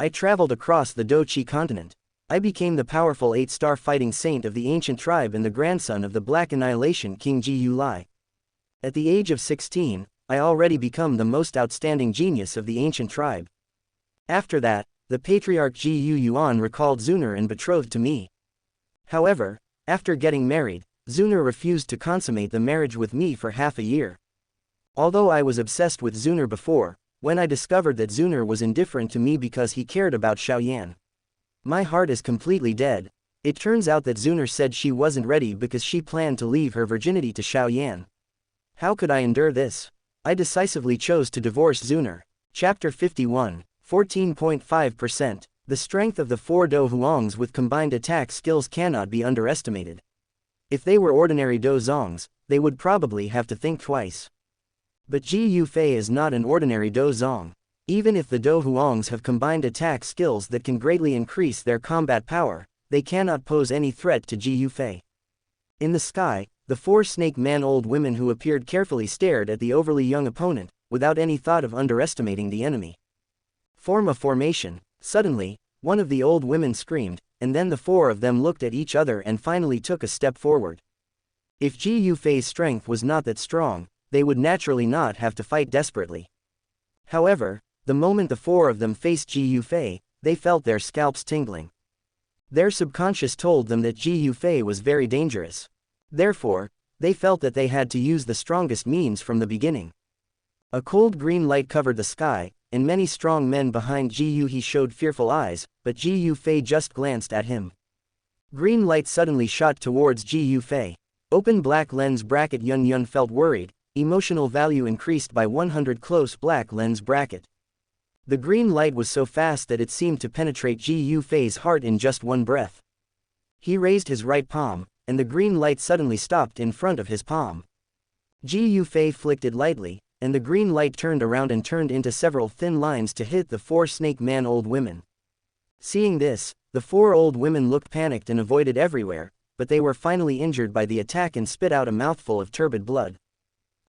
I traveled across the Dou Qi Continent. I became the powerful 8-star fighting saint of the ancient tribe and the grandson of the Black Annihilation King Ji Yu Lai. At the age of 16, I already become the most outstanding genius of the ancient tribe. After that, the patriarch Ji Yu Yuan recalled Xun'er and betrothed to me. However, after getting married, Xun'er refused to consummate the marriage with me for half a year. Although I was obsessed with Xun'er before, when I discovered that Xun'er was indifferent to me because he cared about Xiaoyan, my heart is completely dead. It turns out that Xun'er said she wasn't ready because she planned to leave her virginity to Xiaoyan. How could I endure this? I decisively chose to divorce Xun'er. Chapter 51, 14.5%. The strength of the 4 Dou Huangs with combined attack skills cannot be underestimated. If they were ordinary Dou Zongs, they would probably have to think twice. But Ji Yu Fei is not an ordinary Dou Zong. Even if the Dou Huangs have combined attack skills that can greatly increase their combat power, they cannot pose any threat to Ji Yu Fei. In the sky, the 4 snake man old women who appeared carefully stared at the overly young opponent, without any thought of underestimating the enemy. Form a formation. Suddenly, one of the old women screamed, and then the 4 of them looked at each other and finally took a step forward. If Ji Yu Fei's strength was not that strong, they would naturally not have to fight desperately. However, the moment the 4 of them faced Ji Yu Fei, they felt their scalps tingling. Their subconscious told them that Ji Yu Fei was very dangerous. Therefore, they felt that they had to use the strongest means from the beginning. A cold green light covered the sky, and many strong men behind Ji Yu He showed fearful eyes, but Ji Yu Fei just glanced at him. Green light suddenly shot towards Ji Yu Fei. Open black lens bracket. Yun Yun felt worried. Emotional value increased by 100. Close black lens bracket. The green light was so fast that it seemed to penetrate Ji Yu Fei's heart in just one breath. He raised his right palm, and the green light suddenly stopped in front of his palm. Ji Yu Fei flicked it lightly, and the green light turned around and turned into several thin lines to hit the 4 snake man old women. Seeing this, the 4 old women looked panicked and avoided everywhere, but they were finally injured by the attack and spit out a mouthful of turbid blood.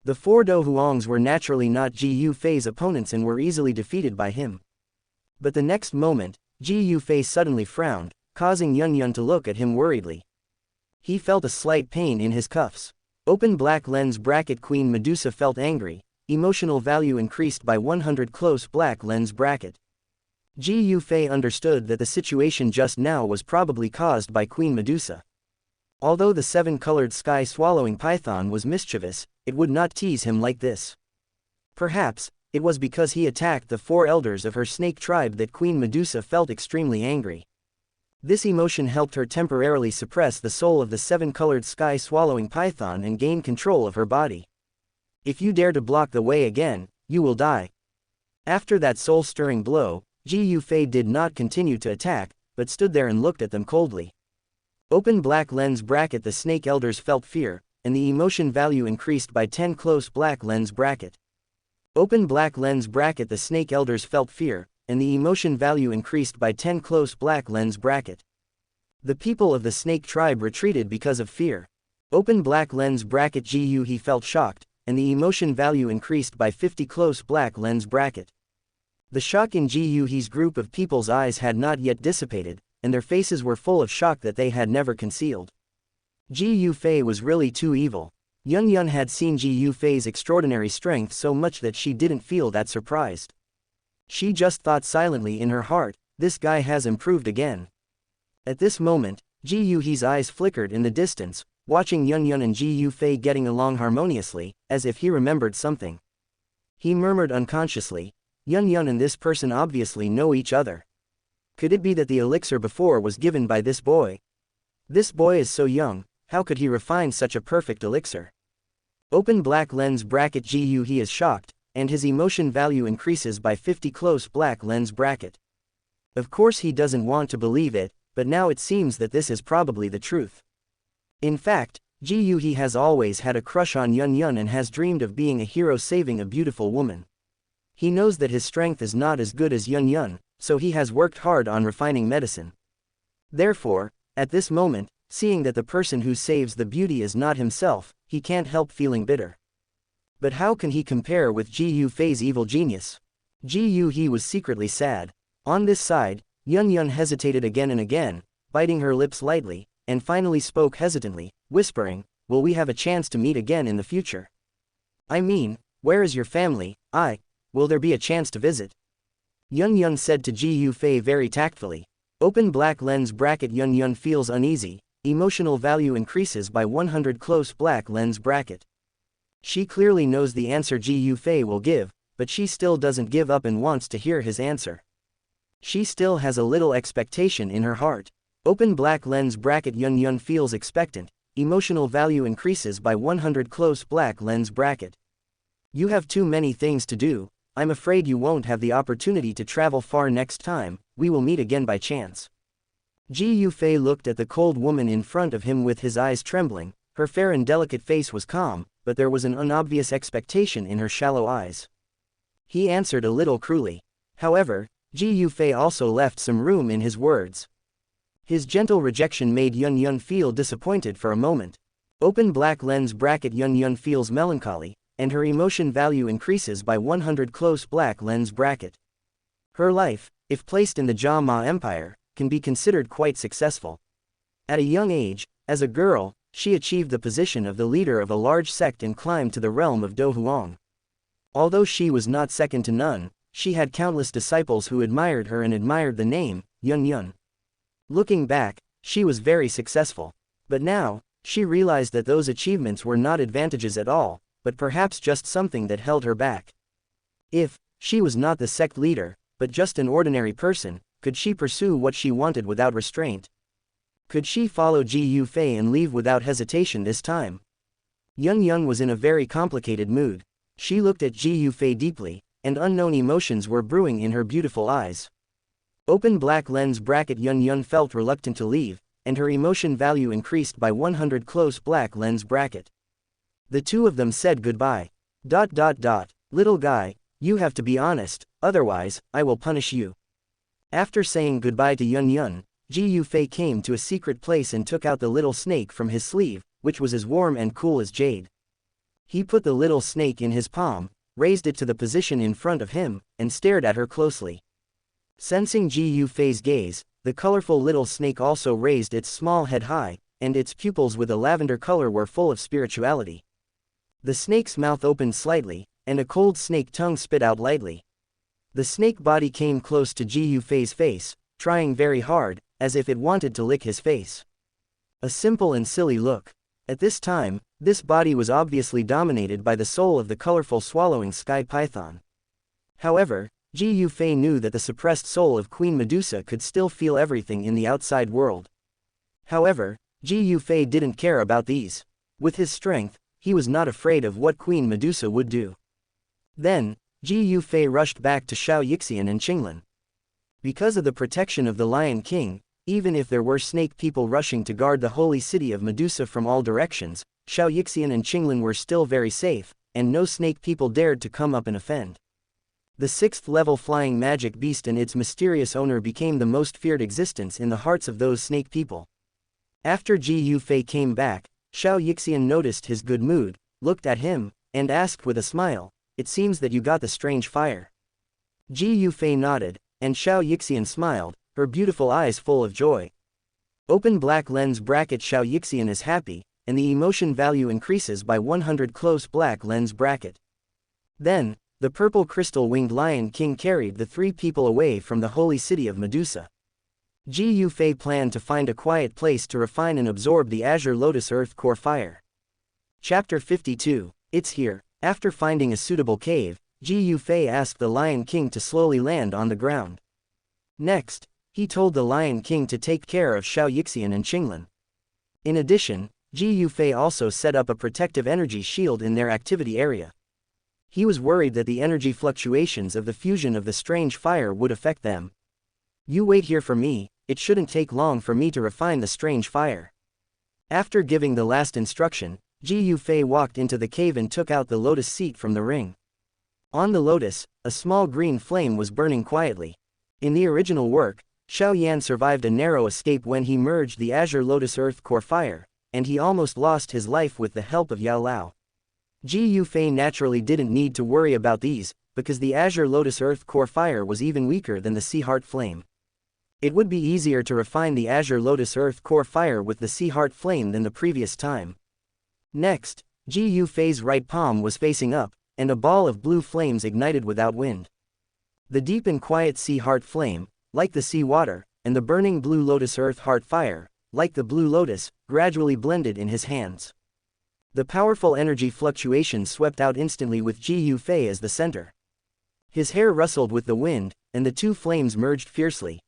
The 4 Dou Huangs were naturally not Ji Yu Fei's opponents and were easily defeated by him. But the next moment, Ji Yu Fei suddenly frowned, causing Yun Yun to look at him worriedly. He felt a slight pain in his cuffs. Open black lens bracket. Queen Medusa felt angry. Emotional value increased by 100. Close black lens bracket. Ji Yu Fei understood that the situation just now was probably caused by Queen Medusa. Although the 7-colored sky-swallowing python was mischievous, it would not tease him like this. Perhaps, it was because he attacked the 4 elders of her snake tribe that Queen Medusa felt extremely angry. This emotion helped her temporarily suppress the soul of the 7-colored sky-swallowing python and gain control of her body. If you dare to block the way again, you will die. After that soul-stirring blow, Ji Yu Fei did not continue to attack, but stood there and looked at them coldly. Open black lens bracket. The snake elders felt fear, and the emotion value increased by 10. Close black lens bracket. Open black lens bracket. The snake elders felt fear, and the emotion value increased by 10. Close black lens bracket. The people of the snake tribe retreated because of fear. Open black lens bracket. Ji Yu He felt shocked, and the emotion value increased by 50. Close black lens bracket. The shock in Ji Yu He's group of people's eyes had not yet dissipated, and their faces were full of shock that they had never concealed. Ji Yu Fei was really too evil. Yun Yun had seen Ji Yu Fei's extraordinary strength so much that she didn't feel that surprised. She just thought silently in her heart, this guy has improved again. At this moment, Ji Yu He's eyes flickered in the distance, watching Yun Yun and Ji Yu Fei getting along harmoniously, as if he remembered something. He murmured unconsciously, Yun Yun and this person obviously know each other. Could it be that the elixir before was given by this boy? This boy is so young, how could he refine such a perfect elixir? Open black lens bracket. Ji Yu He is shocked, and his emotion value increases by 50. Close black lens bracket. Of course he doesn't want to believe it, but now it seems that this is probably the truth. In fact, Ji Yu He has always had a crush on Yun Yun and has dreamed of being a hero saving a beautiful woman. He knows that his strength is not as good as Yun Yun, so he has worked hard on refining medicine. Therefore, at this moment, seeing that the person who saves the beauty is not himself, he can't help feeling bitter. But how can he compare with Ji Yu Fei's evil genius? Ji Yu He was secretly sad. On this side, Yun hesitated again and again, biting her lips lightly, and finally spoke hesitantly, whispering, "Will we have a chance to meet again in the future? I mean, where is your family? Will there be a chance to visit?" Yun said to Ji Yufei very tactfully. Open black lens bracket. Yun feels uneasy, emotional value increases by 100 close black lens bracket. She clearly knows the answer Ji Yufei will give, but she still doesn't give up and wants to hear his answer. She still has a little expectation in her heart. Open black lens bracket. Yun feels expectant, emotional value increases by 100 close black lens bracket. You have too many things to do, I'm afraid you won't have the opportunity to travel far next time, we will meet again by chance. Ji Yufei looked at the cold woman in front of him with his eyes trembling. Her fair and delicate face was calm, but there was an unobvious expectation in her shallow eyes. He answered a little cruelly. However, Ji Yufei also left some room in his words. His gentle rejection made Yun feel disappointed for a moment. Open black lens bracket. Yun feels melancholy, and her emotion value increases by 100 close black lens bracket. Her life, if placed in the Jia Ma Empire, can be considered quite successful. At a young age, as a girl, she achieved the position of the leader of a large sect and climbed to the realm of Donghua. Although she was not second to none, she had countless disciples who admired her and admired the name, Yun. Looking back, she was very successful. But now, she realized that those achievements were not advantages at all, but perhaps just something that held her back. If she was not the sect leader, but just an ordinary person, could she pursue what she wanted without restraint? Could she follow Ji Yufei and leave without hesitation this time? Yun was in a very complicated mood. She looked at Ji Yufei deeply, and unknown emotions were brewing in her beautiful eyes. Open black lens bracket. Yun felt reluctant to leave, and her emotion value increased by 100 close black lens bracket. The two of them said goodbye. Little guy, you have to be honest, otherwise, I will punish you. After saying goodbye to Yun, Ji Yufei came to a secret place and took out the little snake from his sleeve, which was as warm and cool as jade. He put the little snake in his palm, raised it to the position in front of him, and stared at her closely. Sensing Ji Yufei's gaze, the colorful little snake also raised its small head high, and its pupils with a lavender color were full of spirituality. The snake's mouth opened slightly, and a cold snake tongue spit out lightly. The snake body came close to Ji Yufei's face, trying very hard, as if it wanted to lick his face. A simple and silly look. At this time, this body was obviously dominated by the soul of the colorful swallowing sky python. However, Ji Yufei knew that the suppressed soul of Queen Medusa could still feel everything in the outside world. However, Ji Yufei didn't care about these. With his strength, he was not afraid of what Queen Medusa would do. Then, Ji Yufei rushed back to Xianxia and Qinglan. Because of the protection of the Lion King, even if there were snake people rushing to guard the holy city of Medusa from all directions, Xianxia and Qinglan were still very safe, and no snake people dared to come up and offend. The 6th level flying magic beast and its mysterious owner became the most feared existence in the hearts of those snake people. After Ji Yufei came back, Xianxia noticed his good mood, looked at him, and asked with a smile, "It seems that you got the strange fire." Ji Yufei nodded, and Xianxia smiled, her beautiful eyes full of joy. Open black lens bracket. Xianxia is happy, and the emotion value increases by 100 close black lens bracket. Then, the purple crystal-winged Lion King carried the 3 people away from the holy city of Medusa. Ji Yufei planned to find a quiet place to refine and absorb the azure lotus earth core fire. Chapter 52, It's Here. After finding a suitable cave, Ji Yufei asked the Lion King to slowly land on the ground. Next, he told the Lion King to take care of Xianxia and Qinglan. In addition, Ji Yufei also set up a protective energy shield in their activity area. He was worried that the energy fluctuations of the fusion of the strange fire would affect them. "You wait here for me, it shouldn't take long for me to refine the strange fire." After giving the last instruction, Ji Yufei walked into the cave and took out the lotus seat from the ring. On the lotus, a small green flame was burning quietly. In the original work, Xiaoyan survived a narrow escape when he merged the azure lotus earth core fire, and he almost lost his life with the help of Yao Lao. Ji Yufei naturally didn't need to worry about these, because the Azure Lotus Earth Core Fire was even weaker than the Sea Heart Flame. It would be easier to refine the Azure Lotus Earth Core Fire with the Sea Heart Flame than the previous time. Next, Ji Yufei's right palm was facing up, and a ball of blue flames ignited without wind. The deep and quiet Sea Heart Flame, like the sea water, and the burning blue Lotus Earth Heart Fire, like the blue lotus, gradually blended in his hands. The powerful energy fluctuations swept out instantly with Ji Yufei as the center. His hair rustled with the wind, and the two flames merged fiercely.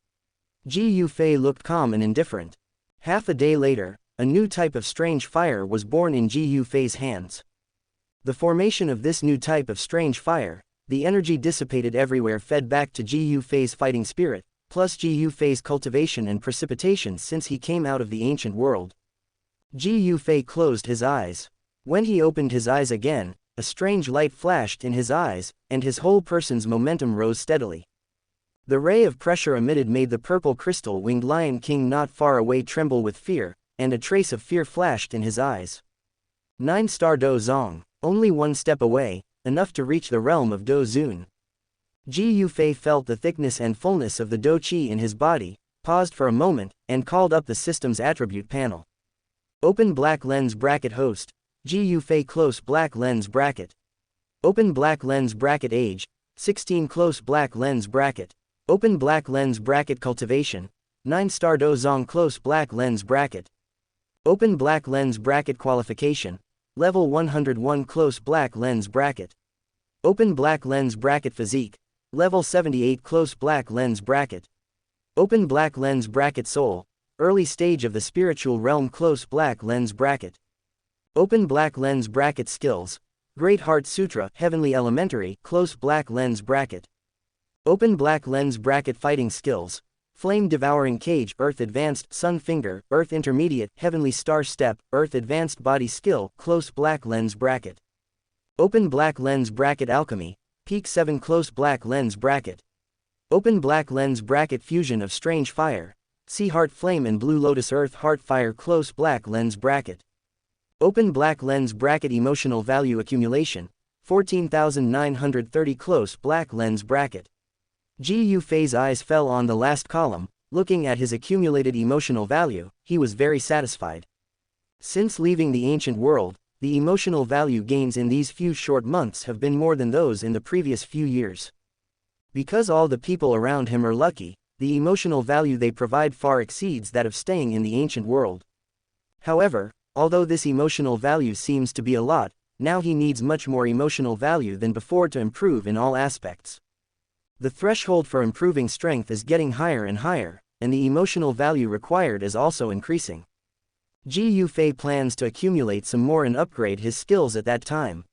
Ji Yufei looked calm and indifferent. Half a day later, a new type of strange fire was born in Ji Yufei's hands. The formation of this new type of strange fire, the energy dissipated everywhere fed back to Ji Yufei's fighting spirit, plus Ji Yufei's cultivation and precipitation since he came out of the ancient world. Ji Yufei closed his eyes. When he opened his eyes again, a strange light flashed in his eyes, and his whole person's momentum rose steadily. The ray of pressure emitted made the purple crystal-winged Lion King not far away tremble with fear, and a trace of fear flashed in his eyes. 9-star Do Zong, only one step away, enough to reach the realm of Do Zun. Ji Yufei felt the thickness and fullness of the Dou Qi in his body, paused for a moment, and called up the system's attribute panel. Open black lens bracket host, Ji Yufei close black lens bracket. Open black lens bracket age, 16 close black lens bracket. Open black lens bracket cultivation, 9-star Do Zong close black lens bracket. Open black lens bracket qualification, level 101 close black lens bracket. Open black lens bracket physique, level 78 close black lens bracket. Open black lens bracket soul, early stage of the spiritual realm close black lens bracket. Open black lens bracket skills, Great Heart Sutra heavenly elementary close black lens bracket. Open black lens bracket fighting skills, Flame Devouring Cage Earth Advanced Sun Finger Earth Intermediate Heavenly Star Step Earth Advanced Body Skill close black lens bracket. Open black lens bracket Alchemy, Peak 7 close black lens bracket. Open black lens bracket Fusion of Strange Fire, Sea Heart Flame and Blue Lotus Earth Heart Fire close black lens bracket. Open black lens bracket Emotional Value Accumulation, 14,930 close black lens bracket. Ji Yufei's eyes fell on the last column. Looking at his accumulated emotional value, he was very satisfied. Since leaving the ancient world, the emotional value gains in these few short months have been more than those in the previous few years. Because all the people around him are lucky, the emotional value they provide far exceeds that of staying in the ancient world. However, although this emotional value seems to be a lot, now he needs much more emotional value than before to improve in all aspects. The threshold for improving strength is getting higher and higher, and the emotional value required is also increasing. Ji Yufei plans to accumulate some more and upgrade his skills at that time.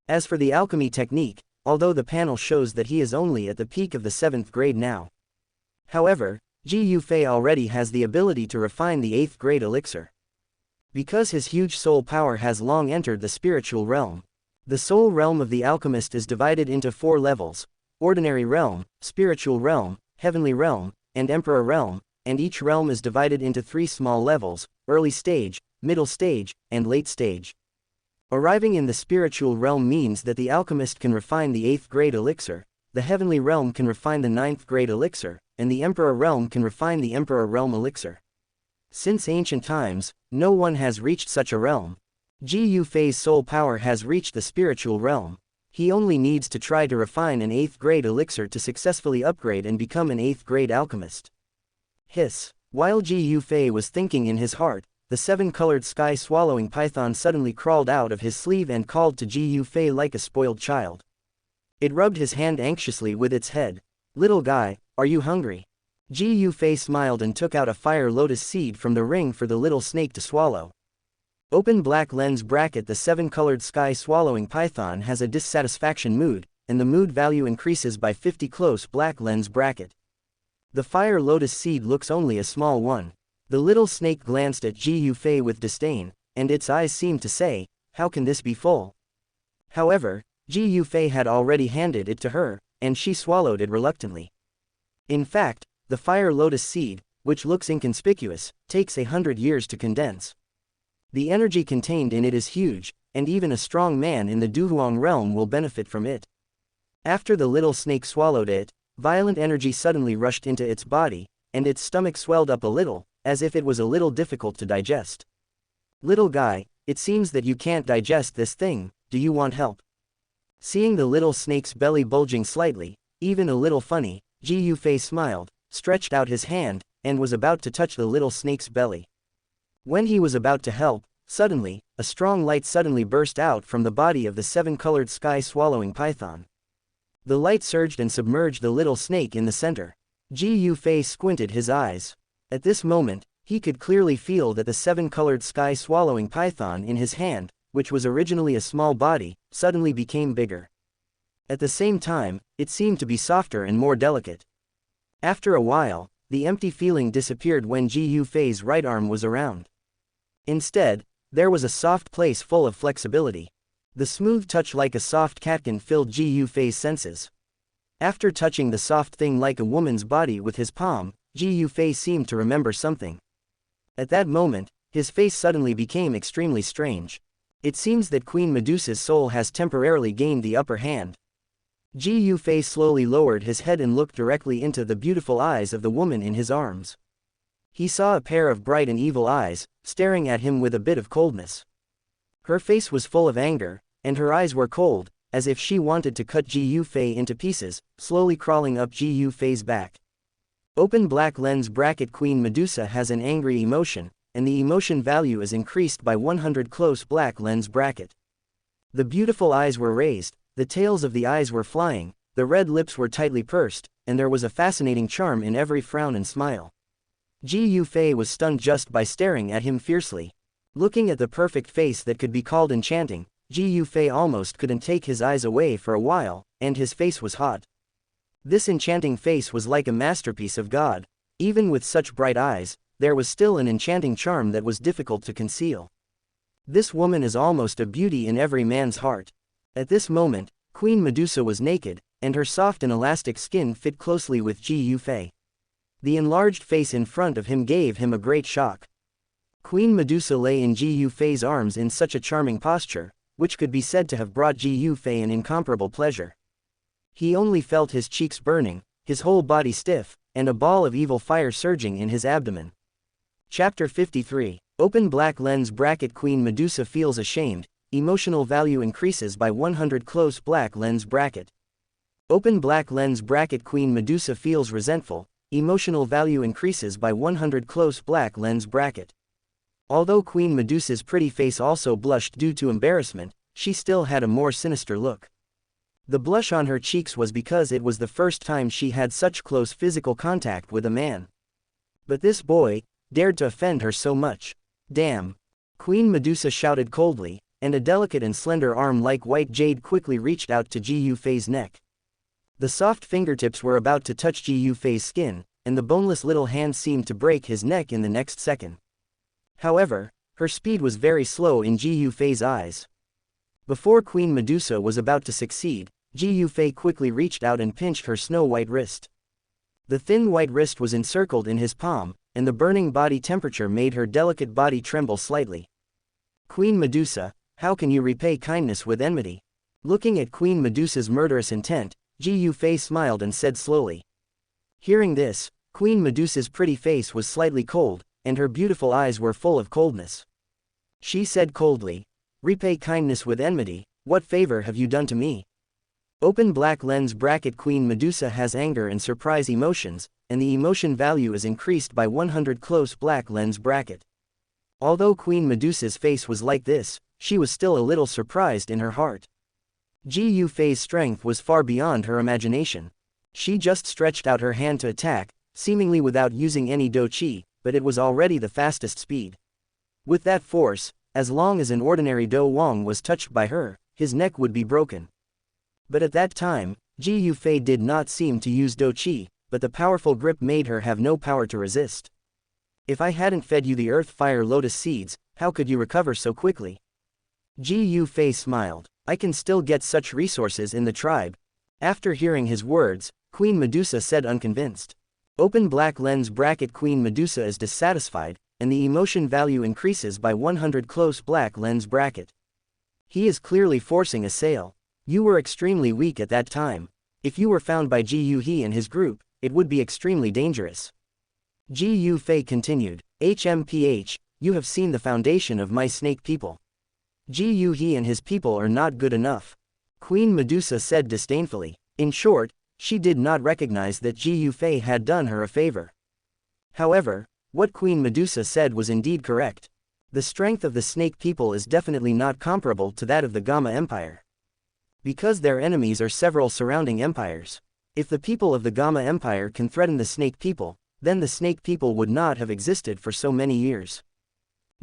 As for the alchemy technique, although the panel shows that he is only at the peak of the 7th grade now. However, Ji Yufei already has the ability to refine the 8th grade elixir. Because his huge soul power has long entered the spiritual realm. The soul realm of the alchemist is divided into 4 levels: Ordinary Realm, Spiritual Realm, Heavenly Realm, and Emperor Realm, and each realm is divided into 3 small levels: Early Stage, Middle Stage, and Late Stage. Arriving in the Spiritual Realm means that the alchemist can refine the 8th grade elixir, the Heavenly Realm can refine the 9th grade elixir, and the Emperor Realm can refine the Emperor Realm elixir. Since ancient times, no one has reached such a realm. Ji Yufei's soul power has reached the Spiritual Realm. He only needs to try to refine an 8th grade elixir to successfully upgrade and become an 8th grade alchemist. Hiss. While Ji Yufei was thinking in his heart, the 7-colored sky-swallowing python suddenly crawled out of his sleeve and called to Ji Yufei like a spoiled child. It rubbed his hand anxiously with its head. "Little guy, are you hungry?" Ji Yufei smiled and took out a fire lotus seed from the ring for the little snake to swallow. Open black lens bracket. The 7-colored sky-swallowing python has a dissatisfaction mood, and the mood value increases by 50 close black lens bracket. The fire lotus seed looks only a small one. The little snake glanced at Ji Yufei with disdain, and its eyes seemed to say, "How can this be full?" However, Ji Yufei had already handed it to her, and she swallowed it reluctantly. In fact, the fire lotus seed, which looks inconspicuous, takes 100 years to condense. The energy contained in it is huge, and even a strong man in the Duhuang realm will benefit from it. After the little snake swallowed it, violent energy suddenly rushed into its body, and its stomach swelled up a little, as if it was a little difficult to digest. Little guy, it seems that you can't digest this thing, do you want help? Seeing the little snake's belly bulging slightly, even a little funny, Ji Yufei smiled, stretched out his hand, and was about to touch the little snake's belly. When he was about to help, suddenly, a strong light suddenly burst out from the body of the seven-colored sky-swallowing python. The light surged and submerged the little snake in the center. Ji Yufei squinted his eyes. At this moment, he could clearly feel that the seven-colored sky-swallowing python in his hand, which was originally a small body, suddenly became bigger. At the same time, it seemed to be softer and more delicate. After a while, the empty feeling disappeared when Ji Yufei's right arm was around. Instead, there was a soft place full of flexibility. The smooth touch like a soft catkin filled Ji Yufei's senses. After touching the soft thing like a woman's body with his palm, Ji Yufei seemed to remember something. At that moment, his face suddenly became extremely strange. It seems that Queen Medusa's soul has temporarily gained the upper hand. Ji Yufei slowly lowered his head and looked directly into the beautiful eyes of the woman in his arms. He saw a pair of bright and evil eyes, staring at him with a bit of coldness. Her face was full of anger, and her eyes were cold, as if she wanted to cut Ji Yufei into pieces, slowly crawling up Ji Yufei's back. Open black lens bracket Queen Medusa has an angry emotion, and the emotion value is increased by 100 close black lens bracket. The beautiful eyes were raised, the tails of the eyes were flying, the red lips were tightly pursed, and there was a fascinating charm in every frown and smile. Ji Yufei was stunned just by staring at him fiercely. Looking at the perfect face that could be called enchanting, Ji Yufei almost couldn't take his eyes away for a while, and his face was hot. This enchanting face was like a masterpiece of God. Even with such bright eyes, there was still an enchanting charm that was difficult to conceal. This woman is almost a beauty in every man's heart. At this moment, Queen Medusa was naked, and her soft and elastic skin fit closely with Ji Yufei. The enlarged face in front of him gave him a great shock. Queen Medusa lay in Ji Yufei's arms in such a charming posture, which could be said to have brought Ji Yufei an incomparable pleasure. He only felt his cheeks burning, his whole body stiff, and a ball of evil fire surging in his abdomen. Chapter 53. Open black lens bracket Queen Medusa feels ashamed, emotional value increases by 100 close black lens bracket. Open black lens bracket Queen Medusa feels resentful, emotional value increases by 100 close black lens bracket. Although Queen Medusa's pretty face also blushed due to embarrassment, she still had a more sinister look. The blush on her cheeks was because it was the first time she had such close physical contact with a man. But this boy dared to offend her so much. Damn! Queen Medusa shouted coldly, and a delicate and slender arm like white jade quickly reached out to Ji Yufei's neck. The soft fingertips were about to touch Ji Yufei's skin, and the boneless little hand seemed to break his neck in the next second. However, her speed was very slow in Ji Yufei's eyes. Before Queen Medusa was about to succeed, Ji Yufei quickly reached out and pinched her snow-white wrist. The thin white wrist was encircled in his palm, and the burning body temperature made her delicate body tremble slightly. Queen Medusa, how can you repay kindness with enmity? Looking at Queen Medusa's murderous intent, Ji Yufei smiled and said slowly. Hearing this, Queen Medusa's pretty face was slightly cold, and her beautiful eyes were full of coldness. She said coldly, "Repay kindness with enmity, what favor have you done to me?" Open black lens bracket Queen Medusa has anger and surprise emotions, and the emotion value is increased by 100 close black lens bracket. Although Queen Medusa's face was like this, she was still a little surprised in her heart. Ji Yufei's strength was far beyond her imagination. She just stretched out her hand to attack, seemingly without using any Dou Qi, but it was already the fastest speed. With that force, as long as an ordinary Dou Wang was touched by her, his neck would be broken. But at that time, Ji Yufei did not seem to use Dou Qi, but the powerful grip made her have no power to resist. If I hadn't fed you the earth fire lotus seeds, how could you recover so quickly? Ji Yufei smiled. I can still get such resources in the tribe. After hearing his words, Queen Medusa said unconvinced. Open black lens bracket Queen Medusa is dissatisfied, and the emotion value increases by 100 close black lens bracket. He is clearly forcing a sale. You were extremely weak at that time. If you were found by Ji Yuhe and his group, it would be extremely dangerous. Ji Yufei continued, HMPH, you have seen the foundation of my snake people. Ji Yuhe and his people are not good enough. Queen Medusa said disdainfully. In short, she did not recognize that Ji Yufei had done her a favor. However, what Queen Medusa said was indeed correct. The strength of the snake people is definitely not comparable to that of the Gamma Empire. Because their enemies are several surrounding empires. If the people of the Gamma Empire can threaten the snake people, then the snake people would not have existed for so many years.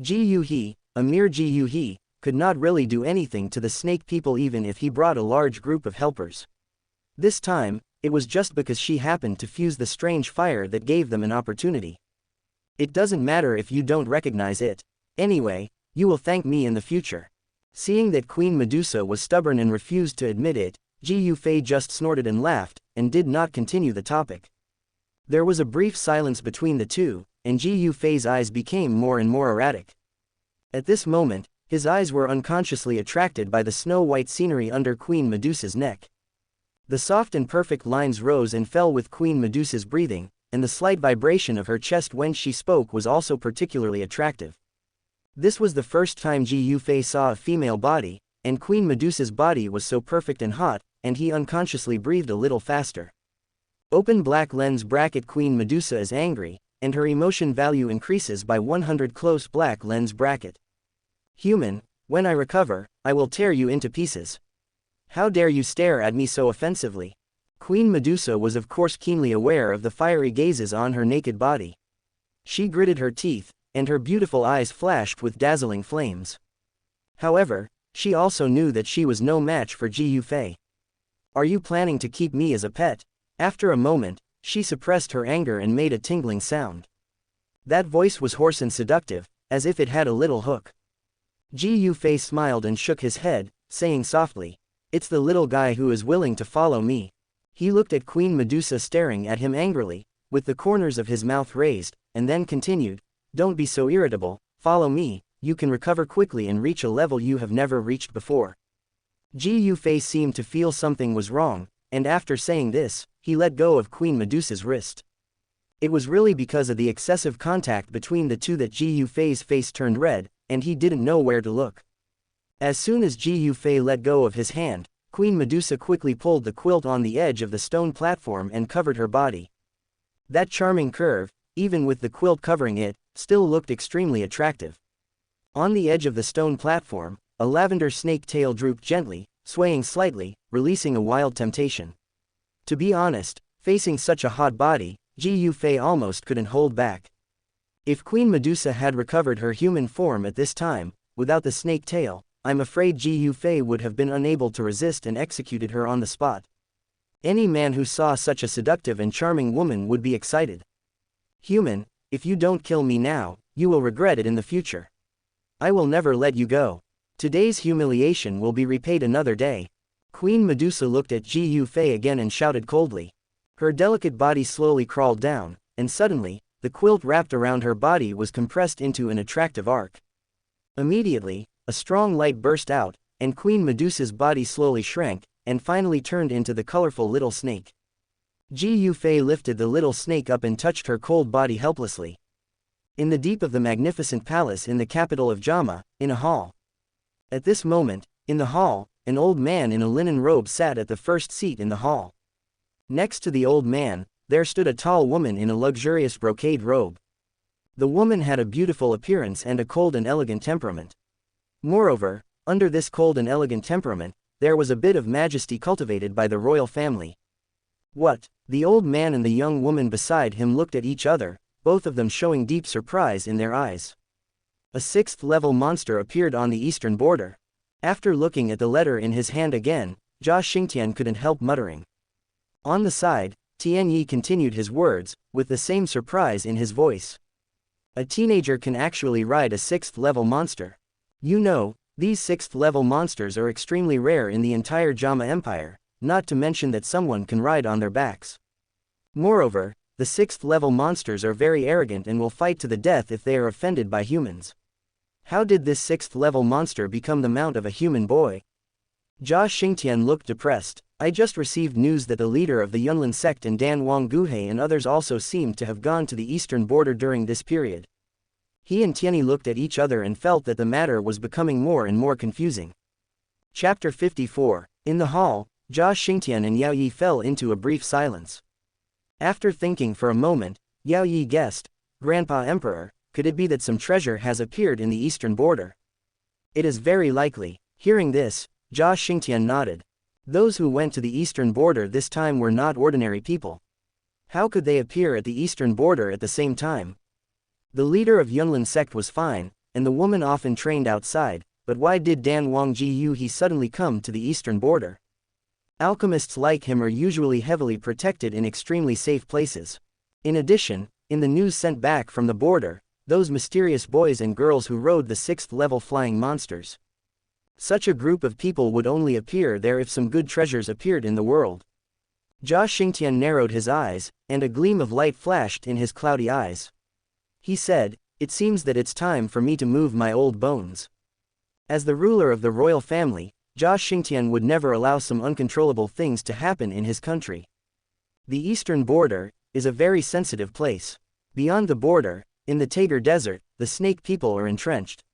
Ji Yuhe, a mere Ji Yuhe, could not really do anything to the snake people even if he brought a large group of helpers. This time, it was just because she happened to fuse the strange fire that gave them an opportunity. It doesn't matter if you don't recognize it. Anyway, you will thank me in the future. Seeing that Queen Medusa was stubborn and refused to admit it, Ji Yufei just snorted and laughed, and did not continue the topic. There was a brief silence between the two, and Ji Yufei's eyes became more and more erratic. At this moment, his eyes were unconsciously attracted by the snow-white scenery under Queen Medusa's neck. The soft and perfect lines rose and fell with Queen Medusa's breathing, and the slight vibration of her chest when she spoke was also particularly attractive. This was the first time Ji Yufei saw a female body, and Queen Medusa's body was so perfect and hot, and he unconsciously breathed a little faster. Open black lens bracket. Queen Medusa is angry, and her emotion value increases by 100. Close black lens bracket. Human, when I recover, I will tear you into pieces. How dare you stare at me so offensively? Queen Medusa was of course keenly aware of the fiery gazes on her naked body. She gritted her teeth, and her beautiful eyes flashed with dazzling flames. However, she also knew that she was no match for Ji Yufei. Are you planning to keep me as a pet? After a moment, she suppressed her anger and made a tingling sound. That voice was hoarse and seductive, as if it had a little hook. Ji Yufei smiled and shook his head, saying softly, "It's the little guy who is willing to follow me." He looked at Queen Medusa staring at him angrily, with the corners of his mouth raised, and then continued, "Don't be so irritable, follow me, you can recover quickly and reach a level you have never reached before." Ji Yufei seemed to feel something was wrong, and after saying this, he let go of Queen Medusa's wrist. It was really because of the excessive contact between the two that Ji Yufei's face turned red, and he didn't know where to look. As soon as Ji Yufei let go of his hand, Queen Medusa quickly pulled the quilt on the edge of the stone platform and covered her body. That charming curve, even with the quilt covering it, still looked extremely attractive. On the edge of the stone platform, a lavender snake tail drooped gently, swaying slightly, releasing a wild temptation. To be honest, facing such a hot body, Ji Yufei almost couldn't hold back. If Queen Medusa had recovered her human form at this time, without the snake tail, I'm afraid Ji Yufei would have been unable to resist and executed her on the spot. Any man who saw such a seductive and charming woman would be excited. Human, if you don't kill me now, you will regret it in the future. I will never let you go. Today's humiliation will be repaid another day. Queen Medusa looked at Ji Yufei again and shouted coldly. Her delicate body slowly crawled down, and suddenly, the quilt wrapped around her body was compressed into an attractive arc. Immediately, a strong light burst out, and Queen Medusa's body slowly shrank, and finally turned into the colorful little snake. Ji Yufei lifted the little snake up and touched her cold body helplessly. In the deep of the magnificent palace in the capital of Jama, in a hall. At this moment, in the hall, an old man in a linen robe sat at the first seat in the hall. Next to the old man, there stood a tall woman in a luxurious brocade robe. The woman had a beautiful appearance and a cold and elegant temperament. Moreover, under this cold and elegant temperament, there was a bit of majesty cultivated by the royal family. What? The old man and the young woman beside him looked at each other, both of them showing deep surprise in their eyes. A sixth-level monster appeared on the eastern border. After looking at the letter in his hand again, Jia Xingtian couldn't help muttering. On the side, Tianyi continued his words, with the same surprise in his voice. A teenager can actually ride a sixth-level monster. You know, these sixth-level monsters are extremely rare in the entire Jama Empire, not to mention that someone can ride on their backs. Moreover, the sixth-level monsters are very arrogant and will fight to the death if they are offended by humans. How did this sixth-level monster become the mount of a human boy? Jia Xingtian looked depressed. I just received news that the leader of the Yunlin sect and Dan Wang Guhe and others also seemed to have gone to the eastern border during this period. He and Tianyi looked at each other and felt that the matter was becoming more and more confusing. Chapter 54. In the hall, Jia Xingtian and Yao Yi fell into a brief silence. After thinking for a moment, Yao Yi guessed, "Grandpa Emperor, could it be that some treasure has appeared in the eastern border?" "It is very likely." Hearing this, Jia Xingtian nodded. Those who went to the eastern border this time were not ordinary people. How could they appear at the eastern border at the same time? The leader of Yunlin sect was fine, and the woman often trained outside, but why did Dan Wang Ji suddenly come to the eastern border? Alchemists like him are usually heavily protected in extremely safe places. In addition, in the news sent back from the border, those mysterious boys and girls who rode the 6th level flying monsters. Such a group of people would only appear there if some good treasures appeared in the world. Jia Xingtian narrowed his eyes, and a gleam of light flashed in his cloudy eyes. He said, "It seems that it's time for me to move my old bones." As the ruler of the royal family, Jia Xingtian would never allow some uncontrollable things to happen in his country. The eastern border is a very sensitive place. Beyond the border, in the Tager Desert, the snake people are entrenched.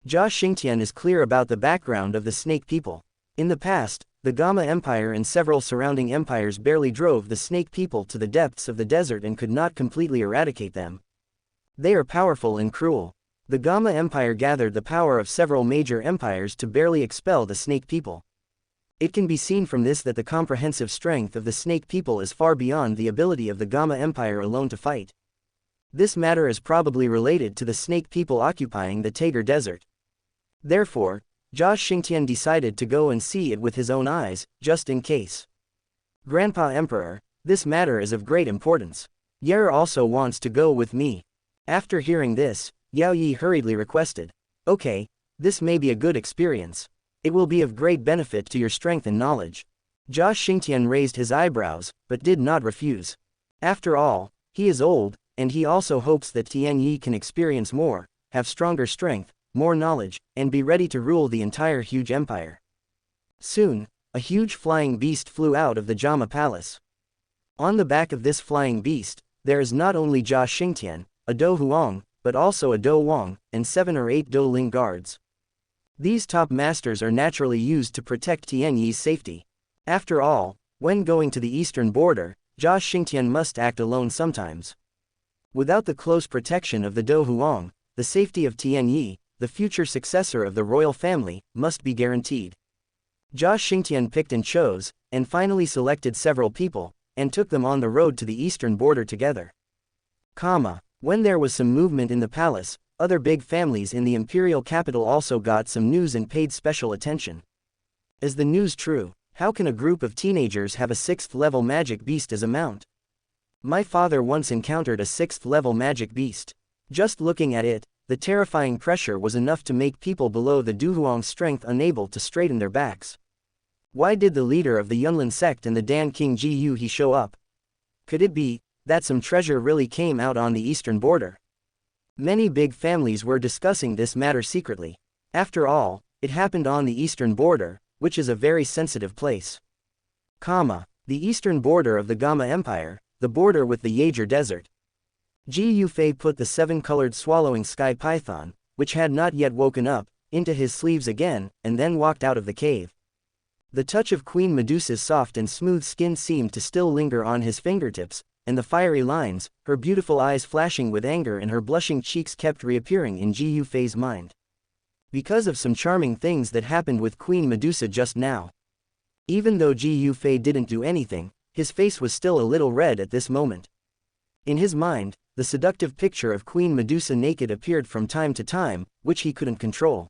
Jia Xingtian is clear about the background of the snake people. In the past, the Gamma Empire and several surrounding empires barely drove the snake people to the depths of the desert and could not completely eradicate them. They are powerful and cruel. The Gamma Empire gathered the power of several major empires to barely expel the snake people. It can be seen from this that the comprehensive strength of the snake people is far beyond the ability of the Gamma Empire alone to fight. This matter is probably related to the snake people occupying the Tager Desert. Therefore, Jia Xingtian decided to go and see it with his own eyes, just in case. "Grandpa Emperor, this matter is of great importance. Yer also wants to go with me." After hearing this, Yao Yi hurriedly requested, "Okay, this may be a good experience. It will be of great benefit to your strength and knowledge." Jia Xingtian raised his eyebrows, but did not refuse. After all, he is old, and he also hopes that Tianyi can experience more, have stronger strength, more knowledge, and be ready to rule the entire huge empire. Soon, a huge flying beast flew out of the Jama Palace. On the back of this flying beast, there is not only Jia Xingtian, a Dou Huang, but also a Dou Wang, and 7 or 8 Dou Ling guards. These top masters are naturally used to protect Tianyi's safety. After all, when going to the eastern border, Jia Xingtian must act alone sometimes. Without the close protection of the Dou Huang, the safety of Tianyi, the future successor of the royal family, must be guaranteed. Jia Xingtian picked and chose, and finally selected several people, and took them on the road to the eastern border together. When there was some movement in the palace, other big families in the imperial capital also got some news and paid special attention. Is the news true? How can a group of teenagers have a 6th level magic beast as a mount? My father once encountered a 6th level magic beast. Just looking at it, the terrifying pressure was enough to make people below the Duhuang's strength unable to straighten their backs. Why did the leader of the Yunlin sect and the Dan King Ji show up? Could it be that some treasure really came out on the eastern border? Many big families were discussing this matter secretly. After all, it happened on the eastern border, which is a very sensitive place. The eastern border of the Gamma Empire, the border with the Yager Desert. Ji Yufei put the 7-colored swallowing sky python, which had not yet woken up, into his sleeves again, and then walked out of the cave. The touch of Queen Medusa's soft and smooth skin seemed to still linger on his fingertips, and the fiery lines, her beautiful eyes flashing with anger and her blushing cheeks kept reappearing in Ji Yufei's mind. Because of some charming things that happened with Queen Medusa just now. Even though Ji Yufei didn't do anything, his face was still a little red at this moment. In his mind, the seductive picture of Queen Medusa naked appeared from time to time, which he couldn't control.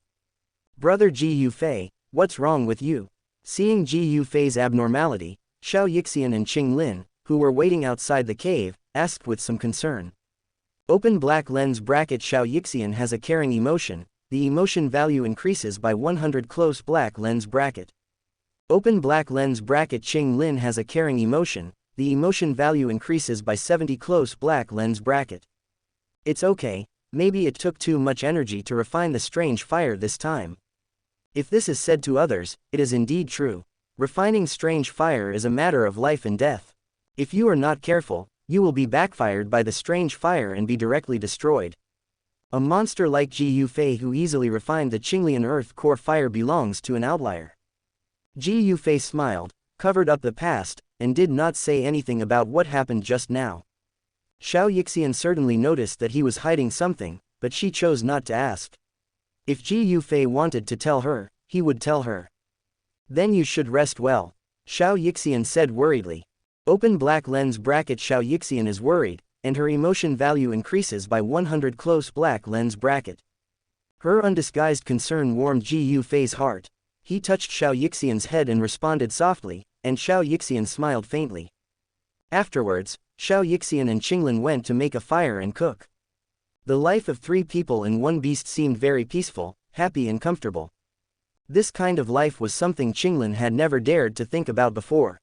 "Brother Ji Yufei, what's wrong with you?" Seeing Ji Yufei's abnormality, Xianxia and Qinglin, who were waiting outside the cave, asked with some concern. Open black lens bracket. Xianxia has a caring emotion, the emotion value increases by 100. Close black lens bracket. Open black lens bracket. Qinglin has a caring emotion, the emotion value increases by 70. Close black lens bracket. It's okay, maybe it took too much energy to refine the strange fire this time. If this is said to others, it is indeed true. Refining strange fire is a matter of life and death. If you are not careful, you will be backfired by the strange fire and be directly destroyed. A monster like Ji Yufei who easily refined the Qinglian earth core fire belongs to an outlier. Ji Yufei smiled, covered up the past, and did not say anything about what happened just now. Xianxia certainly noticed that he was hiding something, but she chose not to ask. If Ji Yufei wanted to tell her, he would tell her. Then you should rest well, Xianxia said worriedly. Open black lens bracket. Xianxia is worried, and her emotion value increases by 100. Close black lens bracket. Her undisguised concern warmed Ji Yufei's heart. He touched Xianxia's head and responded softly, and Xianxia smiled faintly. Afterwards, Xianxia and Qinglin went to make a fire and cook. The life of 3 people and 1 beast seemed very peaceful, happy and comfortable. This kind of life was something Qinglin had never dared to think about before.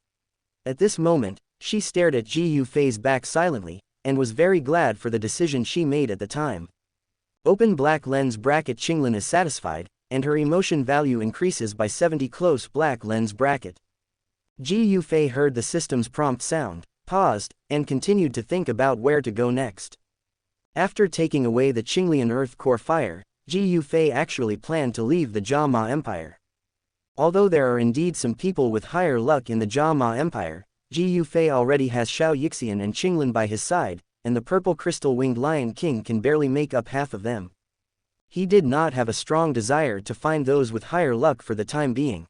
At this moment, she stared at Ji Yufei's back silently, and was very glad for the decision she made at the time. Open black lens bracket. Qinglin is satisfied, and her emotion value increases by 70. Close black lens bracket. Ji Yufei heard the system's prompt sound, paused, and continued to think about where to go next. After taking away the Qinglian earth core fire, Ji Yufei actually planned to leave the Jiama Empire. Although there are indeed some people with higher luck in the Jiama Empire, Ji Yufei already has Xianxia and Qinglin by his side, and the purple crystal-winged Lion King can barely make up half of them. He did not have a strong desire to find those with higher luck for the time being.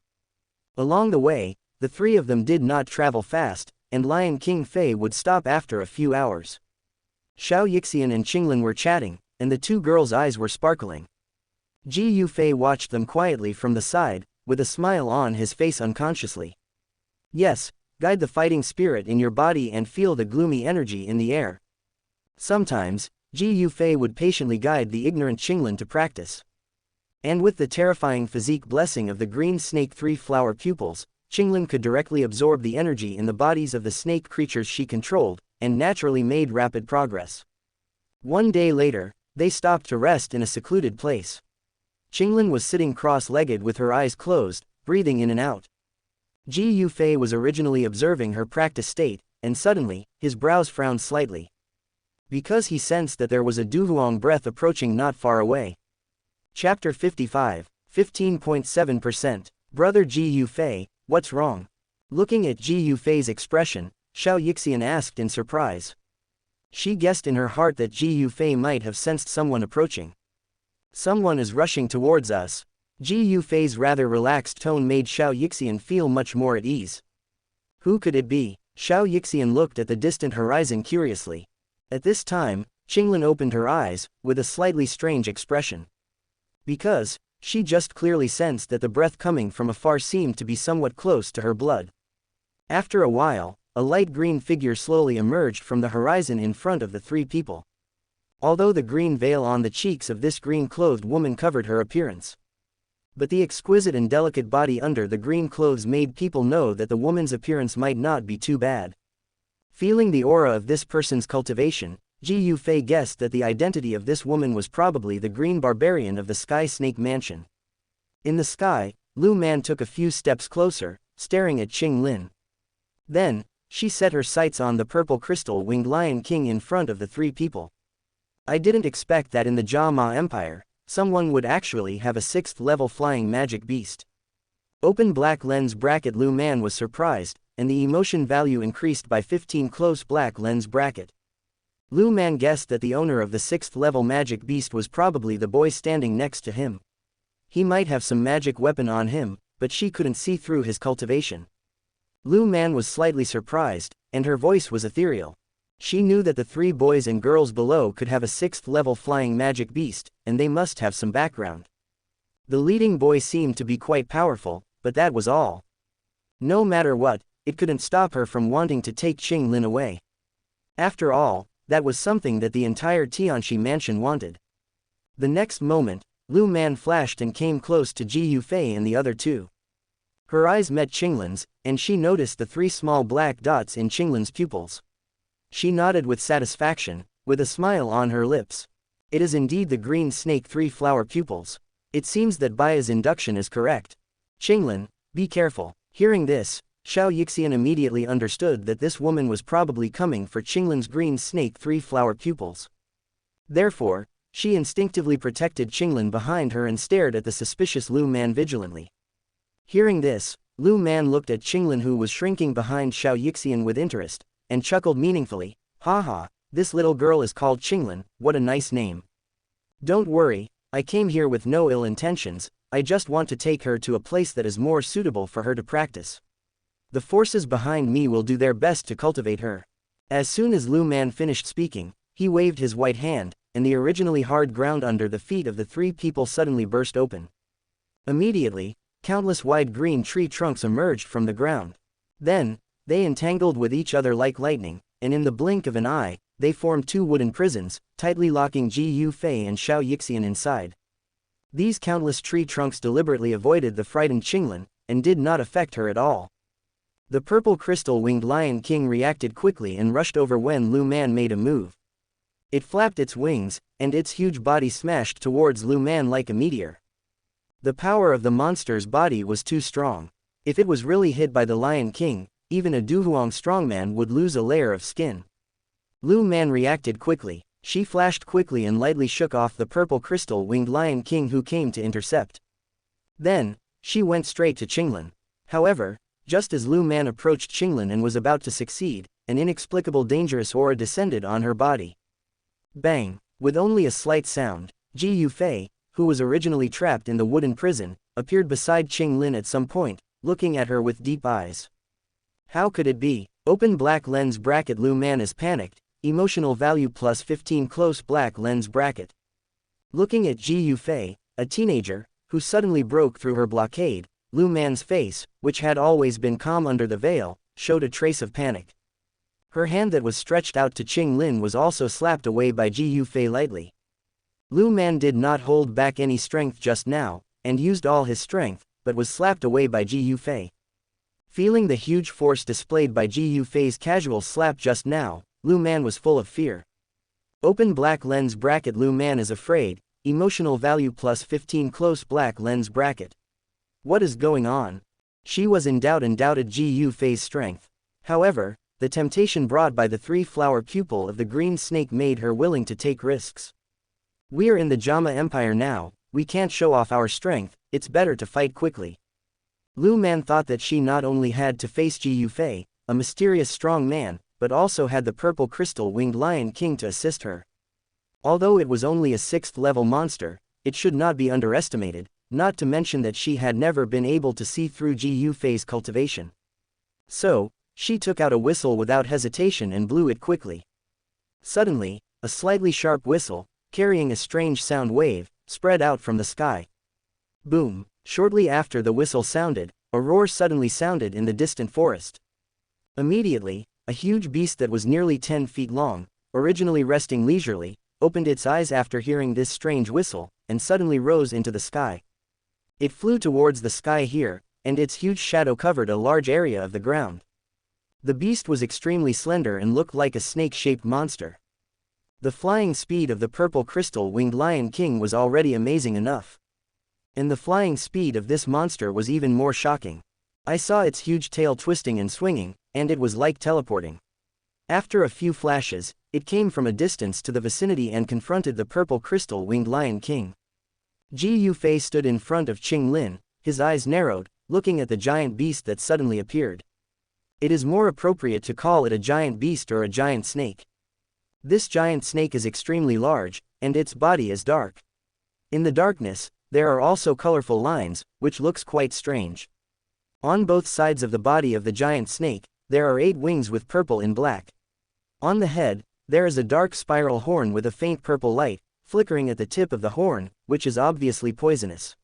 Along the way, the 3 of them did not travel fast, and Lion King Fei would stop after a few hours. Xianxia and Qinglin were chatting, and the 2 girls' eyes were sparkling. Ji Yufei watched them quietly from the side, with a smile on his face unconsciously. Yes, guide the fighting spirit in your body and feel the gloomy energy in the air. Sometimes, Ji Yufei would patiently guide the ignorant Qinglin to practice. And with the terrifying physique blessing of the green snake 3-flower pupils, Qinglin could directly absorb the energy in the bodies of the snake creatures she controlled, and naturally made rapid progress. One day later, they stopped to rest in a secluded place. Qinglin was sitting cross-legged with her eyes closed, breathing in and out. Ji Yufei was originally observing her practice state, and suddenly, his brows frowned slightly. Because he sensed that there was a Duhuang breath approaching not far away. Chapter 55, 15.7%. Brother Ji Yufei, what's wrong? Looking at Ji Yufei's expression, Xianxia asked in surprise. She guessed in her heart that Ji Yufei might have sensed someone approaching. Someone is rushing towards us. Ji Yufei's rather relaxed tone made Xianxia feel much more at ease. Who could it be? Xianxia looked at the distant horizon curiously. At this time, Qinglin opened her eyes, with a slightly strange expression. Because, she just clearly sensed that the breath coming from afar seemed to be somewhat close to her blood. After a while, a light green figure slowly emerged from the horizon in front of the 3 people. Although the green veil on the cheeks of this green-clothed woman covered her appearance. But the exquisite and delicate body under the green clothes made people know that the woman's appearance might not be too bad. Feeling the aura of this person's cultivation, Ji Yufei guessed that the identity of this woman was probably the green barbarian of the Sky Snake Mansion. In the sky, Lu Man took a few steps closer, staring at Qinglin. Then, she set her sights on the purple crystal-winged Lion King in front of the 3 people. I didn't expect that in the Jiama Empire, someone would actually have a 6th-level flying magic beast. Open black lens bracket. Lu Man was surprised, and the emotion value increased by 15. Close black lens bracket. Lu Man guessed that the owner of the 6th-level magic beast was probably the boy standing next to him. He might have some magic weapon on him, but she couldn't see through his cultivation. Lu Man was slightly surprised, and her voice was ethereal. She knew that the 3 boys and girls below could have a 6th-level flying magic beast, and they must have some background. The leading boy seemed to be quite powerful, but that was all. No matter what, it couldn't stop her from wanting to take Qinglin away. After all, that was something that the entire Tianxi mansion wanted. The next moment, Lu Man flashed and came close to Ji Yufei and the other 2. Her eyes met Qinglin's, and she noticed the 3 small black dots in Qinglin's pupils. She nodded with satisfaction, with a smile on her lips. It is indeed the green snake 3-flower pupils. It seems that Bai's induction is correct. Qinglin, be careful. Hearing this, Xianxia immediately understood that this woman was probably coming for Qinglin's green snake three-flower pupils. Therefore, she instinctively protected Qinglin behind her and stared at the suspicious Lu Man vigilantly. Hearing this, Lu Man looked at Qinglin, who was shrinking behind Xianxia with interest, and chuckled meaningfully. Haha, this little girl is called Qinglin, what a nice name. Don't worry, I came here with no ill intentions, I just want to take her to a place that is more suitable for her to practice. The forces behind me will do their best to cultivate her. As soon as Lu Man finished speaking, he waved his white hand, and the originally hard ground under the feet of the three people suddenly burst open. Immediately, countless wide green tree trunks emerged from the ground. Then, they entangled with each other like lightning, and in the blink of an eye, they formed two wooden prisons, tightly locking Ji Yufei and Xianxia inside. These countless tree trunks deliberately avoided the frightened Qinglin, and did not affect her at all. The purple crystal-winged Lion King reacted quickly and rushed over when Lu Man made a move. It flapped its wings, and its huge body smashed towards Lu Man like a meteor. The power of the monster's body was too strong. If it was really hit by the Lion King, even a Duhuang strongman would lose a layer of skin. Lu Man reacted quickly. She flashed quickly and lightly shook off the purple crystal-winged Lion King who came to intercept. Then, she went straight to Qinglin. However, just as Lu Man approached Qinglin and was about to succeed, an inexplicable dangerous aura descended on her body. Bang! With only a slight sound, Ji Yufei, who was originally trapped in the wooden prison, appeared beside Qinglin at some point, looking at her with deep eyes. How could it be? Open black lens bracket. Lu Man is panicked, emotional value plus 15 close black lens bracket. Looking at Ji Yufei, a teenager, who suddenly broke through her blockade, Lu Man's face, which had always been calm under the veil, showed a trace of panic. Her hand that was stretched out to Qinglin was also slapped away by Ji Yufei lightly. Lu Man did not hold back any strength just now, and used all his strength, but was slapped away by Ji Yufei. Feeling the huge force displayed by Ji Yufei's casual slap just now, Lu Man was full of fear. Open black lens bracket. Lu Man is afraid, emotional value plus 15 close black lens bracket. What is going on? She was in doubt and doubted Ji Yufei's strength. However, the temptation brought by the three-flower pupil of the green snake made her willing to take risks. We're in the Jama Empire now, we can't show off our strength, it's better to fight quickly. Lu Man thought that she not only had to face Ji Yufei, a mysterious strong man, but also had the purple crystal-winged Lion King to assist her. Although it was only a 6th-level monster, it should not be underestimated, not to mention that she had never been able to see through Ji Yufei's cultivation. So, she took out a whistle without hesitation and blew it quickly. Suddenly, a slightly sharp whistle, carrying a strange sound wave, spread out from the sky. Boom! Shortly after the whistle sounded, a roar suddenly sounded in the distant forest. Immediately, a huge beast that was nearly 10 feet long, originally resting leisurely, opened its eyes after hearing this strange whistle, and suddenly rose into the sky. It flew towards the sky here, and its huge shadow covered a large area of the ground. The beast was extremely slender and looked like a snake-shaped monster. The flying speed of the purple crystal-winged Lion King was already amazing enough. And the flying speed of this monster was even more shocking. I saw its huge tail twisting and swinging, and it was like teleporting. After a few flashes, it came from a distance to the vicinity and confronted the purple crystal-winged Lion King. Ji Yufei stood in front of Qinglin, his eyes narrowed, looking at the giant beast that suddenly appeared. It is more appropriate to call it a giant beast or a giant snake. This giant snake is extremely large, and its body is dark. In the darkness, there are also colorful lines, which looks quite strange. On both sides of the body of the giant snake, there are 8 wings with purple and black. On the head, there is a dark spiral horn with a faint purple light, flickering at the tip of the horn, which is obviously poisonous.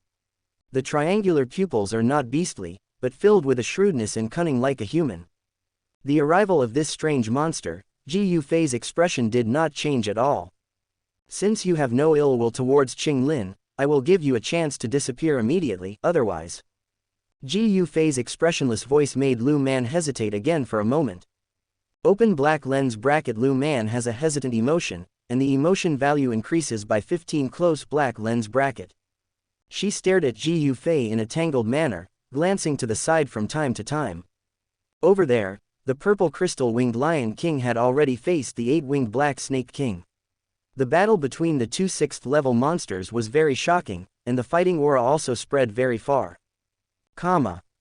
The triangular pupils are not beastly, but filled with a shrewdness and cunning like a human. The arrival of this strange monster, Ji Yufei's expression did not change at all. Since you have no ill will towards Qinglin, I will give you a chance to disappear immediately, otherwise. Ji Yufei's expressionless voice made Lu Man hesitate again for a moment. Open black lens bracket. Lu Man has a hesitant emotion, and the emotion value increases by 15 close black lens bracket. She stared at Ji Yufei in a tangled manner, glancing to the side from time to time. Over there, the purple crystal-winged Lion King had already faced the 8-winged Black Snake King. The battle between the two 6th-level monsters was very shocking, and the fighting aura also spread very far.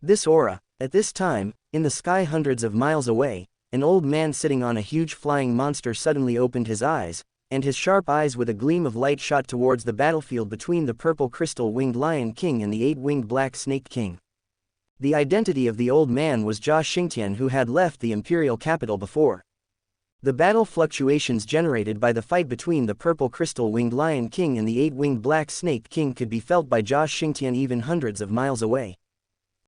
This aura, at this time, in the sky hundreds of miles away, an old man sitting on a huge flying monster suddenly opened his eyes, and his sharp eyes with a gleam of light shot towards the battlefield between the purple crystal-winged Lion King and the 8-winged Black Snake King. The identity of the old man was Zhao Xingtian, who had left the imperial capital before. The battle fluctuations generated by the fight between the purple crystal-winged Lion King and the 8-winged Black Snake King could be felt by Zhao Xingtian even hundreds of miles away.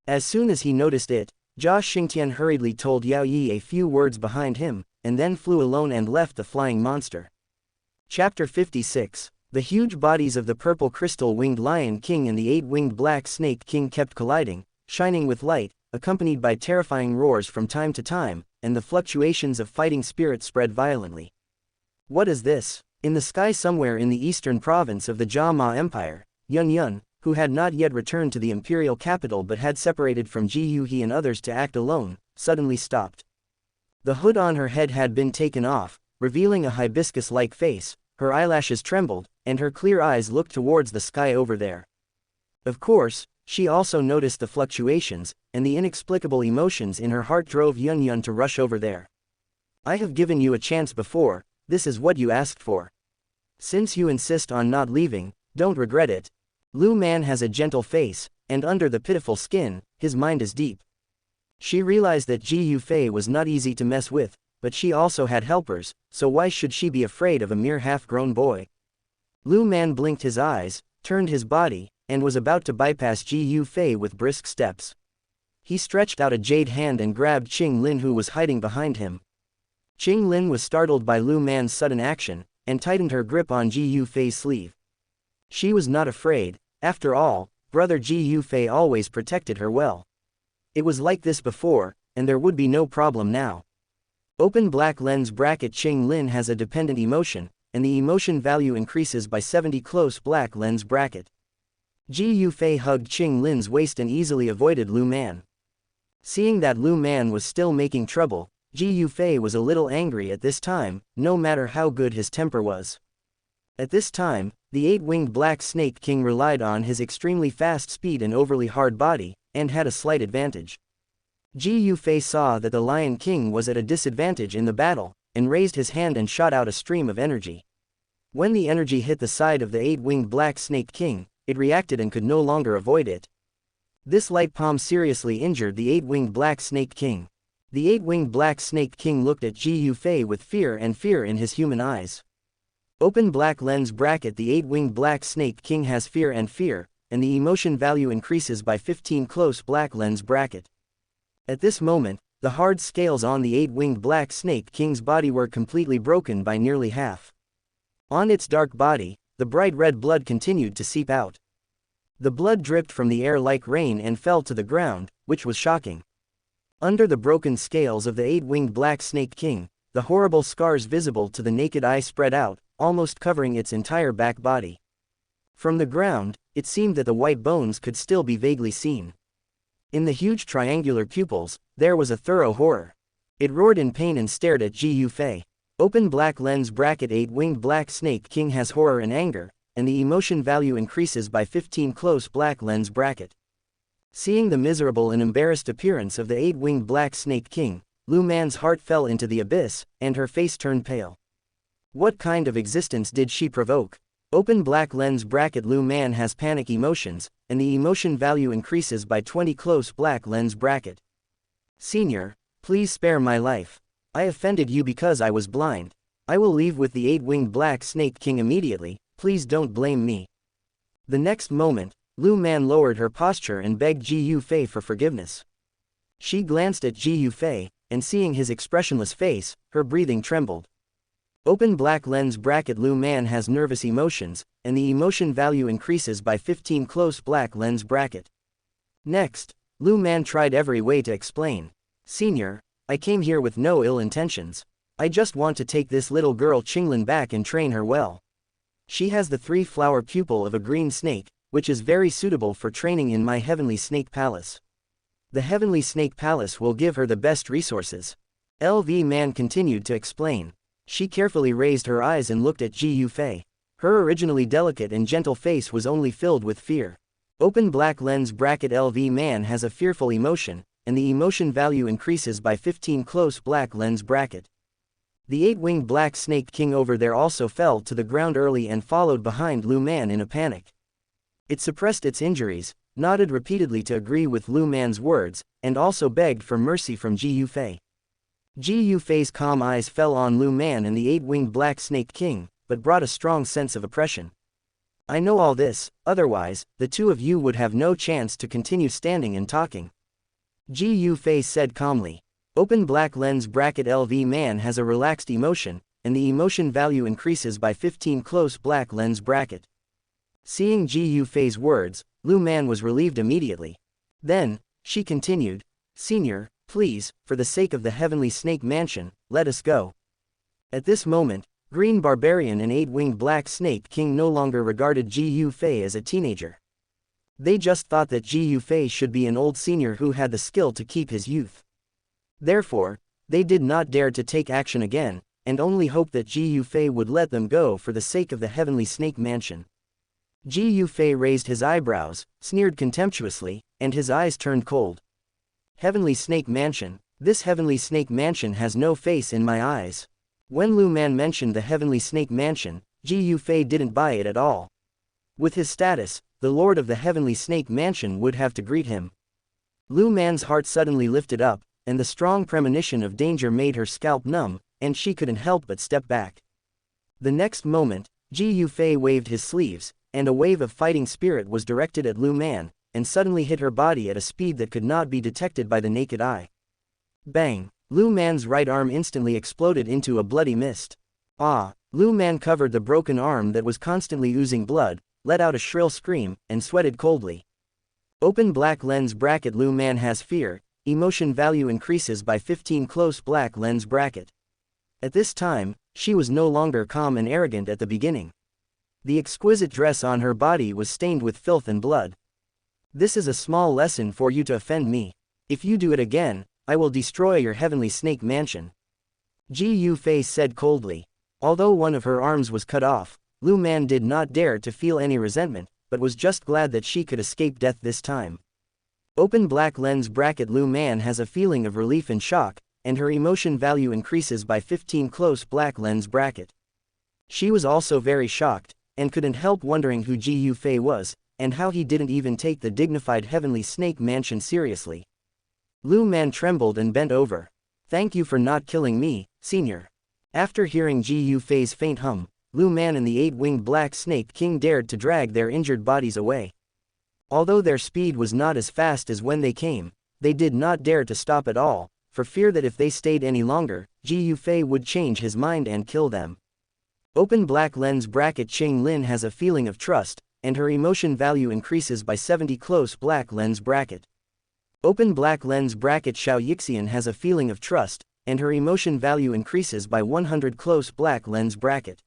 As soon as he noticed it, Zhao Xingtian hurriedly told Yao Yi a few words behind him, and then flew alone and left the flying monster. Chapter 56. The huge bodies of the purple crystal-winged Lion King and the 8-winged Black Snake King kept colliding, shining with light, accompanied by terrifying roars from time to time, and the fluctuations of fighting spirit spread violently. What is this? In the sky somewhere in the eastern province of the Jia Ma Empire, Yun, who had not yet returned to the imperial capital but had separated from Ji Yuhi and others to act alone, suddenly stopped. The hood on her head had been taken off, revealing a hibiscus-like face, her eyelashes trembled, and her clear eyes looked towards the sky over there. Of course, she also noticed the fluctuations, and the inexplicable emotions in her heart drove Yun to rush over there. I have given you a chance before, this is what you asked for. Since you insist on not leaving, don't regret it. Lu Man has a gentle face, and under the pitiful skin, his mind is deep. She realized that Ji Yufei was not easy to mess with, but she also had helpers, so why should she be afraid of a mere half-grown boy? Lu Man blinked his eyes, turned his body, and was about to bypass Ji Yufei with brisk steps. He stretched out a jade hand and grabbed Qing Lin, who was hiding behind him. Qing Lin was startled by Lu Man's sudden action, and tightened her grip on Ji Yufei's sleeve. She was not afraid. After all, brother Ji Yufei always protected her well. It was like this before, and there would be no problem now. Open black lens bracket. Qing Lin has a dependent emotion, and the emotion value increases by 70. Close black lens bracket. Ji Yufei hugged Qing Lin's waist and easily avoided Lu Man. Seeing that Lu Man was still making trouble, Ji Yufei was a little angry at this time, no matter how good his temper was. At this time, the 8-winged Black Snake King relied on his extremely fast speed and overly hard body, and had a slight advantage. Ji Yufei saw that the Lion King was at a disadvantage in the battle, and raised his hand and shot out a stream of energy. When the energy hit the side of the 8-winged Black Snake King, it reacted and could no longer avoid it. This light palm seriously injured the 8-winged Black Snake King. The 8-winged Black Snake King looked at Ji Yufei with fear in his human eyes. Open black lens bracket. The 8-winged Black Snake King has fear, and the emotion value increases by 15. Close black lens bracket. At this moment, the hard scales on the 8-winged Black Snake King's body were completely broken by nearly half. On its dark body, the bright red blood continued to seep out. The blood dripped from the air like rain and fell to the ground, which was shocking. Under the broken scales of the 8-winged Black Snake King, the horrible scars visible to the naked eye spread out, almost covering its entire back body. From the ground, it seemed that the white bones could still be vaguely seen. In the huge triangular pupils, there was a thorough horror. It roared in pain and stared at Ji Yufei. Open black lens bracket. 8-winged Black Snake King has horror and anger, and the emotion value increases by 15. Close black lens bracket. Seeing the miserable and embarrassed appearance of the 8-winged Black Snake King, Lu Man's heart fell into the abyss, and her face turned pale. What kind of existence did she provoke? Open black lens bracket. Lu Man has panic emotions, and the emotion value increases by 20. Close black lens bracket. Senior, please spare my life. I offended you because I was blind. I will leave with the 8-winged Black Snake King immediately, please don't blame me. The next moment, Lu Man lowered her posture and begged Ji Yufei for forgiveness. She glanced at Ji Yufei, and seeing his expressionless face, her breathing trembled. Open black lens bracket. Lu Man has nervous emotions, and the emotion value increases by 15. Close black lens bracket. Next, Lu Man tried every way to explain. Senior, I came here with no ill intentions. I just want to take this little girl Qinglin back and train her well. She has the 3-flower pupil of a green snake, which is very suitable for training in my Heavenly Snake Palace. The Heavenly Snake Palace will give her the best resources. LV Man continued to explain. She carefully raised her eyes and looked at Ji Yufei. Her originally delicate and gentle face was only filled with fear. Open black lens bracket LV Man has a fearful emotion, and the emotion value increases by 15 close black lens bracket. The 8-winged black snake king over there also fell to the ground early and followed behind Lu Man in a panic. It suppressed its injuries, nodded repeatedly to agree with Lu Man's words, and also begged for mercy from Ji Yufei. Ji Yufei's calm eyes fell on Lu Man and the 8-winged black snake king, but brought a strong sense of oppression. I know all this, otherwise, the two of you would have no chance to continue standing and talking. Ji Yufei said calmly. Open black lens bracket LV Man has a relaxed emotion, and the emotion value increases by 15 close black lens bracket. Seeing Ji Yufei's words, Lu Man was relieved immediately. Then, she continued, Senior, please, for the sake of the Heavenly Snake Mansion, let us go. At this moment, Green Barbarian and 8-winged Black Snake King no longer regarded Ji Yufei as a teenager. They just thought that Ji Yufei should be an old senior who had the skill to keep his youth. Therefore, they did not dare to take action again, and only hoped that Ji Yufei would let them go for the sake of the Heavenly Snake Mansion. Ji Yufei raised his eyebrows, sneered contemptuously, and his eyes turned cold. Heavenly Snake Mansion, this Heavenly Snake Mansion has no face in my eyes. When Lu Man mentioned the Heavenly Snake Mansion, Ji Yufei didn't buy it at all. With his status, the Lord of the Heavenly Snake Mansion would have to greet him. Lu Man's heart suddenly lifted up, and the strong premonition of danger made her scalp numb, and she couldn't help but step back. The next moment, Ji Yufei waved his sleeves, and a wave of fighting spirit was directed at Lu Man, and suddenly hit her body at a speed that could not be detected by the naked eye. Bang! Lu Man's right arm instantly exploded into a bloody mist. Ah! Lu Man covered the broken arm that was constantly oozing blood, let out a shrill scream, and sweated coldly. Open black lens bracket Lu Man has fear, emotion value increases by 15 close black lens bracket. At this time, she was no longer calm and arrogant at the beginning. The exquisite dress on her body was stained with filth and blood. This is a small lesson for you to offend me. If you do it again, I will destroy your Heavenly Snake Mansion. Ji Yufei said coldly. Although one of her arms was cut off, Lu Man did not dare to feel any resentment, but was just glad that she could escape death this time. Open black lens bracket Lu Man has a feeling of relief and shock, and her emotion value increases by 15 close black lens bracket. She was also very shocked, and couldn't help wondering who Ji Yufei was, and how he didn't even take the dignified Heavenly Snake Mansion seriously. Lu Man trembled and bent over. Thank you for not killing me, Senior. After hearing Ji Yufei's faint hum, Lu Man and the 8-winged Black Snake King dared to drag their injured bodies away. Although their speed was not as fast as when they came, they did not dare to stop at all, for fear that if they stayed any longer, Ji Yufei would change his mind and kill them. Open black lens bracket Qing Lin has a feeling of trust, and her emotion value increases by 70 close black lens bracket. Open black lens bracket Xianxia has a feeling of trust, and her emotion value increases by 100 close black lens bracket.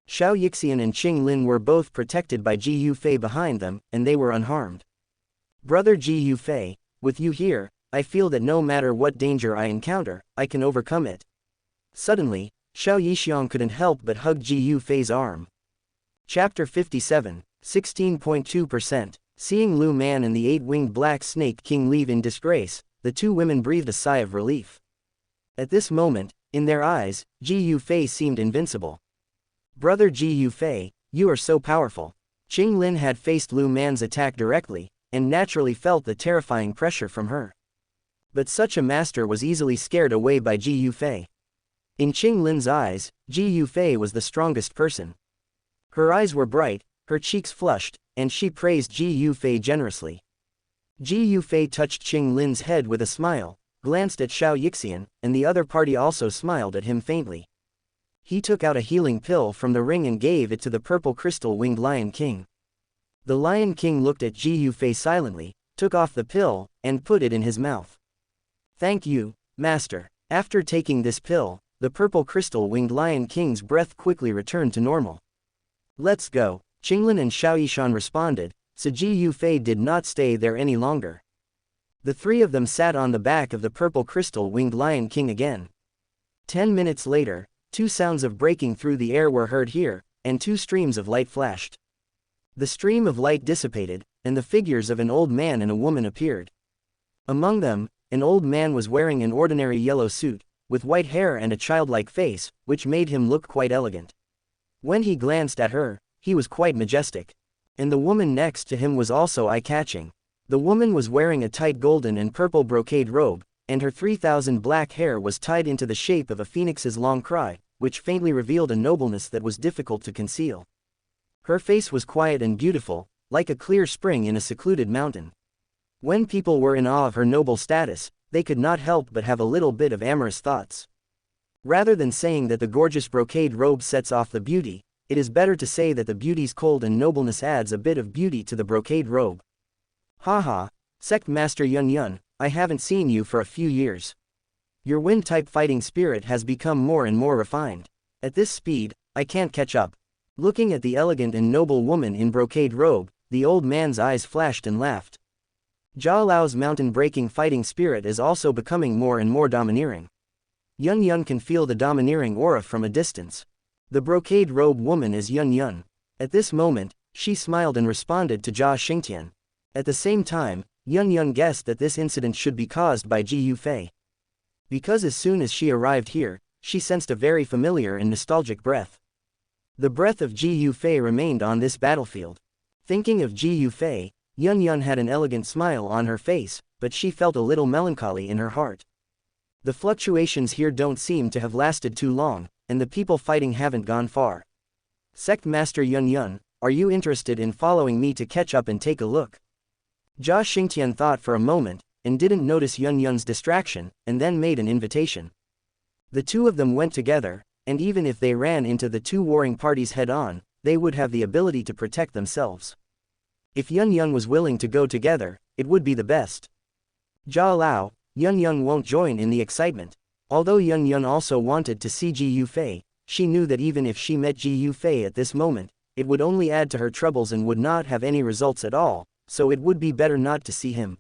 Xianxia and Qing Lin were both protected by Ji Yufei behind them, and they were unharmed. Brother Ji Yufei, with you here, I feel that no matter what danger I encounter, I can overcome it. Suddenly, Xianxia couldn't help but hug Ji Yufei's arm. Chapter 57, 16.2%. Seeing Lu Man and the 8-winged Black Snake King leave in disgrace, the two women breathed a sigh of relief. At this moment, in their eyes, Ji Yufei seemed invincible. Brother Ji Yufei, you are so powerful. Qing Lin had faced Lu Man's attack directly, and naturally felt the terrifying pressure from her. But such a master was easily scared away by Ji Yufei. In Qing Lin's eyes, Ji Yufei was the strongest person. Her eyes were bright, her cheeks flushed, and she praised Ji Yufei generously. Ji Yufei touched Qing Lin's head with a smile, glanced at Xianxia, and the other party also smiled at him faintly. He took out a healing pill from the ring and gave it to the purple crystal-winged Lion King. The Lion King looked at Ji Yufei silently, took off the pill, and put it in his mouth. Thank you, Master. After taking this pill, the purple crystal-winged Lion King's breath quickly returned to normal. Let's go. Qinglin and Xiaoyishan responded, so Ji Yufei did not stay there any longer. The three of them sat on the back of the purple crystal-winged Lion King again. 10 minutes later, two sounds of breaking through the air were heard here, and two streams of light flashed. The stream of light dissipated, and the figures of an old man and a woman appeared. Among them, an old man was wearing an ordinary yellow suit, with white hair and a childlike face, which made him look quite elegant. When he glanced at her, he was quite majestic. And the woman next to him was also eye-catching. The woman was wearing a tight golden and purple brocade robe, and her 3,000 black hair was tied into the shape of a phoenix's long cry, which faintly revealed a nobleness that was difficult to conceal. Her face was quiet and beautiful, like a clear spring in a secluded mountain. When people were in awe of her noble status, they could not help but have a little bit of amorous thoughts. Rather than saying that the gorgeous brocade robe sets off the beauty, it is better to say that the beauty's cold and nobleness adds a bit of beauty to the brocade robe. Haha, Sect Master Yun Yun, I haven't seen you for a few years. Your wind-type fighting spirit has become more and more refined. At this speed, I can't catch up. Looking at the elegant and noble woman in brocade robe, the old man's eyes flashed and laughed. Jia Lao's mountain-breaking fighting spirit is also becoming more and more domineering. Yun Yun can feel the domineering aura from a distance. The brocade robe woman is Yun Yun. At this moment, she smiled and responded to Jia Xingtian. At the same time, Yun Yun guessed that this incident should be caused by Ji Yufei. Because as soon as she arrived here, she sensed a very familiar and nostalgic breath. The breath of Ji Yufei remained on this battlefield. Thinking of Ji Yufei, Yun Yun had an elegant smile on her face, but she felt a little melancholy in her heart. The fluctuations here don't seem to have lasted too long, and the people fighting haven't gone far. Sect Master Yun Yun, are you interested in following me to catch up and take a look? Jia Xingtian thought for a moment, and didn't notice Yun Yun's distraction, and then made an invitation. The two of them went together, and even if they ran into the two warring parties head-on, they would have the ability to protect themselves. If Yun Yun was willing to go together, it would be the best. Jia Lao, Yun Yun won't join in the excitement. Although Yun Yun also wanted to see Ji Yufei, she knew that even if she met Ji Yufei at this moment, it would only add to her troubles and would not have any results at all, so it would be better not to see him.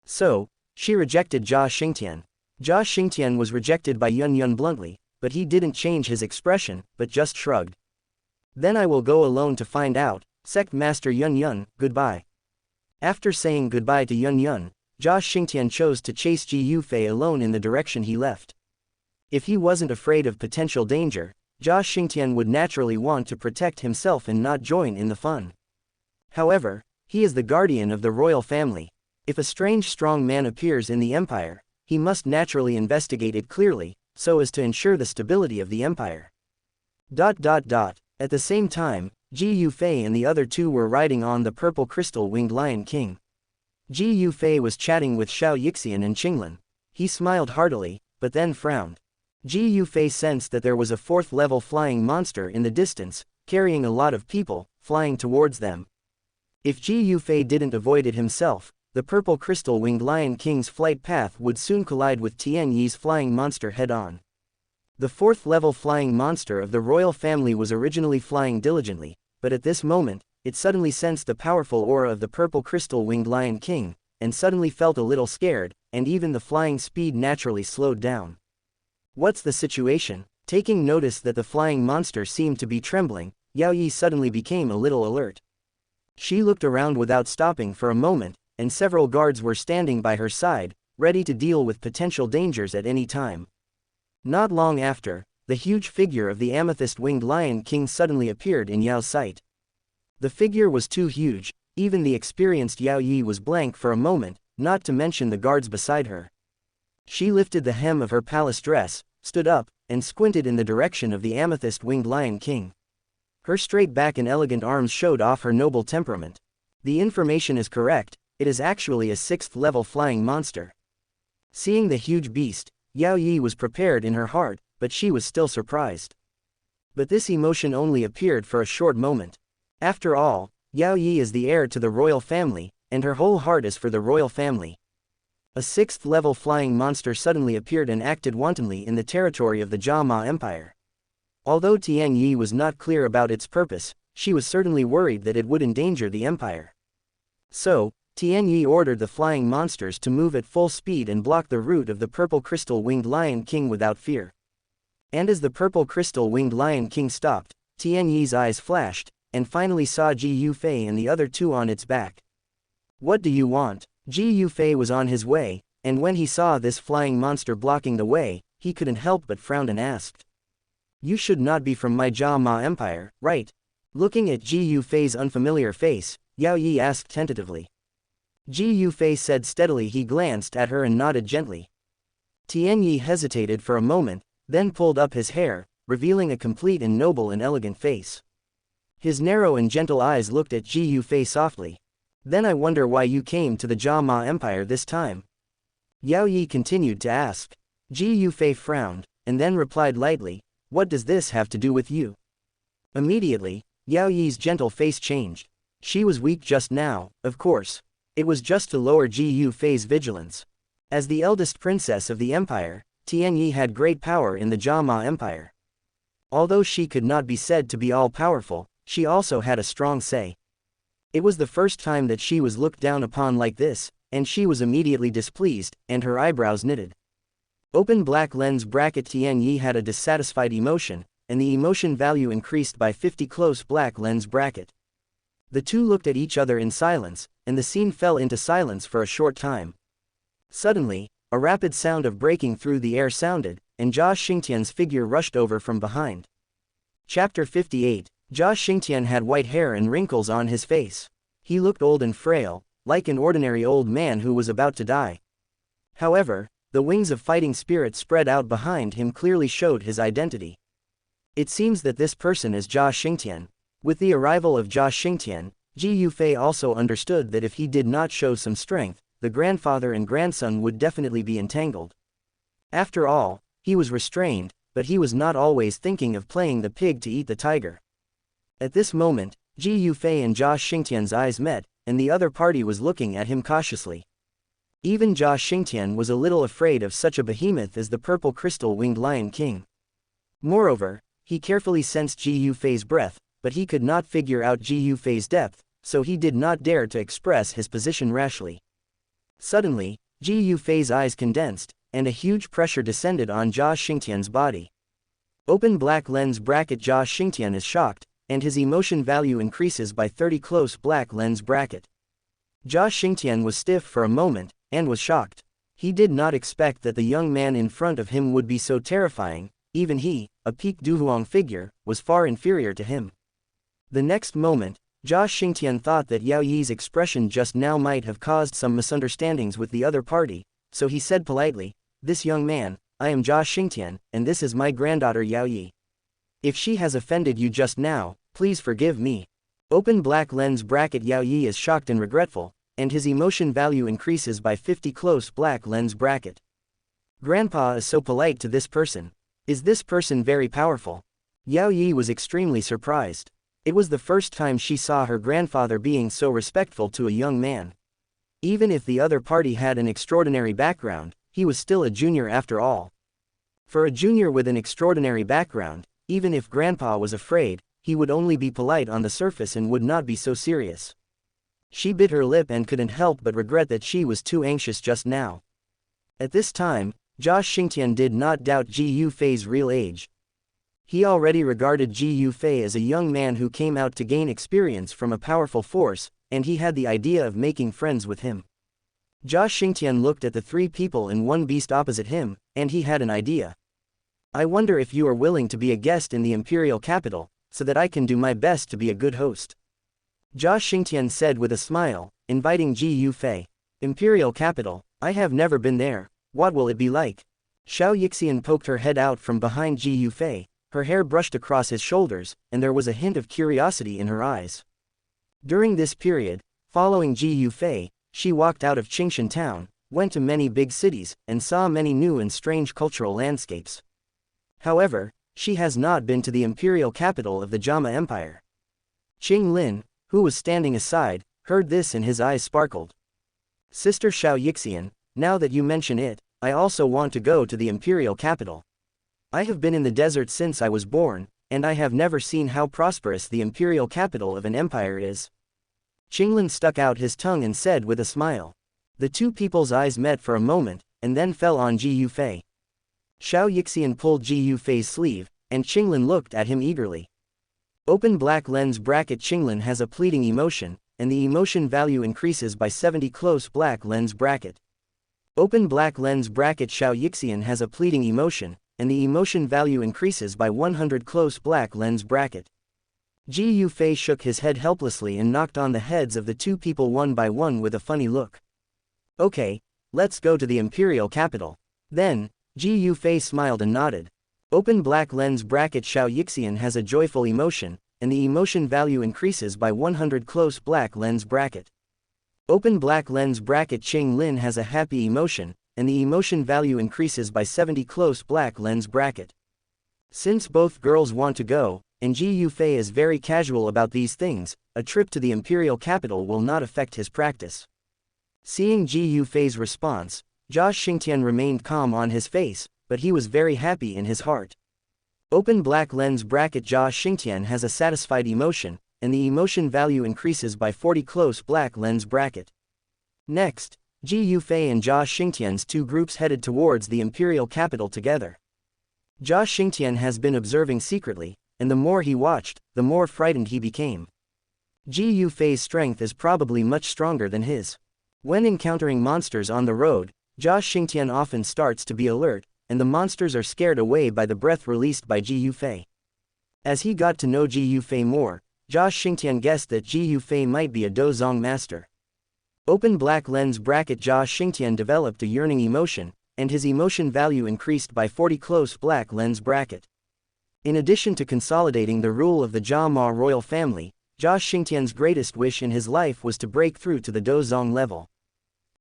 So, she rejected Jia Xingtian. Jia Xingtian was rejected by Yun Yun bluntly, but he didn't change his expression, but just shrugged. Then I will go alone to find out, Sect Master Yun Yun, goodbye. After saying goodbye to Yun Yun, Jia Xingtian chose to chase Ji Yufei alone in the direction he left. If he wasn't afraid of potential danger, Jia Xingtian would naturally want to protect himself and not join in the fun. However, he is the guardian of the royal family. If a strange strong man appears in the empire, he must naturally investigate it clearly, so as to ensure the stability of the empire. At the same time, Ji Yufei and the other two were riding on the purple crystal-winged Lion King. Ji Yufei was chatting with Xiao Yixian and Qinglan. He smiled heartily, but then frowned. Ji Yufei sensed that there was a fourth-level flying monster in the distance, carrying a lot of people, flying towards them. If Ji Yufei didn't avoid it himself, the purple crystal-winged Lion King's flight path would soon collide with Tian Yi's flying monster head-on. The fourth-level flying monster of the royal family was originally flying diligently, but at this moment, it suddenly sensed the powerful aura of the purple crystal-winged Lion King, and suddenly felt a little scared, and even the flying speed naturally slowed down. What's the situation? Taking notice that the flying monster seemed to be trembling, Yao Yi suddenly became a little alert. She looked around without stopping for a moment, and several guards were standing by her side, ready to deal with potential dangers at any time. Not long after, the huge figure of the amethyst-winged Lion King suddenly appeared in Yao's sight. The figure was too huge, even the experienced Yao Yi was blank for a moment, not to mention the guards beside her. She lifted the hem of her palace dress, stood up, and squinted in the direction of the amethyst-winged Lion King. Her straight back and elegant arms showed off her noble temperament. The information is correct, it is actually a sixth-level flying monster. Seeing the huge beast, Yao Yi was prepared in her heart, but she was still surprised. But this emotion only appeared for a short moment. After all, Yao Yi is the heir to the royal family, and her whole heart is for the royal family. A sixth-level flying monster suddenly appeared and acted wantonly in the territory of the Jia Ma Empire. Although Tian Yi was not clear about its purpose, she was certainly worried that it would endanger the empire. So, Tianyi ordered the flying monsters to move at full speed and block the route of the purple crystal-winged Lion King without fear. And as the purple crystal-winged Lion King stopped, Tianyi's eyes flashed, and finally saw Ji Yufei and the other two on its back. "What do you want?" Ji Yufei was on his way, and when he saw this flying monster blocking the way, he couldn't help but frown and asked. "You should not be from my Jia Ma Empire, right?" Looking at Ji Yufei's unfamiliar face, Yao Yi asked tentatively. Ji Yufei said steadily. He glanced at her and nodded gently. Tianyi hesitated for a moment, then pulled up his hair, revealing a complete and noble and elegant face. His narrow and gentle eyes looked at Ji Yufei softly. "Then I wonder why you came to the Jia Ma Empire this time?" Yao Yi continued to ask. Ji Yufei frowned, and then replied lightly, "What does this have to do with you?" Immediately, Yao Yi's gentle face changed. She was weak just now, of course. It was just to lower Ji Yufei's vigilance. As the eldest princess of the empire, Tianyi had great power in the Jia Ma Empire. Although she could not be said to be all-powerful, she also had a strong say. It was the first time that she was looked down upon like this, and she was immediately displeased, and her eyebrows knitted. Open black lens bracket. Tianyi had a dissatisfied emotion, and the emotion value increased by 50 close black lens bracket. The two looked at each other in silence, and the scene fell into silence for a short time. Suddenly, a rapid sound of breaking through the air sounded, and Jia Xingtian's figure rushed over from behind. Chapter 58. Jia Xingtian had white hair and wrinkles on his face. He looked old and frail, like an ordinary old man who was about to die. However, the wings of fighting spirit spread out behind him clearly showed his identity. It seems that this person is Jia Xingtian. With the arrival of Jia Xingtian, Ji Yufei also understood that if he did not show some strength, the grandfather and grandson would definitely be entangled. After all, he was restrained, but he was not always thinking of playing the pig to eat the tiger. At this moment, Ji Yufei and Jia Xingtian's eyes met, and the other party was looking at him cautiously. Even Jia Xingtian was a little afraid of such a behemoth as the purple crystal-winged Lion King. Moreover, he carefully sensed Ji Yufei's breath, but he could not figure out Ji Yufei's depth, so he did not dare to express his position rashly. Suddenly, Ji Yufei's eyes condensed, and a huge pressure descended on Jia Xingtian's body. Open black lens bracket. Jia Xingtian is shocked, and his emotion value increases by 30 close black lens bracket. Jia Xingtian was stiff for a moment, and was shocked. He did not expect that the young man in front of him would be so terrifying. Even he, a peak Duhuang figure, was far inferior to him. The next moment, Jia Xingtian thought that Yao Yi's expression just now might have caused some misunderstandings with the other party, so he said politely, "This young man, I am Jia Xingtian, and this is my granddaughter Yao Yi. If she has offended you just now, please forgive me." Open black lens bracket. Yao Yi is shocked and regretful, and his emotion value increases by 50 close black lens bracket. Grandpa is so polite to this person. Is this person very powerful? Yao Yi was extremely surprised. It was the first time she saw her grandfather being so respectful to a young man. Even if the other party had an extraordinary background, he was still a junior after all. For a junior with an extraordinary background, even if grandpa was afraid, he would only be polite on the surface and would not be so serious. She bit her lip and couldn't help but regret that she was too anxious just now. At this time, Jia Xingtian did not doubt Ji Yufei's real age. He already regarded Ji Yufei as a young man who came out to gain experience from a powerful force, and he had the idea of making friends with him. Jia Xingtian looked at the three people in one beast opposite him, and he had an idea. "I wonder if you are willing to be a guest in the imperial capital, so that I can do my best to be a good host," Jia Xingtian said with a smile, inviting Ji Yufei. "Imperial capital? I have never been there. What will it be like?" Xianxia poked her head out from behind Ji Yufei. Her hair brushed across his shoulders, and there was a hint of curiosity in her eyes. During this period, following Ji Yufei, she walked out of Qingshan town, went to many big cities, and saw many new and strange cultural landscapes. However, she has not been to the imperial capital of the Jia Empire. Qing Lin, who was standing aside, heard this and his eyes sparkled. "Sister Xianxia, now that you mention it, I also want to go to the imperial capital. I have been in the desert since I was born, and I have never seen how prosperous the imperial capital of an empire is." Qinglin stuck out his tongue and said with a smile. The two people's eyes met for a moment, and then fell on Ji Yufei. Xiao Yixian pulled Ji Yufei's sleeve, and Qinglin looked at him eagerly. Open black lens bracket. Qinglin has a pleading emotion, and the emotion value increases by 70 close black lens bracket. Open black lens bracket. Xiao Yixian has a pleading emotion, and the emotion value increases by 100 close black lens bracket. Ji Yufei shook his head helplessly and knocked on the heads of the two people one by one with a funny look. Okay, let's go to the imperial capital. Then, Ji Yufei smiled and nodded. Open black lens bracket. Xiao Yixian has a joyful emotion, and the emotion value increases by 100 close black lens bracket. Open black lens bracket. Qinglin has a happy emotion, and the emotion value increases by 70 close black lens bracket. Since both girls want to go, and Ji Yufei is very casual about these things, a trip to the imperial capital will not affect his practice. Seeing Ji Yufei's response, Jia Xingtian remained calm on his face, but he was very happy in his heart. Open black lens bracket. Jia Xingtian has a satisfied emotion, and the emotion value increases by 40 close black lens bracket. Next, Ji Yufei and Jia Xingtian's two groups headed towards the imperial capital together. Jia Xingtian has been observing secretly, and the more he watched, the more frightened he became. Ji Yufei's strength is probably much stronger than his. When encountering monsters on the road, Jia Xingtian often starts to be alert, and the monsters are scared away by the breath released by Ji Yufei. As he got to know Ji Yufei more, Jia Xingtian guessed that Ji Yufei might be a Dozong master. Open black lens bracket. Jia Xingtian developed a yearning emotion, and his emotion value increased by 40 close black lens bracket. In addition to consolidating the rule of the Jia Ma royal family, Jia Xingtian's greatest wish in his life was to break through to the Dozong level.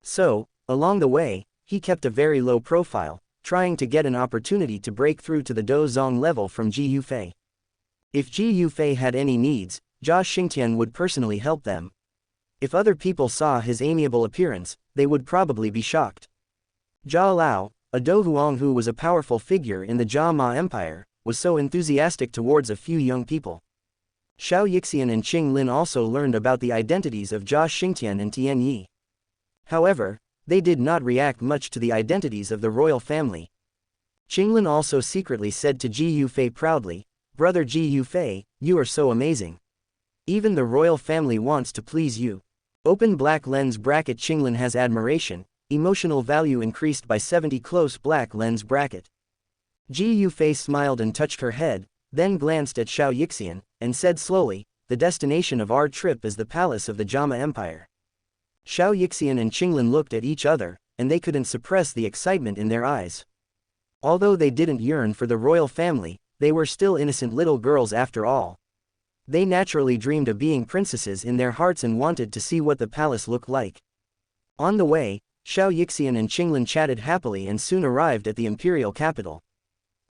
So, along the way, he kept a very low profile, trying to get an opportunity to break through to the Dozong level from Ji Yufei. If Ji Yufei had any needs, Jia Xingtian would personally help them. If other people saw his amiable appearance, they would probably be shocked. Jia Lao, a Douhuang who was a powerful figure in the Jia Ma Empire, was so enthusiastic towards a few young people. Xiao Yixian and Qinglin also learned about the identities of Jia Xingtian and Tian Yi. However, they did not react much to the identities of the royal family. Qinglin also secretly said to Ji Yufei proudly, "Brother Ji Yufei, you are so amazing. Even the royal family wants to please you." Open black lens bracket. Qinglin has admiration, emotional value increased by 70 close black lens bracket. Ji Yufei smiled and touched her head, then glanced at Xiao Yixian, and said slowly, "The destination of our trip is the palace of the Jama Empire." Xiao Yixian and Qinglin looked at each other, and they couldn't suppress the excitement in their eyes. Although they didn't yearn for the royal family, they were still innocent little girls after all. They naturally dreamed of being princesses in their hearts and wanted to see what the palace looked like. On the way, Xiao Yixian and Qinglin chatted happily and soon arrived at the imperial capital.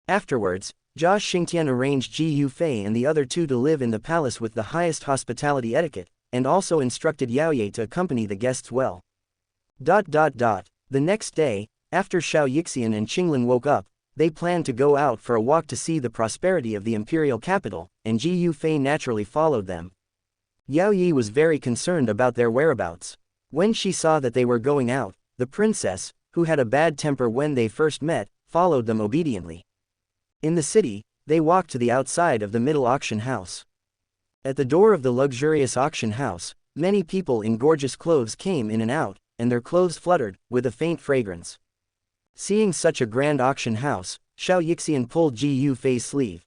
Afterwards, Jia Xingtian arranged Ji Yufei and the other two to live in the palace with the highest hospitality etiquette, and also instructed Yao Ye to accompany the guests well. The next day, after Xiao Yixian and Qinglin woke up, they planned to go out for a walk to see the prosperity of the imperial capital, and Ji Yufei naturally followed them. Yao Ye was very concerned about their whereabouts. When she saw that they were going out, the princess, who had a bad temper when they first met, followed them obediently. In the city, they walked to the outside of the middle auction house. At the door of the luxurious auction house, many people in gorgeous clothes came in and out, and their clothes fluttered, with a faint fragrance. Seeing such a grand auction house, Xiao Yixian pulled Ji Yufei's sleeve.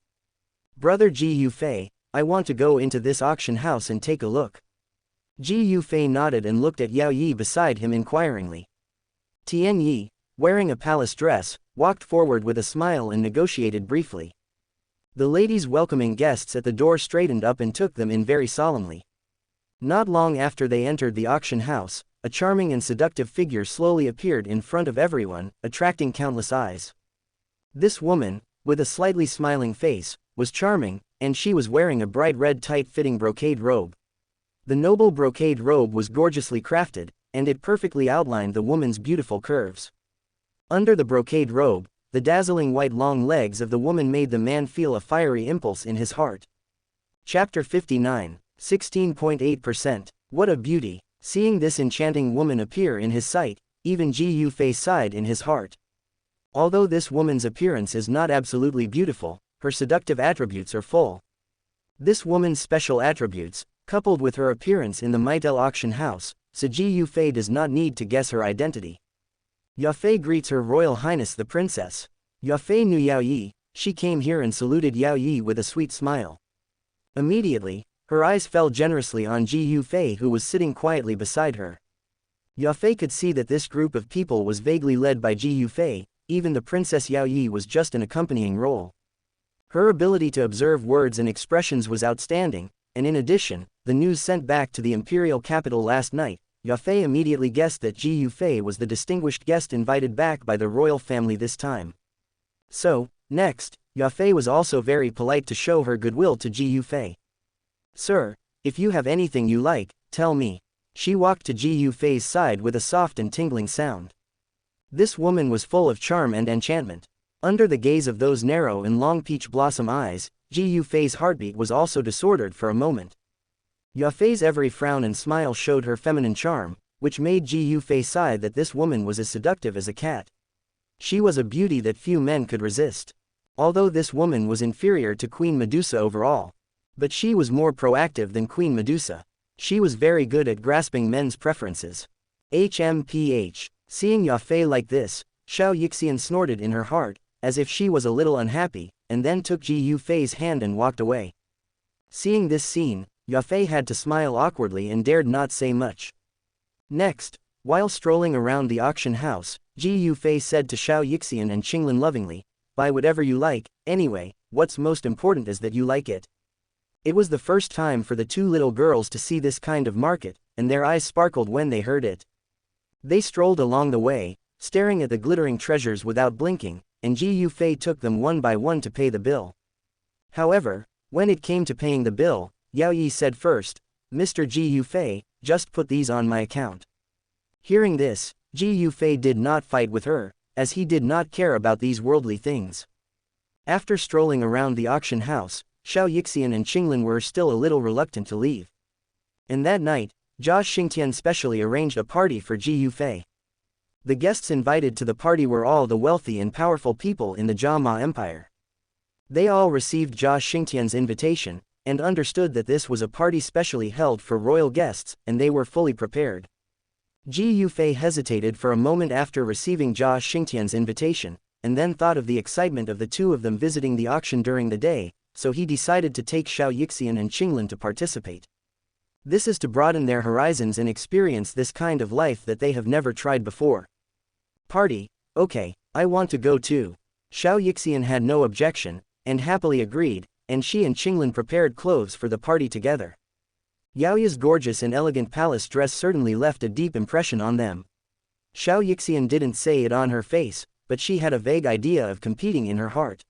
"Brother Ji Yufei, I want to go into this auction house and take a look." Ji Yufei nodded and looked at Yao Yi beside him inquiringly. Tian Yi, wearing a palace dress, walked forward with a smile and negotiated briefly. The ladies welcoming guests at the door straightened up and took them in very solemnly. Not long after they entered the auction house, a charming and seductive figure slowly appeared in front of everyone, attracting countless eyes. This woman, with a slightly smiling face, was charming, and she was wearing a bright red tight-fitting brocade robe. The noble brocade robe was gorgeously crafted, and it perfectly outlined the woman's beautiful curves. Under the brocade robe, the dazzling white long legs of the woman made the man feel a fiery impulse in his heart. Chapter 59, 16.8%. What a beauty! Seeing this enchanting woman appear in his sight, even Ji Yufei sighed in his heart. Although this woman's appearance is not absolutely beautiful, her seductive attributes are full. This woman's special attributes, coupled with her appearance in the Mitel auction house, so Ji Yufei does not need to guess her identity. Yafei greets Her Royal Highness the Princess. Yafei knew Yao Yi, she came here and saluted Yao Yi with a sweet smile. Immediately, her eyes fell generously on Ji Yufei, who was sitting quietly beside her. Yafei could see that this group of people was vaguely led by Ji Yufei, even the Princess Yao Yi was just an accompanying role. Her ability to observe words and expressions was outstanding, and in addition, the news sent back to the imperial capital last night, Yafei immediately guessed that Ji Yufei was the distinguished guest invited back by the royal family this time. So, next, Yafei was also very polite to show her goodwill to Ji Yufei. Sir, if you have anything you like, tell me. She walked to Ji Yufei's side with a soft and tingling sound. This woman was full of charm and enchantment. Under the gaze of those narrow and long peach blossom eyes, Ji Yufei's heartbeat was also disordered for a moment. Yafei's every frown and smile showed her feminine charm, which made Ji Yufei sigh that this woman was as seductive as a cat. She was a beauty that few men could resist. Although this woman was inferior to Queen Medusa overall, but she was more proactive than Queen Medusa. She was very good at grasping men's preferences. HMPH. Seeing Yafei like this, Xianxia snorted in her heart, as if she was a little unhappy, and then took Ji Yufei's hand and walked away. Seeing this scene, Yafei had to smile awkwardly and dared not say much. Next, while strolling around the auction house, Ji Yufei said to Xianxia and Qinglin lovingly, "Buy whatever you like, anyway, what's most important is that you like it." It was the first time for the two little girls to see this kind of market, and their eyes sparkled when they heard it. They strolled along the way, staring at the glittering treasures without blinking, and Ji Yufei took them one by one to pay the bill. However, when it came to paying the bill, Yao Yi said first, "Mr. Ji Yufei, just put these on my account." Hearing this, Ji Yufei did not fight with her, as he did not care about these worldly things. After strolling around the auction house, Xianxia and Qinglin were still a little reluctant to leave. And that night, Jia Xingtian specially arranged a party for Ji Yufei. The guests invited to the party were all the wealthy and powerful people in the Jia Ma Empire. They all received Jia Xingtian's invitation, and understood that this was a party specially held for royal guests, and they were fully prepared. Ji Yufei hesitated for a moment after receiving Jia Xingtian's invitation, and then thought of the excitement of the two of them visiting the auction during the day, so he decided to take Xianxia and Qinglin to participate. This is to broaden their horizons and experience this kind of life that they have never tried before. Party, okay, I want to go too. Xianxia had no objection, and happily agreed, and she and Qinglin prepared clothes for the party together. Yao Yi's gorgeous and elegant palace dress certainly left a deep impression on them. Xianxia didn't say it on her face, but she had a vague idea of competing in her heart.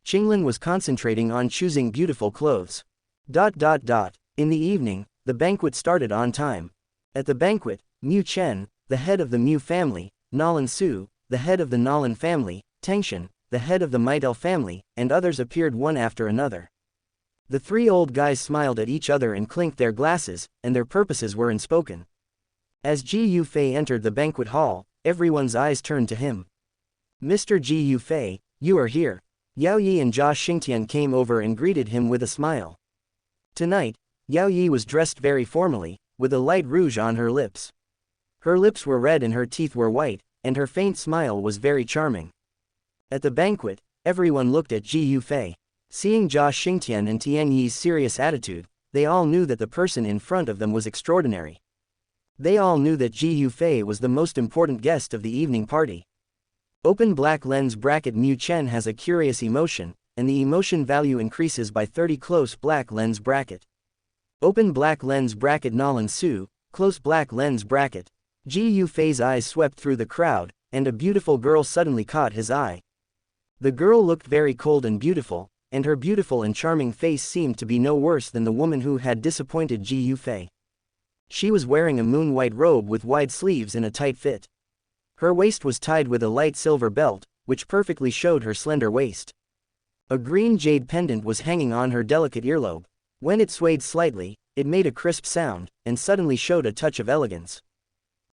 Qinglin was concentrating on choosing beautiful clothes. In the evening, the banquet started on time. At the banquet, Mu Chen, the head of the Mu family, Nalan Su, the head of the Nalan family, Tengshan, the head of the Mitel family, and others appeared one after another. The three old guys smiled at each other and clinked their glasses, and their purposes were unspoken. As Ji Yufei entered the banquet hall, everyone's eyes turned to him. "Mr. Ji Yufei, you are here." Yao Yi and Jia Xingtian came over and greeted him with a smile. Tonight, Yao Yi was dressed very formally, with a light rouge on her lips. Her lips were red and her teeth were white, and her faint smile was very charming. At the banquet, everyone looked at Ji Yufei. Seeing Jia Xingtian and Tian Yi's serious attitude, they all knew that the person in front of them was extraordinary. They all knew that Ji Yufei was the most important guest of the evening party. Open black lens bracket Mu Chen has a curious emotion, and the emotion value increases by 30 close black lens bracket. Open black lens bracket Nalan Su, close black lens bracket. Ji Yufei's eyes swept through the crowd, and a beautiful girl suddenly caught his eye. The girl looked very cold and beautiful, and her beautiful and charming face seemed to be no worse than the woman who had disappointed Ji Yufei. She was wearing a moon-white robe with wide sleeves and a tight fit. Her waist was tied with a light silver belt, which perfectly showed her slender waist. A green jade pendant was hanging on her delicate earlobe. When it swayed slightly, it made a crisp sound, and suddenly showed a touch of elegance.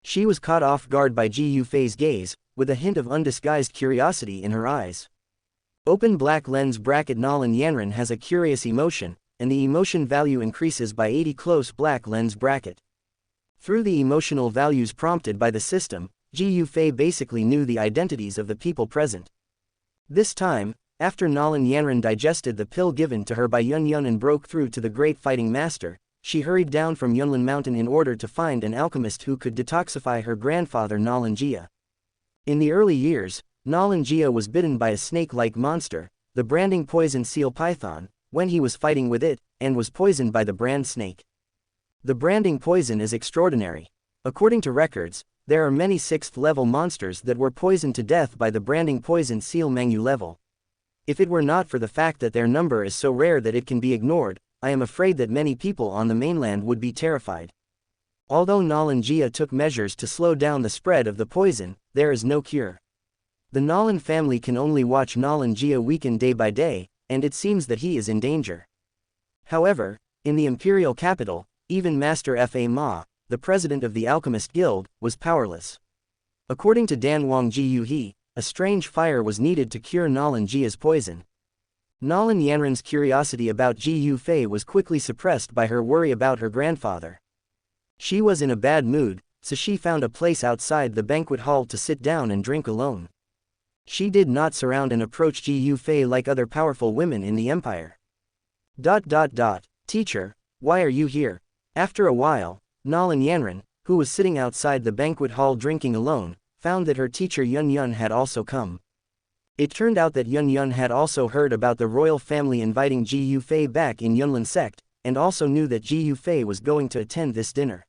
She was caught off guard by Ji Yufei's gaze, with a hint of undisguised curiosity in her eyes. Open black lens bracket Nolan Yanran has a curious emotion, and the emotion value increases by 80 close black lens bracket. Through the emotional values prompted by the system, Ji Yufei basically knew the identities of the people present. This time, after Nolan Yanran digested the pill given to her by Yun Yun and broke through to the great fighting master, she hurried down from Yunlin Mountain in order to find an alchemist who could detoxify her grandfather Nolan Jia. In the early years, Nolan Jia was bitten by a snake-like monster, the branding poison seal python, when he was fighting with it, and was poisoned by the brand snake. The branding poison is extraordinary. According to records, there are many 6th level monsters that were poisoned to death by the branding poison seal Mangu level. If it were not for the fact that their number is so rare that it can be ignored, I am afraid that many people on the mainland would be terrified. Although Nolan Jia took measures to slow down the spread of the poison, there is no cure. The Nolan family can only watch Nolan Jia weaken day by day, and it seems that he is in danger. However, in the imperial capital, even Master Fa Ma, the president of the Alchemist Guild, was powerless. According to Dan Wang Ji, a strange fire was needed to cure Nolan Jia's poison. Nolan Yanran's curiosity about Ji Yufei was quickly suppressed by her worry about her grandfather. She was in a bad mood, so she found a place outside the banquet hall to sit down and drink alone. She did not surround and approach Ji Yufei like other powerful women in the empire. Teacher, why are you here? After a while, Nolan Yanran, who was sitting outside the banquet hall drinking alone, found that her teacher Yun Yun had also come. It turned out that Yun Yun had also heard about the royal family inviting Ji Yufei back in Yunlin sect, and also knew that Ji Yufei was going to attend this dinner.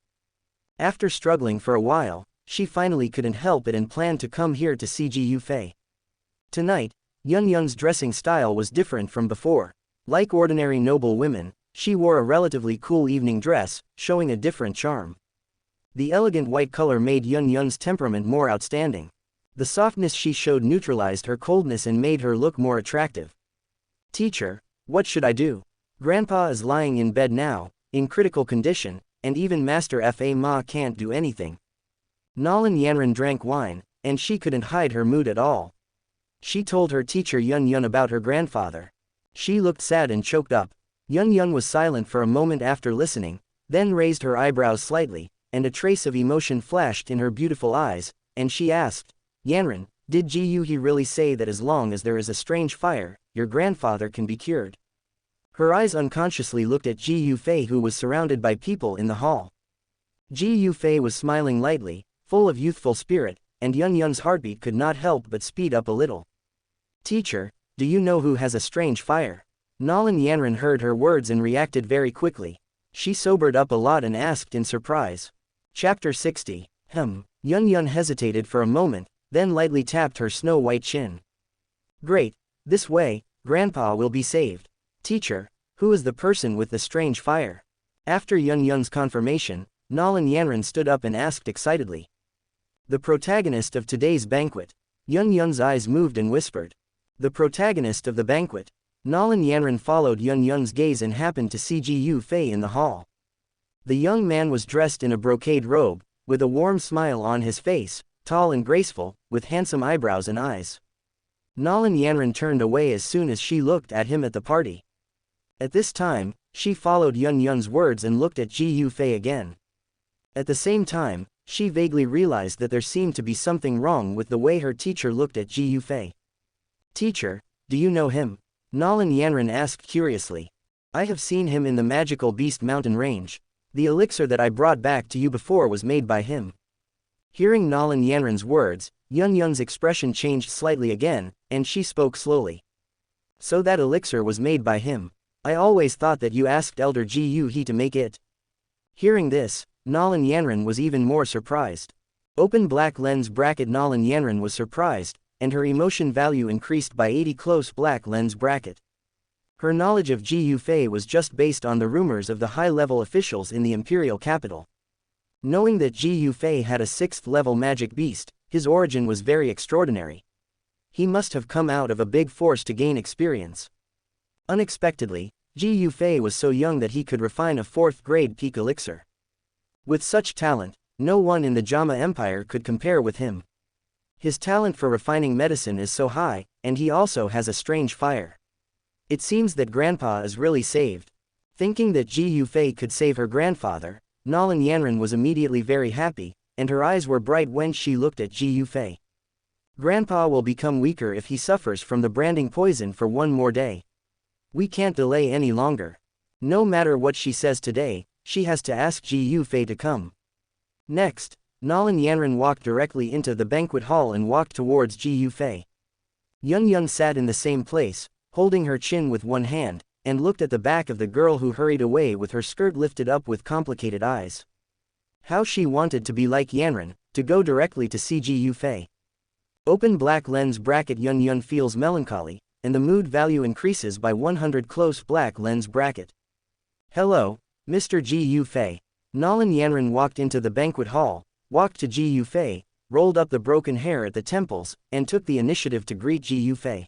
After struggling for a while, she finally couldn't help it and planned to come here to see Ji Yufei. Tonight, Yun Yun's dressing style was different from before. Like ordinary noble women, she wore a relatively cool evening dress, showing a different charm. The elegant white color made Yun Yun's temperament more outstanding. The softness she showed neutralized her coldness and made her look more attractive. Teacher, what should I do? Grandpa is lying in bed now, in critical condition, and even Master Fa Ma can't do anything. Nolan Yanran drank wine, and she couldn't hide her mood at all. She told her teacher Yun Yun about her grandfather. She looked sad and choked up. Yun Yun was silent for a moment after listening, then raised her eyebrows slightly, and a trace of emotion flashed in her beautiful eyes, and she asked, Yanran, did Ji Yuhi really say that as long as there is a strange fire, your grandfather can be cured? Her eyes unconsciously looked at Ji Yufei, who was surrounded by people in the hall. Ji Yufei was smiling lightly, full of youthful spirit, and Yun Yun's heartbeat could not help but speed up a little. Teacher, do you know who has a strange fire? Nolan Yanran heard her words and reacted very quickly. She sobered up a lot and asked in surprise. Chapter 60. Yun Yun hesitated for a moment, then lightly tapped her snow-white chin. Great, this way, Grandpa will be saved. Teacher, who is the person with the strange fire? After Yun Yun's confirmation, Nolan Yanran stood up and asked excitedly. The protagonist of today's banquet. Yun Yun's eyes moved and whispered. The protagonist of the banquet. Nolan Yanran followed Yun Yun's gaze and happened to see Ji Yufei in the hall. The young man was dressed in a brocade robe, with a warm smile on his face, tall and graceful, with handsome eyebrows and eyes. Nolan Yanran turned away as soon as she looked at him at the party. At this time, she followed Yun Yun's words and looked at Ji Yufei again. At the same time, she vaguely realized that there seemed to be something wrong with the way her teacher looked at Ji Yufei. Teacher, do you know him? Nolan Yanran asked curiously. I have seen him in the magical Beast Mountain range. The elixir that I brought back to you before was made by him. Hearing Nolan Yanran's words, Yun Yun's expression changed slightly again, and she spoke slowly. So that elixir was made by him. I always thought that you asked Elder Ji Yu to make it. Hearing this, Nolan Yanran was even more surprised. Open black lens bracket Nolan Yanran was surprised, and her emotion value increased by 80 close black lens bracket. Her knowledge of Ji Yufei was just based on the rumors of the high-level officials in the imperial capital. Knowing that Ji Yufei had a 6th level magic beast, his origin was very extraordinary. He must have come out of a big force to gain experience. Unexpectedly, Ji Yufei was so young that he could refine a 4th grade peak elixir. With such talent, no one in the Jama Empire could compare with him. His talent for refining medicine is so high, and he also has a strange fire. It seems that Grandpa is really saved. Thinking that Ji Yufei could save her grandfather, Nolan Yanran was immediately very happy, and her eyes were bright when she looked at Ji Yufei. Grandpa will become weaker if he suffers from the branding poison for one more day. We can't delay any longer. No matter what she says today, she has to ask Ji Yufei to come. Next, Nolan Yanran walked directly into the banquet hall and walked towards Ji Yufei. Yun sat in the same place, holding her chin with one hand, and looked at the back of the girl who hurried away with her skirt lifted up with complicated eyes. How she wanted to be like Yanran, to go directly to see Ji Yufei. Open black lens bracket Yun feels melancholy, and the mood value increases by 100 close black lens bracket. Hello, Mr. Ji Yufei. Nolan Yanran walked into the banquet hall, walked to Ji Yufei, rolled up the broken hair at the temples, and took the initiative to greet Ji Yufei.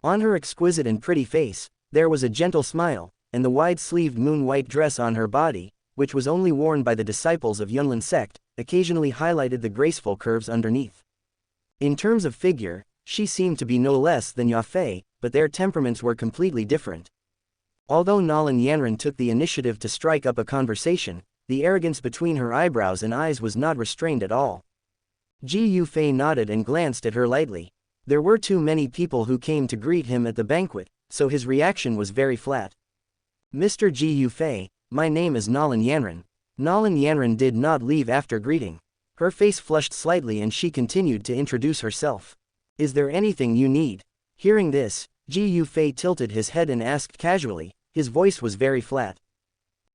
On her exquisite and pretty face, there was a gentle smile, and the wide-sleeved moon-white dress on her body, which was only worn by the disciples of Yunlin sect, occasionally highlighted the graceful curves underneath. In terms of figure, she seemed to be no less than Yafei, but their temperaments were completely different. Although Nolan Yanran took the initiative to strike up a conversation, the arrogance between her eyebrows and eyes was not restrained at all. Ji Yufei nodded and glanced at her lightly. There were too many people who came to greet him at the banquet, so his reaction was very flat. Mr. Ji Yufei, my name is Nolan Yanran. Nolan Yanran did not leave after greeting. Her face flushed slightly and she continued to introduce herself. Is there anything you need? Hearing this, Ji Yufei tilted his head and asked casually, his voice was very flat.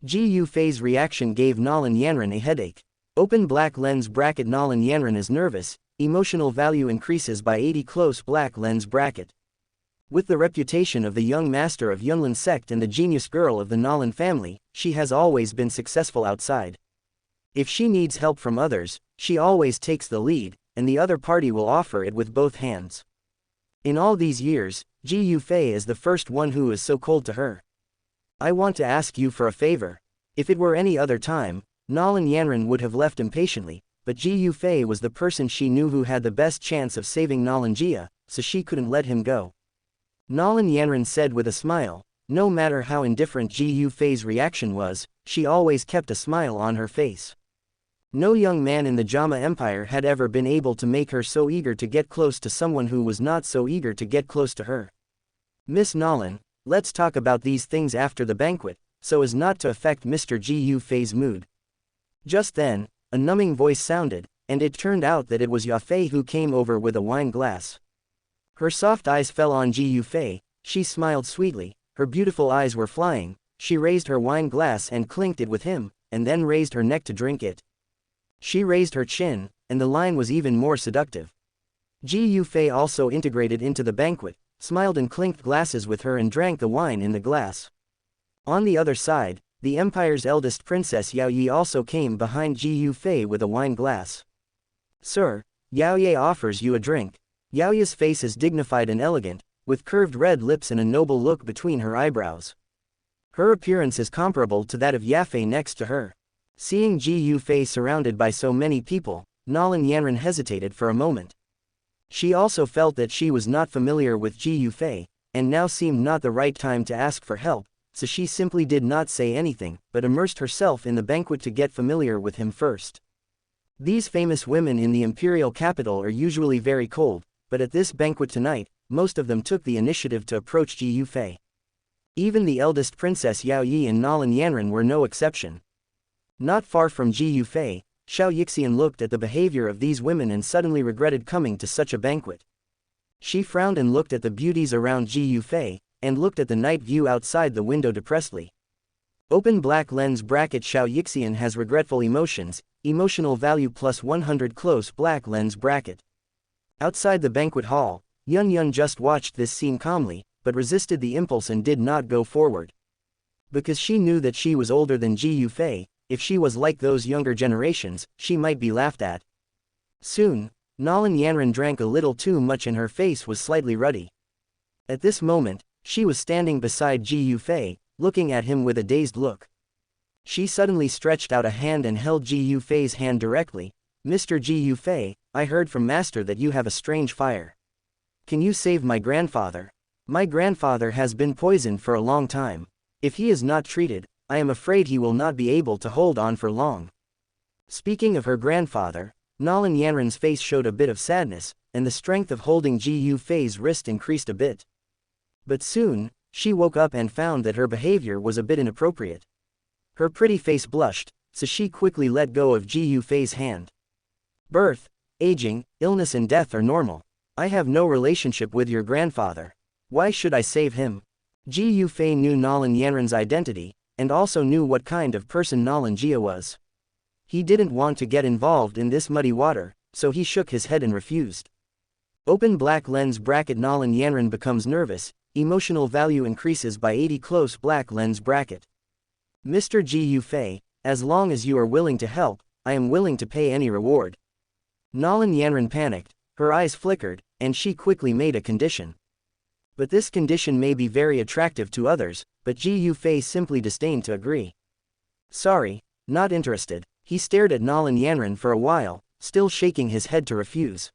Ji Yufei's reaction gave Nolan Yanran a headache. Open black lens bracket Nolan Yanran is nervous, emotional value increases by 80 close black lens bracket. With the reputation of the young master of Yunlin sect and the genius girl of the Nolan family, she has always been successful outside. If she needs help from others, she always takes the lead, and the other party will offer it with both hands. In all these years, Ji Yufei is the first one who is so cold to her. I want to ask you for a favor. If it were any other time, Nolan Yanran would have left impatiently, but Ji Yufei was the person she knew who had the best chance of saving Nolan Jia, so she couldn't let him go. Nolan Yanran said with a smile. No matter how indifferent Ji Yufei's reaction was, she always kept a smile on her face. No young man in the Jama Empire had ever been able to make her so eager to get close to someone who was not so eager to get close to her. Miss Nolan, let's talk about these things after the banquet, so as not to affect Mr. Ji Yufei's mood. Just then, a numbing voice sounded, and it turned out that it was Yafei who came over with a wine glass. Her soft eyes fell on Ji Yufei, she smiled sweetly, her beautiful eyes were flying, she raised her wine glass and clinked it with him, and then raised her neck to drink it. She raised her chin, and the line was even more seductive. Ji Yufei also integrated into the banquet, smiled and clinked glasses with her and drank the wine in the glass. On the other side, the empire's eldest princess Yao Yi also came behind Ji Yufei with a wine glass. Sir, Yao Ye offers you a drink. Yao Yi's face is dignified and elegant, with curved red lips and a noble look between her eyebrows. Her appearance is comparable to that of Yafei next to her. Seeing Ji Yufei surrounded by so many people, Nolan Yanran hesitated for a moment. She also felt that she was not familiar with Ji Yufei, and now seemed not the right time to ask for help, so she simply did not say anything, but immersed herself in the banquet to get familiar with him first. These famous women in the imperial capital are usually very cold, but at this banquet tonight, most of them took the initiative to approach Ji Yufei. Even the eldest princess Yao Yi and Nolan Yanran were no exception. Not far from Ji Yufei, Xianxia looked at the behavior of these women and suddenly regretted coming to such a banquet. She frowned and looked at the beauties around Ji Yufei, and looked at the night view outside the window depressedly. Open black lens bracket Xianxia has regretful emotions, emotional value plus 100 close black lens bracket. Outside the banquet hall, Yun just watched this scene calmly, but resisted the impulse and did not go forward. Because she knew that she was older than Ji Yufei, if she was like those younger generations, she might be laughed at. Soon, Nolan Yanran drank a little too much and her face was slightly ruddy. At this moment, she was standing beside Ji Yufei, looking at him with a dazed look. She suddenly stretched out a hand and held Ji Yufei's hand directly. Mr. Ji Yufei, I heard from Master that you have a strange fire. Can you save my grandfather? My grandfather has been poisoned for a long time. If he is not treated, I am afraid he will not be able to hold on for long. Speaking of her grandfather, Nolan Yanren's face showed a bit of sadness, and the strength of holding Ji Yufei's wrist increased a bit. But soon, she woke up and found that her behavior was a bit inappropriate. Her pretty face blushed, so she quickly let go of Ji Yufei's hand. Birth, aging, illness and death are normal. I have no relationship with your grandfather. Why should I save him? Ji Yufei knew Nolan Yanren's identity, and also knew what kind of person Nolan Jia was. He didn't want to get involved in this muddy water, so he shook his head and refused. Open black lens bracket. Nolan Yanren becomes nervous, emotional value increases by 80. Close black lens bracket. Mr. Ji Yufei, as long as you are willing to help, I am willing to pay any reward. Nolan Yanren panicked, her eyes flickered, and she quickly made a condition. But this condition may be very attractive to others, but Ji Yufei simply disdained to agree. Sorry, not interested. He stared at Nolan Yanren for a while, still shaking his head to refuse.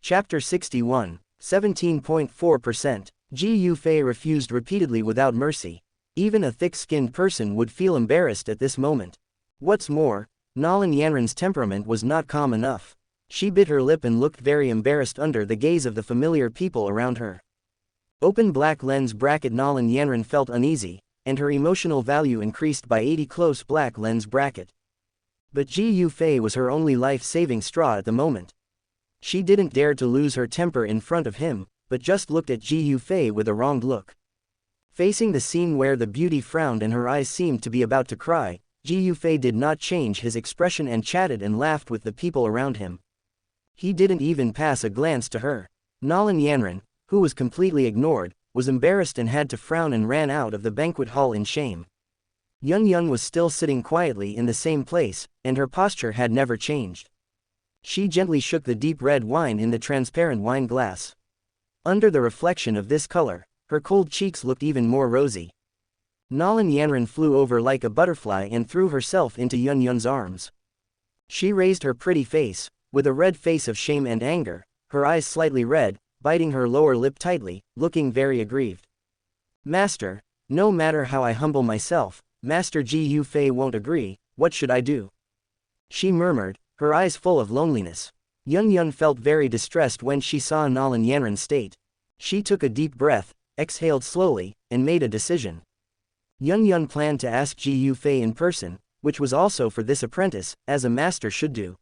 Chapter 61, 17.4%. Ji Yufei refused repeatedly without mercy. Even a thick-skinned person would feel embarrassed at this moment. What's more, Nolan Yanren's temperament was not calm enough. She bit her lip and looked very embarrassed under the gaze of the familiar people around her. Open black lens bracket. Nolan Yanren felt uneasy, and her emotional value increased by 80. Close black lens bracket. But Ji Yufei was her only life-saving straw at the moment. She didn't dare to lose her temper in front of him, but just looked at Ji Yufei with a wronged look. Facing the scene where the beauty frowned and her eyes seemed to be about to cry, Ji Yufei did not change his expression and chatted and laughed with the people around him. He didn't even pass a glance to her. Nolan Yanren, who was completely ignored, was embarrassed and had to frown and ran out of the banquet hall in shame. Yun was still sitting quietly in the same place, and her posture had never changed. She gently shook the deep red wine in the transparent wine glass. Under the reflection of this color, her cold cheeks looked even more rosy. Nolan Yanren flew over like a butterfly and threw herself into Yun's arms. She raised her pretty face, with a red face of shame and anger, her eyes slightly red, biting her lower lip tightly, looking very aggrieved. Master, no matter how I humble myself, Master Ji Yufei won't agree. What should I do? She murmured, her eyes full of loneliness. Yun felt very distressed when she saw Nolan Yanren's state. She took a deep breath, exhaled slowly, and made a decision. Yun planned to ask Ji Yufei in person, which was also for this apprentice, as a master should do.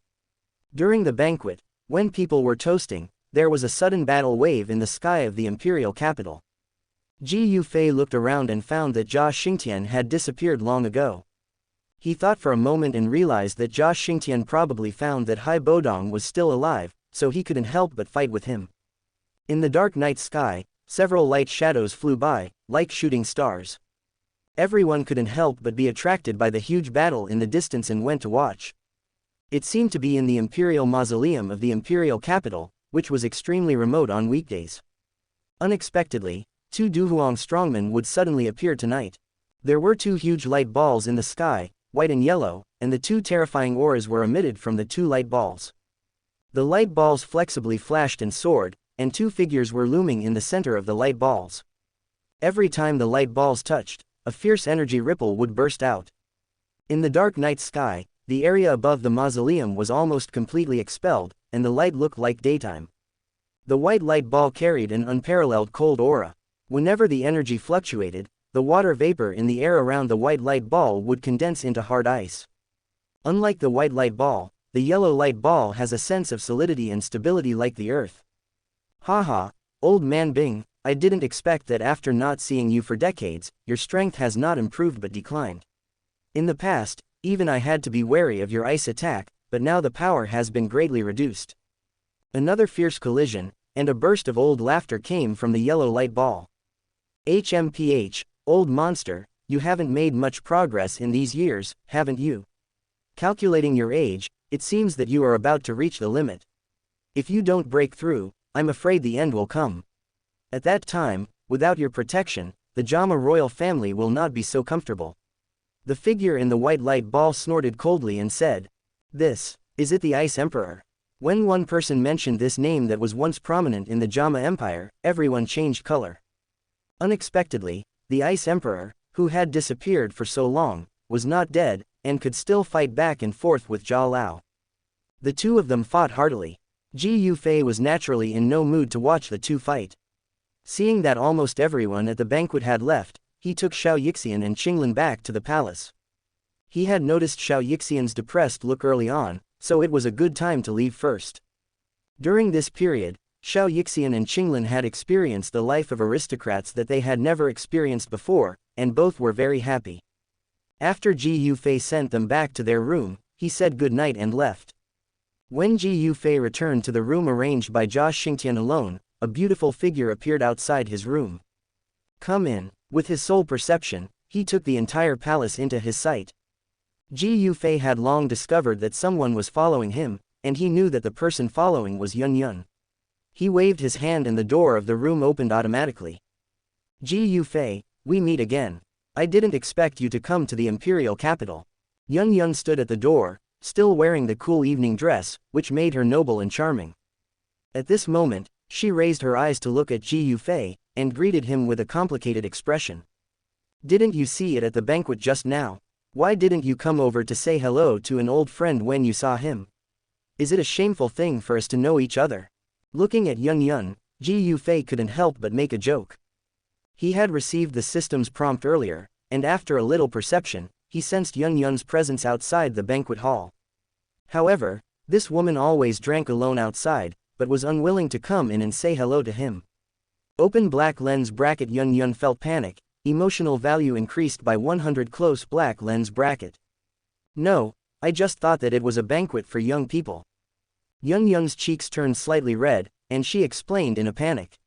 During the banquet, when people were toasting, there was a sudden battle wave in the sky of the imperial capital. Ji Yufei looked around and found that Jia Xingtian had disappeared long ago. He thought for a moment and realized that Jia Xingtian probably found that Hai Bodong was still alive, so he couldn't help but fight with him. In the dark night sky, several light shadows flew by, like shooting stars. Everyone couldn't help but be attracted by the huge battle in the distance and went to watch. It seemed to be in the imperial mausoleum of the imperial capital, which was extremely remote on weekdays. Unexpectedly, two Douhuang strongmen would suddenly appear tonight. There were two huge light balls in the sky, white and yellow, and the two terrifying auras were emitted from the two light balls. The light balls flexibly flashed and soared, and two figures were looming in the center of the light balls. Every time the light balls touched, a fierce energy ripple would burst out. In the dark night sky, the area above the mausoleum was almost completely expelled, and the light looked like daytime. The white light ball carried an unparalleled cold aura. Whenever the energy fluctuated, the water vapor in the air around the white light ball would condense into hard ice. Unlike the white light ball, the yellow light ball has a sense of solidity and stability like the earth. Haha, old man Bing, I didn't expect that after not seeing you for decades, your strength has not improved but declined. In the past, even I had to be wary of your ice attack, but now the power has been greatly reduced. Another fierce collision, and a burst of old laughter came from the yellow light ball. HMPH, old monster, you haven't made much progress in these years, haven't you? Calculating your age, it seems that you are about to reach the limit. If you don't break through, I'm afraid the end will come. At that time, without your protection, the Jama royal family will not be so comfortable. The figure in the white light ball snorted coldly and said, Is it the Ice Emperor? When one person mentioned this name that was once prominent in the Jama Empire, everyone changed color. Unexpectedly, the Ice Emperor, who had disappeared for so long, was not dead, and could still fight back and forth with Jia Lao. The two of them fought heartily. Ji Yufei was naturally in no mood to watch the two fight. Seeing that almost everyone at the banquet had left, he took Xiao Yixian and Qinglin back to the palace. He had noticed Xiao Yixian's depressed look early on, so it was a good time to leave first. During this period, Xiao Yixian and Qinglin had experienced the life of aristocrats that they had never experienced before, and both were very happy. After Ji Yufei sent them back to their room, he said good night and left. When Ji Yufei returned to the room arranged by Jia Xingtian alone, a beautiful figure appeared outside his room. Come in. With his sole perception, he took the entire palace into his sight. Ji Yufei had long discovered that someone was following him, and he knew that the person following was Yun Yun. He waved his hand and the door of the room opened automatically. Ji Yufei, we meet again. I didn't expect you to come to the imperial capital. Yun Yun stood at the door, still wearing the cool evening dress, which made her noble and charming. At this moment, she raised her eyes to look at Ji Yufei, and greeted him with a complicated expression. Didn't you see it at the banquet just now? Why didn't you come over to say hello to an old friend when you saw him? Is it a shameful thing for us to know each other? Looking at Yun Yun, Ji Yufei couldn't help but make a joke. He had received the system's prompt earlier, and after a little perception, he sensed Yun Yun's presence outside the banquet hall. However, this woman always drank alone outside, but was unwilling to come in and say hello to him. Open black lens bracket. Yun Yun felt panic, emotional value increased by 100 close black lens bracket. No, I just thought that it was a banquet for young people. Yun Yun's cheeks turned slightly red, and she explained in a panic.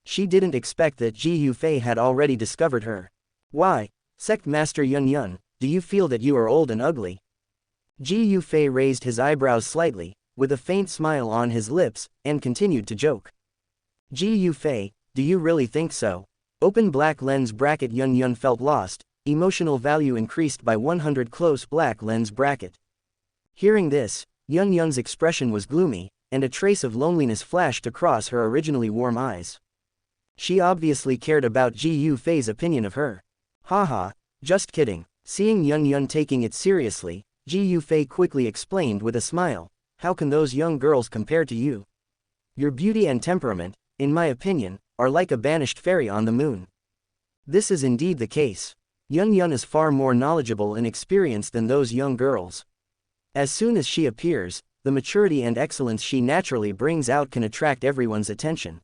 She didn't expect that Ji Yufei had already discovered her. Why, Sect Master Yun Yun, do you feel that you are old and ugly? Ji Yufei raised his eyebrows slightly, with a faint smile on his lips, and continued to joke. Ji Yufei, do you really think so? Open black lens bracket. Yun Yun felt lost, emotional value increased by 100 close black lens bracket. Hearing this, Yun Yun's expression was gloomy, and a trace of loneliness flashed across her originally warm eyes. She obviously cared about Ji Yufei's opinion of her. Haha, just kidding. Seeing Yun Yun taking it seriously, Ji Yufei quickly explained with a smile, how can those young girls compare to you? Your beauty and temperament, in my opinion, are like a banished fairy on the moon. This is indeed the case. Yun Yun is far more knowledgeable and experienced than those young girls. As soon as she appears, the maturity and excellence she naturally brings out can attract everyone's attention.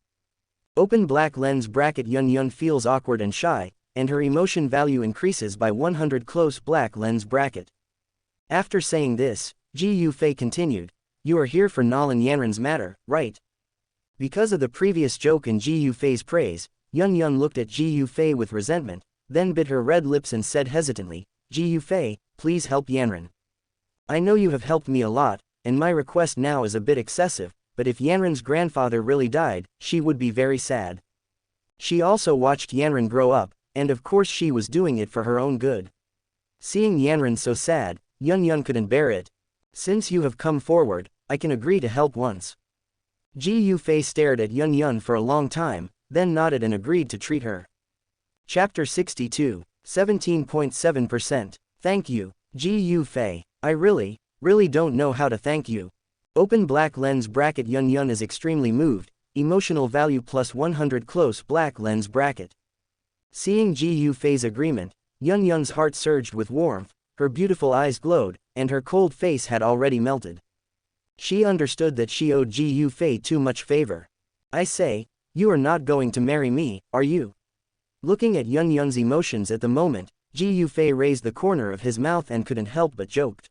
Open black lens bracket. Yun Yun feels awkward and shy, and her emotion value increases by 100 close black lens bracket. After saying this, Ji Yufei continued, you are here for Nalan Yanren's matter, right? Because of the previous joke in Ji Yufei's praise, Yun Yun looked at Ji Yufei with resentment, then bit her red lips and said hesitantly, Ji Yufei, please help Yanren. I know you have helped me a lot, and my request now is a bit excessive, but if Yanren's grandfather really died, she would be very sad. She also watched Yanren grow up, and of course she was doing it for her own good. Seeing Yanren so sad, Yun Yun couldn't bear it. Since you have come forward, I can agree to help once. Ji Yufei stared at Yun Yun for a long time, then nodded and agreed to treat her. Chapter 62, 17.7%. Thank you, Ji Yufei. I really don't know how to thank you. Open black lens bracket. Yun Yun is extremely moved, emotional value plus 100 close black lens bracket. Seeing Ji Yufei's agreement, Yun Yun's heart surged with warmth, her beautiful eyes glowed, and her cold face had already melted. She understood that she owed Ji Yufei too much favor. I say, you are not going to marry me, are you? Looking at Yun Yun's emotions at the moment, Ji Yufei raised the corner of his mouth and couldn't help but joked.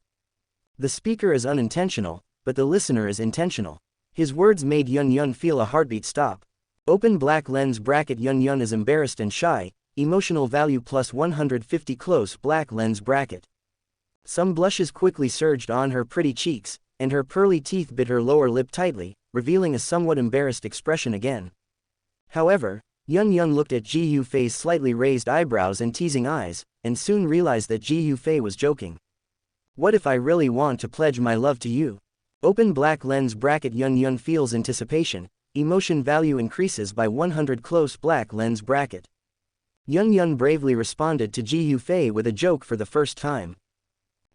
The speaker is unintentional, but the listener is intentional. His words made Yun Yun feel a heartbeat stop. Open black lens bracket. Yun Yun is embarrassed and shy, emotional value plus 150 close black lens bracket. Some blushes quickly surged on her pretty cheeks, and her pearly teeth bit her lower lip tightly, revealing a somewhat embarrassed expression again. However, Yun Yun looked at Ji Yufei's slightly raised eyebrows and teasing eyes, and soon realized that Ji Yufei was joking. What if I really want to pledge my love to you? Open black lens bracket. Yun Yun feels anticipation, emotion value increases by 100 close black lens bracket. Yun Yun bravely responded to Ji Yufei with a joke for the first time.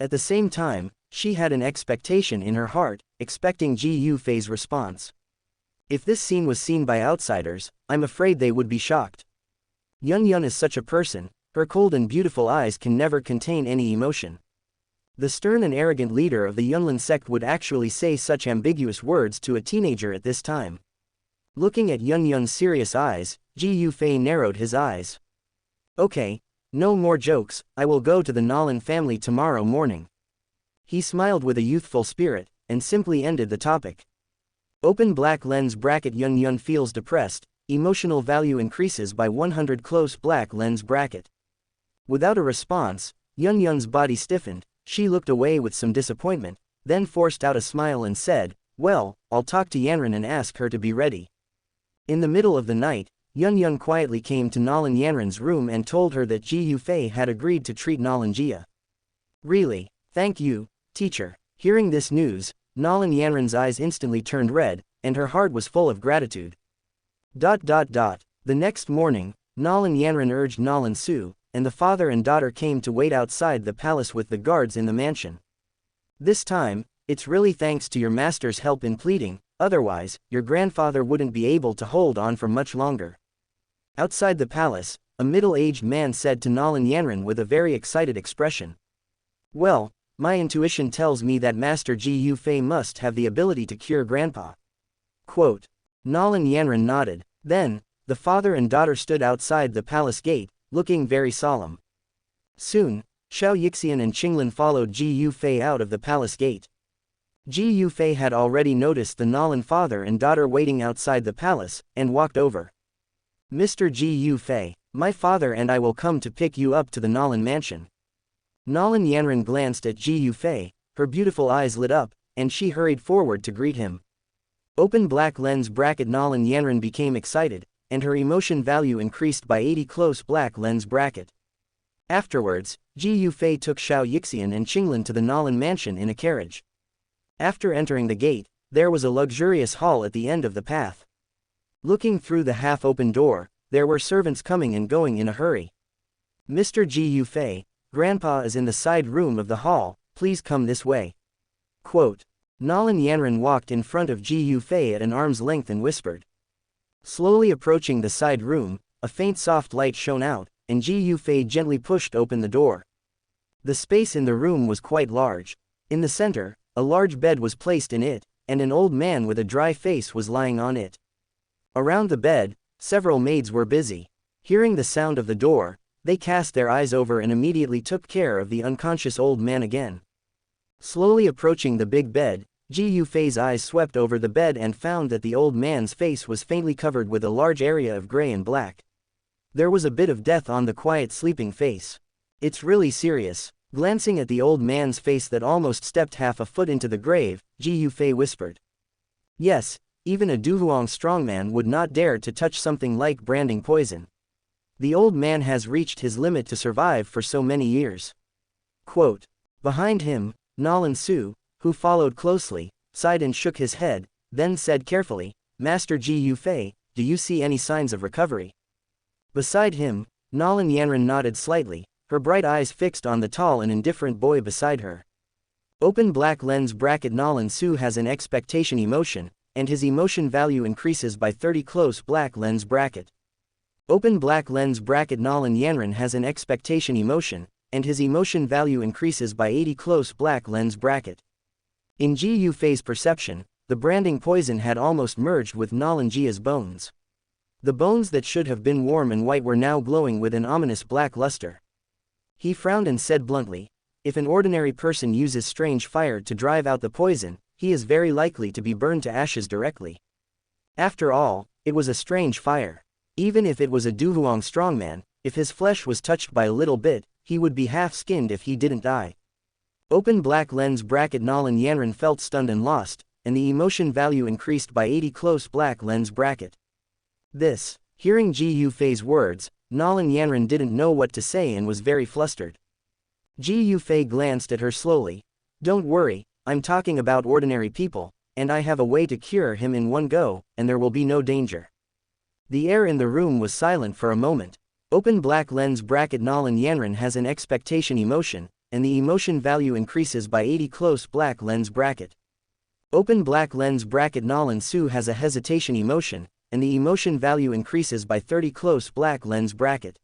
At the same time, she had an expectation in her heart, expecting Ji Yufei's response. If this scene was seen by outsiders, I'm afraid they would be shocked. Yun Yun is such a person, her cold and beautiful eyes can never contain any emotion. The stern and arrogant leader of the Yunlin sect would actually say such ambiguous words to a teenager at this time. Looking at Yun Yun's serious eyes, Ji Yufei narrowed his eyes. Okay, no more jokes, I will go to the Nolan family tomorrow morning. He smiled with a youthful spirit, and simply ended the topic. Open black lens bracket. Yun Yun feels depressed, emotional value increases by 100 close black lens bracket. Without a response, Yun Yun's body stiffened, she looked away with some disappointment, then forced out a smile and said, well, I'll talk to Yanran and ask her to be ready. In the middle of the night, Yun Yun quietly came to Nolan Yanran's room and told her that Ji Yufei had agreed to treat Nolan Jia. Really, thank you, teacher. Hearing this news, Nolan Yanran's eyes instantly turned red, and her heart was full of gratitude. The next morning, Nolan Yanran urged Nolan Su, and the father and daughter came to wait outside the palace with the guards in the mansion. This time, it's really thanks to your master's help in pleading, otherwise, your grandfather wouldn't be able to hold on for much longer. Outside the palace, a middle-aged man said to Nolan Yanran with a very excited expression. Well, my intuition tells me that Master Ji Yufei must have the ability to cure Grandpa. Quote. Nolan Yanran nodded. Then, the father and daughter stood outside the palace gate, looking very solemn. Soon, Xiao Yixian and Qinglin followed Ji Yufei out of the palace gate. Ji Yufei had already noticed the Nolan father and daughter waiting outside the palace, and walked over. Mr. Ji Yufei, my father and I will come to pick you up to the Nolan mansion. Nolan Yanran glanced at Ji Yufei, her beautiful eyes lit up, and she hurried forward to greet him. Open black lens bracket. Nolan Yanran became excited, and her emotion value increased by 80 close black lens bracket. Afterwards, Ji Yufei took Xiao Yixian and Qinglin to the Nolan mansion in a carriage. After entering the gate, there was a luxurious hall at the end of the path. Looking through the half-open door, there were servants coming and going in a hurry. Mr. Ji Yufei, Grandpa is in the side room of the hall, please come this way. Quote. Nolan Yanran walked in front of Ji Yufei at an arm's length and whispered. Slowly approaching the side room, a faint soft light shone out, and Ji Yufei gently pushed open the door. The space in the room was quite large. In the center, a large bed was placed in it, and an old man with a dry face was lying on it. Around the bed, several maids were busy. Hearing the sound of the door, they cast their eyes over and immediately took care of the unconscious old man again. Slowly approaching the big bed, Ji Yufei's eyes swept over the bed and found that the old man's face was faintly covered with a large area of gray and black. There was a bit of death on the quiet sleeping face. It's really serious. Glancing at the old man's face that almost stepped half a foot into the grave, Ji Yufei whispered. Yes, even a Douhuang strongman would not dare to touch something like branding poison. The old man has reached his limit to survive for so many years. Quote. Behind him, Nolan Su, who followed closely, sighed and shook his head, then said carefully, Master Ji Yufei, do you see any signs of recovery? Beside him, Nolan Yanran nodded slightly, her bright eyes fixed on the tall and indifferent boy beside her. Open black lens bracket. Nolan Su has an expectation emotion, and his emotion value increases by 30 close black lens bracket. Open black lens bracket. Nolan Yanran has an expectation emotion, and his emotion value increases by 80 close black lens bracket. In Ji Yufei's perception, the branding poison had almost merged with Nolan Jia's bones. The bones that should have been warm and white were now glowing with an ominous black luster. He frowned and said bluntly, if an ordinary person uses strange fire to drive out the poison, he is very likely to be burned to ashes directly. After all, it was a strange fire. Even if it was a Douhuang strongman, if his flesh was touched by a little bit, he would be half-skinned if he didn't die. Open black lens bracket. Nolan Yanran felt stunned and lost, and the emotion value increased by 80 close black lens bracket. Hearing Ji Yufei's words, Nolan Yanran didn't know what to say and was very flustered. Ji Yufei glanced at her slowly. Don't worry, I'm talking about ordinary people, and I have a way to cure him in one go, and there will be no danger. The air in the room was silent for a moment. Open black lens bracket Nolan Yanran has an expectation emotion, and the emotion value increases by 80 close black lens bracket. Open black lens bracket Nolan Su has a hesitation emotion, and the emotion value increases by 30 close black lens bracket.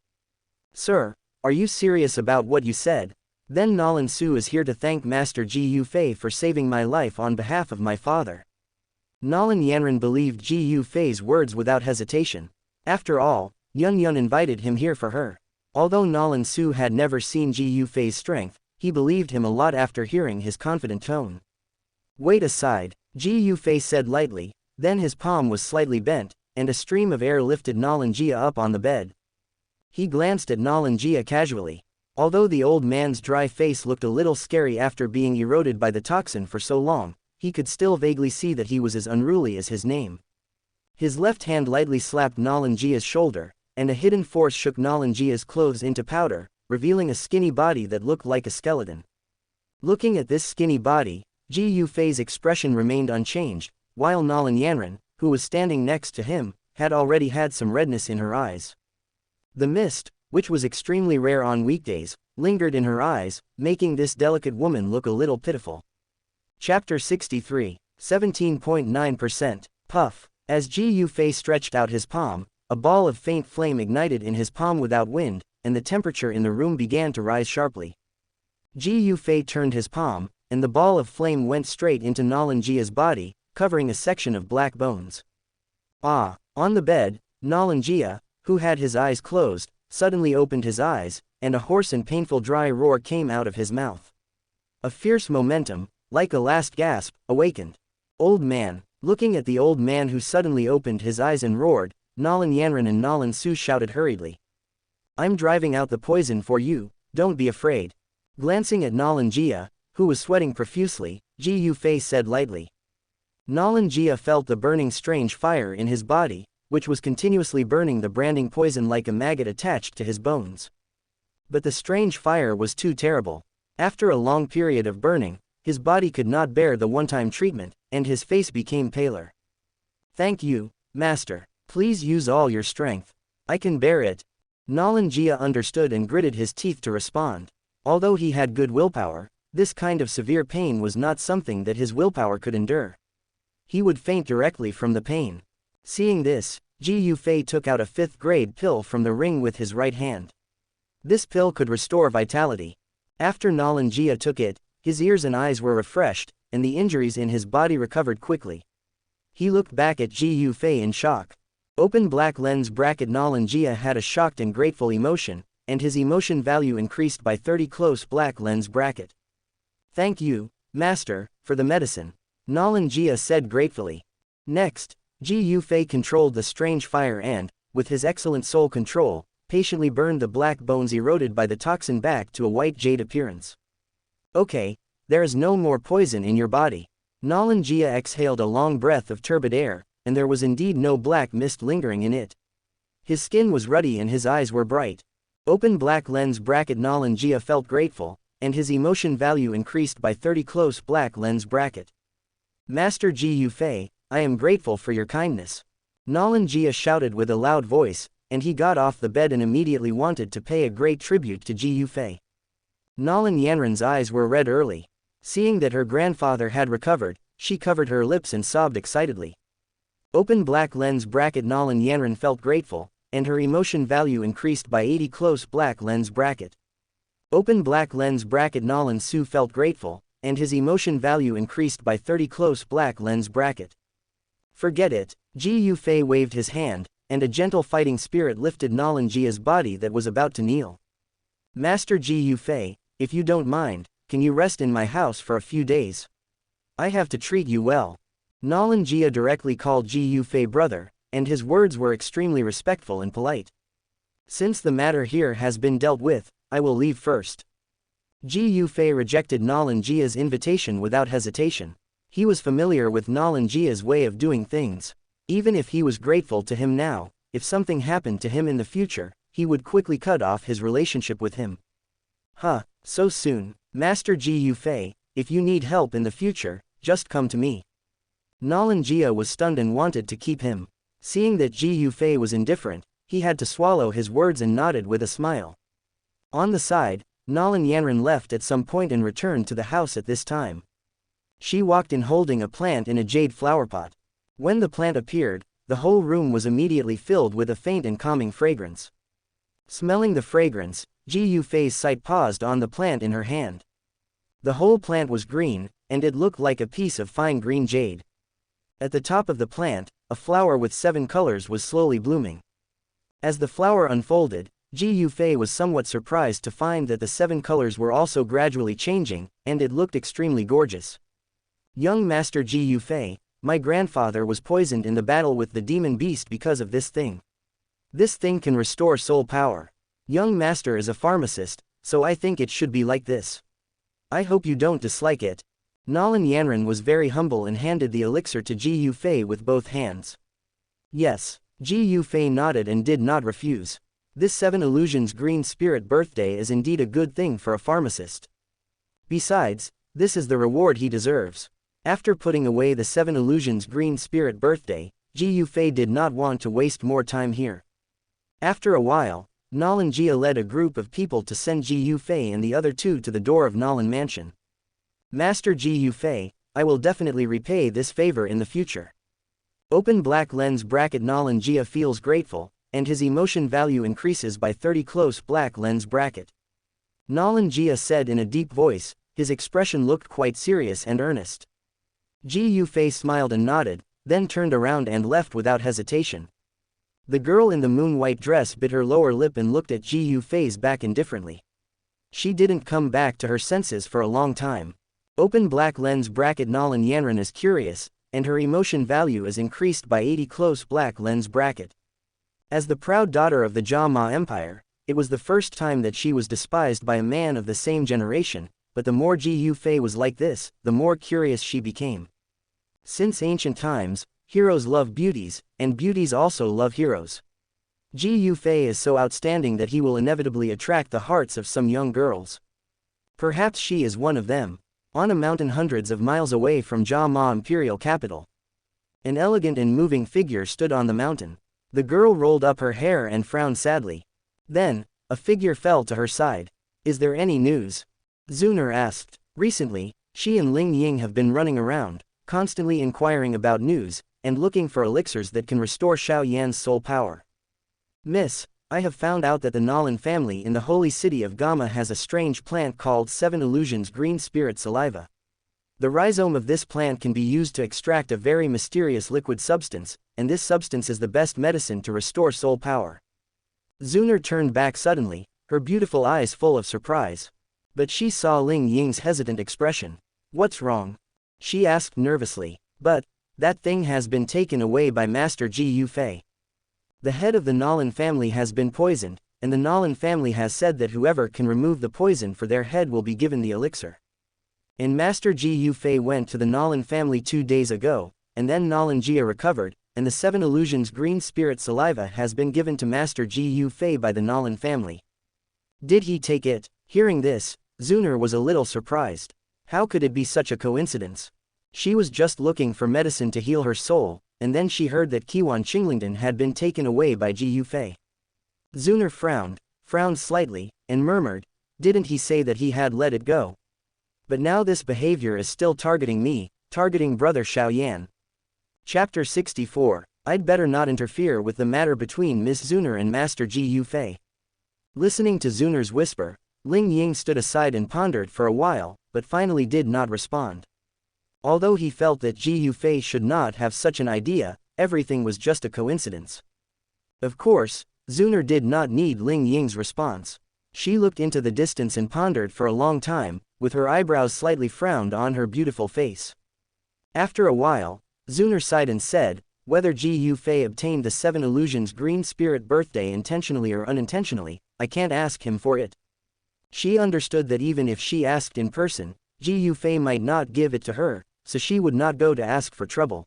Sir, are you serious about what you said? Then Nolan Su is here to thank Master Ji Yufei for saving my life on behalf of my father. Nolan Yanran believed Ji Yufei's words without hesitation. After all, Yun Yun invited him here for her. Although Nolan Su had never seen Ji Yufei's strength, he believed him a lot after hearing his confident tone. Wait aside, Ji Yufei said lightly, then his palm was slightly bent, and a stream of air lifted Nolan Jia up on the bed. He glanced at Nolan Jia casually. Although the old man's dry face looked a little scary after being eroded by the toxin for so long, he could still vaguely see that he was as unruly as his name. His left hand lightly slapped Nolan Jia's shoulder, and a hidden force shook Nolan Jia's clothes into powder, revealing a skinny body that looked like a skeleton. Looking at this skinny body, Ji Yufei's expression remained unchanged, while Nolan Yanran, who was standing next to him, had already had some redness in her eyes. The mist, which was extremely rare on weekdays, lingered in her eyes, making this delicate woman look a little pitiful. Chapter 63, 17.9%, Puff. As Ji Yufei stretched out his palm, a ball of faint flame ignited in his palm without wind, and the temperature in the room began to rise sharply. Ji Yufei turned his palm, and the ball of flame went straight into Nolan Jia's body, covering a section of black bones. Ah! On the bed, Nolan Jia, who had his eyes closed, suddenly opened his eyes, and a hoarse and painful dry roar came out of his mouth. A fierce momentum, like a last gasp, awakened. Old man. Looking at the old man who suddenly opened his eyes and roared, Nolan Yanran and Nolan Su shouted hurriedly. I'm driving out the poison for you, don't be afraid. Glancing at Nolan Jia, who was sweating profusely, Ji Yufei said lightly. Nolan Jia felt the burning strange fire in his body, which was continuously burning the branding poison like a maggot attached to his bones. But the strange fire was too terrible. After a long period of burning, his body could not bear the one-time treatment, and his face became paler. Thank you, Master. Please use all your strength. I can bear it. Nolan Jia understood and gritted his teeth to respond. Although he had good willpower, this kind of severe pain was not something that his willpower could endure. He would faint directly from the pain. Seeing this, Ji Yufei took out a 5th-grade pill from the ring with his right hand. This pill could restore vitality. After Nolan Jia took it, his ears and eyes were refreshed, and the injuries in his body recovered quickly. He looked back at Ji Yufei in shock. Open black lens bracket Nolan Jia had a shocked and grateful emotion, and his emotion value increased by 30 close black lens bracket. Thank you, Master, for the medicine. Nolan Jia said gratefully. Next, Ji Yufei controlled the strange fire and, with his excellent soul control, patiently burned the black bones eroded by the toxin back to a white jade appearance. Okay, there is no more poison in your body. Nolan Jia exhaled a long breath of turbid air, and there was indeed no black mist lingering in it. His skin was ruddy and his eyes were bright. Open black lens bracket Nolan Jia felt grateful, and his emotion value increased by 30 close black lens bracket. Master Ji Yufei, I am grateful for your kindness. Nolan Jia shouted with a loud voice, and he got off the bed and immediately wanted to pay a great tribute to Ji Yufei. Nolan Yanran's eyes were red early. Seeing that her grandfather had recovered, she covered her lips and sobbed excitedly. Open black lens bracket Nolan Yanran felt grateful, and her emotion value increased by 80 close black lens bracket. Open black lens bracket Nolan Su felt grateful, and his emotion value increased by 30 close black lens bracket. Forget it. Ji Yufei waved his hand, and a gentle fighting spirit lifted Nolan Jia's body that was about to kneel. Master Ji Yufei, if you don't mind, can you rest in my house for a few days? I have to treat you well. Nolan Jia directly called Ji Yufei brother, and his words were extremely respectful and polite. Since the matter here has been dealt with, I will leave first. Ji Yufei rejected Nolan Jia's invitation without hesitation. He was familiar with Nolan Jia's way of doing things. Even if he was grateful to him now, if something happened to him in the future, he would quickly cut off his relationship with him. Huh, so soon, Master Ji Yufei, if you need help in the future, just come to me. Nolan Jia was stunned and wanted to keep him. Seeing that Ji Yufei was indifferent, he had to swallow his words and nodded with a smile. On the side, Nolan Yanran left at some point and returned to the house at this time. She walked in holding a plant in a jade flower pot. When the plant appeared, the whole room was immediately filled with a faint and calming fragrance. Smelling the fragrance, Ji Yufei's sight paused on the plant in her hand. The whole plant was green, and it looked like a piece of fine green jade. At the top of the plant, a flower with 7 colors was slowly blooming. As the flower unfolded, Ji Yufei was somewhat surprised to find that the 7 colors were also gradually changing, and it looked extremely gorgeous. Young Master Ji Yufei, my grandfather was poisoned in the battle with the demon beast because of this thing. This thing can restore soul power. Young Master is a pharmacist, so I think it should be like this. I hope you don't dislike it. Nolan Yanran was very humble and handed the elixir to Ji Yufei with both hands. Yes, Ji Yufei nodded and did not refuse. This 7 Illusions Green Spirit birthday is indeed a good thing for a pharmacist. Besides, this is the reward he deserves. After putting away the 7 Illusions Green Spirit birthday, Ji Yufei did not want to waste more time here. After a while, Nolan Jia led a group of people to send Ji Yufei and the other 2 to the door of Nolan Mansion. Master Ji Yufei, I will definitely repay this favor in the future. Open black lens bracket. Nolan Jia feels grateful, and his emotion value increases by 30. Close black lens bracket. Nolan Jia said in a deep voice, his expression looked quite serious and earnest. Ji Yufei smiled and nodded, then turned around and left without hesitation. The girl in the moon-white dress bit her lower lip and looked at Ji Yufei's back indifferently. She didn't come back to her senses for a long time. Open black lens bracket. Nolan Yanran is curious, and her emotion value is increased by 80. Close black lens bracket. As the proud daughter of the Jia Ma Empire, it was the first time that she was despised by a man of the same generation, but the more Ji Yufei was like this, the more curious she became. Since ancient times, heroes love beauties, and beauties also love heroes. Ji Yufei is so outstanding that he will inevitably attract the hearts of some young girls. Perhaps she is one of them. On a mountain hundreds of miles away from Jia Ma imperial capital, an elegant and moving figure stood on the mountain. The girl rolled up her hair and frowned sadly. Then, a figure fell to her side. Is there any news? Xun'er asked. Recently, she and Ling Ying have been running around, constantly inquiring about news, and looking for elixirs that can restore Xiao Yan's soul power. Miss, I have found out that the Nolan family in the holy city of Gamma has a strange plant called 7 Illusions Green Spirit Saliva. The rhizome of this plant can be used to extract a very mysterious liquid substance, and this substance is the best medicine to restore soul power. Xun'er turned back suddenly, her beautiful eyes full of surprise. But she saw Ling Ying's hesitant expression. What's wrong? She asked nervously. But, that thing has been taken away by Master Ji Yufei. The head of the Nolan family has been poisoned, and the Nolan family has said that whoever can remove the poison for their head will be given the elixir. And Master Ji Yufei went to the Nolan family 2 days ago, and then Nolan Jia recovered, and the 7 Illusions Green Spirit Saliva has been given to Master Ji Yufei by the Nolan family. Did he take it? Hearing this, Xun'er was a little surprised. How could it be such a coincidence? She was just looking for medicine to heal her soul, and then she heard that Qiwan Qinglingdon had been taken away by Ji Yufei. Xun'er frowned slightly, and murmured, didn't he say that he had let it go? But now this behavior is still targeting me, targeting brother Xiao Yan. Chapter 64, I'd better not interfere with the matter between Miss Xun'er and Master Ji Yufei. Listening to Xun'er's whisper, Ling Ying stood aside and pondered for a while, but finally did not respond. Although he felt that Ji Yufei should not have such an idea, everything was just a coincidence. Of course, Xun'er did not need Ling Ying's response. She looked into the distance and pondered for a long time, with her eyebrows slightly frowned on her beautiful face. After a while, Xun'er sighed and said, whether Ji Yufei obtained the 7 Illusions Green Spirit birthday intentionally or unintentionally, I can't ask him for it. She understood that even if she asked in person, Ji Yufei might not give it to her, so she would not go to ask for trouble.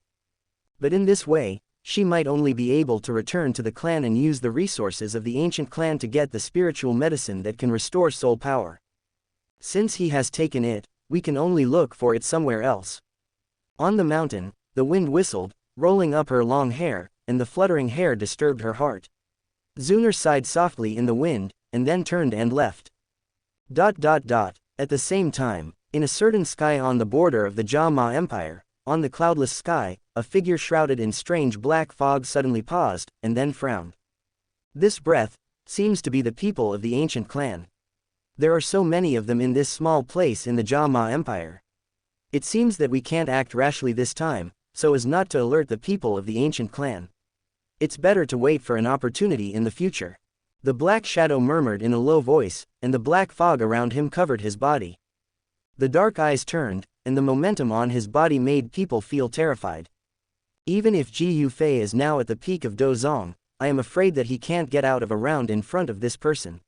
But in this way, she might only be able to return to the clan and use the resources of the ancient clan to get the spiritual medicine that can restore soul power. Since he has taken it, we can only look for it somewhere else. On the mountain, the wind whistled, rolling up her long hair, and the fluttering hair disturbed her heart. Xun'er sighed softly in the wind, and then turned and left. At the same time, in a certain sky on the border of the Jia Empire, on the cloudless sky, a figure shrouded in strange black fog suddenly paused, and then frowned. This breath seems to be the people of the ancient clan. There are so many of them in this small place in the Jia Empire. It seems that we can't act rashly this time, so as not to alert the people of the ancient clan. It's better to wait for an opportunity in the future. The black shadow murmured in a low voice, and the black fog around him covered his body. The dark eyes turned, and the momentum on his body made people feel terrified. Even if Ji Yufei is now at the peak of Dozong, I am afraid that he can't get out of a round in front of this person.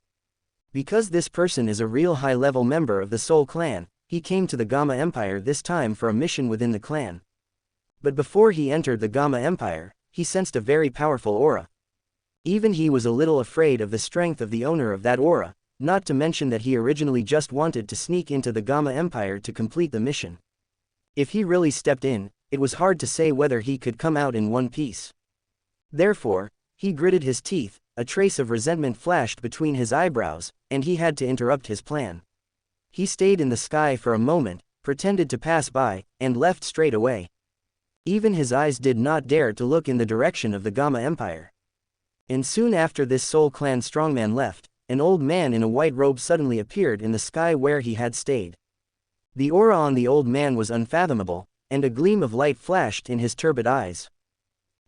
Because this person is a real high-level member of the Soul Clan, he came to the Gamma Empire this time for a mission within the clan. But before he entered the Gamma Empire, he sensed a very powerful aura. Even he was a little afraid of the strength of the owner of that aura, not to mention that he originally just wanted to sneak into the Gamma Empire to complete the mission. If he really stepped in, it was hard to say whether he could come out in one piece. Therefore, he gritted his teeth, a trace of resentment flashed between his eyebrows, and he had to interrupt his plan. He stayed in the sky for a moment, pretended to pass by, and left straight away. Even his eyes did not dare to look in the direction of the Gamma Empire. And soon after this Soul Clan strongman left, an old man in a white robe suddenly appeared in the sky where he had stayed. The aura on the old man was unfathomable, and a gleam of light flashed in his turbid eyes.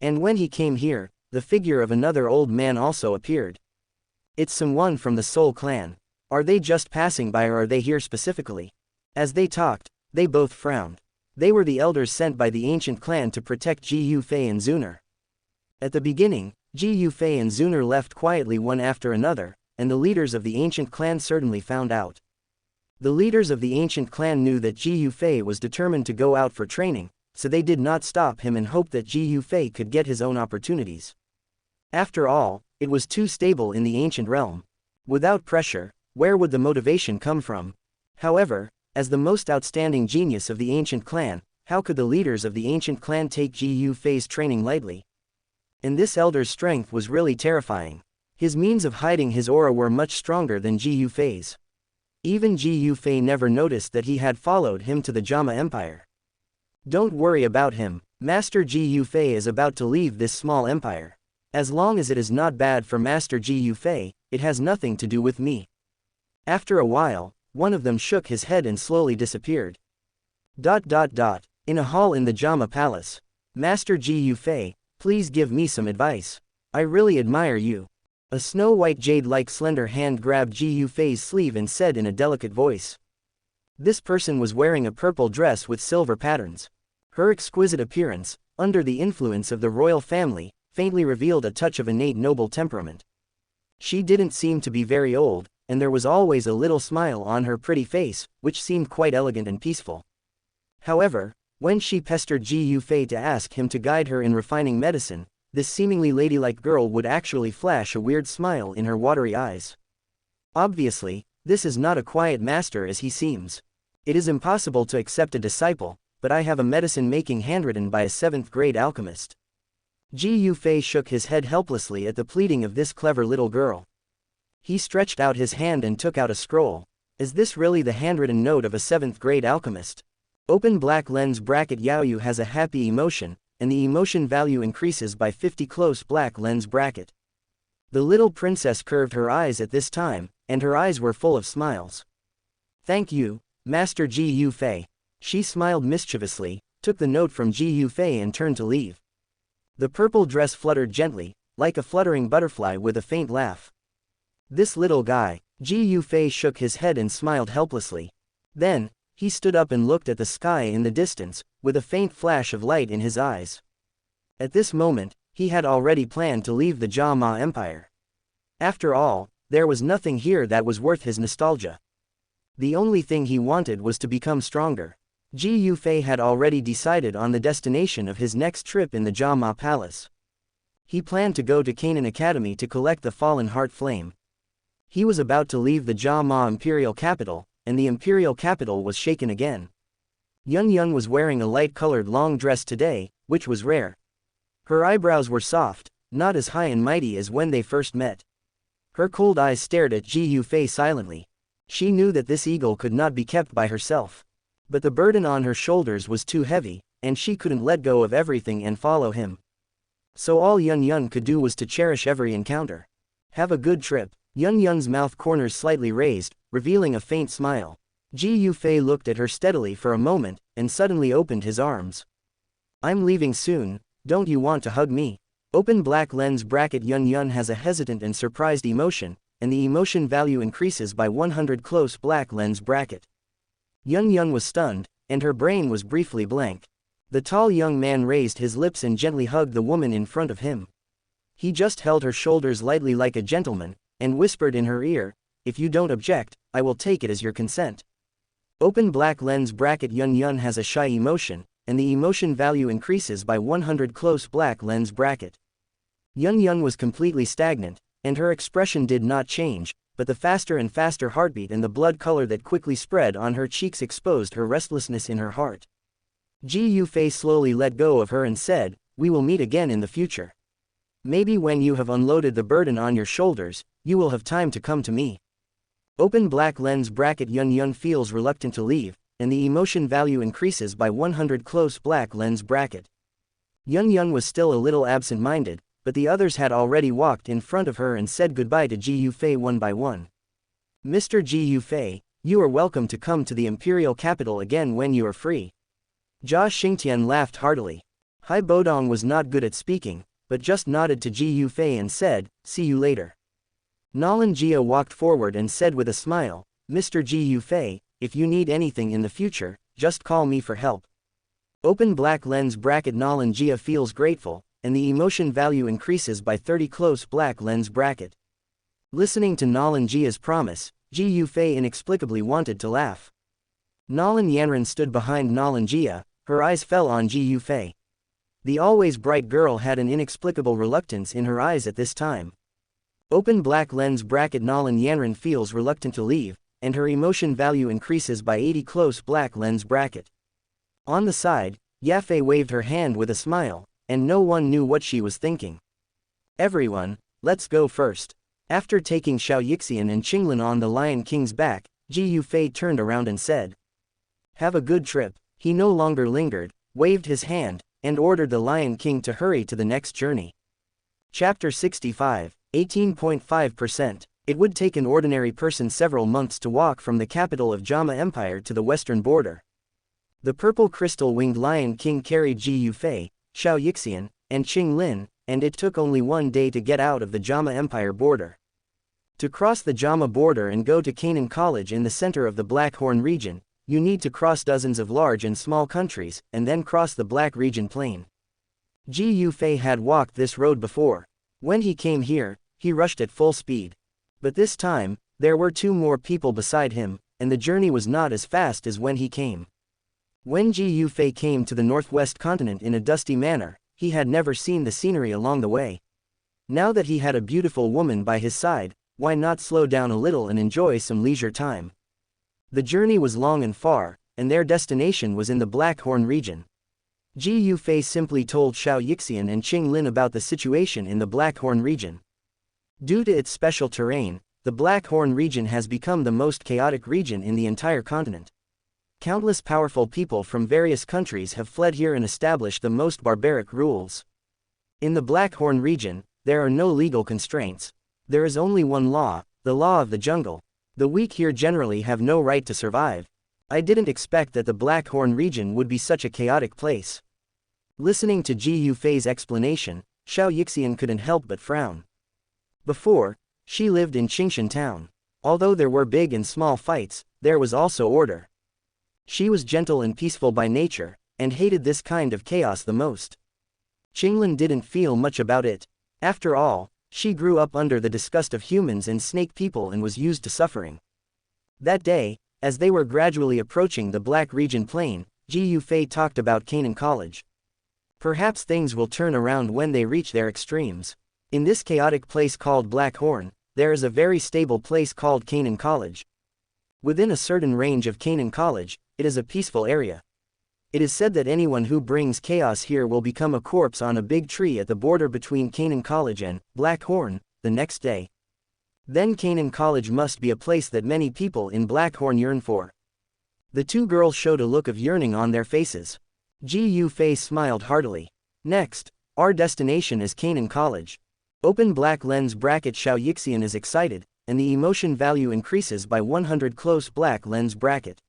And when he came here, the figure of another old man also appeared. It's someone from the Soul Clan. Are they just passing by or are they here specifically? As they talked, they both frowned. They were the elders sent by the ancient clan to protect Ji Yufei and Xun'er. At the beginning, Ji Yufei and Xun'er left quietly one after another, and the leaders of the ancient clan certainly found out. The leaders of the ancient clan knew that Ji Yufei was determined to go out for training, so they did not stop him and hoped that Ji Yufei could get his own opportunities. After all, it was too stable in the ancient realm. Without pressure, where would the motivation come from? However, as the most outstanding genius of the ancient clan, how could the leaders of the ancient clan take Ji Yufei's training lightly? And this elder's strength was really terrifying. His means of hiding his aura were much stronger than Ji Yufei's. Even Ji Yufei never noticed that he had followed him to the Jia Empire. Don't worry about him, Master Ji Yufei is about to leave this small empire. As long as it is not bad for Master Ji Yufei, it has nothing to do with me. After a while, one of them shook his head and slowly disappeared. In a hall in the Jia Palace. Master Ji Yufei, please give me some advice. I really admire you. A snow-white jade-like slender hand grabbed Ji Yufei's sleeve and said in a delicate voice. This person was wearing a purple dress with silver patterns. Her exquisite appearance, under the influence of the royal family, faintly revealed a touch of innate noble temperament. She didn't seem to be very old, and there was always a little smile on her pretty face, which seemed quite elegant and peaceful. However, when she pestered Ji Yufei to ask him to guide her in refining medicine, this seemingly ladylike girl would actually flash a weird smile in her watery eyes. Obviously, this is not a quiet master as he seems. It is impossible to accept a disciple, but I have a medicine making handwritten by a 7th-grade alchemist. Ji Yufei shook his head helplessly at the pleading of this clever little girl. He stretched out his hand and took out a scroll. Is this really the handwritten note of a 7th-grade alchemist? Open black lens bracket Yaoyu has a happy emotion, and the emotion value increases by 50 close black lens bracket. The little princess curved her eyes at this time, and her eyes were full of smiles. Thank you, Master Ji Yufei. She smiled mischievously, took the note from Ji Yufei and turned to leave. The purple dress fluttered gently, like a fluttering butterfly with a faint laugh. This little guy. Ji Yufei shook his head and smiled helplessly. Then, he stood up and looked at the sky in the distance, with a faint flash of light in his eyes. At this moment, he had already planned to leave the Jia Empire. After all, there was nothing here that was worth his nostalgia. The only thing he wanted was to become stronger. Ji Yufei had already decided on the destination of his next trip in the Jia Palace. He planned to go to Canaan Academy to collect the fallen heart flame. He was about to leave the Jia imperial capital, and the imperial capital was shaken again. Yun was wearing a light-colored long dress today, which was rare. Her eyebrows were soft, not as high and mighty as when they first met. Her cold eyes stared at Ji Yufei silently. She knew that this eagle could not be kept by herself. But the burden on her shoulders was too heavy, and she couldn't let go of everything and follow him. So all Yun could do was to cherish every encounter. Have a good trip. Yun's mouth corners slightly raised, revealing a faint smile. Ji Yufei looked at her steadily for a moment, and suddenly opened his arms. I'm leaving soon, don't you want to hug me? Open black lens bracket. Yun has a hesitant and surprised emotion, and the emotion value increases by 100 close black lens bracket. Yun was stunned, and her brain was briefly blank. The tall young man raised his lips and gently hugged the woman in front of him. He just held her shoulders lightly like a gentleman, and whispered in her ear, if you don't object, I will take it as your consent. Open black lens bracket. Yun has a shy emotion, and the emotion value increases by 100 close black lens bracket. Yun was completely stagnant, and her expression did not change, but the faster and faster heartbeat and the blood color that quickly spread on her cheeks exposed her restlessness in her heart. Ji Yufei slowly let go of her and said, we will meet again in the future. Maybe when you have unloaded the burden on your shoulders, you will have time to come to me. Open black lens bracket. Yun feels reluctant to leave, and the emotion value increases by 100 close black lens bracket. Yun was still a little absent-minded, but the others had already walked in front of her and said goodbye to Ji Yufei one by one. Mr. Ji Yufei, you are welcome to come to the imperial capital again when you are free. Jia Xingtian laughed heartily. Hai Bodong was not good at speaking, but just nodded to Ji Yufei and said, see you later. Nalan Jia walked forward and said with a smile, Mr. Ji Yufei, if you need anything in the future, just call me for help. Open black lens bracket. Nalan Jia feels grateful, and the emotion value increases by 30 close black lens bracket. Listening to Nalan Jia's promise, Ji Yufei inexplicably wanted to laugh. Nalan Yanran stood behind Nalan Jia, her eyes fell on Ji Yufei. The always bright girl had an inexplicable reluctance in her eyes at this time. Open black lens bracket. Nalan Yanran feels reluctant to leave, and her emotion value increases by 80 close black lens bracket. On the side, Yafei waved her hand with a smile, and no one knew what she was thinking. Everyone, let's go first. After taking Xianxia and Qinglin on the Lion King's back, Ji Yufei turned around and said, have a good trip. He no longer lingered, waved his hand, and ordered the Lion King to hurry to the next journey. Chapter 65, 18.5%. It would take an ordinary person several months to walk from the capital of Jama Empire to the western border. The purple crystal-winged Lion King carried Ji Yufei, Xianxia, and Qinglin, and it took only one day to get out of the Jama Empire border. To cross the Jama border and go to Canaan College in the center of the Black Horn region, you need to cross dozens of large and small countries, and then cross the Black Region Plain. Ji Yufei had walked this road before. When he came here, he rushed at full speed. But this time, there were two more people beside him, and the journey was not as fast as when he came. When Ji Yufei came to the northwest continent in a dusty manner, he had never seen the scenery along the way. Now that he had a beautiful woman by his side, why not slow down a little and enjoy some leisure time? The journey was long and far, and their destination was in the Black Horn region. Ji Yufei simply told Xianxia and Qinglin about the situation in the Black Horn region. Due to its special terrain, the Black Horn region has become the most chaotic region in the entire continent. Countless powerful people from various countries have fled here and established the most barbaric rules. In the Black Horn region, there are no legal constraints. There is only one law, the law of the jungle. The weak here generally have no right to survive. I didn't expect that the Black Horn region would be such a chaotic place. Listening to Ji Yufei's explanation, Xianxia couldn't help but frown. Before, she lived in Qingshan town. Although there were big and small fights, there was also order. She was gentle and peaceful by nature, and hated this kind of chaos the most. Qinglin didn't feel much about it. After all, she grew up under the disgust of humans and snake people and was used to suffering. That day, as they were gradually approaching the Black Region Plain, Ji Yufei talked about Canaan College. Perhaps things will turn around when they reach their extremes. In this chaotic place called Black Horn, there is a very stable place called Canaan College. Within a certain range of Canaan College, it is a peaceful area. It is said that anyone who brings chaos here will become a corpse on a big tree at the border between Canaan College and Black Horn the next day. Then Canaan College must be a place that many people in Black Horn yearn for. The two girls showed a look of yearning on their faces. Ji Yu-fei smiled heartily. Next, our destination is Canaan College. Open black lens bracket Xianxia is excited, and the emotion value increases by 100 close black lens bracket.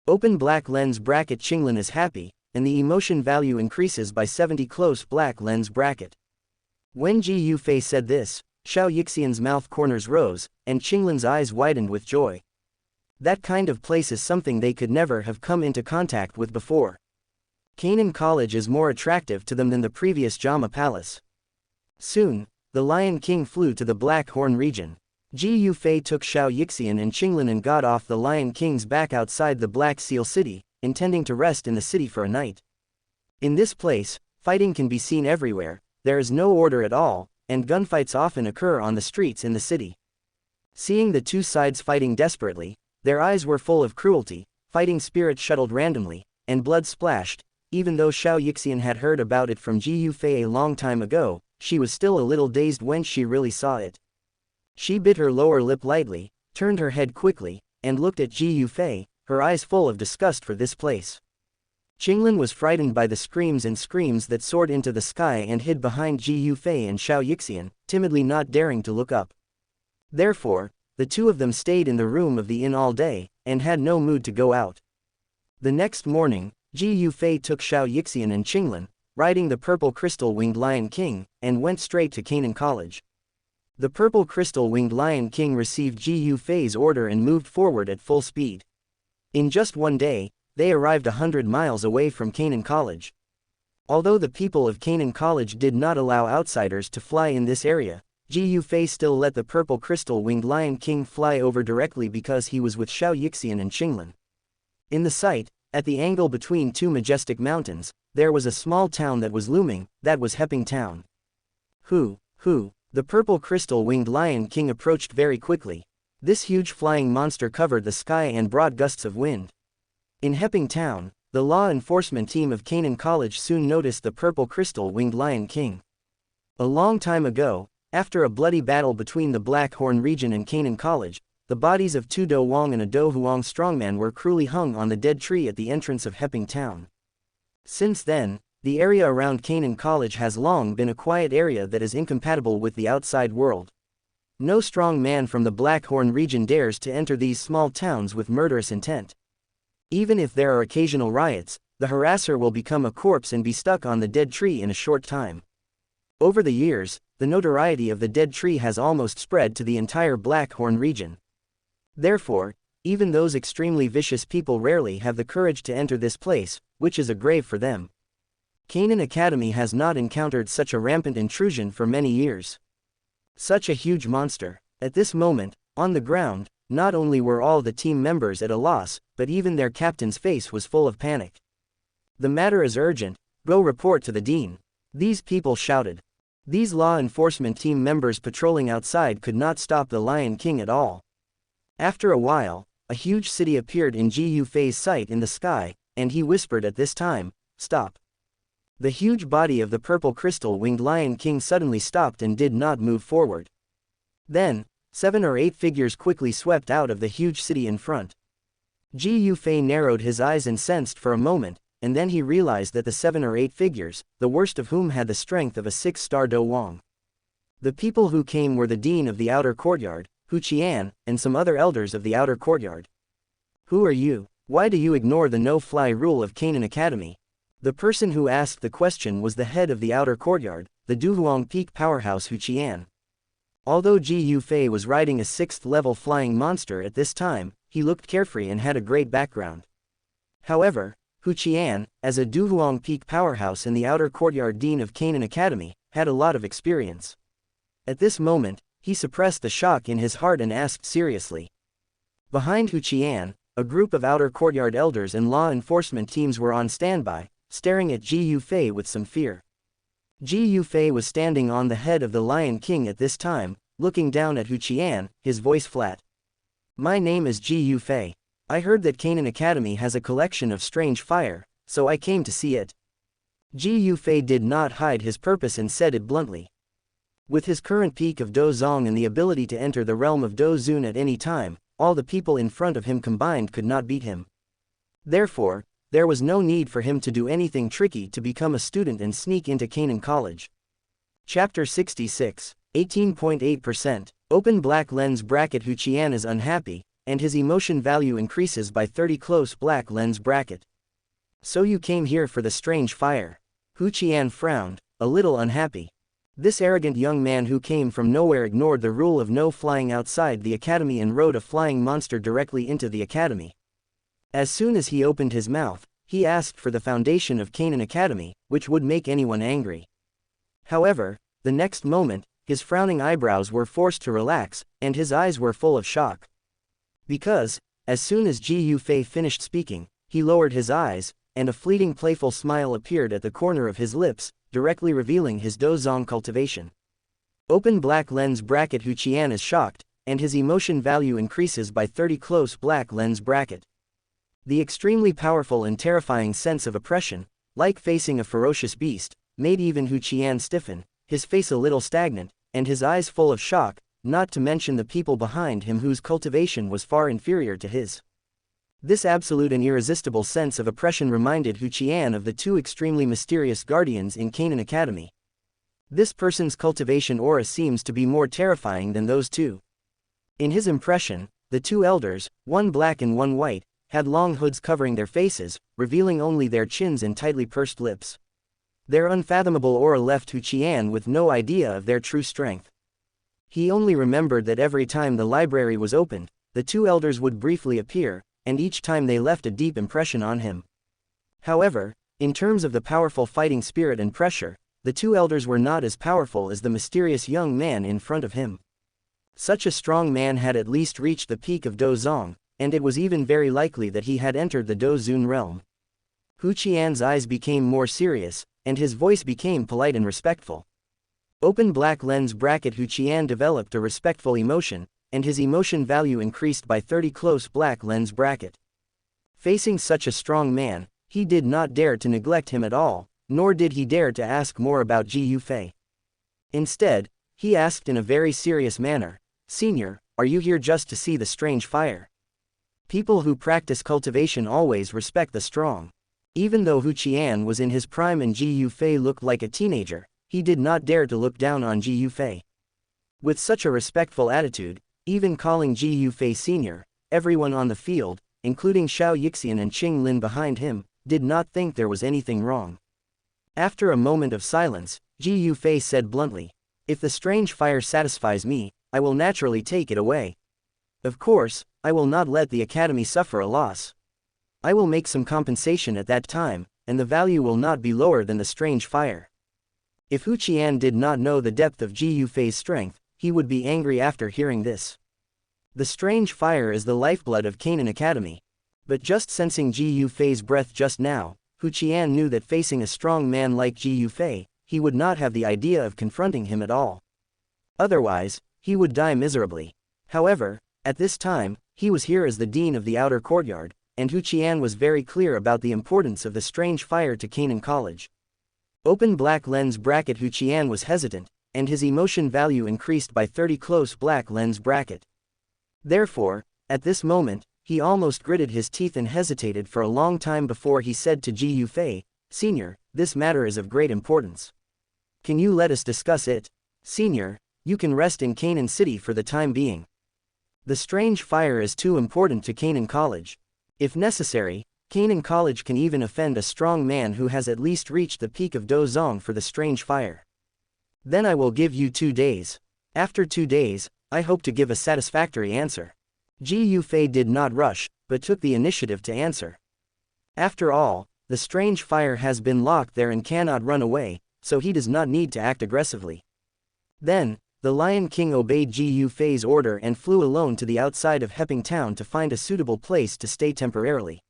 Open black lens bracket Qinglin is happy, and the emotion value increases by 70 close black lens bracket. When Ji Yu-fei said this, Xianxia's mouth corners rose, and Qinglin's eyes widened with joy. That kind of place is something they could never have come into contact with before. Canaan College is more attractive to them than the previous Jama Palace. Soon, the Lion King flew to the Black Horn region. Ji Yu-fei took Xianxia and Qinglin and got off the Lion King's back outside the Black Seal City, intending to rest in the city for a night. In this place, fighting can be seen everywhere, there is no order at all, and gunfights often occur on the streets in the city. Seeing the two sides fighting desperately, their eyes were full of cruelty, fighting spirits shuttled randomly, and blood splashed. Even though Xianxia had heard about it from Ji Yu-fei a long time ago, she was still a little dazed when she really saw it. She bit her lower lip lightly, turned her head quickly, and looked at Ji Yu-fei, her eyes full of disgust for this place. Qinglin was frightened by the screams that soared into the sky and hid behind Ji Yu-fei and Xianxia, timidly not daring to look up. Therefore, the two of them stayed in the room of the inn all day, and had no mood to go out. The next morning, Ji Yu-fei took Xianxia and Qinglin, riding the purple crystal-winged Lion King, and went straight to Canaan College. The purple crystal-winged Lion King received Ji Yu-fei's order and moved forward at full speed. In just one day, they arrived 100 miles away from Canaan College. Although the people of Canaan College did not allow outsiders to fly in this area, Ji Yu-fei still let the purple crystal-winged Lion King fly over directly because he was with Xianxia and Qinglin. In the sight, at the angle between two majestic mountains, there was a small town that was looming, that was Heping Town. The purple crystal-winged Lion King approached very quickly. This huge flying monster covered the sky and brought gusts of wind. In Heping Town, the law enforcement team of Canaan College soon noticed the purple crystal-winged Lion King. A long time ago, after a bloody battle between the Black Horn region and Canaan College, the bodies of two Do Wang and a Do Huang strongman were cruelly hung on the dead tree at the entrance of Heping Town. Since then, the area around Canaan College has long been a quiet area that is incompatible with the outside world. No strong man from the Black Horn region dares to enter these small towns with murderous intent. Even if there are occasional riots, the harasser will become a corpse and be stuck on the dead tree in a short time. Over the years, the notoriety of the dead tree has almost spread to the entire Black Horn region. Therefore, even those extremely vicious people rarely have the courage to enter this place, which is a grave for them. Canaan Academy has not encountered such a rampant intrusion for many years. Such a huge monster. At this moment, on the ground, not only were all the team members at a loss, but even their captain's face was full of panic. The matter is urgent, go report to the dean. These people shouted. These law enforcement team members patrolling outside could not stop the Lion King at all. After a while, a huge city appeared in Ji Yu-fei's sight in the sky, and he whispered at this time, "Stop." The huge body of the purple crystal-winged Lion King suddenly stopped and did not move forward. Then, 7 or 8 figures quickly swept out of the huge city in front. Ji Yu-fei narrowed his eyes and sensed for a moment, and then he realized that the 7 or 8 figures, the worst of whom had the strength of a 6-star Do Wang. The people who came were the dean of the outer courtyard, Wuxia, and some other elders of the outer courtyard. "Who are you? Why do you ignore the no-fly rule of Canaan Academy?" The person who asked the question was the head of the outer courtyard, the Duhuang Peak powerhouse Wuxia. Although Ji Yu-fei was riding a 6th-level flying monster at this time, he looked carefree and had a great background. However, Wuxia, as a Duhuang Peak powerhouse and the outer courtyard dean of Canaan Academy, had a lot of experience. At this moment, he suppressed the shock in his heart and asked seriously. Behind Wuxia, a group of outer courtyard elders and law enforcement teams were on standby, staring at Ji Yufei with some fear. Ji Yufei was standing on the head of the Lion King at this time, looking down at Hu Qian, his voice flat. My name is Ji Yufei. I heard that Canaan Academy has a collection of strange fire, so I came to see it. Ji Yufei did not hide his purpose and said it bluntly. With his current peak of Dou Zong and the ability to enter the realm of Dou Zun at any time, all the people in front of him combined could not beat him. Therefore, there was no need for him to do anything tricky to become a student and sneak into Canaan College. Chapter 66, 18.8%. Open black lens bracket. Hu Qian is unhappy, and his emotion value increases by 30. Close black lens bracket. So you came here for the strange fire. Hu Qian frowned, a little unhappy. This arrogant young man who came from nowhere ignored the rule of no flying outside the academy and rode a flying monster directly into the academy. As soon as he opened his mouth, he asked for the foundation of Canaan Academy, which would make anyone angry. However, the next moment, his frowning eyebrows were forced to relax, and his eyes were full of shock. Because, as soon as Ji Yufei finished speaking, he lowered his eyes, and a fleeting playful smile appeared at the corner of his lips, directly revealing his Dou Zong cultivation. Open black lens bracket. Hu Qian is shocked, and his emotion value increases by 30. Close black lens bracket. The extremely powerful and terrifying sense of oppression, like facing a ferocious beast, made even Hu Qian stiffen, his face a little stagnant, and his eyes full of shock, not to mention the people behind him whose cultivation was far inferior to his. This absolute and irresistible sense of oppression reminded Hu Qian of the two extremely mysterious guardians in Canaan Academy. This person's cultivation aura seems to be more terrifying than those two. In his impression, the two elders, one black and one white, had long hoods covering their faces, revealing only their chins and tightly pursed lips. Their unfathomable aura left Hu Qian with no idea of their true strength. He only remembered that every time the library was opened, the two elders would briefly appear, and each time they left a deep impression on him. However, in terms of the powerful fighting spirit and pressure, the two elders were not as powerful as the mysterious young man in front of him. Such a strong man had at least reached the peak of Dou Zong, and it was even very likely that he had entered the Dou Zun realm. Hu Qian's eyes became more serious, and his voice became polite and respectful. Open black lens bracket. Hu Qian developed a respectful emotion, and his emotion value increased by 30. Close black lens bracket. Facing such a strong man, he did not dare to neglect him at all, nor did he dare to ask more about Ji Yufei. Instead, he asked in a very serious manner, "Senior, are you here just to see the strange fire?" People who practice cultivation always respect the strong. Even though Hu Qian was in his prime and Ji Yufei looked like a teenager, he did not dare to look down on Ji Yufei. With such a respectful attitude, even calling Ji Yufei senior, everyone on the field, including Xiao Yixian and Qing Lin behind him, did not think there was anything wrong. After a moment of silence, Ji Yufei said bluntly, "If the strange fire satisfies me, I will naturally take it away. Of course, I will not let the academy suffer a loss. I will make some compensation at that time, and the value will not be lower than the strange fire." If Hu Qian did not know the depth of Ji Yufei's strength, he would be angry after hearing this. The strange fire is the lifeblood of Canaan Academy. But just sensing Ji Yufei's breath just now, Hu Qian knew that facing a strong man like Ji Yufei, he would not have the idea of confronting him at all. Otherwise, he would die miserably. However, at this time, he was here as the dean of the outer courtyard, and Hu Qian was very clear about the importance of the strange fire to Canaan College. Open black lens bracket. Hu Qian was hesitant, and his emotion value increased by 30. Close black lens bracket. Therefore, at this moment, he almost gritted his teeth and hesitated for a long time before he said to Ji Yufei, "Senior, this matter is of great importance. Can you let us discuss it? Senior, you can rest in Canaan City for the time being. The strange fire is too important to Canaan College. If necessary, Canaan College can even offend a strong man who has at least reached the peak of Dou Zong for the strange fire. Then I will give you 2 days. After 2 days, I hope to give a satisfactory answer." Ji Yufei did not rush, but took the initiative to answer. After all, the strange fire has been locked there and cannot run away, so he does not need to act aggressively. Then, the Lion King obeyed Ji Yufei's order and flew alone to the outside of Heping Town to find a suitable place to stay temporarily.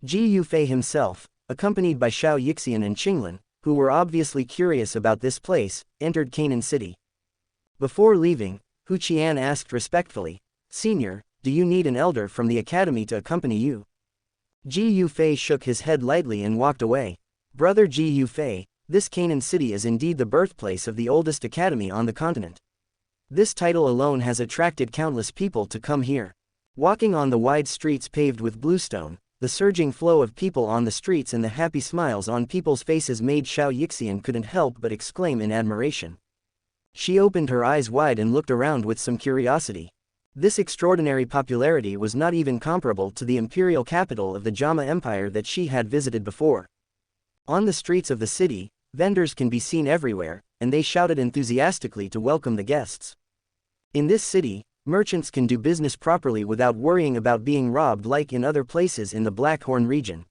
Ji Yufei himself, accompanied by Xiao Yixian and Qinglin, who were obviously curious about this place, entered Canaan City. Before leaving, Hu Qian asked respectfully, "Senior, do you need an elder from the academy to accompany you?" Ji Yufei shook his head lightly and walked away. "Brother Ji Yufei, this Canaan City is indeed the birthplace of the oldest academy on the continent. This title alone has attracted countless people to come here." Walking on the wide streets paved with bluestone, the surging flow of people on the streets and the happy smiles on people's faces made Xiao Yixian couldn't help but exclaim in admiration. She opened her eyes wide and looked around with some curiosity. This extraordinary popularity was not even comparable to the imperial capital of the Jama Empire that she had visited before. On the streets of the city, vendors can be seen everywhere, and they shouted enthusiastically to welcome the guests. In this city, merchants can do business properly without worrying about being robbed like in other places in the Blackhorn region.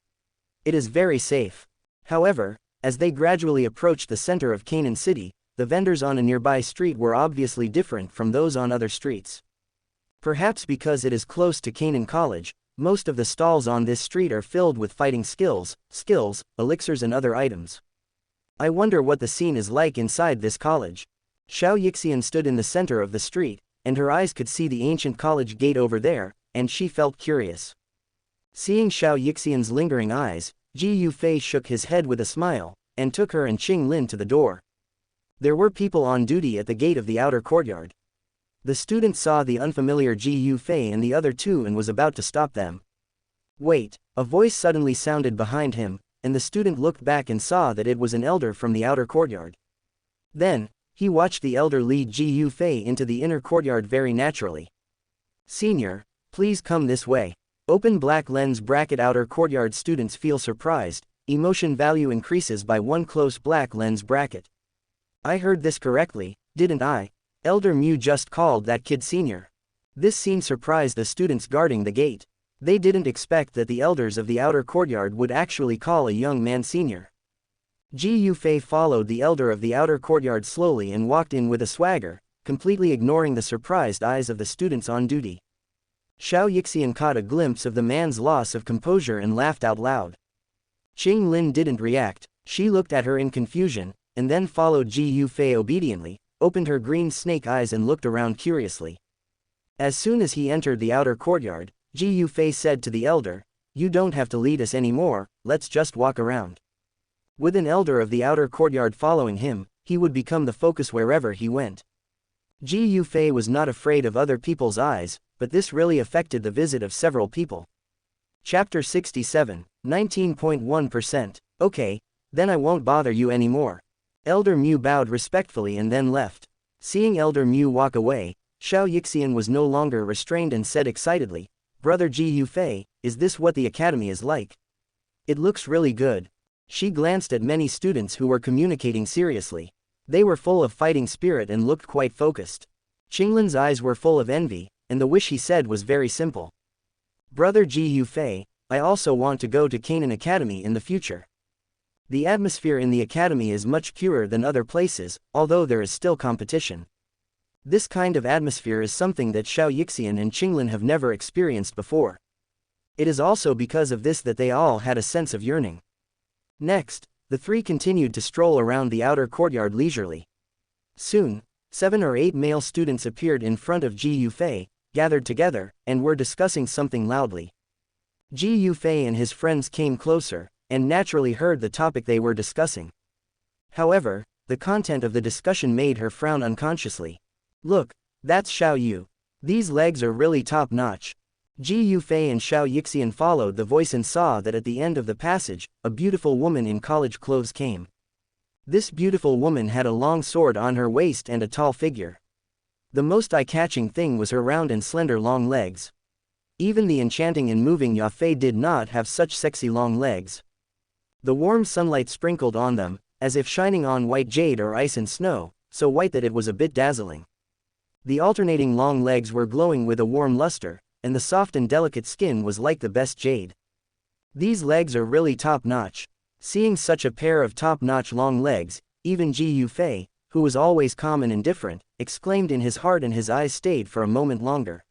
It is very safe. However, as they gradually approached the center of Canaan City, the vendors on a nearby street were obviously different from those on other streets. Perhaps because it is close to Canaan College, most of the stalls on this street are filled with fighting skills, elixirs and other items. I wonder what the scene is like inside this college. Xiao Yixian stood in the center of the street, and her eyes could see the ancient college gate over there, and she felt curious. Seeing Xiao Yixian's lingering eyes, Ji Yufei shook his head with a smile, and took her and Qinglin to the door. There were people on duty at the gate of the outer courtyard. The student saw the unfamiliar Ji Yufei and the other two and was about to stop them. "Wait," a voice suddenly sounded behind him, and the student looked back and saw that it was an elder from the outer courtyard. Then, he watched the elder lead Ji Yufei into the inner courtyard very naturally. "Senior, please come this way." Open black lens bracket outer courtyard students feel surprised, emotion value increases by 1 close black lens bracket. I heard this correctly, didn't I? Elder Mu just called that kid senior. This scene surprised the students guarding the gate. They didn't expect that the elders of the outer courtyard would actually call a young man senior. Ji Yufei followed the elder of the outer courtyard slowly and walked in with a swagger, completely ignoring the surprised eyes of the students on duty. Xiao Yixian caught a glimpse of the man's loss of composure and laughed out loud. Qinglin didn't react, she looked at her in confusion, and then followed Ji Yufei obediently, opened her green snake eyes and looked around curiously. As soon as he entered the outer courtyard, Ji Yufei said to the elder, "You don't have to lead us anymore, let's just walk around." With an elder of the outer courtyard following him, he would become the focus wherever he went. Ji Yufei was not afraid of other people's eyes, but this really affected the visit of several people. Chapter 67, 19.1%. Okay, then I won't bother you anymore. Elder Mu bowed respectfully and then left. Seeing Elder Mu walk away, Xiao Yixian was no longer restrained and said excitedly, "Brother Ji Yufei, is this what the academy is like? It looks really good." She glanced at many students who were communicating seriously. They were full of fighting spirit and looked quite focused. Qinglin's eyes were full of envy, and the wish he said was very simple. "Brother Ji Yufei, I also want to go to Canaan Academy in the future. The atmosphere in the academy is much purer than other places, although there is still competition. This kind of atmosphere is something that Xiao Yixian and Qinglin have never experienced before. It is also because of this that they all had a sense of yearning." Next, the three continued to stroll around the outer courtyard leisurely. Soon, 7 or 8 male students appeared in front of Ji Yufei, gathered together, and were discussing something loudly. Ji Yufei and his friends came closer, and naturally heard the topic they were discussing. However, the content of the discussion made her frown unconsciously. "Look, that's Xiao Yu. These legs are really top-notch." Ji Yufei and Xiao Yixian followed the voice and saw that at the end of the passage, a beautiful woman in college clothes came. This beautiful woman had a long sword on her waist and a tall figure. The most eye-catching thing was her round and slender long legs. Even the enchanting and moving Yafei did not have such sexy long legs. The warm sunlight sprinkled on them, as if shining on white jade or ice and snow, so white that it was a bit dazzling. The alternating long legs were glowing with a warm luster, and the soft and delicate skin was like the best jade. These legs are really top-notch. Seeing such a pair of top-notch long legs, even Ji Yufei, who was always calm and indifferent, exclaimed in his heart, and his eyes stayed for a moment longer.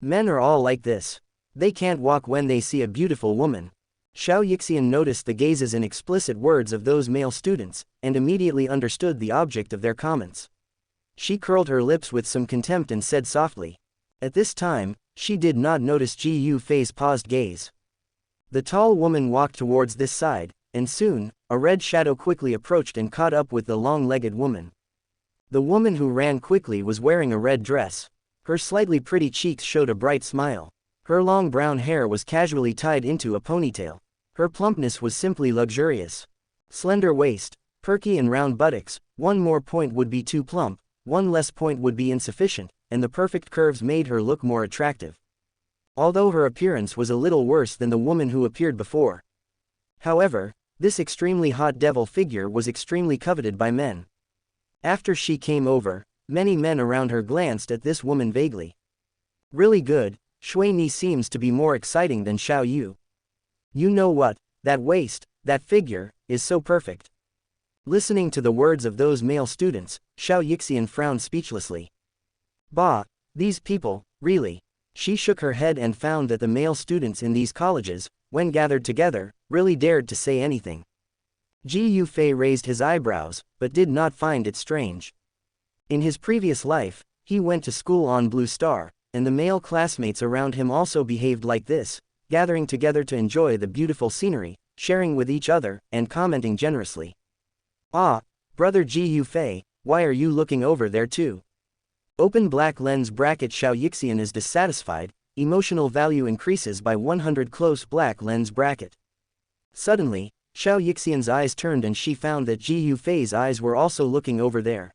Men are all like this. They can't walk when they see a beautiful woman. Xiao Yixian noticed the gazes and explicit words of those male students, and immediately understood the object of their comments. She curled her lips with some contempt and said softly. At this time, she did not notice Ji Yufei's paused gaze. The tall woman walked towards this side, and soon, a red shadow quickly approached and caught up with the long-legged woman. The woman who ran quickly was wearing a red dress. Her slightly pretty cheeks showed a bright smile. Her long brown hair was casually tied into a ponytail. Her plumpness was simply luxurious. Slender waist, perky and round buttocks, one more point would be too plump, one less point would be insufficient, and the perfect curves made her look more attractive. Although her appearance was a little worse than the woman who appeared before. However, this extremely hot devil figure was extremely coveted by men. After she came over, many men around her glanced at this woman vaguely. Really good, Shui Ni seems to be more exciting than Xiao Yu. You know what, that waist, that figure, is so perfect. Listening to the words of those male students, Xiao Yixian frowned speechlessly. Bah, these people, really. She shook her head and found that the male students in these colleges, when gathered together, really dared to say anything. Ji Yufei raised his eyebrows, but did not find it strange. In his previous life, he went to school on Blue Star, and the male classmates around him also behaved like this, gathering together to enjoy the beautiful scenery, sharing with each other, and commenting generously. Ah, brother Ji Yufei, why are you looking over there too? Open black lens bracket. Xiao Yixian is dissatisfied, emotional value increases by 100 close black lens bracket. Suddenly, Xiao Yixian's eyes turned and she found that Ji Yufei's eyes were also looking over there.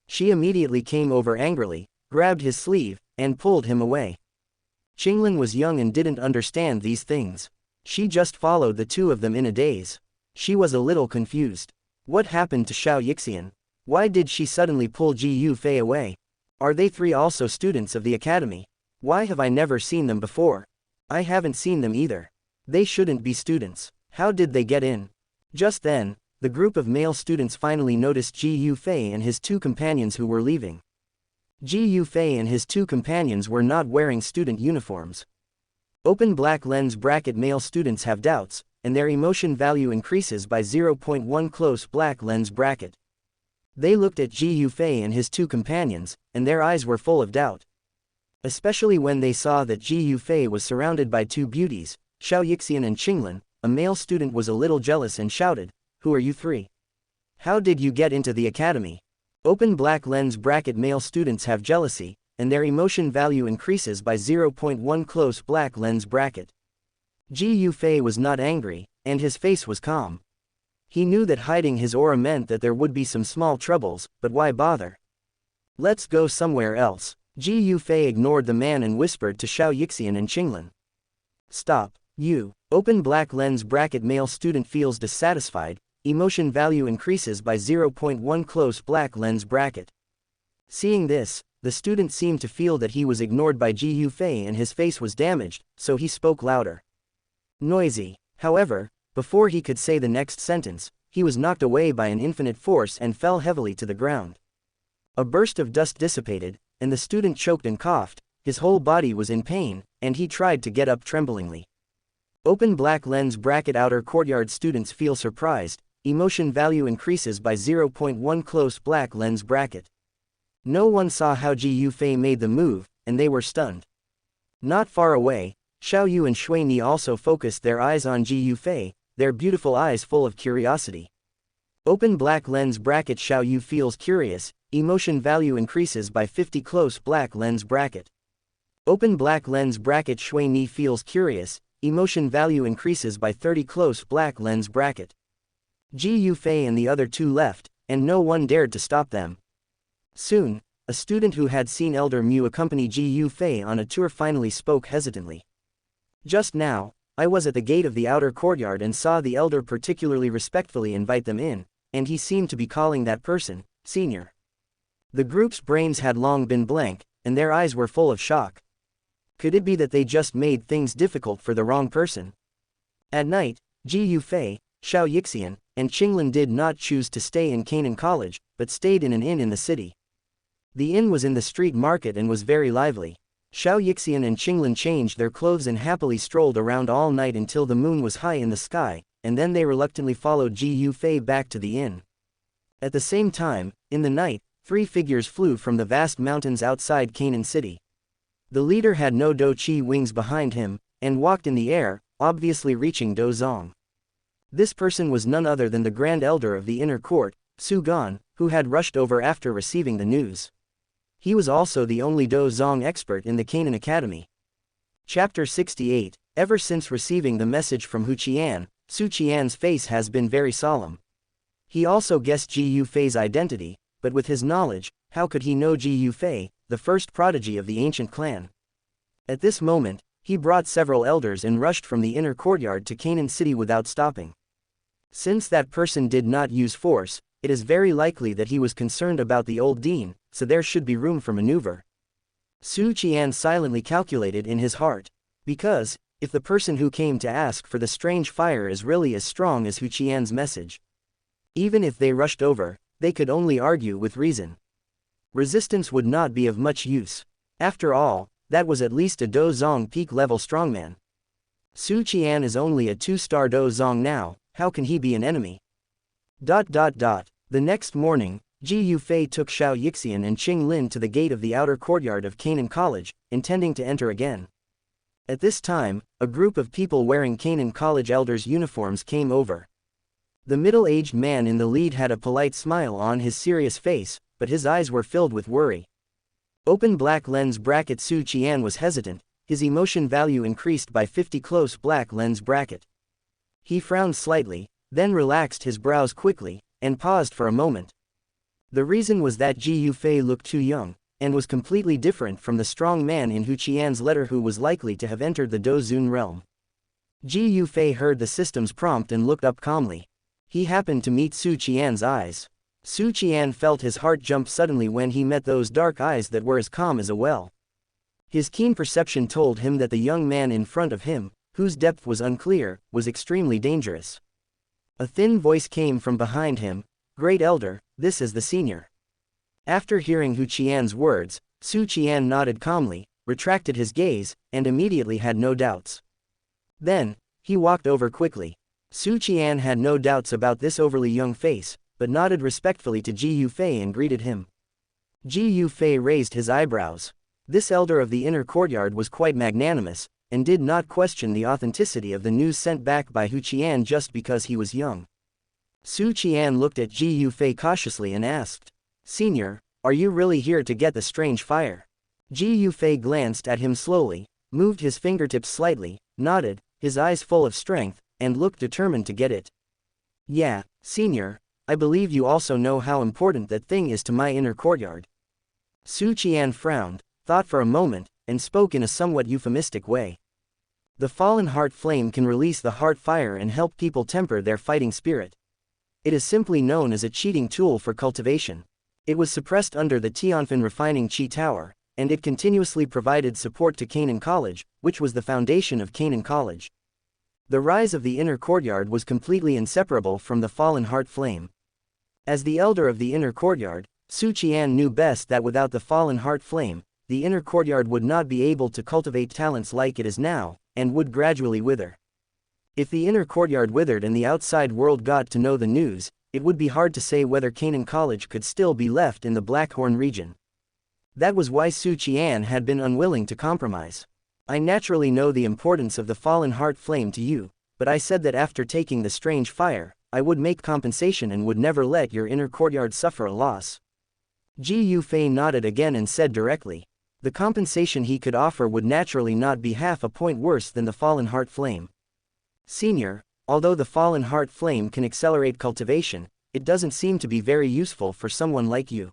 She immediately came over angrily, grabbed his sleeve, and pulled him away. Qinglin was young and didn't understand these things. She just followed the two of them in a daze. She was a little confused. What happened to Xiao Yixian? Why did she suddenly pull Ji Yufei away? Are they three also students of the academy? Why have I never seen them before? I haven't seen them either. They shouldn't be students. How did they get in? Just then, the group of male students finally noticed Ji Yufei and his two companions who were leaving. Ji Yufei and his two companions were not wearing student uniforms. Open black lens bracket. Male students have doubts, and their emotion value increases by 0.1 close black lens bracket. They looked at Ji Yufei and his two companions, and their eyes were full of doubt. Especially when they saw that Ji Yufei was surrounded by two beauties, Xiao Yixian and Qinglin. A male student was a little jealous and shouted, "Who are you three? How did you get into the academy?" Open black lens bracket. Male students have jealousy, and their emotion value increases by 0.1 close black lens bracket. Ji Yufei was not angry, and his face was calm. He knew that hiding his aura meant that there would be some small troubles, but why bother? Let's go somewhere else. Ji Yufei ignored the man and whispered to Xiao Yixian and Qinglin. Stop, you. Open black lens bracket. Male student feels dissatisfied, emotion value increases by 0.1 close black lens bracket. Seeing this, the student seemed to feel that he was ignored by Ji Yufei and his face was damaged, so he spoke louder. Noisy. However, before he could say the next sentence, he was knocked away by an infinite force and fell heavily to the ground. A burst of dust dissipated, and the student choked and coughed. His whole body was in pain, and he tried to get up tremblingly. Open black lens bracket. Outer courtyard students feel surprised, emotion value increases by 0.1 close black lens bracket. No one saw how Ji Yufei made the move, and they were stunned. Not far away, Xiao Yu and Shui Ni also focused their eyes on Ji Yufei, their beautiful eyes full of curiosity. Open black lens bracket. Xiao Yu feels curious, emotion value increases by 50 close black lens bracket. Open black lens bracket. Shui Ni feels curious, emotion value increases by 30 close black lens bracket. Ji Yufei and the other two left, and no one dared to stop them. Soon, a student who had seen Elder Mu accompany Ji Yufei on a tour finally spoke hesitantly. Just now, I was at the gate of the outer courtyard and saw the elder particularly respectfully invite them in, and he seemed to be calling that person, Senior. The group's brains had long been blank, and their eyes were full of shock. Could it be that they just made things difficult for the wrong person? At night, Ji Yufei, Xiao Yixian, and Qinglin did not choose to stay in Canaan College, but stayed in an inn in the city. The inn was in the street market and was very lively. Xianxia and Qinglin changed their clothes and happily strolled around all night until the moon was high in the sky, and then they reluctantly followed Ji Yufei back to the inn. At the same time, in the night, 3 figures flew from the vast mountains outside Canaan City. The leader had no Dou Qi wings behind him, and walked in the air, obviously reaching Dou Zong. This person was none other than the Grand Elder of the Inner Court, Su Gan, who had rushed over after receiving the news. He was also the only Dou Zong expert in the Canaan Academy. Chapter 68. Ever since receiving the message from Hu Qian, Su Qian's face has been very solemn. He also guessed Ji Yufei's identity, but with his knowledge, how could he know Ji Yufei, the first prodigy of the ancient clan? At this moment, he brought several elders and rushed from the inner courtyard to Canaan City without stopping. Since that person did not use force, it is very likely that he was concerned about the old dean, so there should be room for maneuver. Su Qian silently calculated in his heart. Because, if the person who came to ask for the strange fire is really as strong as Hu Qian's message, even if they rushed over, they could only argue with reason. Resistance would not be of much use. After all, that was at least a Dou Zong peak-level strongman. Su Qian is only a 2-star Dou Zong now, how can he be an enemy? The next morning, Ji Yufei took Xianxia and Qinglin to the gate of the outer courtyard of Canaan College, intending to enter again. At this time, a group of people wearing Canaan College elders' uniforms came over. The middle-aged man in the lead had a polite smile on his serious face, but his eyes were filled with worry. Open black lens bracket. Su Qian was hesitant, his emotion value increased by 50. Close black lens bracket. He frowned slightly, then relaxed his brows quickly, and paused for a moment. The reason was that Ji Yufei looked too young, and was completely different from the strong man in Hu Qian's letter who was likely to have entered the Dou Zun realm. Ji Yufei heard the system's prompt and looked up calmly. He happened to meet Su Qian's eyes. Su Qian felt his heart jump suddenly when he met those dark eyes that were as calm as a well. His keen perception told him that the young man in front of him, whose depth was unclear, was extremely dangerous. A thin voice came from behind him, "Great Elder, this is the senior." After hearing Hu Qian's words, Su Qian nodded calmly, retracted his gaze, and immediately had no doubts. Then, he walked over quickly. Su Qian had no doubts about this overly young face, but nodded respectfully to Ji Yufei and greeted him. Ji Yufei raised his eyebrows. This elder of the inner courtyard was quite magnanimous, and did not question the authenticity of the news sent back by Hu Qian just because he was young. Su Qian looked at Ji Yufei cautiously and asked, "Senior, are you really here to get the strange fire?" Ji Yufei glanced at him slowly, moved his fingertips slightly, nodded, his eyes full of strength, and looked determined to get it. "Yeah, senior, I believe you also know how important that thing is to my inner courtyard." Su Qian frowned, thought for a moment, and spoke in a somewhat euphemistic way. "The fallen heart flame can release the heart fire and help people temper their fighting spirit. It is simply known as a cheating tool for cultivation. It was suppressed under the Tianfan refining Qi Tower, and it continuously provided support to Canaan College, which was the foundation of Canaan College. The rise of the inner courtyard was completely inseparable from the fallen heart flame. As the elder of the inner courtyard, Su Qian knew best that without the fallen heart flame, the inner courtyard would not be able to cultivate talents like it is now, and would gradually wither. If the inner courtyard withered and the outside world got to know the news, it would be hard to say whether Canaan College could still be left in the Blackhorn region. That was why Su Qian had been unwilling to compromise. "I naturally know the importance of the fallen heart flame to you, but I said that after taking the strange fire, I would make compensation and would never let your inner courtyard suffer a loss." Ji Yufei nodded again and said directly, "The compensation he could offer would naturally not be half a point worse than the fallen heart flame. Senior, although the fallen heart flame can accelerate cultivation, it doesn't seem to be very useful for someone like you.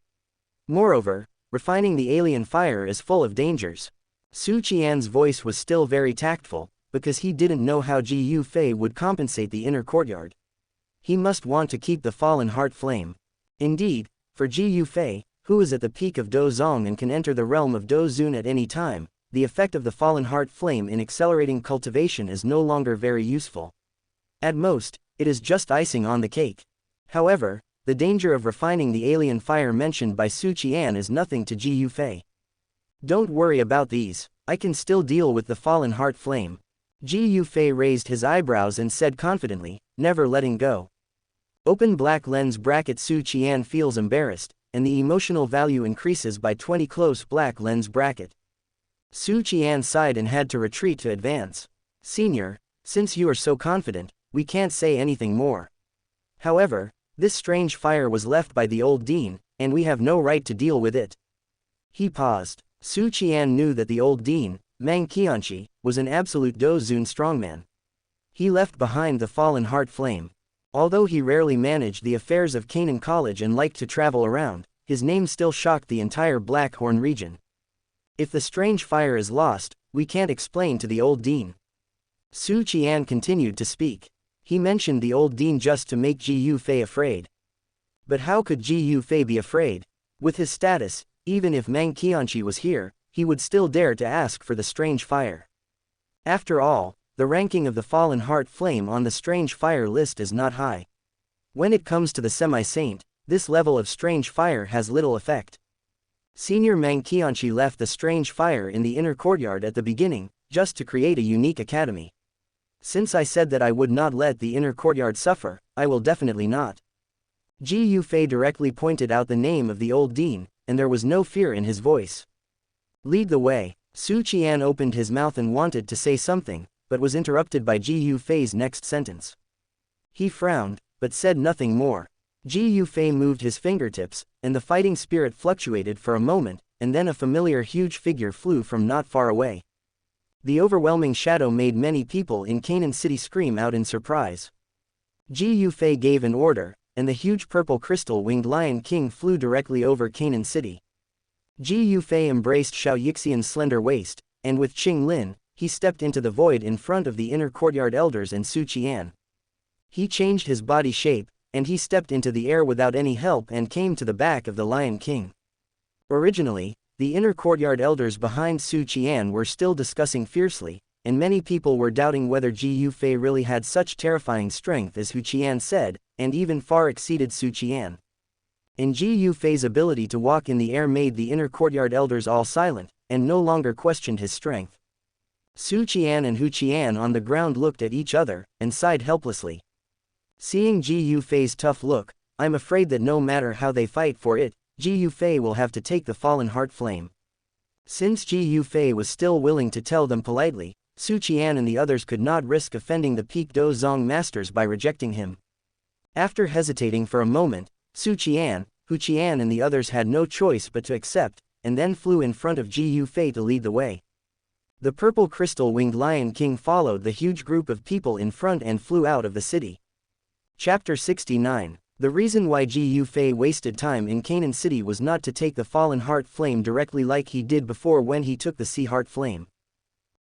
Moreover, refining the alien fire is full of dangers." Su Qian's voice was still very tactful, because he didn't know how Ji Yufei would compensate the inner courtyard. He must want to keep the fallen heart flame. Indeed, for Ji Yufei, who is at the peak of Dou Zong and can enter the realm of Dou Zun at any time, the effect of the fallen heart flame in accelerating cultivation is no longer very useful. At most, it is just icing on the cake. However, the danger of refining the alien fire mentioned by Su Qian is nothing to Ji Yufei. Don't worry about these, I can still deal with the fallen heart flame. Ji Yufei raised his eyebrows and said confidently, never letting go. Open black lens bracket. Su Qian feels embarrassed, and the emotional value increases by 20. Close black lens bracket. Su Qian sighed and had to retreat to advance. Senior, since you are so confident, we can't say anything more. However, this strange fire was left by the old dean, and we have no right to deal with it. He paused. Su Qian knew that the old dean, Mang Qianqi, was an absolute Dozun strongman. He left behind the fallen heart flame. Although he rarely managed the affairs of Canaan College and liked to travel around, his name still shocked the entire Blackhorn region. If the strange fire is lost, we can't explain to the old dean. Su Qian continued to speak. He mentioned the old dean just to make Ji Yufei afraid. But how could Ji Yufei be afraid? With his status, even if Mang Qianqi was here, he would still dare to ask for the strange fire. After all, the ranking of the fallen heart flame on the strange fire list is not high. When it comes to the semi-saint, this level of strange fire has little effect. Senior Mang Qianqi left the strange fire in the inner courtyard at the beginning, just to create a unique academy. Since I said that I would not let the inner courtyard suffer, I will definitely not. Ji Yufei directly pointed out the name of the old dean, and there was no fear in his voice. Lead the way. Su Qian opened his mouth and wanted to say something, but was interrupted by Ji Yufei's next sentence. He frowned, but said nothing more. Ji Yufei moved his fingertips, and the fighting spirit fluctuated for a moment, and then a familiar huge figure flew from not far away. The overwhelming shadow made many people in Canaan City scream out in surprise. Ji Yufei gave an order, and the huge purple crystal-winged Lion King flew directly over Canaan City. Ji Yufei embraced Xianxia's slender waist, and with Qing Lin, he stepped into the void in front of the inner courtyard elders and Su Qian. He changed his body shape, and he stepped into the air without any help and came to the back of the Lion King. Originally, the inner courtyard elders behind Su Qian were still discussing fiercely, and many people were doubting whether Ji Yufei really had such terrifying strength as Hu Qian said, and even far exceeded Su Qian. And Ji Yufei's ability to walk in the air made the inner courtyard elders all silent, and no longer questioned his strength. Su Qian and Hu Qian on the ground looked at each other, and sighed helplessly. Seeing Ji Yufei's tough look, I'm afraid that no matter how they fight for it, Ji Yufei will have to take the fallen heart flame. Since Ji Yufei was still willing to tell them politely, Su Qian and the others could not risk offending the Peak Do Zong masters by rejecting him. After hesitating for a moment, Su Qian, Hu Qian and the others had no choice but to accept, and then flew in front of Ji Yufei to lead the way. The purple crystal-winged Lion King followed the huge group of people in front and flew out of the city. Chapter 69. The reason why Ji Yufei wasted time in Canaan City was not to take the fallen heart flame directly like he did before when he took the sea heart flame.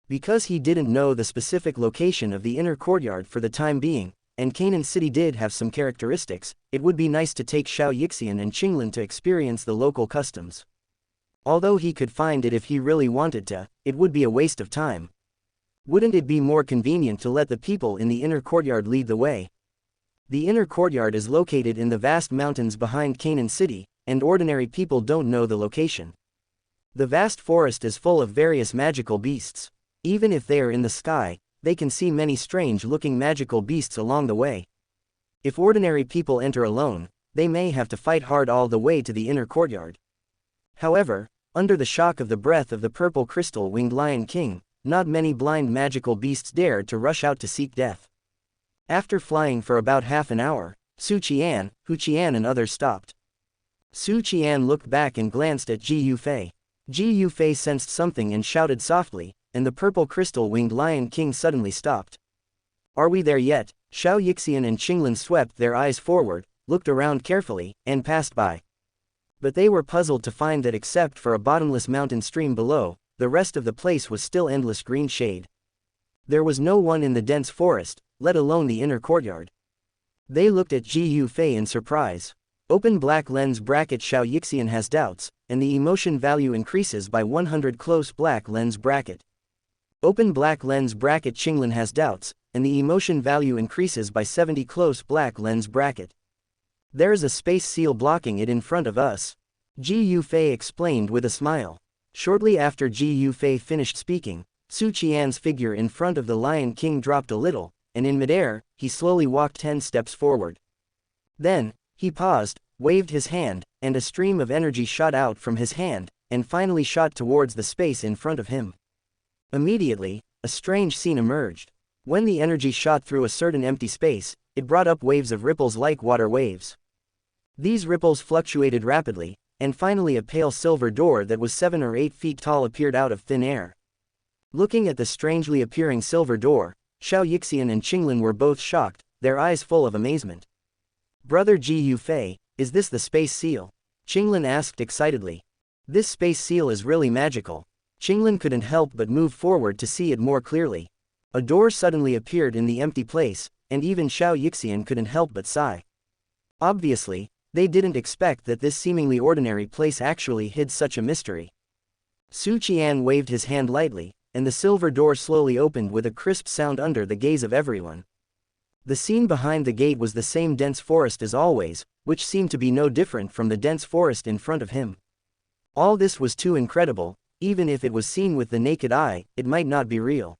Because he didn't know the specific location of the inner courtyard for the time being, and Canaan City did have some characteristics, it would be nice to take Xianxia and Qinglin to experience the local customs. Although he could find it if he really wanted to, it would be a waste of time. Wouldn't it be more convenient to let the people in the inner courtyard lead the way? The inner courtyard is located in the vast mountains behind Canaan City, and ordinary people don't know the location. The vast forest is full of various magical beasts. Even if they are in the sky, they can see many strange-looking magical beasts along the way. If ordinary people enter alone, they may have to fight hard all the way to the inner courtyard. However, under the shock of the breath of the purple crystal-winged Lion King, not many blind magical beasts dared to rush out to seek death. After flying for about half an hour, Su Qian, Hu Qian and others stopped. Su Qian looked back and glanced at Ji Yufei. Ji Yufei sensed something and shouted softly, and the purple crystal-winged Lion King suddenly stopped. Are we there yet? Xianxia and Qinglin swept their eyes forward, looked around carefully, and passed by. But they were puzzled to find that except for a bottomless mountain stream below, the rest of the place was still endless green shade. There was no one in the dense forest, let alone the inner courtyard. They looked at Ji Yufei in surprise. Open black lens bracket. Xianxia has doubts, and the emotion value increases by 100. Close black lens bracket. Open black lens bracket. Qinglin has doubts, and the emotion value increases by 70. Close black lens bracket. There is a space seal blocking it in front of us. Ji Yufei explained with a smile. Shortly after Ji Yufei finished speaking, Su Qian's figure in front of the Lion King dropped a little, and in midair, he slowly walked 10 steps forward. Then, he paused, waved his hand, and a stream of energy shot out from his hand, and finally shot towards the space in front of him. Immediately, a strange scene emerged. When the energy shot through a certain empty space, it brought up waves of ripples like water waves. These ripples fluctuated rapidly, and finally a pale silver door that was 7 or 8 feet tall appeared out of thin air. Looking at the strangely appearing silver door, Xianxia and Qinglin were both shocked, their eyes full of amazement. "Brother Ji Yufei, is this the space seal?" Qinglin asked excitedly. "This space seal is really magical." Qinglin couldn't help but move forward to see it more clearly. A door suddenly appeared in the empty place, and even Xianxia couldn't help but sigh. Obviously, they didn't expect that this seemingly ordinary place actually hid such a mystery. Su Qian waved his hand lightly, and the silver door slowly opened with a crisp sound under the gaze of everyone. The scene behind the gate was the same dense forest as always, which seemed to be no different from the dense forest in front of him. All this was too incredible. Even if it was seen with the naked eye, it might not be real.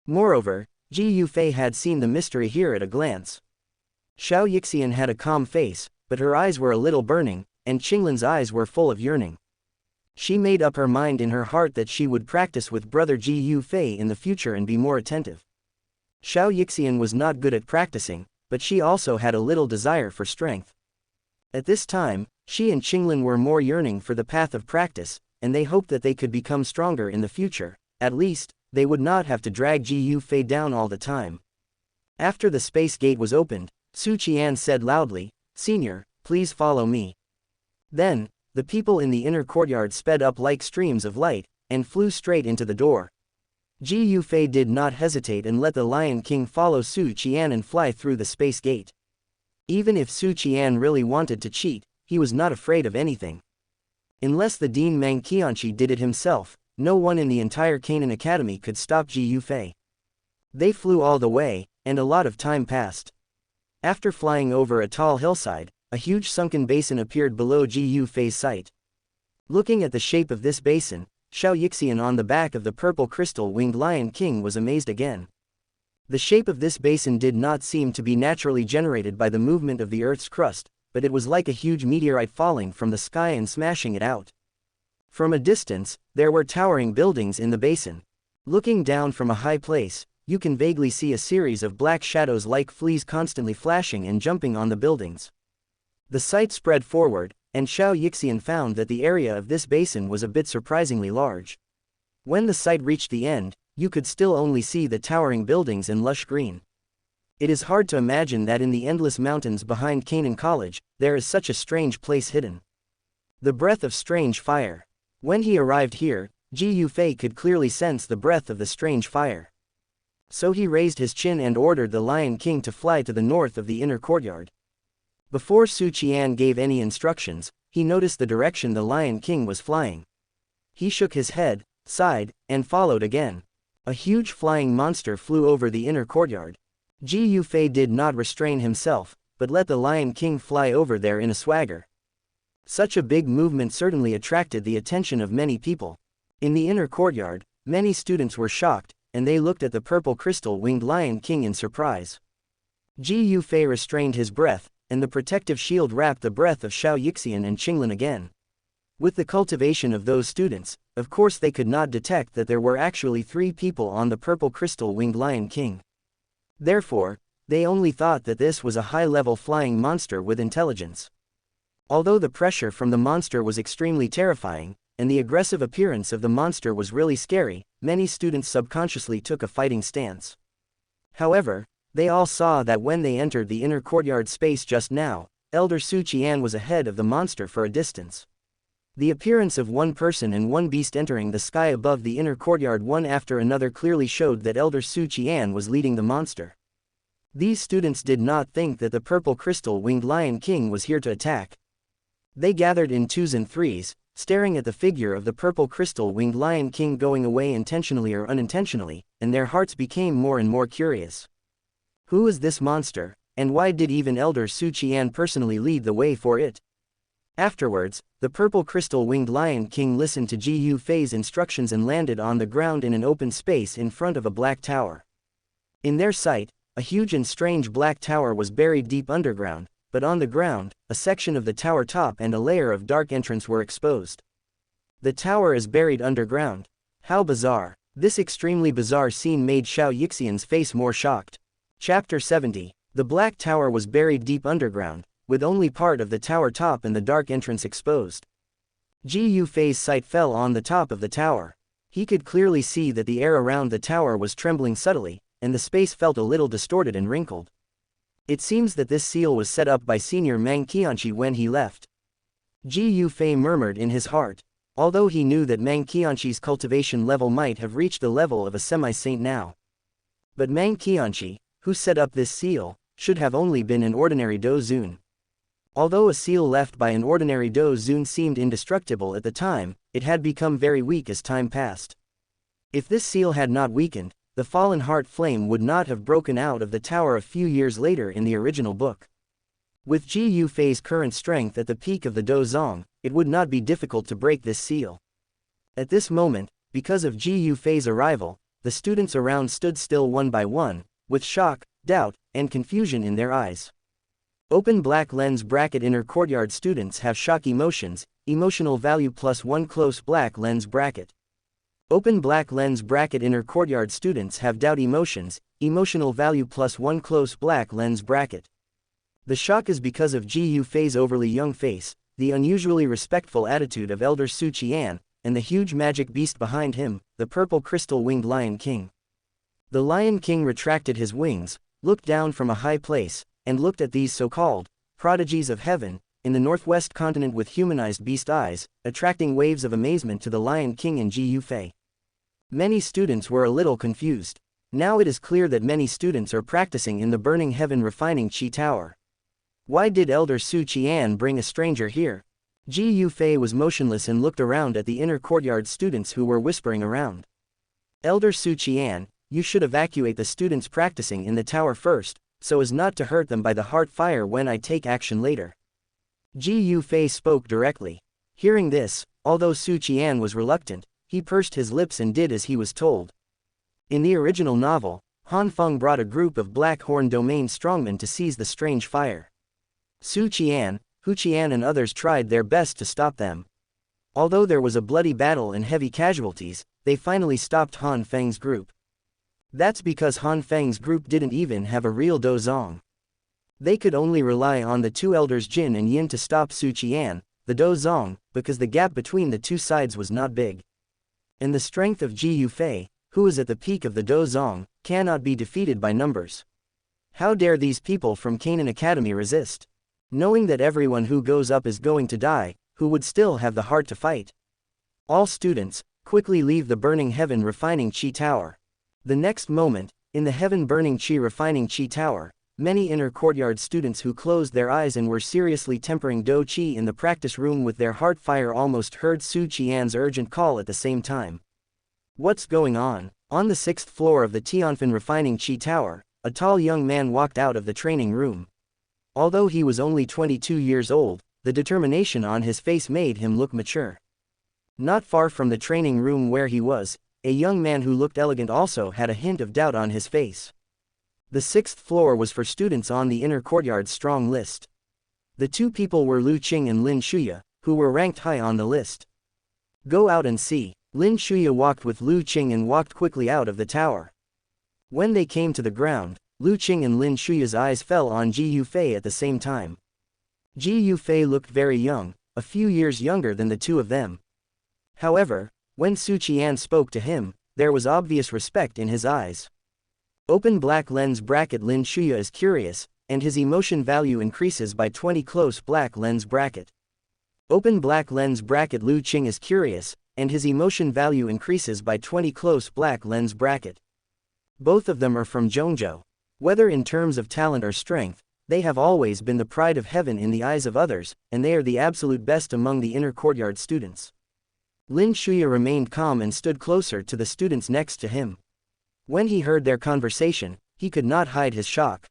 Moreover, Ji Yufei had seen the mystery here at a glance. Xianxia had a calm face, but her eyes were a little burning, and Qinglin's eyes were full of yearning. She made up her mind in her heart that she would practice with brother Ji Yufei in the future and be more attentive. Xianxia was not good at practicing, but she also had a little desire for strength. At this time, she and Qinglin were more yearning for the path of practice, and they hoped that they could become stronger in the future. At least, they would not have to drag Ji Yufei down all the time. After the space gate was opened, Su Qian said loudly, "Senior, please follow me." Then, the people in the inner courtyard sped up like streams of light, and flew straight into the door. Ji Yufei did not hesitate and let the Lion King follow Su Qian and fly through the space gate. Even if Su Qian really wanted to cheat, he was not afraid of anything. Unless the Dean Meng Qianqi did it himself, no one in the entire Canaan Academy could stop Ji Yufei. They flew all the way, and a lot of time passed. After flying over a tall hillside, a huge sunken basin appeared below Ji Yufei's sight. Looking at the shape of this basin, Xianxia on the back of the purple crystal-winged Lion King was amazed again. The shape of this basin did not seem to be naturally generated by the movement of the Earth's crust, but it was like a huge meteorite falling from the sky and smashing it out. From a distance, there were towering buildings in the basin. Looking down from a high place, you can vaguely see a series of black shadows like fleas constantly flashing and jumping on the buildings. The sight spread forward, and Xianxia found that the area of this basin was a bit surprisingly large. When the sight reached the end, you could still only see the towering buildings and lush green. It is hard to imagine that in the endless mountains behind Canaan College, there is such a strange place hidden. The breath of strange fire. When he arrived here, Ji Yufei could clearly sense the breath of the strange fire. So he raised his chin and ordered the Lion King to fly to the north of the inner courtyard. Before Su Qian gave any instructions, he noticed the direction the Lion King was flying. He shook his head, sighed, and followed again. A huge flying monster flew over the inner courtyard. Ji Yufei did not restrain himself, but let the Lion King fly over there in a swagger. Such a big movement certainly attracted the attention of many people. In the inner courtyard, many students were shocked, and they looked at the purple crystal-winged Lion King in surprise. Ji Yufei restrained his breath, and the protective shield wrapped the breath of Xianxia and Qinglin again. With the cultivation of those students, of course they could not detect that there were actually 3 people on the purple crystal-winged Lion King. Therefore, they only thought that this was a high-level flying monster with intelligence. Although the pressure from the monster was extremely terrifying, and the aggressive appearance of the monster was really scary, many students subconsciously took a fighting stance. However, they all saw that when they entered the inner courtyard space just now, Elder Su Qian was ahead of the monster for a distance. The appearance of one person and one beast entering the sky above the inner courtyard one after another clearly showed that Elder Su Qian was leading the monster. These students did not think that the purple crystal-winged Lion King was here to attack. They gathered in 2s and 3s, staring at the figure of the purple crystal-winged Lion King going away intentionally or unintentionally, and their hearts became more and more curious. Who is this monster, and why did even Elder Su Qian personally lead the way for it? Afterwards, the purple crystal-winged Lion King listened to Ji Yufei's instructions and landed on the ground in an open space in front of a black tower. In their sight, a huge and strange black tower was buried deep underground, but on the ground, a section of the tower top and a layer of dark entrance were exposed. The tower is buried underground. How bizarre. This extremely bizarre scene made Xiao Yixian's face more shocked. Chapter 70. The black tower was buried deep underground, with only part of the tower top and the dark entrance exposed. Ji Yufei's sight fell on the top of the tower. He could clearly see that the air around the tower was trembling subtly, and the space felt a little distorted and wrinkled. It seems that this seal was set up by Senior Mang Qianqi when he left. Ji Yufei murmured in his heart. Although he knew that Mang Qianqi's cultivation level might have reached the level of a semi-saint now. But Mang Qianqi, who set up this seal, should have only been an ordinary Dou Zun. Although a seal left by an ordinary Dou Zun seemed indestructible at the time, it had become very weak as time passed. If this seal had not weakened, the fallen heart flame would not have broken out of the tower a few years later in the original book. With Ji Yufei's current strength at the peak of the Dou Zong, it would not be difficult to break this seal. At this moment, because of Ji Yufei's arrival, the students around stood still one by one, with shock, doubt, and confusion in their eyes. Open black lens bracket inner courtyard students have shock emotions, emotional value +1 close black lens bracket. Open black lens bracket inner courtyard students have doubt emotions, emotional value +1 close black lens bracket. The shock is because of Ji Yufei's overly young face, the unusually respectful attitude of Elder Su Qian, and the huge magic beast behind him, the purple crystal-winged Lion King. The Lion King retracted his wings, looked down from a high place, and looked at these so-called prodigies of heaven, in the northwest continent with humanized beast eyes, attracting waves of amazement to the Lion King and Ji Yufei. Many students were a little confused. Now it is clear that many students are practicing in the burning heaven refining Qi Tower. Why did Elder Su Qian bring a stranger here? Ji Yufei was motionless and looked around at the inner courtyard students who were whispering around. Elder Su Qian, you should evacuate the students practicing in the tower first, so as not to hurt them by the heart fire when I take action later. Ji Yufei spoke directly. Hearing this, although Su Qian was reluctant, he pursed his lips and did as he was told. In the original novel, Han Feng brought a group of Black Horn Domain strongmen to seize the strange fire. Su Qian, Hu Qian and others tried their best to stop them. Although there was a bloody battle and heavy casualties, they finally stopped Han Feng's group. That's because Han Feng's group didn't even have a real Dou Zong. They could only rely on the two elders Jin and Yin to stop Su Qian, the Dou Zong, because the gap between the two sides was not big. And the strength of Ji Yufei, who is at the peak of the Dou Zong, cannot be defeated by numbers. How dare these people from Canaan Academy resist? Knowing that everyone who goes up is going to die, who would still have the heart to fight? All students, quickly leave the burning heaven refining Qi Tower. The next moment, in the heaven-burning Qi refining Qi Tower, many inner courtyard students who closed their eyes and were seriously tempering Dou Qi in the practice room with their heart fire almost heard Su Qian's urgent call at the same time. What's going on? On the 6th floor of the Tianfan refining Qi Tower, a tall young man walked out of the training room. Although he was only 22 years old, the determination on his face made him look mature. Not far from the training room where he was, a young man who looked elegant also had a hint of doubt on his face. The 6th floor was for students on the inner courtyard's strong list. The two people were Lu Qing and Lin Shuya, who were ranked high on the list. Go out and see. Lin Shuya walked with Lu Qing and walked quickly out of the tower. When they came to the ground, Lu Qing and Lin Shuya's eyes fell on Ji Yufei at the same time. Ji Yufei looked very young, a few years younger than the two of them. However, when Su Qian spoke to him, there was obvious respect in his eyes. Open black lens bracket Lin Shuya is curious, and his emotion value increases by 20 close black lens bracket. Open black lens bracket Lu Qing is curious, and his emotion value increases by 20 close black lens bracket. Both of them are from Zhongzhou. Whether in terms of talent or strength, they have always been the pride of heaven in the eyes of others, and they are the absolute best among the inner courtyard students. Lin Shuya remained calm and stood closer to the students next to him. When he heard their conversation, he could not hide his shock.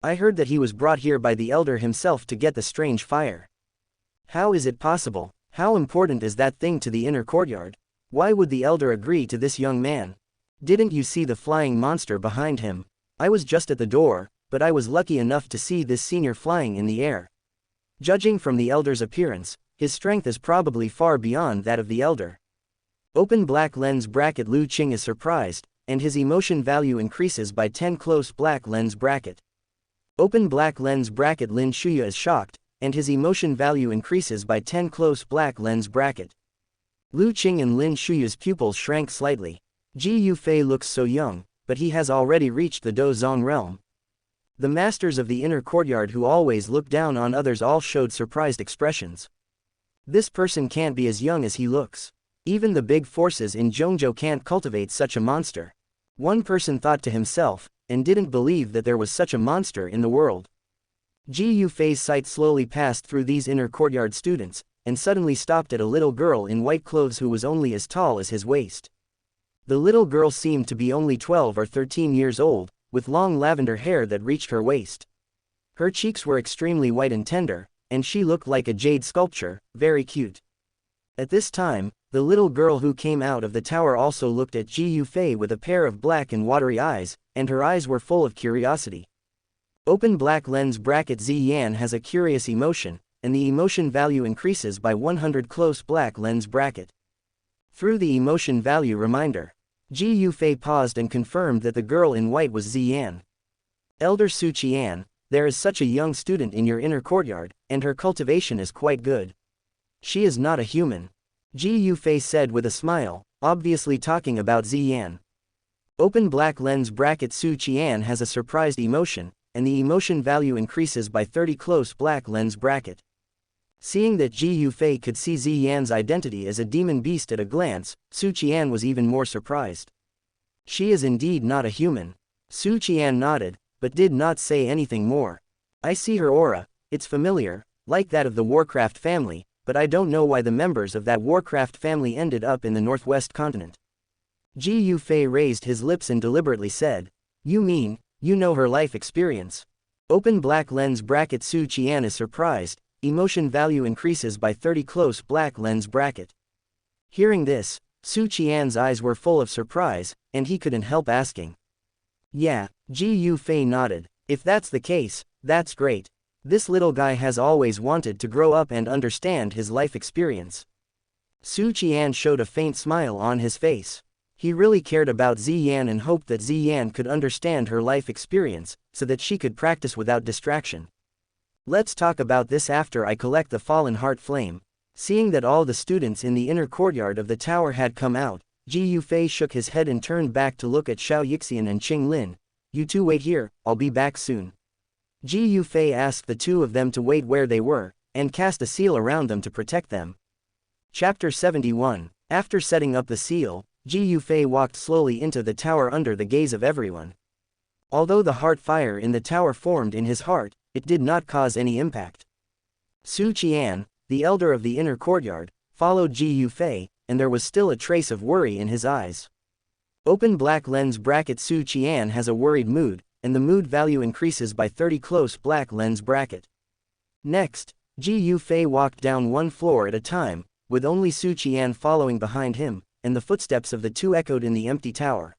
I heard that he was brought here by the elder himself to get the strange fire. How is it possible? How important is that thing to the inner courtyard? Why would the elder agree to this young man? Didn't you see the flying monster behind him? I was just at the door, but I was lucky enough to see this senior flying in the air. Judging from the elder's appearance, his strength is probably far beyond that of the elder. Open black lens bracket. Lu Qing is surprised, and his emotion value increases by 10 close black lens bracket. Open black lens bracket. Lin Shuya is shocked, and his emotion value increases by 10 close black lens bracket. Lu Qing and Lin Shuya's pupils shrank slightly. Ji Yufei looks so young, but he has already reached the Do Zong realm. The masters of the inner courtyard who always look down on others all showed surprised expressions. This person can't be as young as he looks. Even the big forces in Zhongzhou can't cultivate such a monster. One person thought to himself, and didn't believe that there was such a monster in the world. Ji Yufei's sight slowly passed through these inner courtyard students, and suddenly stopped at a little girl in white clothes who was only as tall as his waist. The little girl seemed to be only 12 or 13 years old, with long lavender hair that reached her waist. Her cheeks were extremely white and tender, and she looked like a jade sculpture, very cute. At this time, the little girl who came out of the tower also looked at Ji Yufei with a pair of black and watery eyes, and her eyes were full of curiosity. Open black lens bracket. Ziyan has a curious emotion, and the emotion value increases by 100 close black lens bracket. Through the emotion value reminder, Ji Yufei paused and confirmed that the girl in white was Ziyan. Elder Su Qian, there is such a young student in your inner courtyard, and her cultivation is quite good. She is not a human. Ji Yufei said with a smile, obviously talking about Ziyan. Open black lens bracket. Su Qian has a surprised emotion, and the emotion value increases by 30 close black lens bracket. Seeing that Ji Yufei could see Ziyan's identity as a demon beast at a glance, Su Qian was even more surprised. She is indeed not a human. Su Qian nodded, but did not say anything more. I see her aura, it's familiar, like that of the Warcraft family, but I don't know why the members of that Warcraft family ended up in the Northwest continent. Ji Yufei raised his lips and deliberately said, You mean, you know her life experience? Open black lens bracket. Su Qian is surprised. Emotion value increases by 30 close black lens bracket. Hearing this, Su Qian's eyes were full of surprise, and he couldn't help asking. Yeah, Ji Yufei nodded. If that's the case, that's great. This little guy has always wanted to grow up and understand his life experience. Su Qian showed a faint smile on his face. He really cared about Ziyan and hoped that Ziyan could understand her life experience, so that she could practice without distraction. Let's talk about this after I collect the fallen heart flame. Seeing that all the students in the inner courtyard of the tower had come out, Ji Yufei shook his head and turned back to look at Xiao Yixian and Qing Lin. You two wait here, I'll be back soon. Ji Yufei asked the two of them to wait where they were, and cast a seal around them to protect them. Chapter 71. After setting up the seal, Ji Yufei walked slowly into the tower under the gaze of everyone. Although the heart fire in the tower formed in his heart, it did not cause any impact. Su Qian, the elder of the inner courtyard, followed Ji Yufei, and there was still a trace of worry in his eyes. Open black lens bracket. Su Qian has a worried mood, and the mood value increases by 30 close black lens bracket. Next, Ji Yufei walked down one floor at a time, with only Su Qian following behind him, and the footsteps of the two echoed in the empty tower.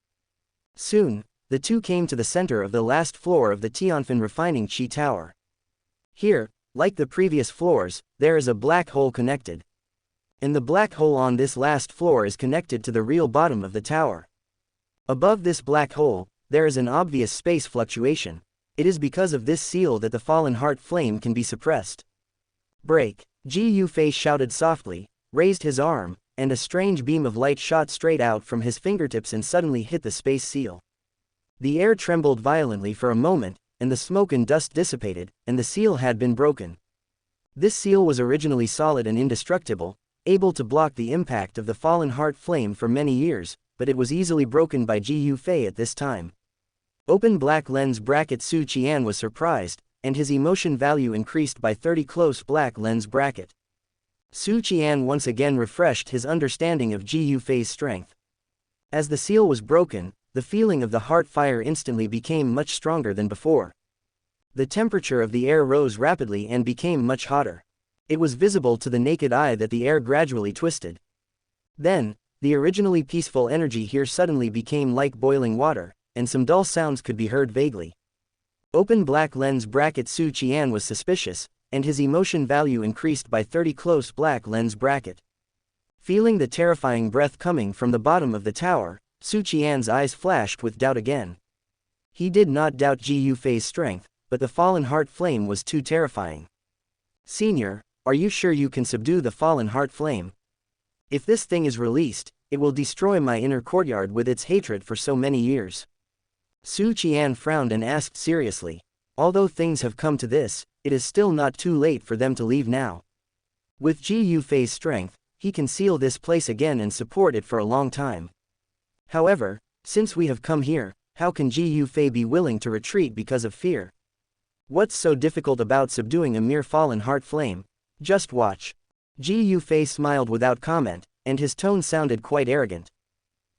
Soon, the two came to the center of the last floor of the Tianfan Refining Qi Tower. Here, like the previous floors, there is a black hole connected. And the black hole on this last floor is connected to the real bottom of the tower. Above this black hole, there is an obvious space fluctuation. It is because of this seal that the fallen heart flame can be suppressed. Break! Ji Yufei shouted softly, raised his arm, and a strange beam of light shot straight out from his fingertips and suddenly hit the space seal. The air trembled violently for a moment, and the smoke and dust dissipated, and the seal had been broken. This seal was originally solid and indestructible, able to block the impact of the fallen heart flame for many years, but it was easily broken by Ji Yufei at this time. Open black lens bracket. Su Qian was surprised, and his emotion value increased by 30 close black lens bracket. Su Qian once again refreshed his understanding of Ji Yufei's strength. As the seal was broken, the feeling of the heart fire instantly became much stronger than before. The temperature of the air rose rapidly and became much hotter. It was visible to the naked eye that the air gradually twisted. Then, the originally peaceful energy here suddenly became like boiling water, and some dull sounds could be heard vaguely. Open black lens bracket Su Qian was suspicious, and his emotion value increased by 30 close black lens bracket. Feeling the terrifying breath coming from the bottom of the tower, Su Qian's eyes flashed with doubt again. He did not doubt Ji Yufei's strength, but the fallen heart flame was too terrifying. Senior, are you sure you can subdue the fallen heart flame? If this thing is released, it will destroy my inner courtyard with its hatred for so many years. Su Qian frowned and asked seriously. Although things have come to this, it is still not too late for them to leave now. With Ji Yufei's strength, he can seal this place again and support it for a long time. However, since we have come here, how can Ji Yufei be willing to retreat because of fear? What's so difficult about subduing a mere fallen heart flame? Just watch. Ji Yufei smiled without comment, and his tone sounded quite arrogant.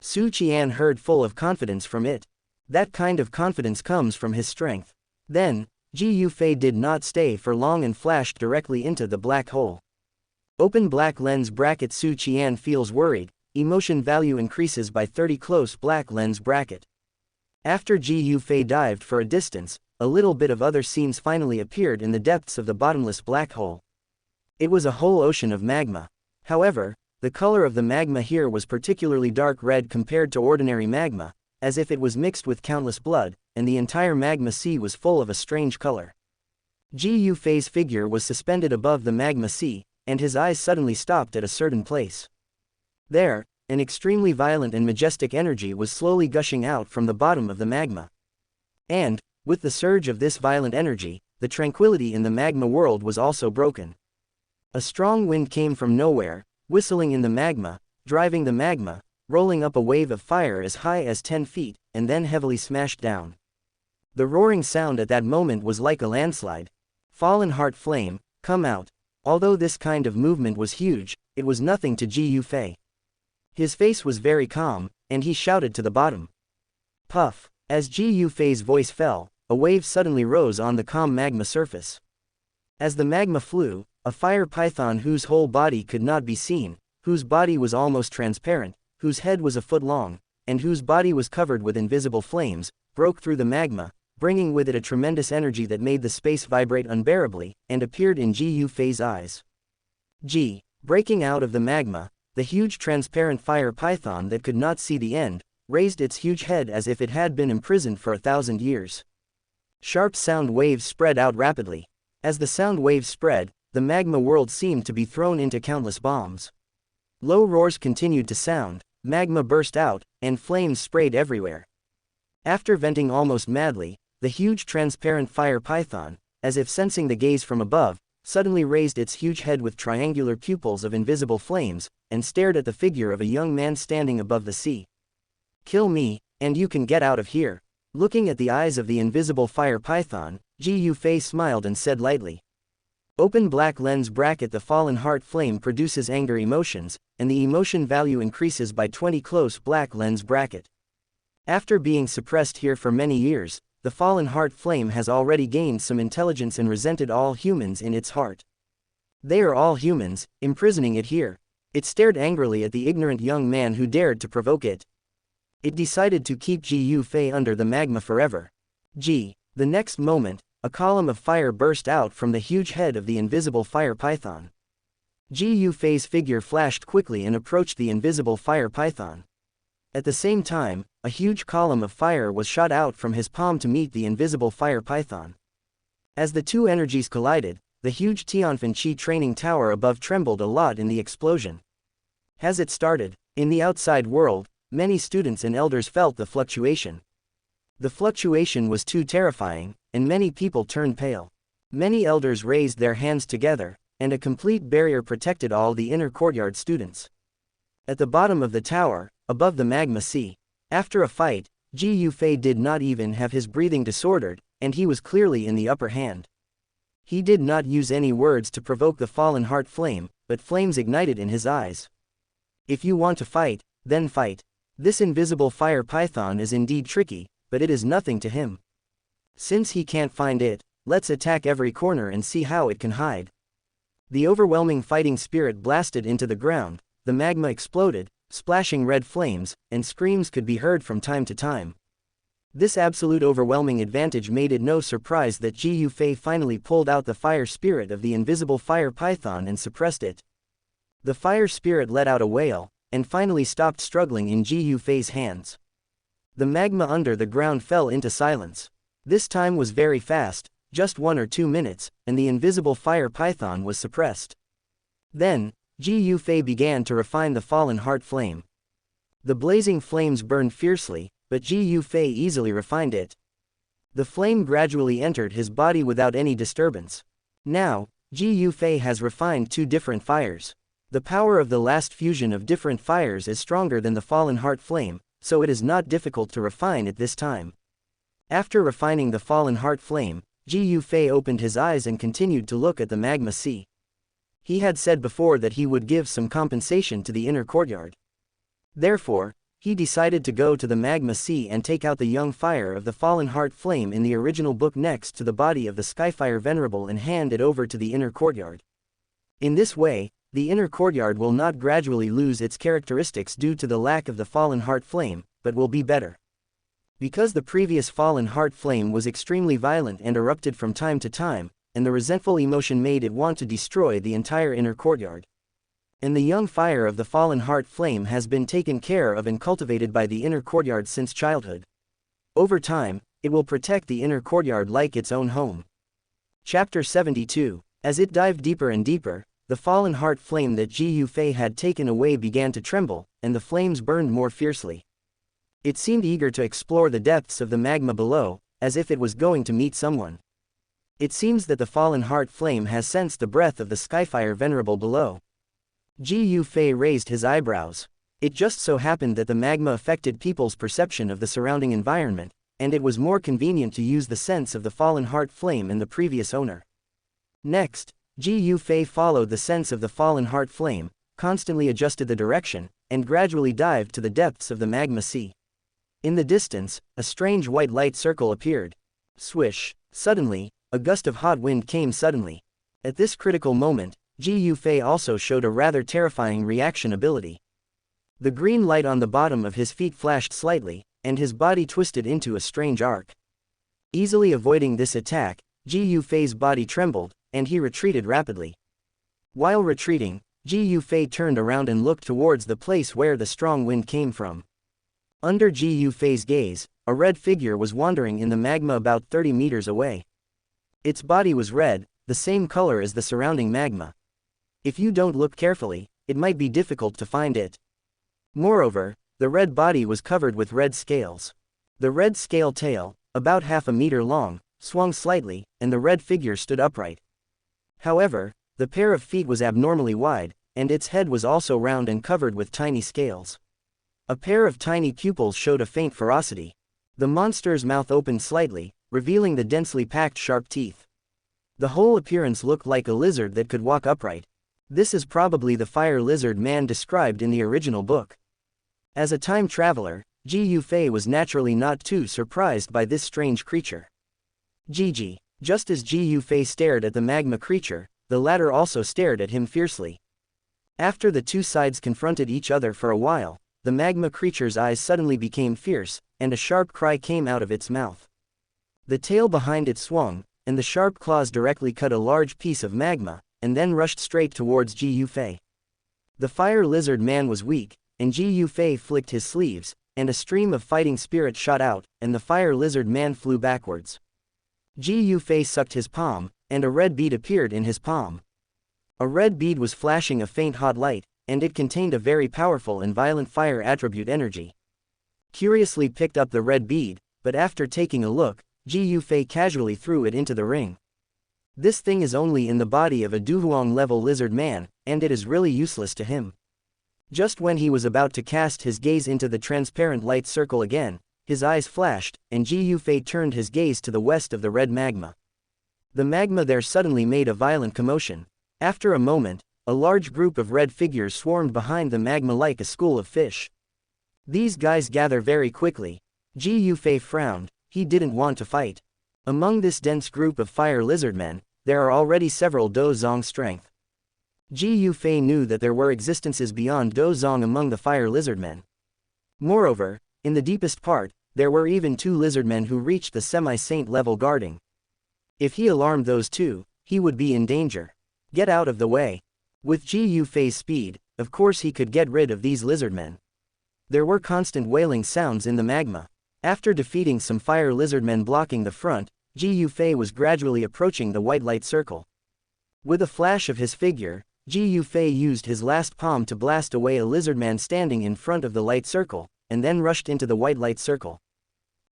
Su Qian heard full of confidence from it. That kind of confidence comes from his strength. Then, Ji Yufei did not stay for long and flashed directly into the black hole. Open black lens bracket Su Qian feels worried, emotion value increases by 30 close black lens bracket. After Ji Yufei dived for a distance, a little bit of other scenes finally appeared in the depths of the bottomless black hole. It was a whole ocean of magma. However, the color of the magma here was particularly dark red compared to ordinary magma, as if it was mixed with countless blood, and the entire magma sea was full of a strange color. Ji Yufei's figure was suspended above the magma sea, and his eyes suddenly stopped at a certain place. There, an extremely violent and majestic energy was slowly gushing out from the bottom of the magma. And, with the surge of this violent energy, the tranquility in the magma world was also broken. A strong wind came from nowhere, whistling in the magma, driving the magma, rolling up a wave of fire as high as 10 feet, and then heavily smashed down. The roaring sound at that moment was like a landslide. Fallen heart flame, come out. Although this kind of movement was huge, it was nothing to Ji Yufei. His face was very calm, and he shouted to the bottom. Puff. As Ji Yufei's voice fell, a wave suddenly rose on the calm magma surface. As the magma flew, a fire python whose whole body could not be seen, whose body was almost transparent, whose head was a foot long, and whose body was covered with invisible flames, broke through the magma, bringing with it a tremendous energy that made the space vibrate unbearably, and appeared in Ji Yufei's eyes. Breaking out of the magma, the huge transparent fire python that could not see the end, raised its huge head as if it had been imprisoned for 1,000 years. Sharp sound waves spread out rapidly. As the sound waves spread, the magma world seemed to be thrown into countless bombs. Low roars continued to sound, magma burst out, and flames sprayed everywhere. After venting almost madly, the huge transparent fire python, as if sensing the gaze from above, suddenly raised its huge head with triangular pupils of invisible flames, and stared at the figure of a young man standing above the sea. Kill me, and you can get out of here. Looking at the eyes of the invisible fire python, Ji Yufei smiled and said lightly. Open black lens bracket the fallen heart flame produces anger emotions, and the emotion value increases by 20 close black lens bracket. After being suppressed here for many years, the fallen heart flame has already gained some intelligence and resented all humans in its heart. They are all humans, imprisoning it here. It stared angrily at the ignorant young man who dared to provoke it. It decided to keep Ji Yufei under the magma forever. The next moment, a column of fire burst out from the huge head of the invisible fire python. Ji Yufei's figure flashed quickly and approached the invisible fire python. At the same time, a huge column of fire was shot out from his palm to meet the invisible fire python. As the two energies collided, the huge Tianfen Chi training tower above trembled a lot in the explosion. Has it started? In the outside world, many students and elders felt the fluctuation. The fluctuation was too terrifying, and many people turned pale. Many elders raised their hands together, and a complete barrier protected all the inner courtyard students. At the bottom of the tower, above the magma sea, after a fight, Ji Yufei did not even have his breathing disordered, and he was clearly in the upper hand. He did not use any words to provoke the fallen heart flame, but flames ignited in his eyes. If you want to fight, then fight. This invisible fire python is indeed tricky, but it is nothing to him. Since he can't find it, let's attack every corner and see how it can hide. The overwhelming fighting spirit blasted into the ground, the magma exploded, splashing red flames, and screams could be heard from time to time. This absolute overwhelming advantage made it no surprise that Ji Yufei finally pulled out the fire spirit of the invisible fire python and suppressed it. The fire spirit let out a wail, and finally stopped struggling in Ji Yufei's hands. The magma under the ground fell into silence. This time was very fast, just 1 or 2 minutes, and the invisible fire python was suppressed. Then, Ji Yufei began to refine the fallen heart flame. The blazing flames burned fiercely, but Ji Yufei easily refined it. The flame gradually entered his body without any disturbance. Now, Ji Yufei has refined 2 different fires. The power of the last fusion of different fires is stronger than the fallen heart flame, so it is not difficult to refine it this time. After refining the fallen heart flame, Ji Yufei opened his eyes and continued to look at the magma sea. He had said before that he would give some compensation to the inner courtyard. Therefore, he decided to go to the magma sea and take out the young fire of the fallen heart flame in the original book next to the body of the Skyfire Venerable and hand it over to the inner courtyard. In this way, the inner courtyard will not gradually lose its characteristics due to the lack of the fallen heart flame, but will be better. Because the previous fallen heart flame was extremely violent and erupted from time to time, and the resentful emotion made it want to destroy the entire inner courtyard. And the young fire of the fallen heart flame has been taken care of and cultivated by the inner courtyard since childhood. Over time, it will protect the inner courtyard like its own home. Chapter 72. As it dived deeper and deeper, the fallen heart flame that Ji Yufei had taken away began to tremble, and the flames burned more fiercely. It seemed eager to explore the depths of the magma below, as if it was going to meet someone. It seems that the fallen heart flame has sensed the breath of the Skyfire Venerable below. Ji Yufei raised his eyebrows. It just so happened that the magma affected people's perception of the surrounding environment, and it was more convenient to use the sense of the fallen heart flame in the previous owner. Next, Ji Yufei followed the sense of the fallen heart flame, constantly adjusted the direction, and gradually dived to the depths of the magma sea. In the distance, a strange white light circle appeared. Swish! Suddenly, a gust of hot wind came suddenly. At this critical moment, Ji Yufei also showed a rather terrifying reaction ability. The green light on the bottom of his feet flashed slightly, and his body twisted into a strange arc. Easily avoiding this attack, Ji Yufei's body trembled, and he retreated rapidly. While retreating, Ji Yufei turned around and looked towards the place where the strong wind came from. Under Ji Yufei's gaze, a red figure was wandering in the magma about 30 meters away. Its body was red, the same color as the surrounding magma. If you don't look carefully, it might be difficult to find it. Moreover, the red body was covered with red scales. The red scale tail, about half a meter long, swung slightly, and the red figure stood upright. However, the pair of feet was abnormally wide, and its head was also round and covered with tiny scales. A pair of tiny pupils showed a faint ferocity. The monster's mouth opened slightly, revealing the densely packed sharp teeth. The whole appearance looked like a lizard that could walk upright. This is probably the fire lizard man described in the original book. As a time traveler, Ji Yufei was naturally not too surprised by this strange creature. Ji. Just as Ji Yufei stared at the magma creature, the latter also stared at him fiercely. After the two sides confronted each other for a while, the magma creature's eyes suddenly became fierce, and a sharp cry came out of its mouth. The tail behind it swung, and the sharp claws directly cut a large piece of magma, and then rushed straight towards Ji Yufei. The fire lizard man was weak, and Ji Yufei flicked his sleeves, and a stream of fighting spirit shot out, and the fire lizard man flew backwards. Ji Yufei sucked his palm, and a red bead appeared in his palm. A red bead was flashing a faint hot light, and it contained a very powerful and violent fire attribute energy. Curiously picked up the red bead, but after taking a look, Ji Yufei casually threw it into the ring. This thing is only in the body of a Duhuang-level lizard man, and it is really useless to him. Just when he was about to cast his gaze into the transparent light circle again, his eyes flashed, and Ji Yufei turned his gaze to the west of the red magma. The magma there suddenly made a violent commotion. After a moment, a large group of red figures swarmed behind the magma like a school of fish. These guys gather very quickly. Ji Yufei frowned, he didn't want to fight. Among this dense group of fire lizard men, there are already several Dou Zong strength. Ji Yufei knew that there were existences beyond Dou Zong among the fire lizardmen. Moreover, in the deepest part, there were even 2 lizardmen who reached the semi-saint level guarding. If he alarmed those 2, he would be in danger. Get out of the way. With Ji Yufei's speed, of course he could get rid of these lizardmen. There were constant wailing sounds in the magma. After defeating some fire lizardmen blocking the front, Ji Yufei was gradually approaching the white light circle. With a flash of his figure, Ji Yufei used his last palm to blast away a lizardman standing in front of the light circle, and then rushed into the white light circle.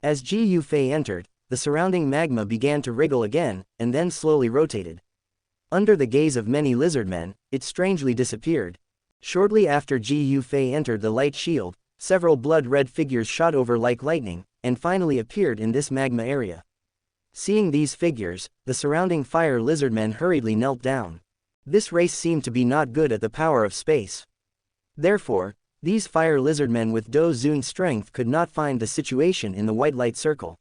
As Ji Yufei entered, the surrounding magma began to wriggle again, and then slowly rotated. Under the gaze of many lizardmen, it strangely disappeared. Shortly after Ji Yufei entered the light shield, several blood-red figures shot over like lightning, and finally appeared in this magma area. Seeing these figures, the surrounding fire lizardmen hurriedly knelt down. This race seemed to be not good at the power of space. Therefore, these fire lizardmen with Dou Zun's strength could not find the situation in the white light circle.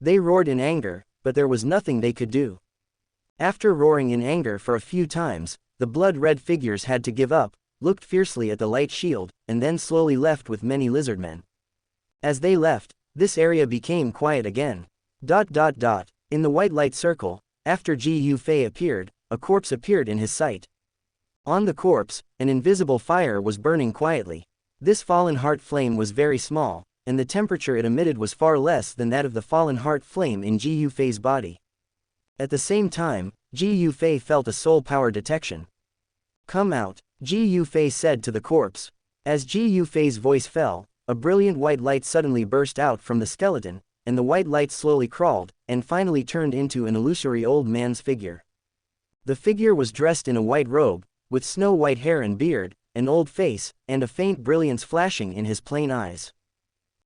They roared in anger, but there was nothing they could do. After roaring in anger for a few times, the blood-red figures had to give up, looked fiercely at the light shield, and then slowly left with many lizardmen. As they left, this area became quiet again. In the white light circle, after Ji Yufei appeared, a corpse appeared in his sight. On the corpse, an invisible fire was burning quietly. This fallen heart flame was very small, and the temperature it emitted was far less than that of the fallen heart flame in Ji Yufei's body. At the same time, Ji Yufei felt a soul power detection. Come out, Ji Yufei said to the corpse. As Ji Yufei's voice fell, a brilliant white light suddenly burst out from the skeleton, and the white light slowly crawled, and finally turned into an illusory old man's figure. The figure was dressed in a white robe, with snow-white hair and beard, an old face, and a faint brilliance flashing in his plain eyes.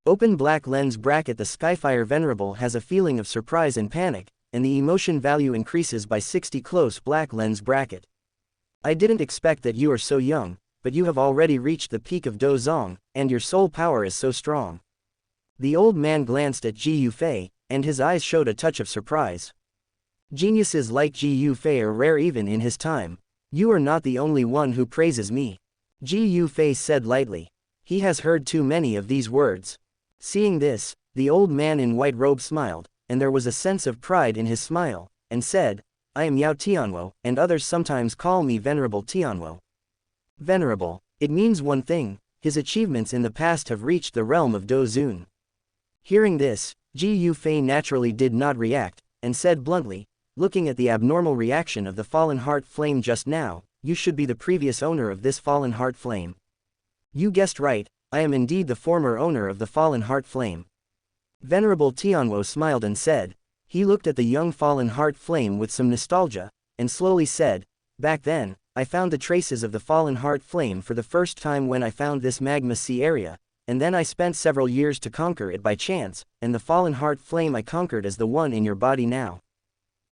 Open black lens bracket. The Skyfire Venerable has a feeling of surprise and panic, and the emotion value increases by 60. Close black lens bracket. I didn't expect that you are so young, but you have already reached the peak of Dou Zong, and your soul power is so strong. The old man glanced at Ji Yufei, and his eyes showed a touch of surprise. Geniuses like Ji Yufei are rare even in his time. You are not the only one who praises me. Ji Yufei said lightly. He has heard too many of these words. Seeing this, the old man in white robe smiled, and there was a sense of pride in his smile, and said, I am Yao Tianwo, and others sometimes call me Venerable Tianwo. Venerable, it means one thing, his achievements in the past have reached the realm of Dou Zun. Hearing this, Ji Yufei naturally did not react, and said bluntly, looking at the abnormal reaction of the fallen heart flame just now, you should be the previous owner of this fallen heart flame. You guessed right, I am indeed the former owner of the fallen heart flame. Venerable Tianwo smiled and said, he looked at the young fallen heart flame with some nostalgia, and slowly said, back then, I found the traces of the fallen heart flame for the first time when I found this magma sea area, and then I spent several years to conquer it by chance, and the fallen heart flame I conquered is the one in your body now.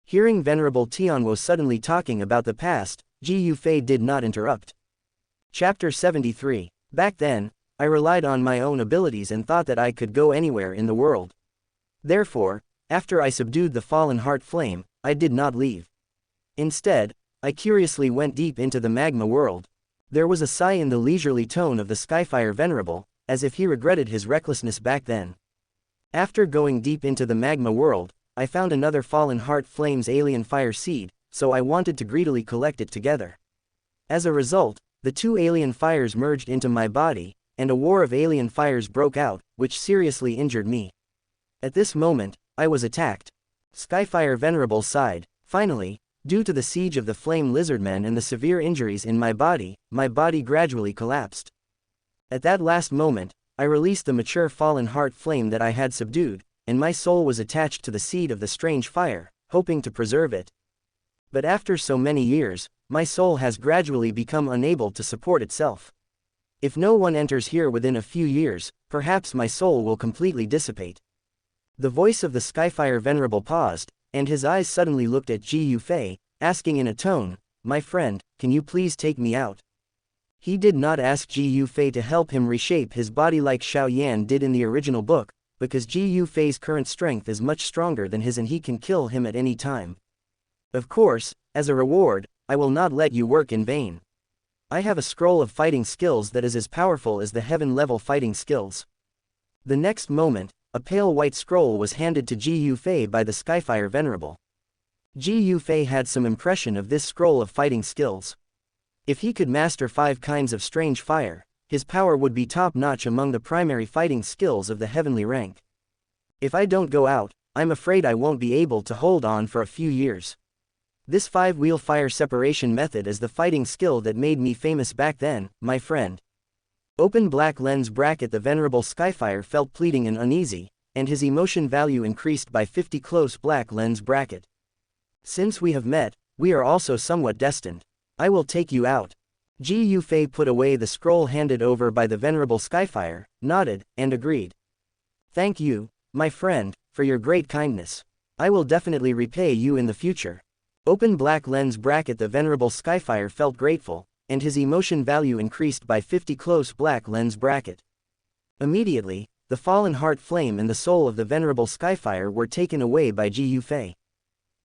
Hearing Venerable Tianwo suddenly talking about the past, Ji Yufei did not interrupt. Chapter 73. Back then, I relied on my own abilities and thought that I could go anywhere in the world. Therefore, after I subdued the fallen heart flame, I did not leave. Instead, I curiously went deep into the magma world. There was a sigh in the leisurely tone of the Skyfire Venerable, as if he regretted his recklessness back then. After going deep into the magma world, I found another fallen heart flame's alien fire seed, so I wanted to greedily collect it together. As a result, the 2 alien fires merged into my body, and a war of alien fires broke out, which seriously injured me. At this moment, I was attacked. Skyfire Venerable sighed. Finally, due to the siege of the flame lizardmen and the severe injuries in my body gradually collapsed. At that last moment, I released the mature fallen heart flame that I had subdued, and my soul was attached to the seed of the strange fire, hoping to preserve it. But after so many years, my soul has gradually become unable to support itself. If no one enters here within a few years, perhaps my soul will completely dissipate. The voice of the Skyfire Venerable paused, and his eyes suddenly looked at Ji Yufei, asking in a tone, my friend, can you please take me out? He did not ask Ji Yufei to help him reshape his body like Xiao Yan did in the original book, because Ji Yufei's current strength is much stronger than his and he can kill him at any time. Of course, as a reward, I will not let you work in vain. I have a scroll of fighting skills that is as powerful as the heaven-level fighting skills. The next moment, a pale white scroll was handed to Ji Yufei by the Skyfire Venerable. Ji Yufei had some impression of this scroll of fighting skills. If he could master 5 kinds of strange fire, his power would be top-notch among the primary fighting skills of the heavenly rank. If I don't go out, I'm afraid I won't be able to hold on for a few years. This 5-wheel fire separation method is the fighting skill that made me famous back then, my friend. Open black lens bracket. The Venerable Skyfire felt pleading and uneasy, and his emotion value increased by 50. Close black lens bracket. Since we have met, we are also somewhat destined. I will take you out. Ji Yufei put away the scroll handed over by the Venerable Skyfire, nodded, and agreed. Thank you, my friend, for your great kindness. I will definitely repay you in the future. Open black lens bracket. The Venerable Skyfire felt grateful, and his emotion value increased by 50. Close black lens bracket. Immediately, the fallen heart flame and the soul of the Venerable Skyfire were taken away by Ji Yufei.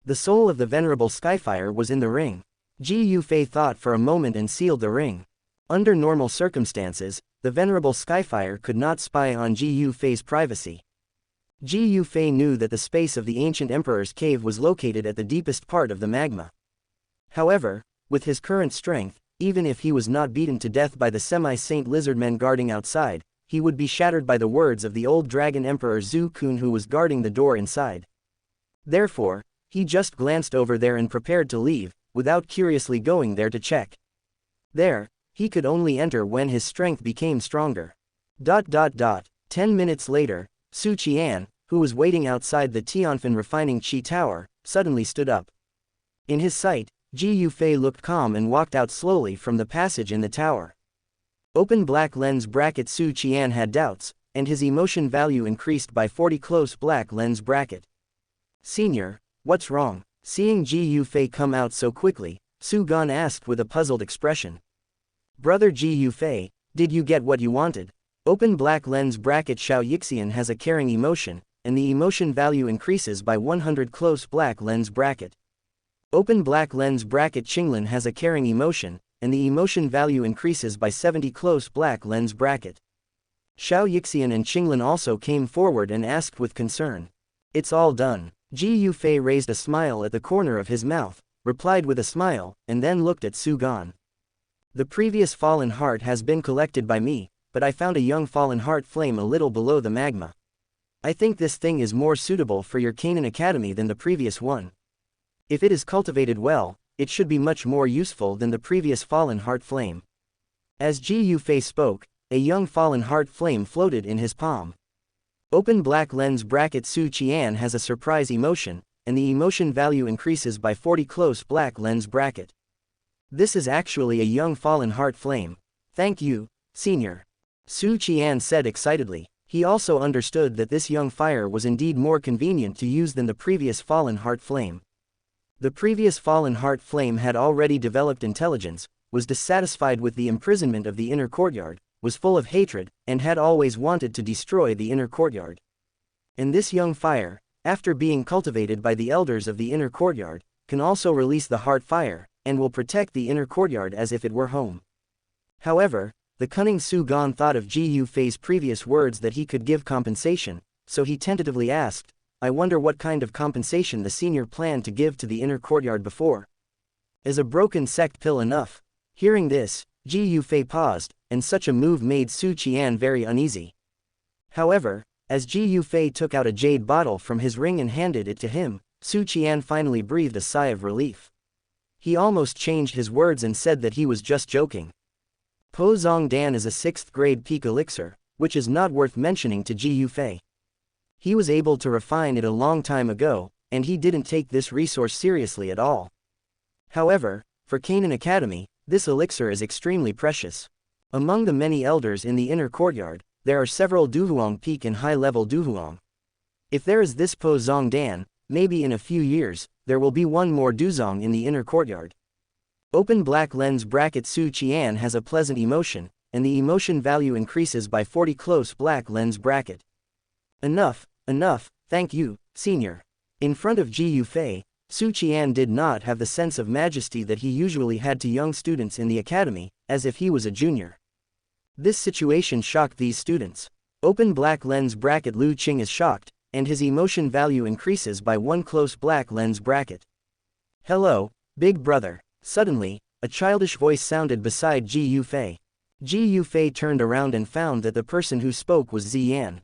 The soul of the Venerable Skyfire was in the ring. Ji Yufei thought for a moment and sealed the ring. Under normal circumstances, the Venerable Skyfire could not spy on Ji Yufei's privacy. Ji Yufei knew that the space of the ancient emperor's cave was located at the deepest part of the magma. However, with his current strength, even if he was not beaten to death by the semi-saint lizardmen guarding outside, he would be shattered by the words of the old dragon emperor Zhu Kun, who was guarding the door inside. Therefore, he just glanced over there and prepared to leave, without curiously going there to check. There, he could only enter when his strength became stronger. 10 minutes later, Su Qian, who was waiting outside the Tianfan refining Qi Tower, suddenly stood up. In his sight, Ji Yufei looked calm and walked out slowly from the passage in the tower. Open black lens bracket. Su Qian had doubts, and his emotion value increased by 40. Close black lens bracket. Senior, what's wrong? Seeing Ji Yufei come out so quickly, Su Gan asked with a puzzled expression. Brother Ji Yufei, did you get what you wanted? Open black lens bracket. Xianxia has a caring emotion, and the emotion value increases by 100. Close black lens bracket. Open black lens bracket. Qinglin has a caring emotion, and the emotion value increases by 70. Close black lens bracket. Xianxia and Qinglin also came forward and asked with concern. It's all done. Ji Yufei raised a smile at the corner of his mouth, replied with a smile, and then looked at Su Gan. The previous fallen heart has been collected by me, but I found a young fallen heart flame a little below the magma. I think this thing is more suitable for your Canaan Academy than the previous one. If it is cultivated well, it should be much more useful than the previous fallen heart flame. As Ji Yufei spoke, a young fallen heart flame floated in his palm. Open black lens bracket. Su Qian has a surprise emotion, and the emotion value increases by 40. Close black lens bracket. This is actually a young fallen heart flame. Thank you, senior. Su Qian said excitedly. He also understood that this young fire was indeed more convenient to use than the previous fallen heart flame. The previous fallen heart flame had already developed intelligence, was dissatisfied with the imprisonment of the inner courtyard, was full of hatred, and had always wanted to destroy the inner courtyard. And this young fire, after being cultivated by the elders of the inner courtyard, can also release the heart fire, and will protect the inner courtyard as if it were home. However, the cunning Su Gan thought of Ji Yufei's previous words that he could give compensation, so he tentatively asked, I wonder what kind of compensation the senior planned to give to the inner courtyard before. Is a broken sect pill enough? Hearing this, Ji Yufei paused, and such a move made Su Qian very uneasy. However, as Ji Yufei took out a jade bottle from his ring and handed it to him, Su Qian finally breathed a sigh of relief. He almost changed his words and said that he was just joking. Po Zong Dan is a 6th grade peak elixir, which is not worth mentioning to Ji Yufei. He was able to refine it a long time ago, and he didn't take this resource seriously at all. However, for Canaan Academy, this elixir is extremely precious. Among the many elders in the inner courtyard, there are several Duhuang peak and high-level Duhuang. If there is this Po Zong Dan, maybe in a few years, there will be one more Duzong in the inner courtyard. Open black lens bracket. Su Qian has a pleasant emotion, and the emotion value increases by 40. Close black lens bracket. Enough, thank you, senior. In front of Ji Yufei, Su Qian did not have the sense of majesty that he usually had to young students in the academy, as if he was a junior. This situation shocked these students. Open black lens bracket. Lu Qing is shocked, and his emotion value increases by 1 close black lens bracket. Hello, big brother. Suddenly, a childish voice sounded beside Ji Yufei. Ji Yufei turned around and found that the person who spoke was Ziyan.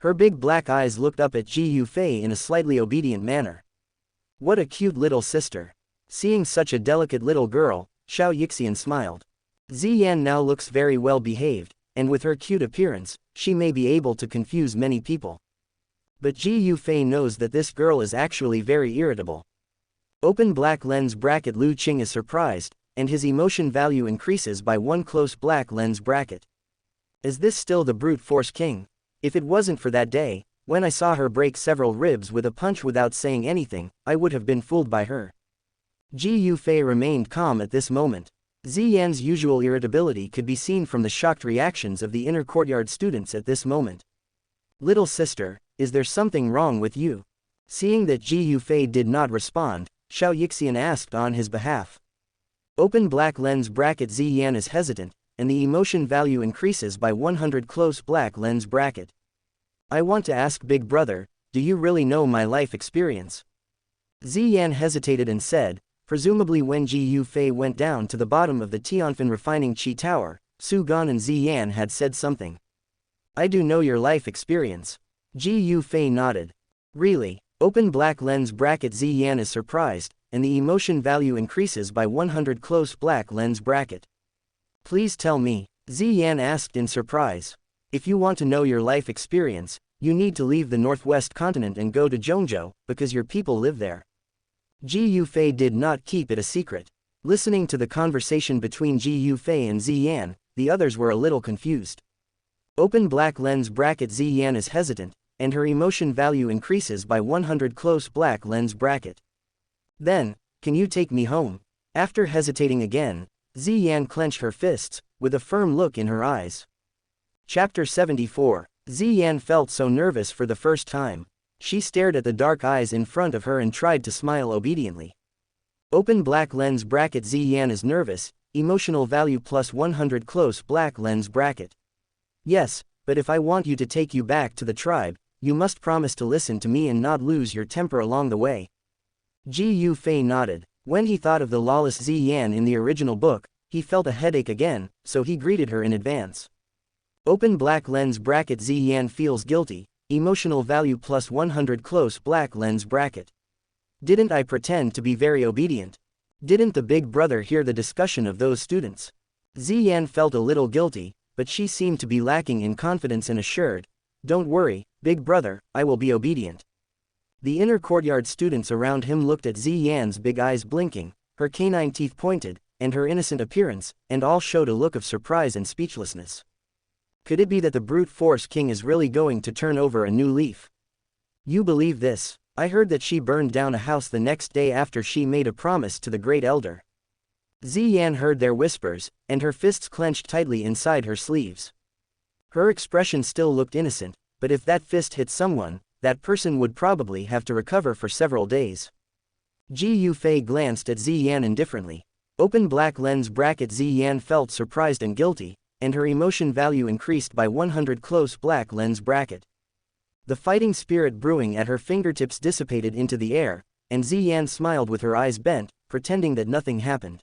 Her big black eyes looked up at Ji Yufei in a slightly obedient manner. What a cute little sister. Seeing such a delicate little girl, Xianxia smiled. Ziyan now looks very well behaved, and with her cute appearance, she may be able to confuse many people. But Ji Yufei knows that this girl is actually very irritable. Open black lens bracket. Lu Qing is surprised, and his emotion value increases by 1 close black lens bracket. Is this still the brute force king? If it wasn't for that day, when I saw her break several ribs with a punch without saying anything, I would have been fooled by her. Ji Yufei remained calm at this moment. Ziyan's usual irritability could be seen from the shocked reactions of the inner courtyard students at this moment. Little sister, is there something wrong with you? Seeing that Ji Yufei did not respond, Xianxia asked on his behalf. Open black lens bracket. Ziyan is hesitant, and the emotion value increases by 100 close black lens bracket. I want to ask big brother, do you really know my life experience? Ziyan hesitated and said, presumably when Ji Yufei went down to the bottom of the Tianfan refining Qi Tower, Su Gan and Ziyan had said something. I do know your life experience. Ji Yufei nodded. Really? Open black lens bracket. Ziyan is surprised, and the emotion value increases by 100 close black lens bracket. Please tell me, Ziyan asked in surprise. If you want to know your life experience, you need to leave the northwest continent and go to Zhongzhou, because your people live there. Ji Yufei did not keep it a secret. Listening to the conversation between Ji Yufei and Ziyan, the others were a little confused. Open black lens bracket. Ziyan is hesitant, and her emotion value increases by 100 close black lens bracket. Then, can you take me home? After hesitating again, Ziyan clenched her fists, with a firm look in her eyes. Chapter 74. Ziyan felt so nervous for the first time. She stared at the dark eyes in front of her and tried to smile obediently. Open black lens bracket. Ziyan is nervous, emotional value plus 100 close black lens bracket. Yes, but if I want you to take you back to the tribe, you must promise to listen to me and not lose your temper along the way. Ji Yufei nodded. When he thought of the lawless Ziyan in the original book, he felt a headache again, so he greeted her in advance. Open black lens bracket. Ziyan feels guilty, emotional value plus 100 close black lens bracket. Didn't I pretend to be very obedient? Didn't the big brother hear the discussion of those students? Ziyan felt a little guilty, but she seemed to be lacking in confidence and assured, don't worry, big brother, I will be obedient. The inner courtyard students around him looked at Ziyan's big eyes blinking, her canine teeth pointed, and her innocent appearance, and all showed a look of surprise and speechlessness. Could it be that the brute force king is really going to turn over a new leaf? You believe this? I heard that she burned down a house the next day after she made a promise to the great elder. Ziyan heard their whispers, and her fists clenched tightly inside her sleeves. Her expression still looked innocent, but if that fist hit someone, that person would probably have to recover for several days. Ji Yufei glanced at Ziyan indifferently. Open black lens bracket. Ziyan felt surprised and guilty, and her emotion value increased by 100 close black lens bracket. The fighting spirit brewing at her fingertips dissipated into the air, and Ziyan smiled with her eyes bent, pretending that nothing happened.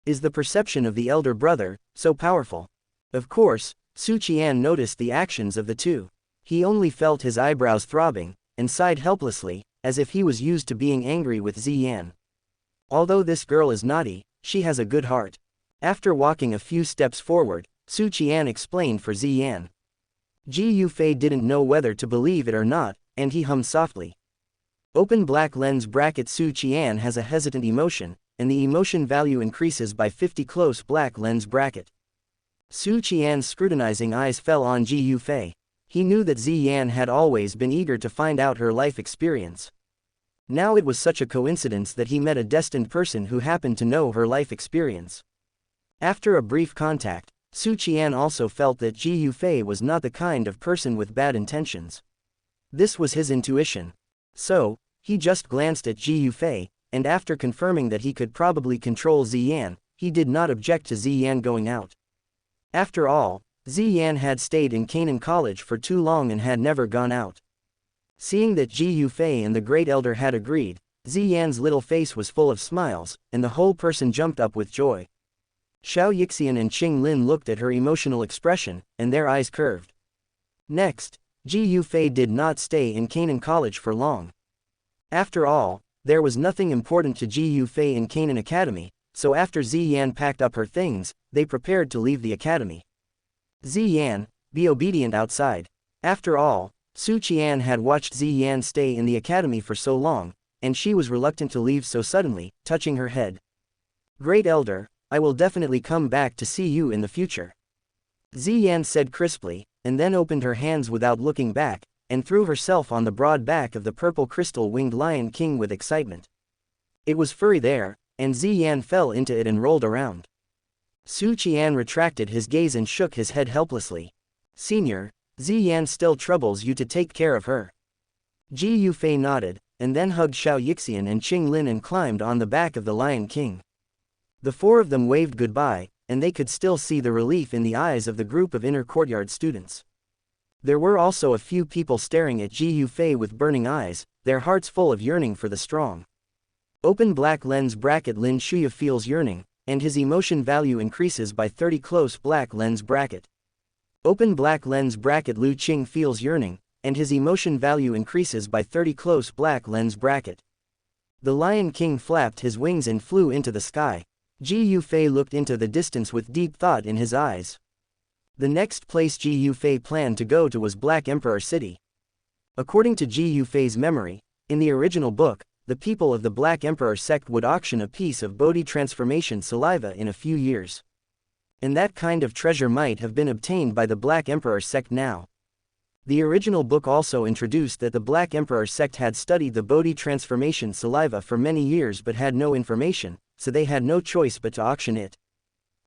Is the perception of the elder brother so powerful? Of course, Su Qian noticed the actions of the two. He only felt his eyebrows throbbing, and sighed helplessly, as if he was used to being angry with Ziyan. Although this girl is naughty, she has a good heart. After walking a few steps forward, Su Qian explained for Ziyan. Ji Yufei didn't know whether to believe it or not, and he hummed softly. Open black lens bracket. Su Qian has a hesitant emotion, and the emotion value increases by 50 close black lens bracket. Su Qian's scrutinizing eyes fell on Ji Yufei. He knew that Ziyan had always been eager to find out her life experience. Now it was such a coincidence that he met a destined person who happened to know her life experience. After a brief contact, Su Qian also felt that Ji Yufei was not the kind of person with bad intentions. This was his intuition. So, He just glanced at Ji Yufei, and after confirming that he could probably control Ziyan, he did not object to Ziyan going out. After all, Ziyan had stayed in Canaan College for too long and had never gone out. Seeing that Ji Yufei and the Great Elder had agreed, Ziyan's little face was full of smiles, and the whole person jumped up with joy. Xianxia and Qing Lin looked at her emotional expression, and their eyes curved. Next, Ji Yufei did not stay in Canaan College for long. After all, there was nothing important to Ji Yufei in Canaan Academy, so after Ziyan packed up her things, they prepared to leave the academy. Ziyan, be obedient outside. After all, Su Qian had watched Ziyan stay in the academy for so long, and she was reluctant to leave so suddenly, touching her head. Great Elder, I will definitely come back to see you in the future. Ziyan said crisply, and then opened her hands without looking back, and threw herself on the broad back of the purple crystal-winged Lion King with excitement. It was furry there, and Ziyan fell into it and rolled around. Su Qian retracted his gaze and shook his head helplessly. Senior, Ziyan still troubles you to take care of her. Ji Yufei nodded, and then hugged Xianxia and Qing Lin and climbed on the back of the Lion King. The four of them waved goodbye, and they could still see the relief in the eyes of the group of inner courtyard students. There were also a few people staring at Ji Yufei with burning eyes, their hearts full of yearning for the strong. Open black lens bracket Lin Shuya feels yearning, and his emotion value increases by 30 close black lens bracket. Open black lens bracket Lu Qing feels yearning, and his emotion value increases by 30 close black lens bracket. The Lion King flapped his wings and flew into the sky. Ji Yufei looked into the distance with deep thought in his eyes. The next place Ji Yufei planned to go to was Black Emperor City. According to Ji Yufei's memory, in the original book, the people of the Black Emperor sect would auction a piece of Bodhi transformation saliva in a few years. And that kind of treasure might have been obtained by the Black Emperor sect now. The original book also introduced that the Black Emperor sect had studied the Bodhi transformation saliva for many years but had no information, so they had no choice but to auction it.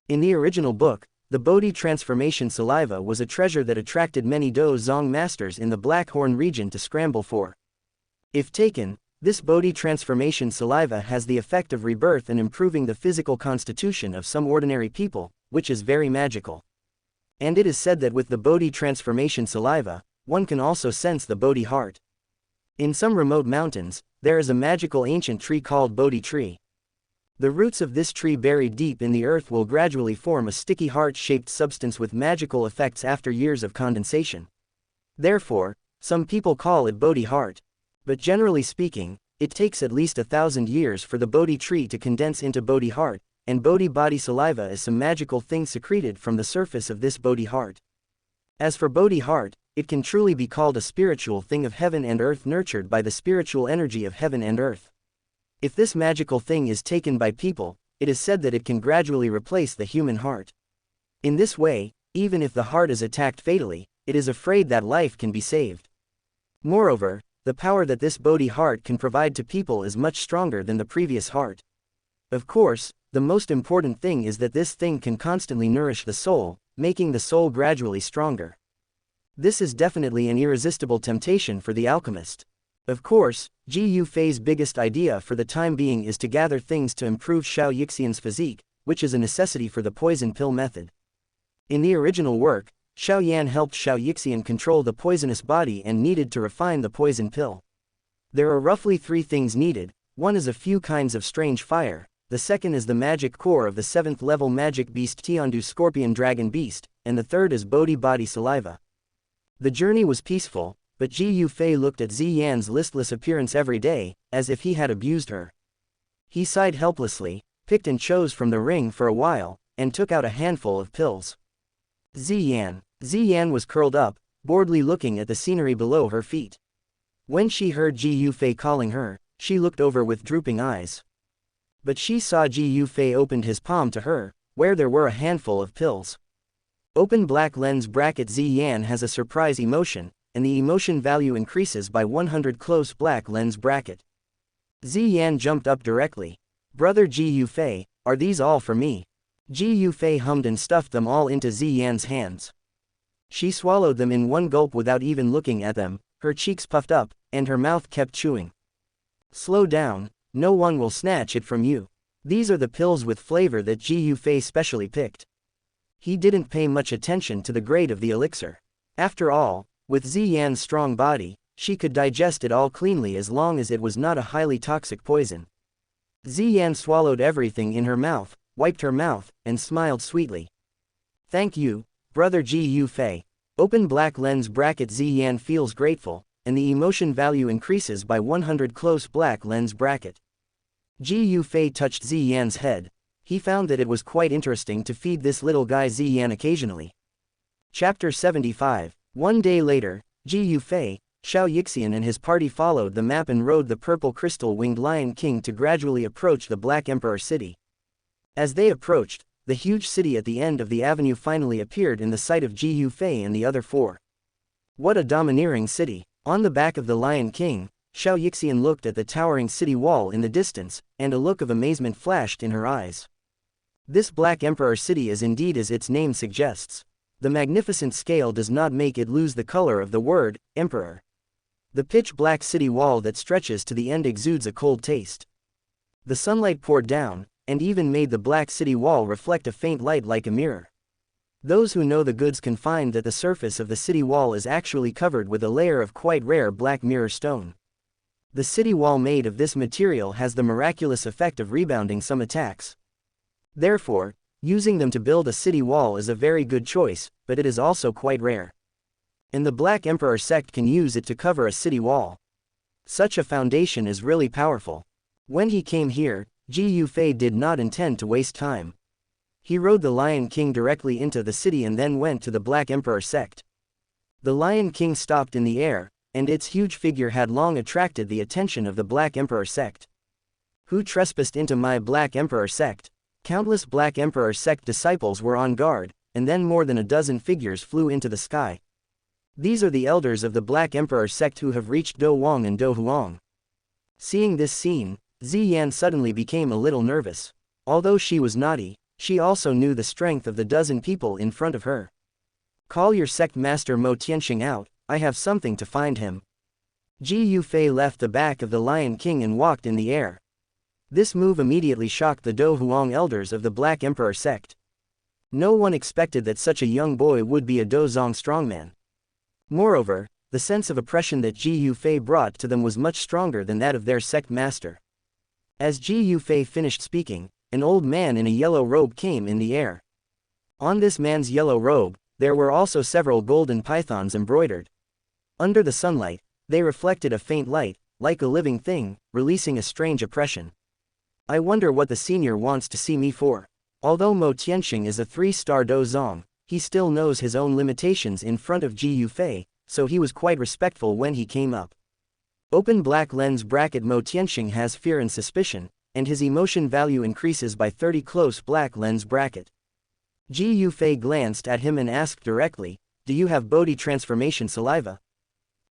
In the original book, the Bodhi transformation saliva was a treasure that attracted many Dou Zong masters in the Black Horn region to scramble for. If taken, this Bodhi transformation saliva has the effect of rebirth and improving the physical constitution of some ordinary people, which is very magical. And it is said that with the Bodhi transformation saliva, one can also sense the Bodhi heart. In some remote mountains, there is a magical ancient tree called Bodhi tree. The roots of this tree buried deep in the earth will gradually form a sticky heart-shaped substance with magical effects after years of condensation. Therefore, some people call it Bodhi heart. But generally speaking, it takes at least 1,000 years for the Bodhi tree to condense into Bodhi heart, and Bodhi body saliva is some magical thing secreted from the surface of this Bodhi heart. As for Bodhi heart, it can truly be called a spiritual thing of heaven and earth nurtured by the spiritual energy of heaven and earth. If this magical thing is taken by people, it is said that it can gradually replace the human heart. In this way, even if the heart is attacked fatally, it is afraid that life can be saved. Moreover, the power that this Bodhi heart can provide to people is much stronger than the previous heart. Of course, the most important thing is that this thing can constantly nourish the soul, making the soul gradually stronger. This is definitely an irresistible temptation for the alchemist. Of course, Ji Yufei's biggest idea for the time being is to gather things to improve Xianxia's physique, which is a necessity for the poison pill method. In the original work, Xiaoyan helped Xianxia control the poisonous body and needed to refine the poison pill. There are roughly 3 things needed. One is a few kinds of strange fire, the second is the magic core of the 7th level magic beast Tiandu Scorpion Dragon Beast, and the third is Bodhi body saliva. The journey was peaceful, but Ji Yufei looked at Ziyan's listless appearance every day, as if he had abused her. He sighed helplessly, picked and chose from the ring for a while, and took out a handful of pills. Ziyan was curled up, boredly looking at the scenery below her feet. When she heard Ji Yufei calling her, she looked over with drooping eyes. But she saw Ji Yufei opened his palm to her, where there were a handful of pills. Open black lens bracket Ziyan has a surprise emotion, and the emotion value increases by 100 close black lens bracket. Ziyan jumped up directly. Brother Ji Yufei, are these all for me? Ji Yufei hummed and stuffed them all into Ziyan's hands. She swallowed them in one gulp without even looking at them, her cheeks puffed up, and her mouth kept chewing. Slow down, no one will snatch it from you. These are the pills with flavor that Ji Yufei specially picked. He didn't pay much attention to the grade of the elixir. After all, with Ziyan's strong body, she could digest it all cleanly as long as it was not a highly toxic poison. Ziyan swallowed everything in her mouth, wiped her mouth, and smiled sweetly. Thank you, brother Ji Yufei. Open black lens bracket. Ziyan feels grateful, and the emotion value increases by 100. Close black lens bracket. Ji Yufei touched Ziyan's head. He found that it was quite interesting to feed this little guy Ziyan occasionally. Chapter 75. One day later, Ji Yufei, Xianxia and his party followed the map and rode the purple crystal-winged Lion King to gradually approach the Black Emperor city. As they approached, the huge city at the end of the avenue finally appeared in the sight of Ji Yufei and the other four. What a domineering city! On the back of the Lion King, Xianxia looked at the towering city wall in the distance, and a look of amazement flashed in her eyes. This Black Emperor city is indeed as its name suggests. The magnificent scale does not make it lose the color of the word, emperor. The pitch-black city wall that stretches to the end exudes a cold taste. The sunlight poured down, and even made the black city wall reflect a faint light like a mirror. Those who know the goods can find that the surface of the city wall is actually covered with a layer of quite rare black mirror stone. The city wall made of this material has the miraculous effect of rebounding some attacks. Therefore, using them to build a city wall is a very good choice, but it is also quite rare. And the Black Emperor sect can use it to cover a city wall. Such a foundation is really powerful. When he came here, Ji Yufei did not intend to waste time. He rode the Lion King directly into the city and then went to the Black Emperor sect. The Lion King stopped in the air, and its huge figure had long attracted the attention of the Black Emperor sect. Who trespassed into my Black Emperor sect? Countless Black Emperor sect disciples were on guard, and then more than a dozen figures flew into the sky. These are the elders of the Black Emperor sect who have reached Dou Wang and Dou Huang. Seeing this scene, Ziyan suddenly became a little nervous. Although she was naughty, she also knew the strength of the dozen people in front of her. Call your sect master Mo Tianxing out, I have something to find him. Ji Yufei left the back of the Lion King and walked in the air. This move immediately shocked the Dou Huang elders of the Black Emperor sect. No one expected that such a young boy would be a Dou Zong strongman. Moreover, the sense of oppression that Ji Yufei brought to them was much stronger than that of their sect master. As Ji Yufei finished speaking, an old man in a yellow robe came in the air. On this man's yellow robe, there were also several golden pythons embroidered. Under the sunlight, they reflected a faint light, like a living thing, releasing a strange oppression. I wonder what the senior wants to see me for. Although Mo Tianxing is a 3-star Dou Zong, he still knows his own limitations in front of Ji Yufei, so he was quite respectful when he came up. Open black lens bracket. Mo Tianxing has fear and suspicion, and his emotion value increases by 30. Close black lens bracket. Ji Yufei glanced at him and asked directly, do you have Bodhi transformation saliva?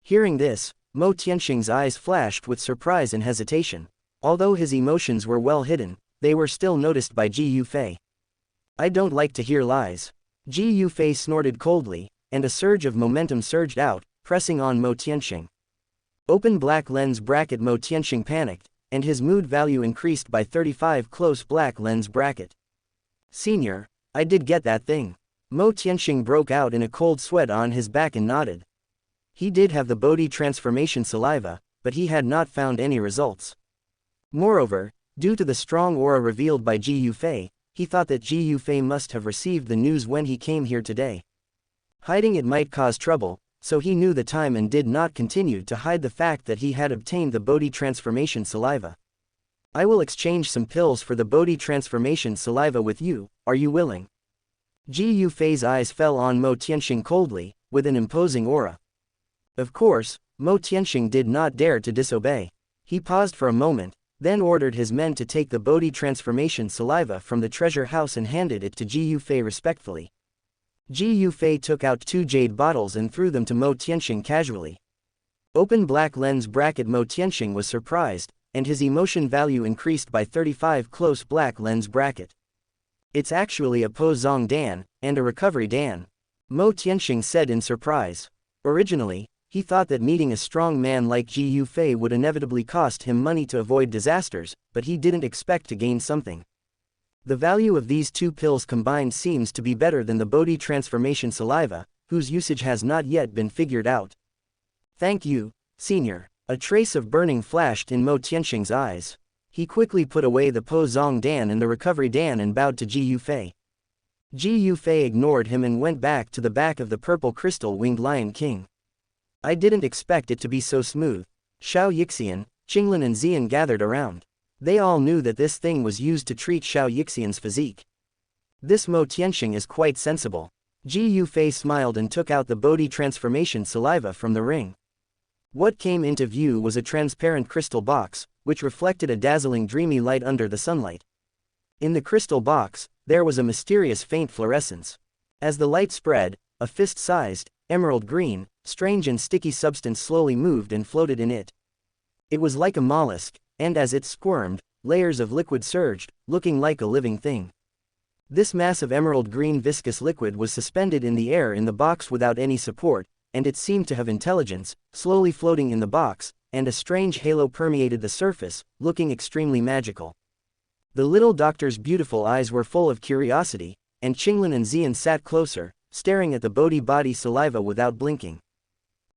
Hearing this, Mo Tianxing's eyes flashed with surprise and hesitation. Although his emotions were well hidden, they were still noticed by Ji Yufei. I don't like to hear lies. Ji Yufei snorted coldly, and a surge of momentum surged out, pressing on Mo Tianxing. Open black lens bracket. Mo Tianxing panicked, and his mood value increased by 35. Close black lens bracket. Senior, I did get that thing. Mo Tianxing broke out in a cold sweat on his back and nodded. He did have the Bodhi transformation saliva, but he had not found any results. Moreover, due to the strong aura revealed by Ji Yufei, he thought that Ji Yufei must have received the news when he came here today. Hiding it might cause trouble, so he knew the time and did not continue to hide the fact that he had obtained the Bodhi transformation saliva. I will exchange some pills for the Bodhi transformation saliva with you, are you willing? Ji Yufei's eyes fell on Mo Tianxing coldly, with an imposing aura. Of course, Mo Tianxing did not dare to disobey. He paused for a moment, then ordered his men to take the Bodhi transformation saliva from the treasure house and handed it to Ji Yufei respectfully. Ji Yufei took out 2 jade bottles and threw them to Mo Tianxing casually. Open black lens bracket. Mo Tianxing was surprised, and his emotion value increased by 35. Close black lens bracket. It's actually a Po Zong Dan, and a recovery Dan. Mo Tianxing said in surprise. Originally, he thought that meeting a strong man like Ji Yufei would inevitably cost him money to avoid disasters, but he didn't expect to gain something. The value of these two pills combined seems to be better than the body transformation saliva, whose usage has not yet been figured out. Thank you, senior. A trace of burning flashed in Mo Tianxing's eyes. He quickly put away the Po Zong Dan and the recovery Dan and bowed to Ji Yufei. Ji Yufei ignored him and went back to the back of the purple crystal-winged Lion King. I didn't expect it to be so smooth. Xiao Yixian, Qinglin and Xian gathered around. They all knew that this thing was used to treat Xiao Yixian's physique. This Mo Tianxing is quite sensible. Ji Yufei smiled and took out the Bodhi transformation saliva from the ring. What came into view was a transparent crystal box, which reflected a dazzling dreamy light under the sunlight. In the crystal box, there was a mysterious faint fluorescence. As the light spread, a fist-sized, emerald green, strange and sticky substance slowly moved and floated in it. It was like a mollusk, and as it squirmed, layers of liquid surged, looking like a living thing. This mass of emerald green viscous liquid was suspended in the air in the box without any support, and it seemed to have intelligence, slowly floating in the box, and a strange halo permeated the surface, looking extremely magical. The little doctor's beautiful eyes were full of curiosity, and Qinglin and Xian sat closer, staring at the Bodhi body saliva without blinking.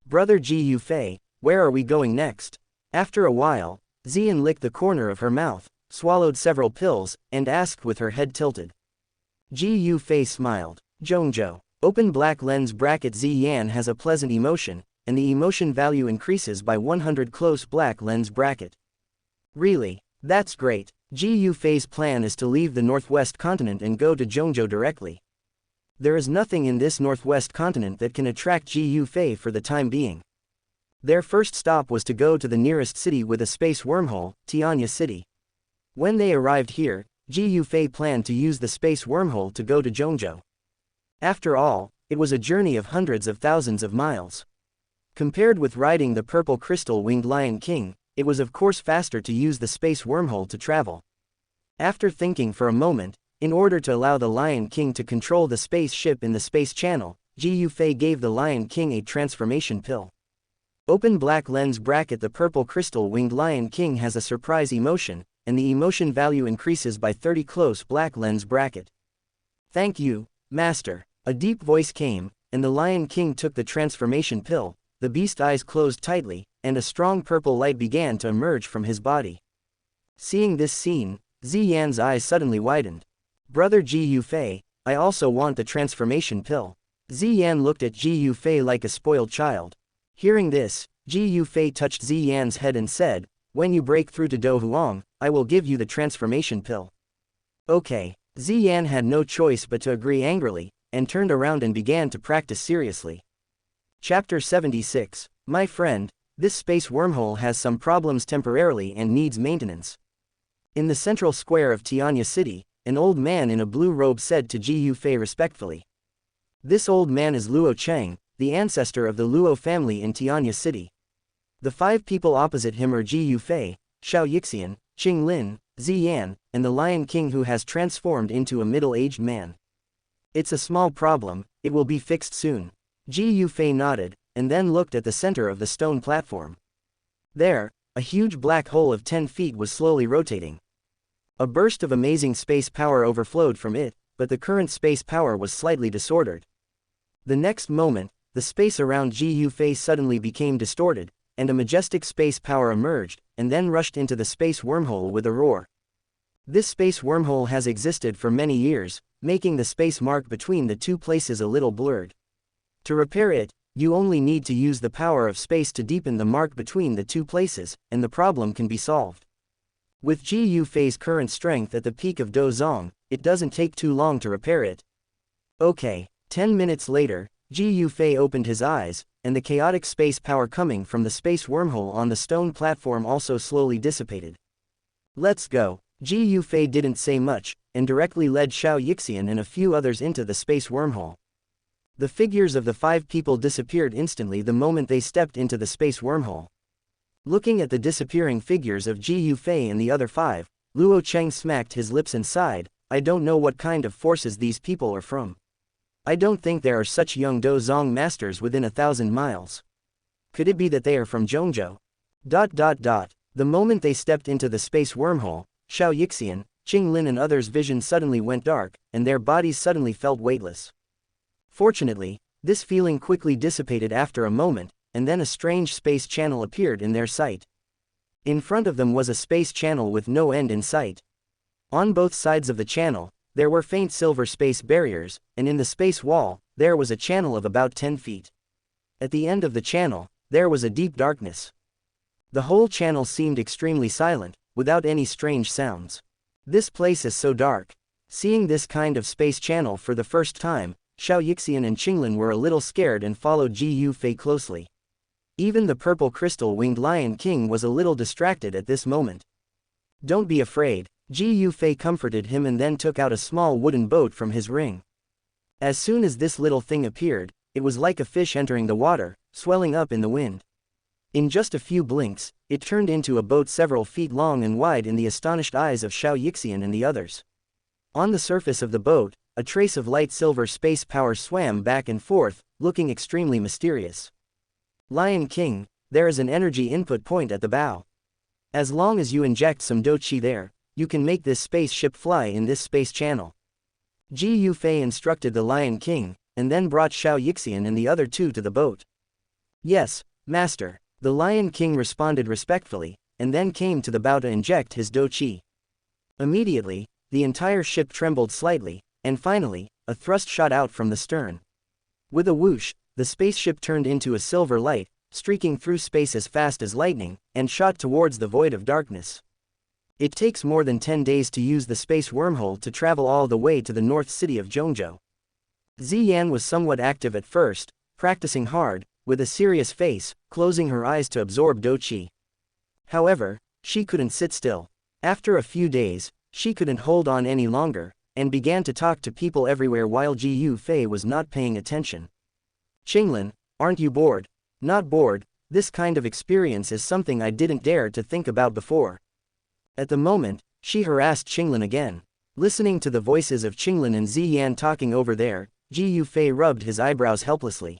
Brother Ji Yufei, where are we going next? After a while, Xian licked the corner of her mouth, swallowed several pills, and asked with her head tilted. Ji Yufei smiled. Zhongzhou. Open black lens bracket Ziyan has a pleasant emotion, and the emotion value increases by 100 close black lens bracket. Really? That's great. Ji Yufei's plan is to leave the northwest continent and go to Zhongzhou directly. There is nothing in this northwest continent that can attract Ji Yufei for the time being. Their first stop was to go to the nearest city with a space wormhole, Tianya City. When they arrived here, Ji Yufei planned to use the space wormhole to go to Zhongzhou. After all, it was a journey of hundreds of thousands of miles. Compared with riding the purple crystal-winged Lion King, it was of course faster to use the space wormhole to travel. After thinking for a moment, in order to allow the Lion King to control the spaceship in the space channel, Ji Yufei gave the Lion King a transformation pill. Open black lens bracket the purple crystal-winged Lion King has a surprise emotion, and the emotion value increases by 30 close black lens bracket. Thank you, Master. A deep voice came, and the Lion King took the transformation pill. The beast's eyes closed tightly, and a strong purple light began to emerge from his body. Seeing this scene, Ziyan's eyes suddenly widened. Brother Ji Yufei, I also want the transformation pill. Ziyan looked at Ji Yufei like a spoiled child. Hearing this, Ji Yufei touched Ziyan's head and said, when you break through to Do Huang, I will give you the transformation pill. Okay. Ziyan had no choice but to agree angrily, and turned around and began to practice seriously. Chapter 76. My friend, this space wormhole has some problems temporarily and needs maintenance. In the central square of Tianya City, an old man in a blue robe said to Ji Yufei respectfully. This old man is Luo Cheng, the ancestor of the Luo family in Tianya City. The 5 people opposite him are Ji Yufei, Xiao Yixian, Qinglin, Xian, and the Lion King who has transformed into a middle-aged man. It's a small problem, it will be fixed soon. Ji Yufei nodded, and then looked at the center of the stone platform. There, a huge black hole of 10 feet was slowly rotating. A burst of amazing space power overflowed from it, but the current space power was slightly disordered. The next moment, the space around Ji Yufei suddenly became distorted, and a majestic space power emerged, and then rushed into the space wormhole with a roar. This space wormhole has existed for many years, making the space mark between the two places a little blurred. To repair it, you only need to use the power of space to deepen the mark between the two places, and the problem can be solved. With Ji Yufei's current strength at the peak of Dozong, it doesn't take too long to repair it. Okay. 10 minutes later, Ji Yufei opened his eyes, and the chaotic space power coming from the space wormhole on the stone platform also slowly dissipated. Let's go. Ji Yufei didn't say much, and directly led Xiao Yixian and a few others into the space wormhole. The figures of the 5 people disappeared instantly the moment they stepped into the space wormhole. Looking at the disappearing figures of Ji Yufei and the other 5, Luo Cheng smacked his lips and sighed, I don't know what kind of forces these people are from. I don't think there are such young Dozong masters within 1,000 miles. Could it be that they are from Zhongzhou? The moment they stepped into the space wormhole, Xianxia, Qinglin and others' vision suddenly went dark, and their bodies suddenly felt weightless. Fortunately, this feeling quickly dissipated after a moment, and then a strange space channel appeared in their sight. In front of them was a space channel with no end in sight. On both sides of the channel, there were faint silver space barriers, and in the space wall, there was a channel of about 10 feet. At the end of the channel, there was a deep darkness. The whole channel seemed extremely silent, without any strange sounds. This place is so dark. Seeing this kind of space channel for the first time, Xianxia and Qinglin were a little scared and followed Ji Yufei closely. Even the purple crystal-winged Lion King was a little distracted at this moment. Don't be afraid, Ji Yufei comforted him and then took out a small wooden boat from his ring. As soon as this little thing appeared, it was like a fish entering the water, swelling up in the wind. In just a few blinks, it turned into a boat several feet long and wide in the astonished eyes of Xianxia and the others. On the surface of the boat, a trace of light silver space power swam back and forth, looking extremely mysterious. Lion King, there is an energy input point at the bow. As long as you inject some Dou Qi there, you can make this spaceship fly in this space channel. Ji Yufei instructed the Lion King, and then brought Xianxia and the other two to the boat. Yes, Master, the Lion King responded respectfully, and then came to the bow to inject his Dou Qi. Immediately, the entire ship trembled slightly, and finally, a thrust shot out from the stern. With a whoosh, the spaceship turned into a silver light, streaking through space as fast as lightning, and shot towards the void of darkness. It takes more than 10 days to use the space wormhole to travel all the way to the north city of Zhongzhou. Ziyan was somewhat active at first, practicing hard, with a serious face, closing her eyes to absorb Dou Qi. However, she couldn't sit still. After a few days, she couldn't hold on any longer, and began to talk to people everywhere while Ji Yufei was not paying attention. Qinglin, aren't you bored? Not bored, this kind of experience is something I didn't dare to think about before. At the moment, she harassed Qinglin again. Listening to the voices of Qinglin and Ziyan talking over there, Ji Yufei rubbed his eyebrows helplessly.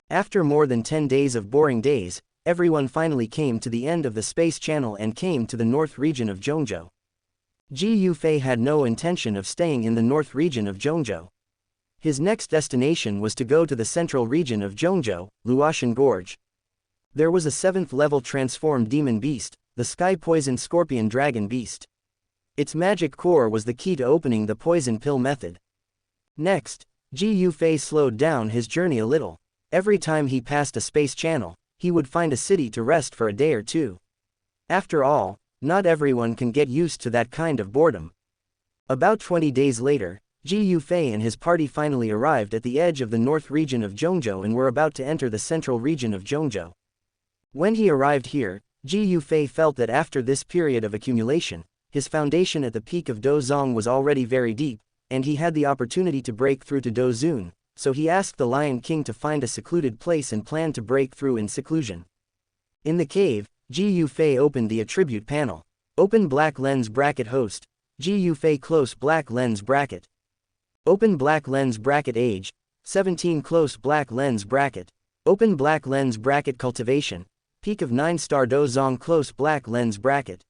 After more than 10 days of boring days, everyone finally came to the end of the space channel and came to the north region of Zhongzhou. Ji Yufei had no intention of staying in the north region of Zhongzhou. His next destination was to go to the central region of Zhongzhou, Luotian Gorge. There was a 7th-level transformed demon beast, the sky poison scorpion dragon beast. Its magic core was the key to opening the poison pill method. Next, Ji Yufei slowed down his journey a little. Every time he passed a space channel, he would find a city to rest for a day or two. After all, not everyone can get used to that kind of boredom. About 20 days later, Ji Yufei and his party finally arrived at the edge of the north region of Zhongzhou and were about to enter the central region of Zhongzhou. When he arrived here, Ji Yufei felt that after this period of accumulation, his foundation at the peak of Dozong was already very deep, and he had the opportunity to break through to Dozun, so he asked the Lion King to find a secluded place and planned to break through in seclusion. In the cave, Ji Yufei opened the attribute panel. Open black lens bracket host. Ji Yufei close black lens bracket. Open black lens bracket age. 17 close black lens bracket. Open black lens bracket cultivation. Peak of 9-star Dozong close black lens bracket.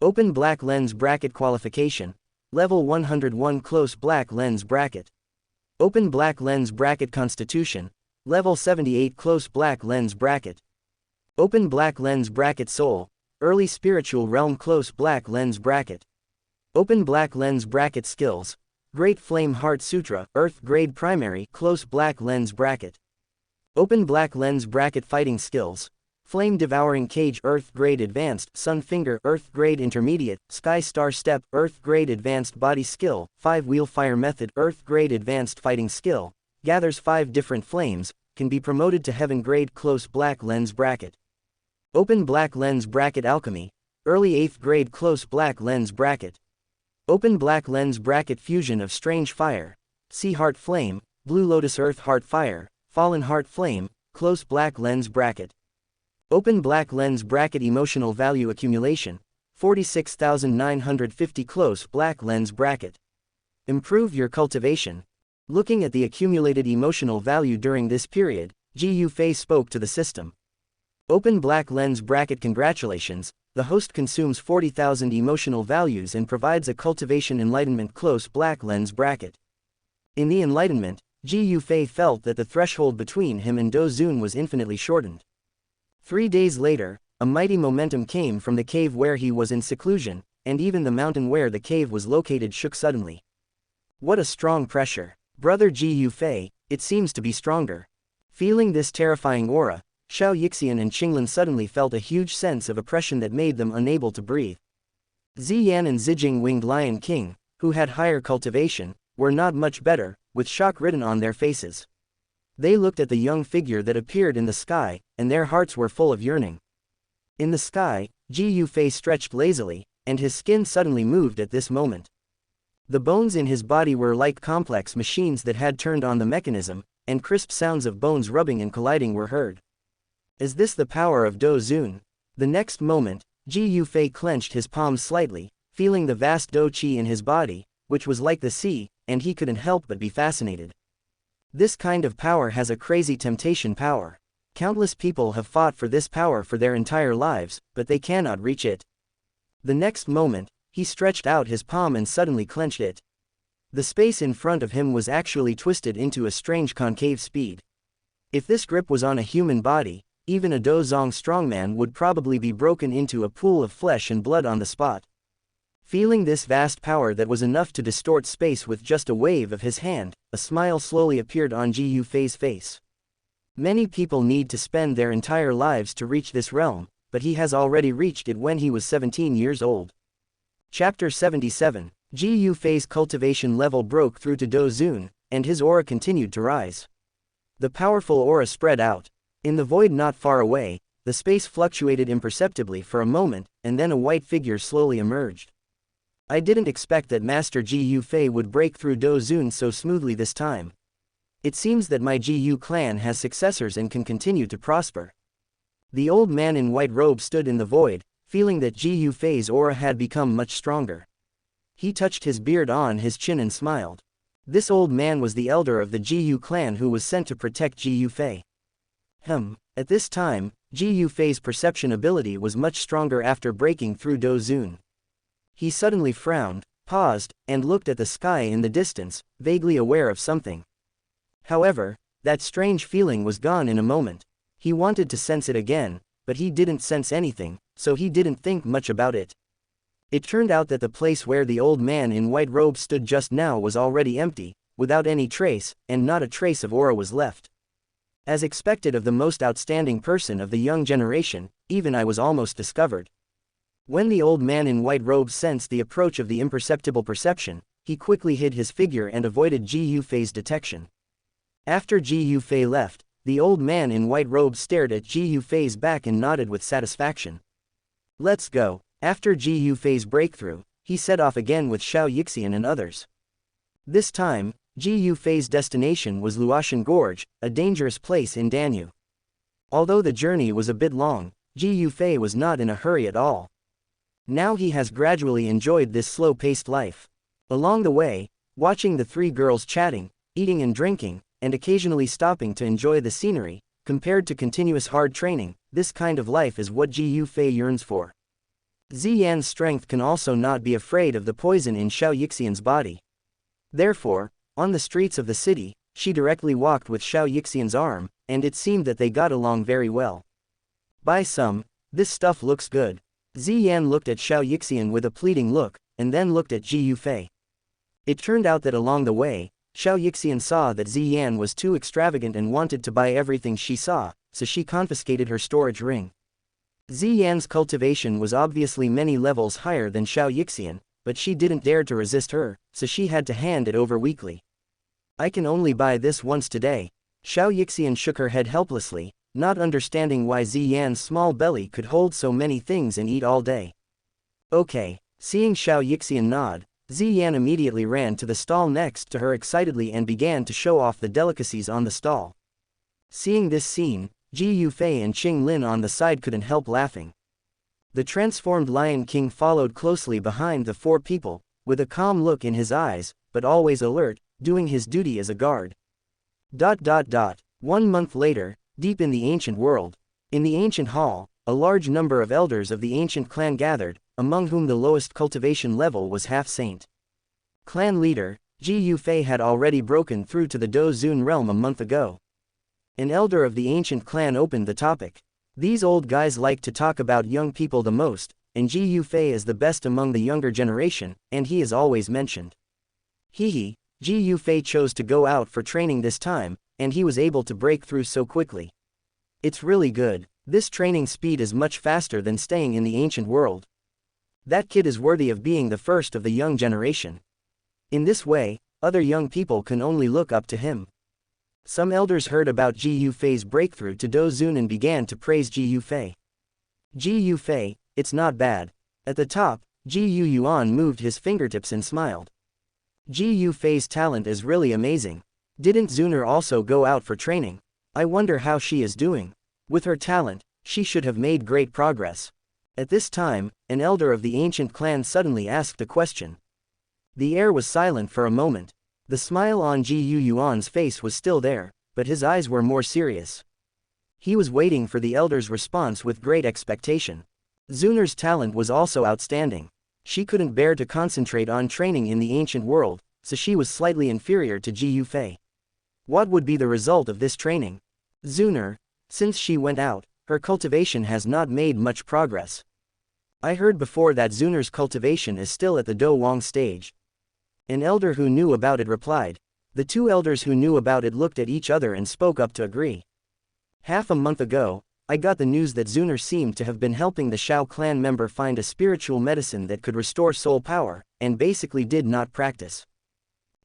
Open black lens bracket qualification. Level 101 close black lens bracket. Open black lens bracket constitution. Level 78 close black lens bracket. Open black lens bracket soul. Early spiritual realm close black lens bracket. Open black lens bracket skills. Great Flame Heart Sutra, Earth Grade Primary, close black lens bracket. Open black lens bracket fighting skills. Flame Devouring Cage, Earth Grade Advanced, Sun Finger, Earth Grade Intermediate, Sky Star Step, Earth Grade Advanced Body Skill, 5-Wheel Fire Method, Earth Grade Advanced Fighting Skill, gathers 5 different flames, can be promoted to Heaven Grade close black lens bracket. Open black lens bracket Alchemy, Early 8th Grade close black lens bracket. Open black lens bracket Fusion of Strange Fire, Sea Heart Flame, Blue Lotus Earth Heart Fire, Fallen Heart Flame, close black lens bracket. Open black lens bracket Emotional Value Accumulation, 46,950 close black lens bracket. Improve your cultivation. Looking at the accumulated emotional value during this period, Ji Yufei spoke to the system. Open black lens bracket. Congratulations, the host consumes 40,000 emotional values and provides a cultivation enlightenment. Close black lens bracket. In the enlightenment, Ji Yufei felt that the threshold between him and Dou Xun was infinitely shortened. 3 days later, a mighty momentum came from the cave where he was in seclusion, and even the mountain where the cave was located shook suddenly. What a strong pressure. Brother Ji Yufei, it seems to be stronger. Feeling this terrifying aura, Xianxia and Qinglin suddenly felt a huge sense of oppression that made them unable to breathe. Ziyan and Zijing Winged Lion King, who had higher cultivation, were not much better, with shock written on their faces. They looked at the young figure that appeared in the sky, and their hearts were full of yearning. In the sky, Ji Yufei stretched lazily, and his skin suddenly moved at this moment. The bones in his body were like complex machines that had turned on the mechanism, and crisp sounds of bones rubbing and colliding were heard. Is this the power of Dou Xun? The next moment, Ji Yufei clenched his palms slightly, feeling the vast Dou Qi in his body, which was like the sea, and he couldn't help but be fascinated. This kind of power has a crazy temptation power. Countless people have fought for this power for their entire lives, but they cannot reach it. The next moment, he stretched out his palm and suddenly clenched it. The space in front of him was actually twisted into a strange concave speed. If this grip was on a human body, even a Dou Zong strongman would probably be broken into a pool of flesh and blood on the spot. Feeling this vast power that was enough to distort space with just a wave of his hand, a smile slowly appeared on Ji Yufei's face. Many people need to spend their entire lives to reach this realm, but he has already reached it when he was 17 years old. Chapter 77. Ji Yufei's cultivation level broke through to Dou Xun, and his aura continued to rise. The powerful aura spread out. In the void not far away, the space fluctuated imperceptibly for a moment, and then a white figure slowly emerged. I didn't expect that Master Ji Yufei would break through Dou Xun so smoothly this time. It seems that my Ji Yu clan has successors and can continue to prosper. The old man in white robe stood in the void, feeling that Ji Yufei's aura had become much stronger. He touched his beard on his chin and smiled. This old man was the elder of the Ji Yu clan who was sent to protect Ji Yufei. At this time, Ji Yufei's perception ability was much stronger after breaking through Dou Xun. He suddenly frowned, paused, and looked at the sky in the distance, vaguely aware of something. However, that strange feeling was gone in a moment. He wanted to sense it again, but he didn't sense anything, so he didn't think much about it. It turned out that the place where the old man in white robe stood just now was already empty, without any trace, and not a trace of aura was left. As expected of the most outstanding person of the young generation, even I was almost discovered. When the old man in white robe sensed the approach of the imperceptible perception, he quickly hid his figure and avoided Ji Yufei's detection. After Ji Yufei left, the old man in white robe stared at Ji Yufei's back and nodded with satisfaction. Let's go. After Ji Yufei's breakthrough, he set off again with Xianxia and others. This time, Ji Yufei's destination was Luotian Gorge, a dangerous place in Danyu. Although the journey was a bit long, Ji Yufei was not in a hurry at all. Now he has gradually enjoyed this slow-paced life. Along the way, watching the 3 girls chatting, eating and drinking, and occasionally stopping to enjoy the scenery, compared to continuous hard training, this kind of life is what Ji Yufei yearns for. Ziyan's strength can also not be afraid of the poison in Xianxia's body. Therefore, on the streets of the city, she directly walked with Xianxia's arm, and it seemed that they got along very well. By some, this stuff looks good. Ziyan looked at Xianxia with a pleading look, and then looked at Ji Yufei. It turned out that along the way, Xianxia saw that Ziyan was too extravagant and wanted to buy everything she saw, so she confiscated her storage ring. Ziyan's cultivation was obviously many levels higher than Xianxia, but she didn't dare to resist her, so she had to hand it over weakly. I can only buy this once today. Xianxia shook her head helplessly, not understanding why Ziyan's small belly could hold so many things and eat all day. Okay. Seeing Xianxia nod, Ziyan immediately ran to the stall next to her excitedly and began to show off the delicacies on the stall. Seeing this scene, Ji Yufei and Qinglin on the side couldn't help laughing. The transformed Lion King followed closely behind the 4 people, with a calm look in his eyes, but always alert, doing his duty as a guard. 1 month later, deep in the ancient world. In the ancient hall, a large number of elders of the ancient clan gathered, among whom the lowest cultivation level was half-saint. Clan leader, Ji Yufei had already broken through to the Dou Zun realm a month ago. An elder of the ancient clan opened the topic. These old guys like to talk about young people the most, and Ji Yufei is the best among the younger generation, and he is always mentioned. Ji Yufei chose to go out for training this time, and he was able to break through so quickly. It's really good. This training speed is much faster than staying in the ancient world. That kid is worthy of being the first of the young generation. In this way, other young people can only look up to him. Some elders heard about Ji Yufei's breakthrough to Dou Zun and began to praise Ji Yufei. Ji Yufei, it's not bad. At the top, Ji Yuan moved his fingertips and smiled. Ji Yufei's talent is really amazing. Didn't Xun'er also go out for training? I wonder how she is doing. With her talent, she should have made great progress. At this time, an elder of the ancient clan suddenly asked a question. The air was silent for a moment. The smile on Ji Yuan's face was still there, but his eyes were more serious. He was waiting for the elder's response with great expectation. Xun'er's talent was also outstanding. She couldn't bear to concentrate on training in the ancient world, so she was slightly inferior to Ji Yufei. What would be the result of this training? Xun'er, since she went out, her cultivation has not made much progress. I heard before that Xun'er's cultivation is still at the Dou Wang stage. An elder who knew about it replied. The two elders who knew about it looked at each other and spoke up to agree. Half a month ago, I got the news that Xun'er seemed to have been helping the Shao clan member find a spiritual medicine that could restore soul power, and basically did not practice.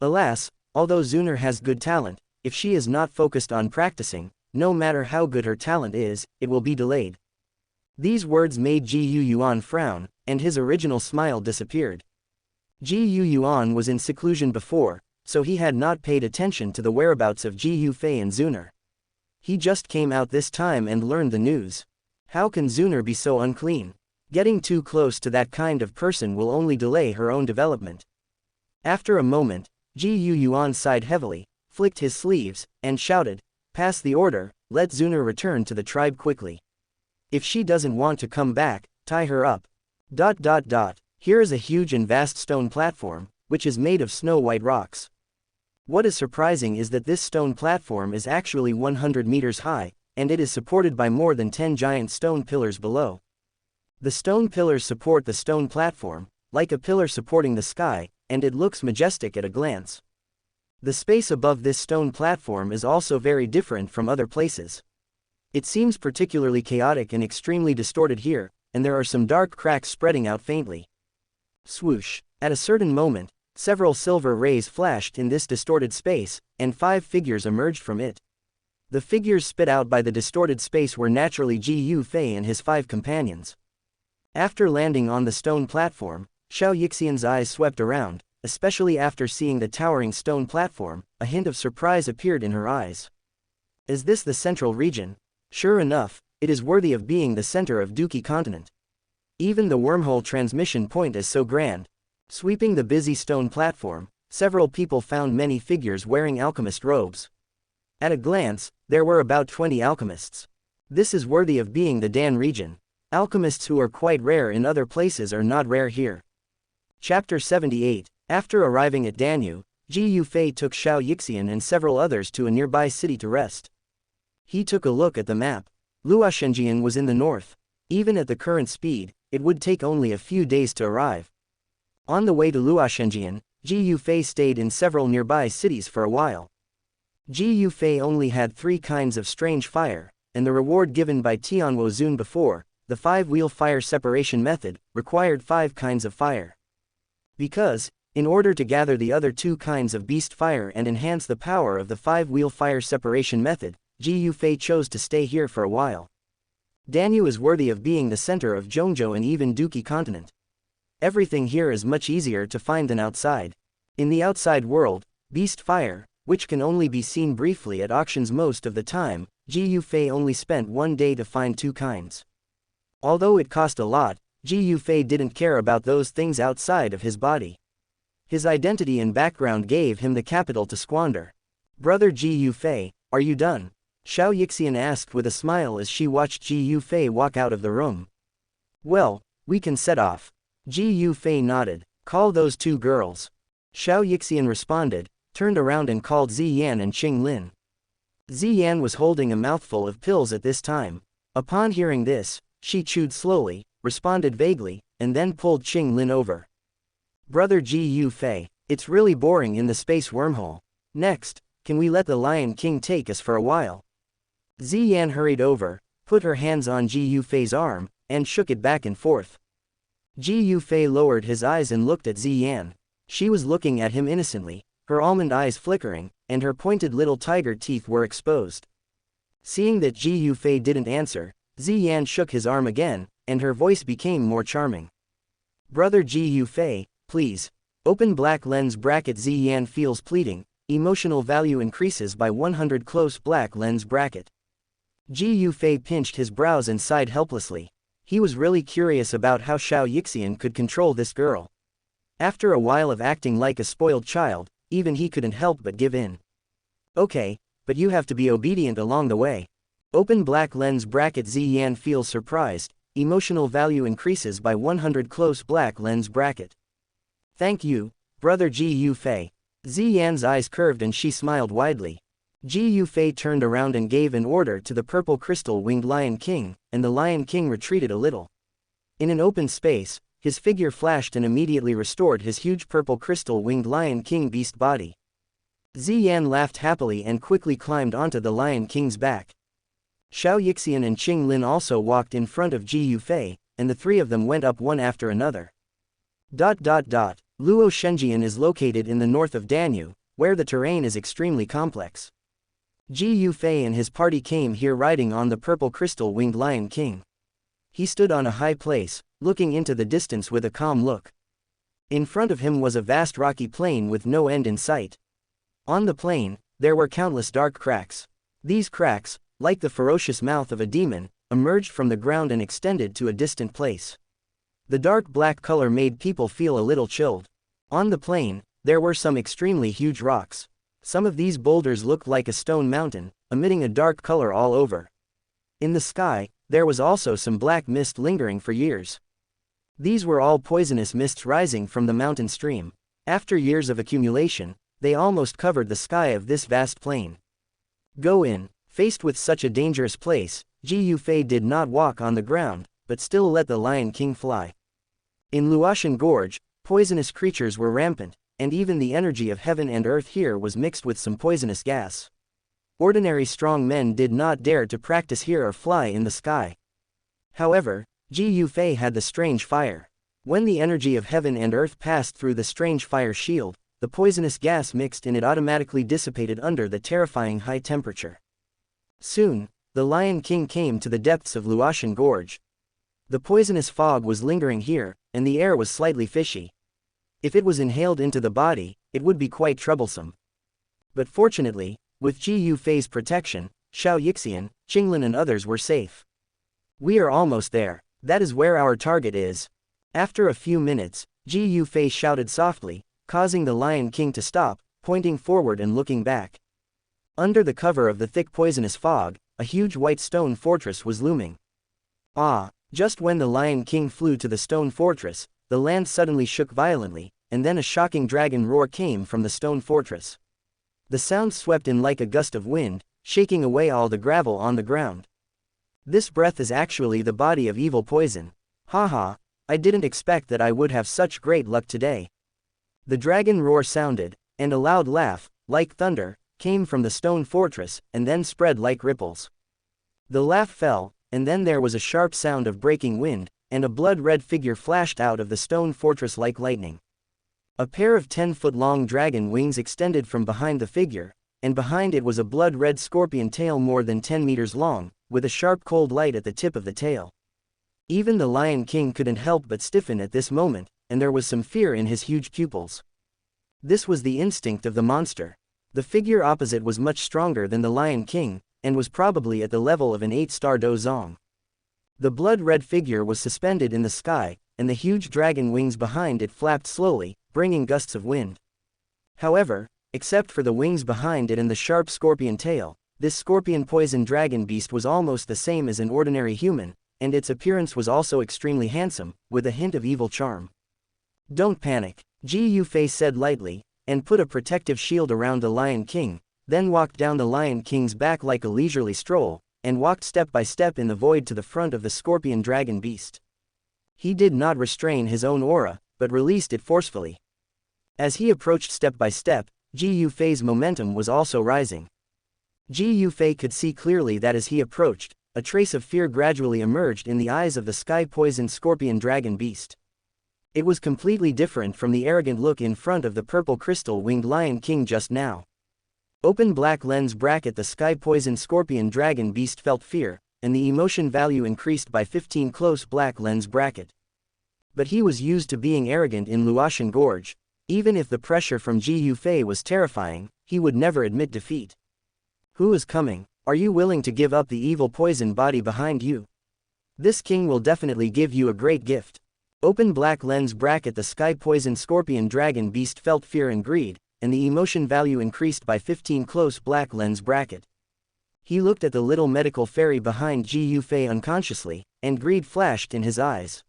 Alas, although Xun'er has good talent, if she is not focused on practicing, no matter how good her talent is, it will be delayed. These words made Ji Yuan frown, and his original smile disappeared. Ji Yuan was in seclusion before, so he had not paid attention to the whereabouts of Ji Yufei and Xun'er. He just came out this time and learned the news. How can Xun'er be so unclean? Getting too close to that kind of person will only delay her own development. After a moment, Ji Yuan sighed heavily, flicked his sleeves, and shouted, "Pass the order, let Xun'er return to the tribe quickly. If she doesn't want to come back, tie her up." Here is a huge and vast stone platform, which is made of snow-white rocks. What is surprising is that this stone platform is actually 100 meters high, and it is supported by more than 10 giant stone pillars below. The stone pillars support the stone platform, like a pillar supporting the sky, and it looks majestic at a glance. The space above this stone platform is also very different from other places. It seems particularly chaotic and extremely distorted here, and there are some dark cracks spreading out faintly. Swoosh! At a certain moment, several silver rays flashed in this distorted space, and 5 figures emerged from it. The figures spit out by the distorted space were naturally Ji Yufei and his 5 companions. After landing on the stone platform, Xianxia's eyes swept around, especially after seeing the towering stone platform. A hint of surprise appeared in her eyes. Is this the central region? Sure enough, it is worthy of being the center of Dou Qi Continent. Even the wormhole transmission point is so grand. Sweeping the busy stone platform, several people found many figures wearing alchemist robes. At a glance, there were about 20 alchemists. This is worthy of being the Dan region. Alchemists who are quite rare in other places are not rare here. Chapter 78. After arriving at Danyu, Ji Yufei took Xianxia and several others to a nearby city to rest. He took a look at the map. Luoshengjian was in the north. Even at the current speed, it would take only a few days to arrive. On the way to Luoshengjian, Ji Yufei stayed in several nearby cities for a while. Ji Yufei only had 3 kinds of strange fire, and the reward given by Tianwo Zun before, the 5-wheel fire separation method, required 5 kinds of fire. Because, in order to gather the other 2 kinds of beast fire and enhance the power of the 5-wheel fire separation method, Ji Yufei chose to stay here for a while. Danyu is worthy of being the center of Zhongzhou and even Dou Qi Continent. Everything here is much easier to find than outside. In the outside world, beast fire, which can only be seen briefly at auctions most of the time, Ji Yufei only spent 1 day to find 2 kinds. Although it cost a lot, Ji Yufei didn't care about those things outside of his body. His identity and background gave him the capital to squander. Brother Ji Yufei, are you done? Xiao Yixian asked with a smile as she watched Ji Yufei walk out of the room. Well, we can set off. Ji Yufei nodded. Call those two girls. Xiao Yixian responded, turned around and called Ziyan and Qinglin. Ziyan was holding a mouthful of pills at this time. Upon hearing this, she chewed slowly, responded vaguely, and then pulled Qinglin over. Brother Ji Yufei, it's really boring in the space wormhole. Next, can we let the Lion King take us for a while? Ziyan hurried over, put her hands on Ji Yufei's arm, and shook it back and forth. Ji Yufei lowered his eyes and looked at Ziyan. She was looking at him innocently, her almond eyes flickering, and her pointed little tiger teeth were exposed. Seeing that Ji Yufei didn't answer, Ziyan shook his arm again, and her voice became more charming. Brother Ji Yufei, please. Open black lens bracket. Ziyan feels pleading, emotional value increases by 100 close black lens bracket. Ji Yufei pinched his brows and sighed helplessly. He was really curious about how Xiao Yixian could control this girl. After a while of acting like a spoiled child, even he couldn't help but give in. Okay, but you have to be obedient along the way. Open black lens bracket. Ziyan feels surprised, emotional value increases by 100 close black lens bracket. Thank you, brother Ji Yufei. Ziyan's eyes curved and she smiled widely. Ji Yufei turned around and gave an order to the purple crystal-winged Lion King, and the Lion King retreated a little. In an open space, his figure flashed and immediately restored his huge purple crystal-winged Lion King beast body. Ziyan laughed happily and quickly climbed onto the Lion King's back. Xiao Yixian and Qinglin also walked in front of Ji Yufei, and the three of them went up one after another. Luo Shenjian is located in the north of Danyu, where the terrain is extremely complex. Ji Yufei and his party came here riding on the purple crystal-winged Lion King. He stood on a high place, looking into the distance with a calm look. In front of him was a vast rocky plain with no end in sight. On the plain, there were countless dark cracks. These cracks, like the ferocious mouth of a demon, emerged from the ground and extended to a distant place. The dark black color made people feel a little chilled. On the plain, there were some extremely huge rocks. Some of these boulders looked like a stone mountain, emitting a dark color all over. In the sky, there was also some black mist lingering for years. These were all poisonous mists rising from the mountain stream. After years of accumulation, they almost covered the sky of this vast plain. Go in. Faced with such a dangerous place, Ji Yufei did not walk on the ground, but still let the Lion King fly. In Luotian Gorge, poisonous creatures were rampant, and even the energy of heaven and earth here was mixed with some poisonous gas. Ordinary strong men did not dare to practice here or fly in the sky. However, Ji Yufei had the strange fire. When the energy of heaven and earth passed through the strange fire shield, the poisonous gas mixed in it automatically dissipated under the terrifying high temperature. Soon, the Lion King came to the depths of Luotian Gorge. The poisonous fog was lingering here, and the air was slightly fishy. If it was inhaled into the body, it would be quite troublesome. But fortunately, with Ji Yufei's protection, Xiao Yixian, Qinglin and others were safe. We are almost there. That is where our target is. After a few minutes, Ji Yufei shouted softly, causing the Lion King to stop, pointing forward and looking back. Under the cover of the thick poisonous fog, a huge white stone fortress was looming. Just when the Lion King flew to the stone fortress, the land suddenly shook violently, and then a shocking dragon roar came from the stone fortress. The sound swept in like a gust of wind, shaking away all the gravel on the ground. This breath is actually the body of evil poison. Haha, I didn't expect that I would have such great luck today. The dragon roar sounded, and a loud laugh, like thunder, came from the stone fortress, and then spread like ripples. The laugh fell, and then there was a sharp sound of breaking wind, and a blood-red figure flashed out of the stone fortress like lightning. A pair of 10-foot-long dragon wings extended from behind the figure, and behind it was a blood-red scorpion tail more than 10 meters long, with a sharp cold light at the tip of the tail. Even the Lion King couldn't help but stiffen at this moment, and there was some fear in his huge pupils. This was the instinct of the monster. The figure opposite was much stronger than the Lion King, and was probably at the level of an 8-star dozong. The blood-red figure was suspended in the sky, and the huge dragon wings behind it flapped slowly, bringing gusts of wind. However, except for the wings behind it and the sharp scorpion tail, This scorpion poison dragon beast was almost the same as an ordinary human, and its appearance was also extremely handsome, with a hint of evil charm. Don't panic, Ji Yufei said lightly, and put a protective shield around the Lion King, then walked down the Lion King's back like a leisurely stroll, and walked step by step in the void to the front of the scorpion dragon beast. He did not restrain his own aura, but released it forcefully. As he approached step by step, Ji Yufei's momentum was also rising. Ji Yufei could see clearly that as he approached, a trace of fear gradually emerged in the eyes of the sky-poisoned scorpion dragon beast. It was completely different from the arrogant look in front of the purple crystal-winged Lion King just now. Open black lens bracket. The sky-poisoned scorpion dragon beast felt fear, and the emotion value increased by 15 close black lens bracket. But he was used to being arrogant in Luotian Gorge. Even if the pressure from Ji Yufei was terrifying, he would never admit defeat. Who is coming? Are you willing to give up the evil poison body behind you? This king will definitely give you a great gift. Open black lens bracket. The sky-poisoned scorpion dragon beast felt fear and greed, and the emotion value increased by 15 close black lens bracket. He looked at the little medical fairy behind Ji Yufei unconsciously, and greed flashed in his eyes.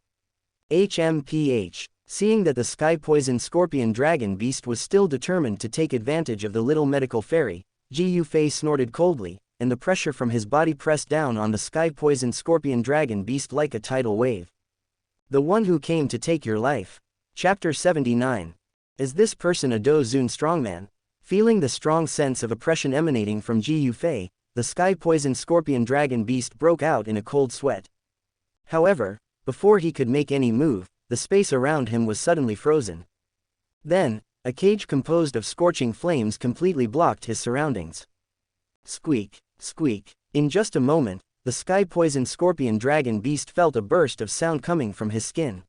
HMPH. Seeing that the sky-poisoned scorpion dragon beast was still determined to take advantage of the little medical fairy, Ji Yufei snorted coldly, and the pressure from his body pressed down on the sky-poisoned scorpion dragon beast like a tidal wave. The one who came to take your life. Chapter 79. Is this person a Dou Zun strongman? Feeling the strong sense of oppression emanating from Ji Yufei, the sky-poisoned scorpion dragon beast broke out in a cold sweat. However, before he could make any move, the space around him was suddenly frozen. Then, a cage composed of scorching flames completely blocked his surroundings. Squeak, squeak. In just a moment, the sky-poisoned scorpion dragon beast felt a burst of sound coming from his skin.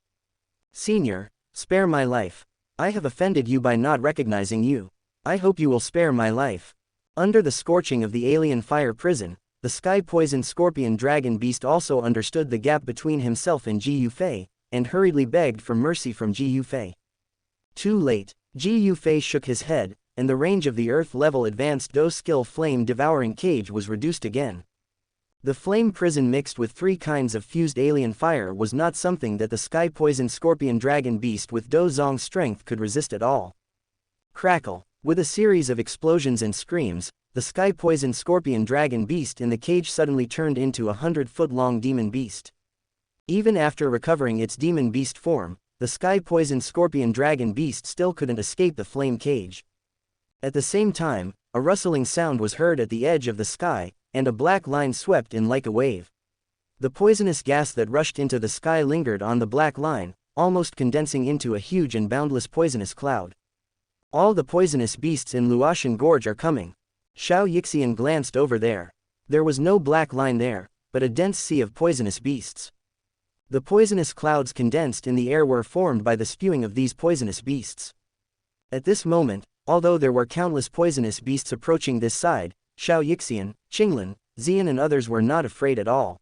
Senior, spare my life. I have offended you by not recognizing you. I hope you will spare my life. Under the scorching of the alien fire prison, the sky-poisoned scorpion dragon beast also understood the gap between himself and Ji Yufei, and hurriedly begged for mercy from Ji Yufei. Too late, Ji Yufei shook his head, and the range of the Earth-level advanced Dou skill flame-devouring cage was reduced again. The flame prison mixed with 3 kinds of fused alien fire was not something that the sky-poisoned scorpion dragon beast with Dou Zong's strength could resist at all. Crackle. With a series of explosions and screams, the sky-poisoned scorpion dragon beast in the cage suddenly turned into a 100-foot-long demon beast. Even after recovering its demon beast form, the sky-poisoned scorpion dragon beast still couldn't escape the flame cage. At the same time, a rustling sound was heard at the edge of the sky, and a black line swept in like a wave. The poisonous gas that rushed into the sky lingered on the black line, almost condensing into a huge and boundless poisonous cloud. All the poisonous beasts in Luotian Gorge are coming. Xianxia glanced over there. There was no black line there, but a dense sea of poisonous beasts. The poisonous clouds condensed in the air were formed by the spewing of these poisonous beasts. At this moment, although there were countless poisonous beasts approaching this side, Xianxia, Qinglin, Xian and others were not afraid at all.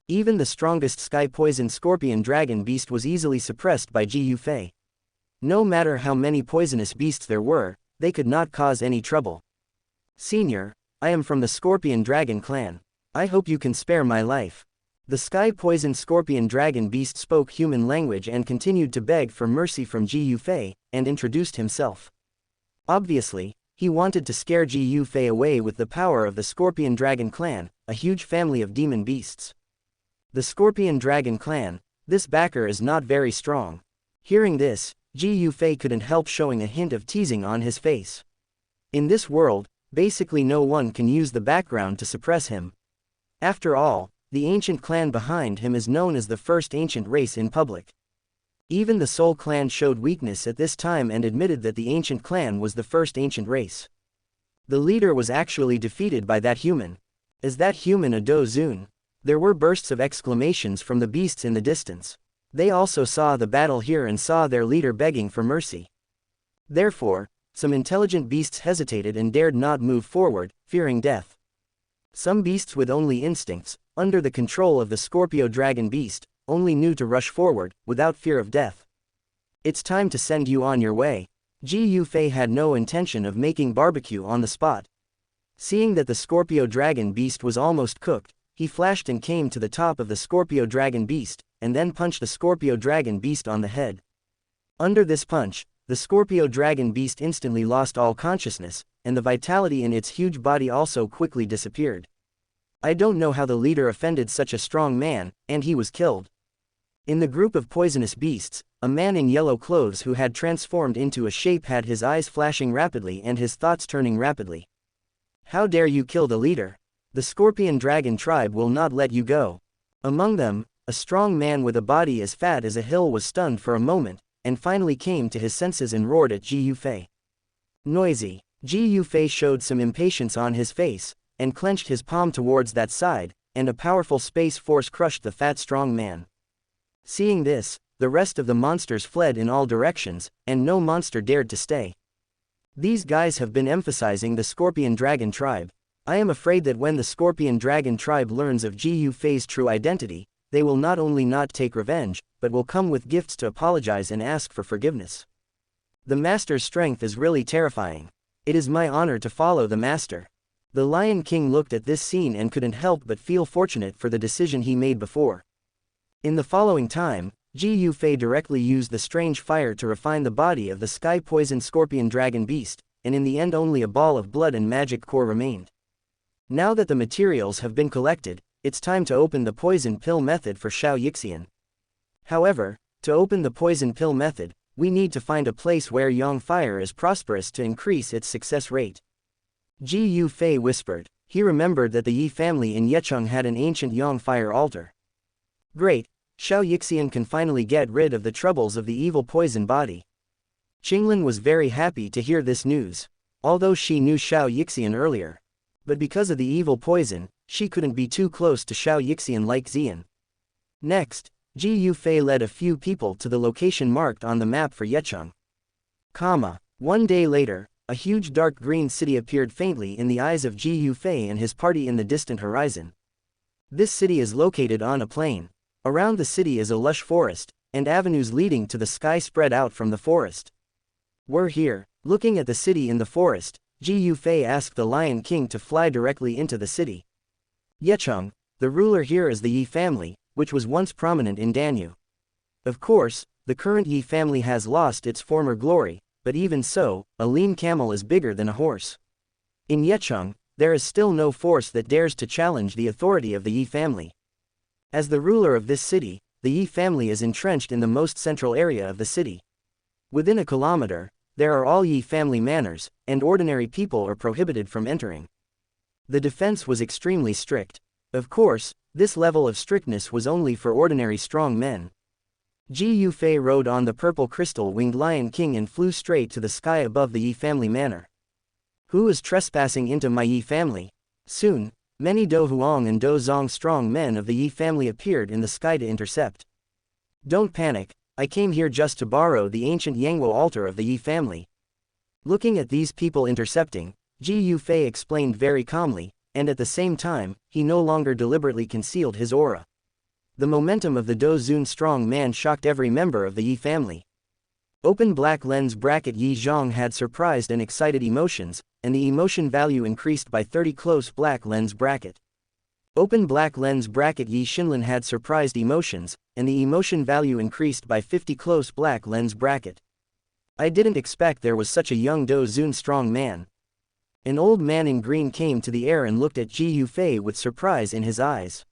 Even the strongest sky-poisoned scorpion dragon beast was easily suppressed by Ji Yufei. No matter how many poisonous beasts there were, they could not cause any trouble. Senior, I am from the Scorpion Dragon clan. I hope you can spare my life. The sky-poisoned scorpion dragon beast spoke human language and continued to beg for mercy from Ji Yufei, and introduced himself. Obviously, he wanted to scare Ji Yufei away with the power of the Scorpion Dragon clan, a huge family of demon beasts. The Scorpion Dragon clan, this backer is not very strong. Hearing this, Ji Yufei couldn't help showing a hint of teasing on his face. In this world, basically no one can use the background to suppress him. After all, the ancient clan behind him is known as the first ancient race in public. Even the Soul clan showed weakness at this time and admitted that the ancient clan was the first ancient race. The leader was actually defeated by that human. Is that human a Dou Zun? There were bursts of exclamations from the beasts in the distance. They also saw the battle here and saw their leader begging for mercy. Therefore, some intelligent beasts hesitated and dared not move forward, fearing death. Some beasts with only instincts, under the control of the Scorpio Dragon beast, only knew to rush forward, without fear of death. It's time to send you on your way. Ji Yufei had no intention of making barbecue on the spot. Seeing that the Scorpio Dragon Beast was almost cooked, he flashed and came to the top of the Scorpio Dragon Beast, and then punched the Scorpio Dragon Beast on the head. Under this punch, the Scorpio Dragon Beast instantly lost all consciousness, and the vitality in its huge body also quickly disappeared. I don't know how the leader offended such a strong man, and he was killed. In the group of poisonous beasts, a man in yellow clothes who had transformed into a shape had his eyes flashing rapidly and his thoughts turning rapidly. How dare you kill the leader? The Scorpion Dragon tribe will not let you go. Among them, a strong man with a body as fat as a hill was stunned for a moment, and finally came to his senses and roared at Ji Yufei. Noisy. Ji Yufei showed some impatience on his face, and clenched his palm towards that side, and a powerful space force crushed the fat strong man. Seeing this, the rest of the monsters fled in all directions, and no monster dared to stay. These guys have been emphasizing the Scorpion Dragon tribe. I am afraid that when the Scorpion Dragon tribe learns of Ji Yufei's true identity, they will not only not take revenge, but will come with gifts to apologize and ask for forgiveness. The master's strength is really terrifying. It is my honor to follow the master. The Lion King looked at this scene and couldn't help but feel fortunate for the decision he made before. In the following time, Ji Yufei directly used the strange fire to refine the body of the sky-poisoned Scorpion Dragon Beast, and in the end only a ball of blood and magic core remained. Now that the materials have been collected, it's time to open the poison pill method for Xianxia. However, to open the poison pill method, we need to find a place where Yang fire is prosperous to increase its success rate. Ji Yufei whispered. He remembered that the Yi family in Yecheng had an ancient Yang fire altar. Great, Xianxia can finally get rid of the troubles of the evil poison body. Qinglin was very happy to hear this news, although she knew Xianxia earlier. But because of the evil poison, she couldn't be too close to Xianxia like Xian. Next, Ji Yufei led a few people to the location marked on the map for Yecheng. One day later, a huge dark green city appeared faintly in the eyes of Ji Yufei and his party in the distant horizon. This city is located on a plain. Around the city is a lush forest, and avenues leading to the sky spread out from the forest. We're here. Looking at the city in the forest, Ji Yufei asked the Lion King to fly directly into the city. Yecheng, the ruler here is the Yi family, which was once prominent in Danyu. Of course, the current Yi family has lost its former glory, but even so, a lean camel is bigger than a horse. In Yecheng, there is still no force that dares to challenge the authority of the Yi family. As the ruler of this city, the Yi family is entrenched in the most central area of the city. Within a kilometer, there are all Yi family manors, and ordinary people are prohibited from entering. The defense was extremely strict. Of course, this level of strictness was only for ordinary strong men. Ji Yufei rode on the purple crystal-winged Lion King and flew straight to the sky above the Yi family manor. Who is trespassing into my Yi family? Soon, many Dou Huang and Dou Zong strong men of the Yi family appeared in the sky to intercept. Don't panic, I came here just to borrow the ancient Yangwo altar of the Yi family. Looking at these people intercepting, Ji Yufei explained very calmly, and at the same time, he no longer deliberately concealed his aura. The momentum of the Dou Zun strong man shocked every member of the Yi family. Open black lens bracket Yi Zhang had surprised and excited emotions, and the emotion value increased by 30 close black lens bracket. Open black lens bracket Yi Xinlin had surprised emotions, and the emotion value increased by 50 close black lens bracket. I didn't expect there was such a young Dou Zun strong man. An old man in green came to the air and looked at Ji Yufei with surprise in his eyes.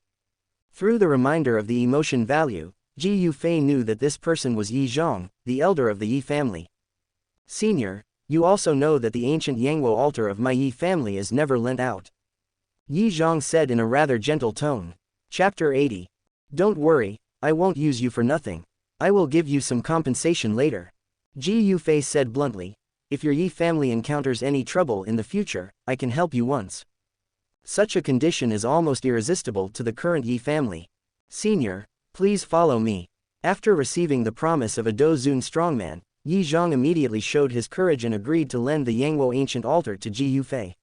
Through the reminder of the emotion value, Ji Yufei knew that this person was Yi Zhang, the elder of the Yi family. Senior, you also know that the ancient Yangwo altar of my Yi family is never lent out. Yi Zhang said in a rather gentle tone. Chapter 80. Don't worry, I won't use you for nothing. I will give you some compensation later. Ji Yufei said bluntly. If your Yi family encounters any trouble in the future, I can help you once. Such a condition is almost irresistible to the current Yi family. Senior, please follow me. After receiving the promise of a Dou Zun strongman, Yi Zhang immediately showed his courage and agreed to lend the Yangwo ancient altar to Ji Yufei.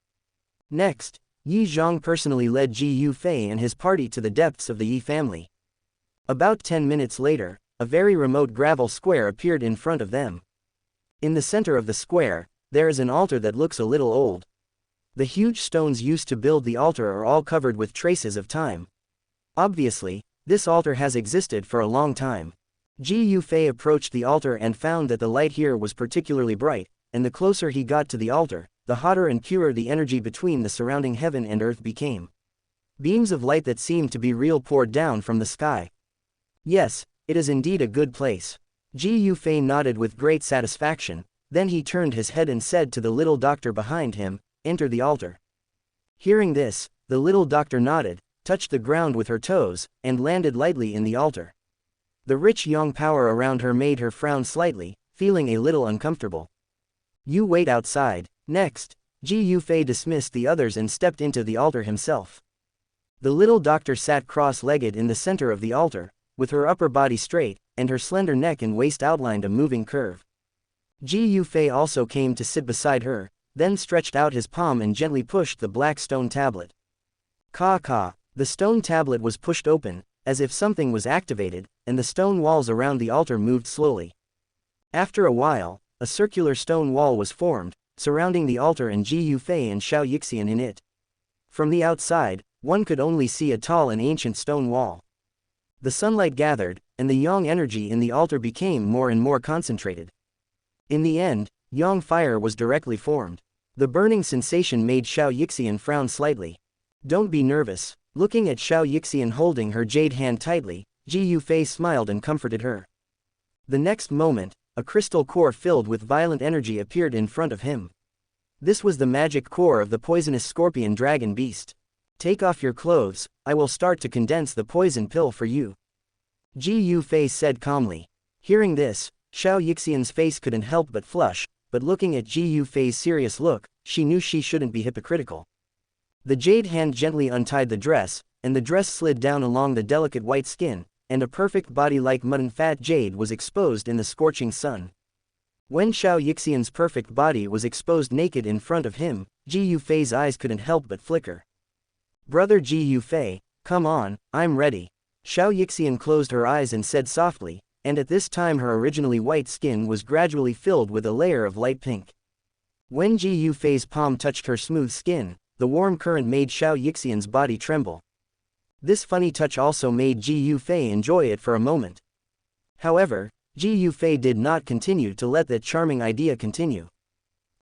Next, Yi Zhang personally led Ji Yufei and his party to the depths of the Yi family. About 10 minutes later, a very remote gravel square appeared in front of them. In the center of the square, there is an altar that looks a little old. The huge stones used to build the altar are all covered with traces of time. Obviously, this altar has existed for a long time. Ji Yufei approached the altar and found that the light here was particularly bright, and the closer he got to the altar, the hotter and purer the energy between the surrounding heaven and earth became. Beams of light that seemed to be real poured down from the sky. Yes, it is indeed a good place. Ji Yufei nodded with great satisfaction, then he turned his head and said to the little doctor behind him, "Enter the altar." Hearing this, the little doctor nodded, touched the ground with her toes, and landed lightly in the altar. The rich yang power around her made her frown slightly, feeling a little uncomfortable. "You wait outside." Next, Ji Yufei dismissed the others and stepped into the altar himself. The little doctor sat cross-legged in the center of the altar, with her upper body straight, and her slender neck and waist outlined a moving curve. Ji Yufei also came to sit beside her, then stretched out his palm and gently pushed the black stone tablet. Ka. The stone tablet was pushed open, as if something was activated, and the stone walls around the altar moved slowly. After a while, a circular stone wall was formed, surrounding the altar and Ji Yufei and Xianxia in it. From the outside, one could only see a tall and ancient stone wall. The sunlight gathered, and the yang energy in the altar became more and more concentrated. In the end, yang fire was directly formed. The burning sensation made Xianxia frown slightly. "Don't be nervous." Looking at Xianxia holding her jade hand tightly, Ji Yufei smiled and comforted her. The next moment, a crystal core filled with violent energy appeared in front of him. This was the magic core of the poisonous scorpion dragon beast. "Take off your clothes, I will start to condense the poison pill for you," Ji Yufei said calmly. Hearing this, Xianxia's face couldn't help but flush, but looking at Ji Yufei's serious look, she knew she shouldn't be hypocritical. The jade hand gently untied the dress, and the dress slid down along the delicate white skin, and a perfect body like mutton fat jade was exposed in the scorching sun. When Xianxia's perfect body was exposed naked in front of him, Ji Yufei's eyes couldn't help but flicker. "Brother Ji Yufei, come on, I'm ready." Xianxia closed her eyes and said softly, and at this time her originally white skin was gradually filled with a layer of light pink. When Ji Yufei's palm touched her smooth skin, the warm current made Xianxia's body tremble. This funny touch also made Ji Yufei enjoy it for a moment. However, Ji Yufei did not continue to let that charming idea continue.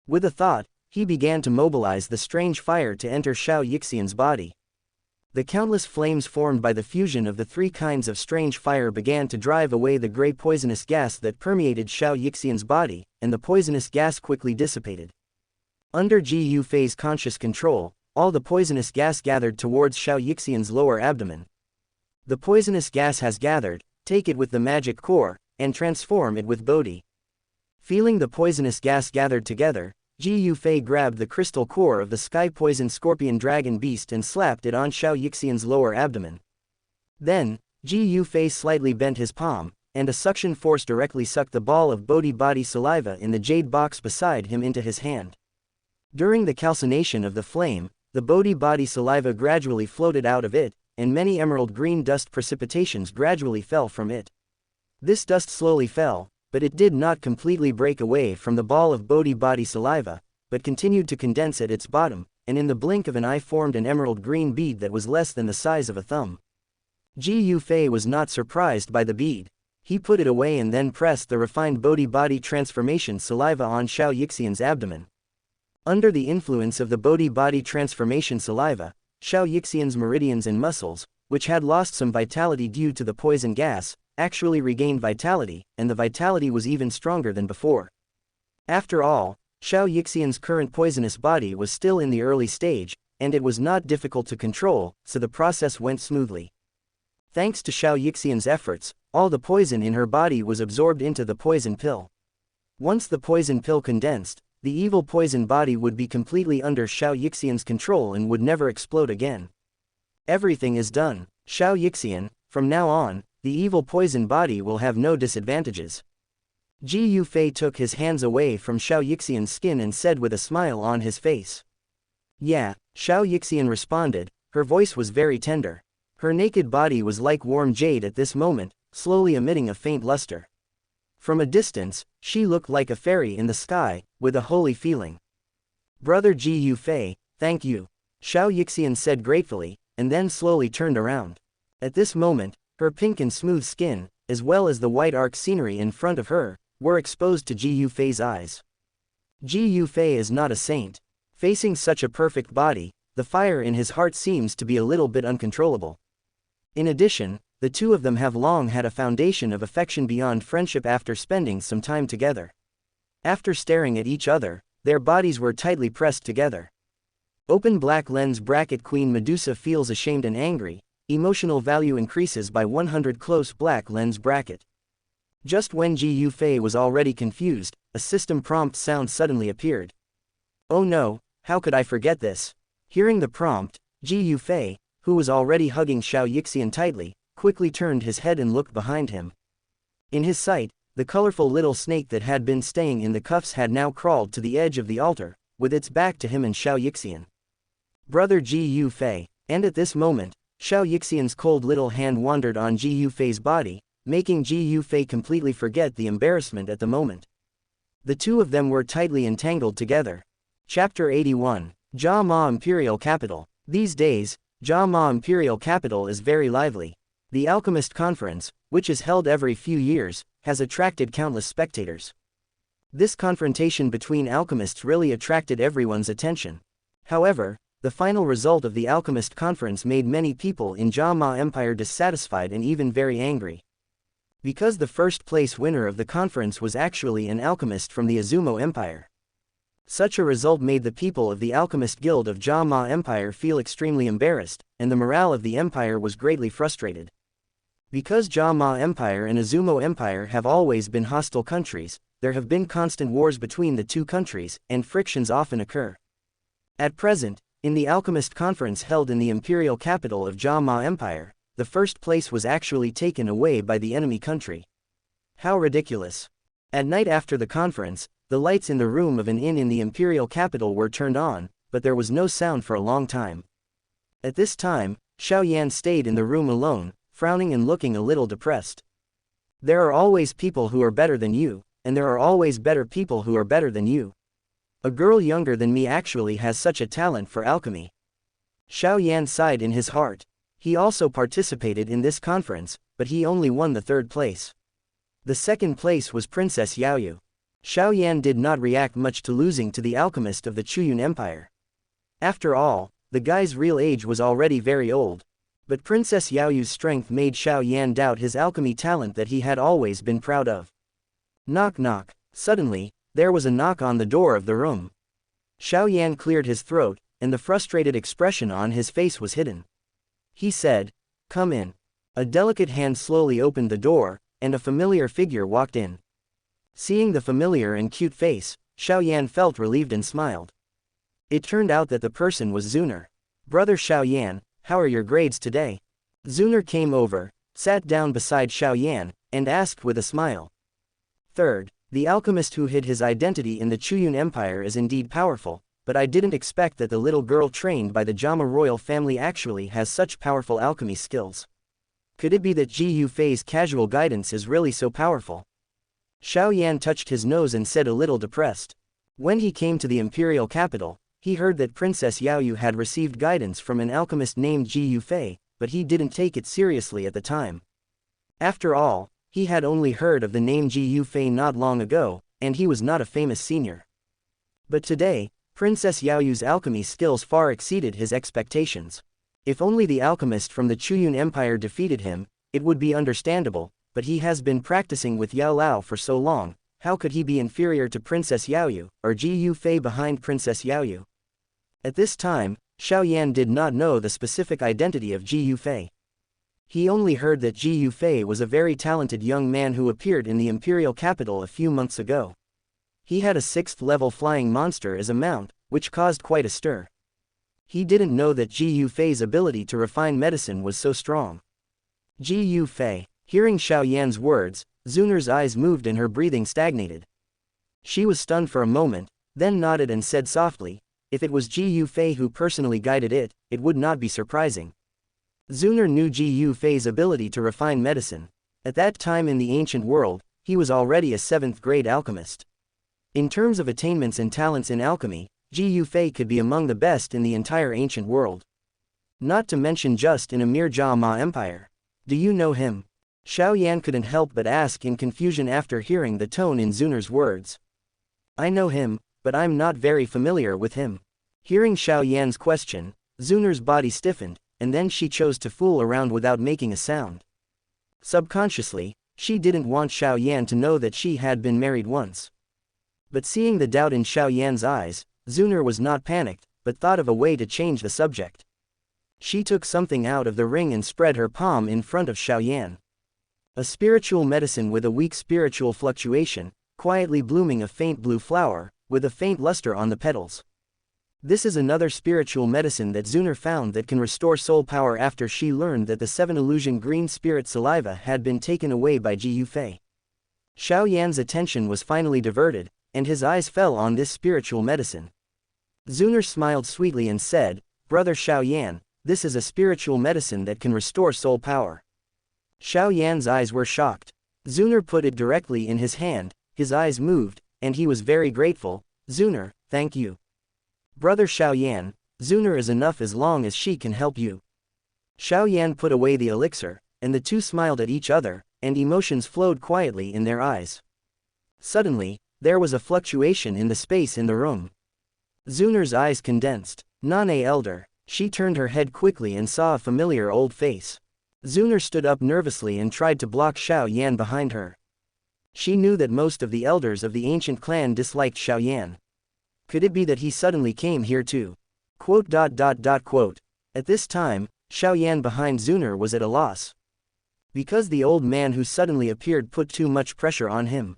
With a thought, he began to mobilize the strange fire to enter Xianxia's body. The countless flames formed by the fusion of the three kinds of strange fire began to drive away the gray poisonous gas that permeated Xianxia's body, and the poisonous gas quickly dissipated. Under Ji Yufei's conscious control, all the poisonous gas gathered towards Xianxia's lower abdomen. "The poisonous gas has gathered, take it with the magic core, and transform it with Bodhi." Feeling the poisonous gas gathered together, Ji Yufei grabbed the crystal core of the sky-poison scorpion dragon beast and slapped it on Xianxia's lower abdomen. Then, Ji Yufei slightly bent his palm, and a suction force directly sucked the ball of Bodhi body saliva in the jade box beside him into his hand. During the calcination of the flame, the Bodhi body saliva gradually floated out of it, and many emerald green dust precipitations gradually fell from it. This dust slowly fell, but it did not completely break away from the ball of Bodhi body saliva, but continued to condense at its bottom, and in the blink of an eye formed an emerald green bead that was less than the size of a thumb. Ji Yufei was not surprised by the bead. He put it away and then pressed the refined Bodhi body transformation saliva on Xianxia's abdomen. Under the influence of the Bodhi body transformation saliva, Xianxia's meridians and muscles, which had lost some vitality due to the poison gas, actually regained vitality, and the vitality was even stronger than before. After all, Xianxia's current poisonous body was still in the early stage, and it was not difficult to control, so the process went smoothly. Thanks to Xianxia's efforts, all the poison in her body was absorbed into the poison pill. Once the poison pill condensed, the evil poison body would be completely under Xianxia's control and would never explode again. Everything is done, Xianxia. From now on, the evil poison body will have no disadvantages. Ji Yufei took his hands away from Xianxia's skin and said with a smile on his face. "Yeah," Xianxia responded, her voice was very tender. Her naked body was like warm jade at this moment, slowly emitting a faint luster. From a distance, she looked like a fairy in the sky, with a holy feeling. "Brother Ji Yufei, thank you, Xianxia said gratefully, and then slowly turned around. At this moment, her pink and smooth skin, as well as the white arc scenery in front of her, were exposed to Ji Yufei's eyes. Ji Yufei is not a saint. Facing such a perfect body, the fire in his heart seems to be a little bit uncontrollable. In addition, the two of them have long had a foundation of affection beyond friendship after spending some time together. After staring at each other, their bodies were tightly pressed together. Open black lens bracket Queen Medusa feels ashamed and angry, emotional value increases by 100 close black lens bracket. Just when Ji Yufei was already confused, a system prompt sound suddenly appeared. Oh no, how could I forget this? Hearing the prompt, Ji Yufei, who was already hugging Xianxia tightly, quickly turned his head and looked behind him. In his sight, the colorful little snake that had been staying in the cuffs had now crawled to the edge of the altar, with its back to him and Xianxia. Brother Ji Yufei, and at this moment, Xianxia's cold little hand wandered on Ji Yufei's body, making Ji Yufei completely forget the embarrassment at the moment. The two of them were tightly entangled together. Chapter 81, Jia Ma Imperial Capital. These days, Jia Ma Imperial Capital is very lively. The Alchemist Conference, which is held every few years, has attracted countless spectators. This confrontation between alchemists really attracted everyone's attention. However, the final result of the Alchemist Conference made many people in Jia Ma Empire dissatisfied and even very angry. Because the first place winner of the conference was actually an alchemist from the Azumo Empire. Such a result made the people of the Alchemist Guild of Jia Ma Empire feel extremely embarrassed, and the morale of the empire was greatly frustrated. Because Jia Ma Empire and Azumo Empire have always been hostile countries, there have been constant wars between the two countries, and frictions often occur. At present, in the Alchemist Conference held in the imperial capital of Jia Ma Empire, the first place was actually taken away by the enemy country. How ridiculous! At night after the conference, the lights in the room of an inn in the imperial capital were turned on, but there was no sound for a long time. At this time, Xiaoyan stayed in the room alone, frowning and looking a little depressed. There are always people who are better than you, and there are always better people who are better than you. A girl younger than me actually has such a talent for alchemy. Xiaoyan sighed in his heart. He also participated in this conference, but he only won the third place. The second place was Princess Yaoyu. Xiaoyan did not react much to losing to the alchemist of the Chuyun Empire. After all, the guy's real age was already very old. But Princess Yaoyu's strength made Xiaoyan doubt his alchemy talent that he had always been proud of. Knock knock. Suddenly, there was a knock on the door of the room. Xiaoyan cleared his throat, and the frustrated expression on his face was hidden. He said, "Come in." A delicate hand slowly opened the door, and a familiar figure walked in. Seeing the familiar and cute face, Xiaoyan felt relieved and smiled. It turned out that the person was Xun'er. "Brother Xiaoyan, how are your grades today?" Xun'er came over, sat down beside Xiaoyan, and asked with a smile. "Third, the alchemist who hid his identity in the Chuyun Empire is indeed powerful, but I didn't expect that the little girl trained by the Jama royal family actually has such powerful alchemy skills. Could it be that Ji Yufei's casual guidance is really so powerful?" Xiaoyan touched his nose and said a little depressed. When he came to the imperial capital, he heard that Princess Yaoyu had received guidance from an alchemist named Ji Yufei, but he didn't take it seriously at the time. After all, he had only heard of the name Ji Yufei not long ago, and he was not a famous senior. But today, Princess Yaoyu's alchemy skills far exceeded his expectations. If only the alchemist from the Chuyun Empire defeated him, it would be understandable, but he has been practicing with Yao Lao for so long, how could he be inferior to Princess Yaoyu, or Ji Yufei behind Princess Yaoyu? At this time, Xiaoyan did not know the specific identity of Ji Yufei. He only heard that Ji Yufei was a very talented young man who appeared in the imperial capital a few months ago. He had a 6th-level flying monster as a mount, which caused quite a stir. He didn't know that Ji Yufei's ability to refine medicine was so strong. Ji Yufei. Hearing Xiaoyan's words, Xun'er's eyes moved and her breathing stagnated. She was stunned for a moment, then nodded and said softly, "If it was Ji Yufei who personally guided it, it would not be surprising." Xun'er knew Ji Yufei's ability to refine medicine. At that time in the ancient world, he was already a 7th-grade alchemist. In terms of attainments and talents in alchemy, Ji Yufei could be among the best in the entire ancient world. Not to mention just in a mere Jia Empire. Do you know him? Xiao Yan couldn't help but ask in confusion after hearing the tone in Xun'er's words. I know him, but I'm not very familiar with him. Hearing Xiao Yan's question, Xun'er's body stiffened, and then she chose to fool around without making a sound. Subconsciously, she didn't want Xiao Yan to know that she had been married once. But seeing the doubt in Xiao Yan's eyes, Xun'er was not panicked, but thought of a way to change the subject. She took something out of the ring and spread her palm in front of Xiao Yan. A spiritual medicine with a weak spiritual fluctuation, quietly blooming a faint blue flower, with a faint luster on the petals. This is another spiritual medicine that Xun'er found that can restore soul power after she learned that the 7 illusion green spirit saliva had been taken away by Ji Yufei. Xiao Yan's attention was finally diverted, and his eyes fell on this spiritual medicine. Xun'er smiled sweetly and said, Brother Xiao Yan, this is a spiritual medicine that can restore soul power. Xiao Yan's eyes were shocked. Xun'er put it directly in his hand, his eyes moved, and he was very grateful. Xun'er, thank you. Brother Xiao Yan, Xun'er is enough as long as she can help you. Xiao Yan put away the elixir, and the two smiled at each other, and emotions flowed quietly in their eyes. Suddenly, there was a fluctuation in the space in the room. Xun'er's eyes condensed. Nane elder. She turned her head quickly and saw a familiar old face. Xun'er stood up nervously and tried to block Xiao Yan behind her. She knew that most of the elders of the ancient clan disliked Xiao Yan. Could it be that he suddenly came here too? At this time, Xiao Yan behind Xun'er was at a loss. Because the old man who suddenly appeared put too much pressure on him.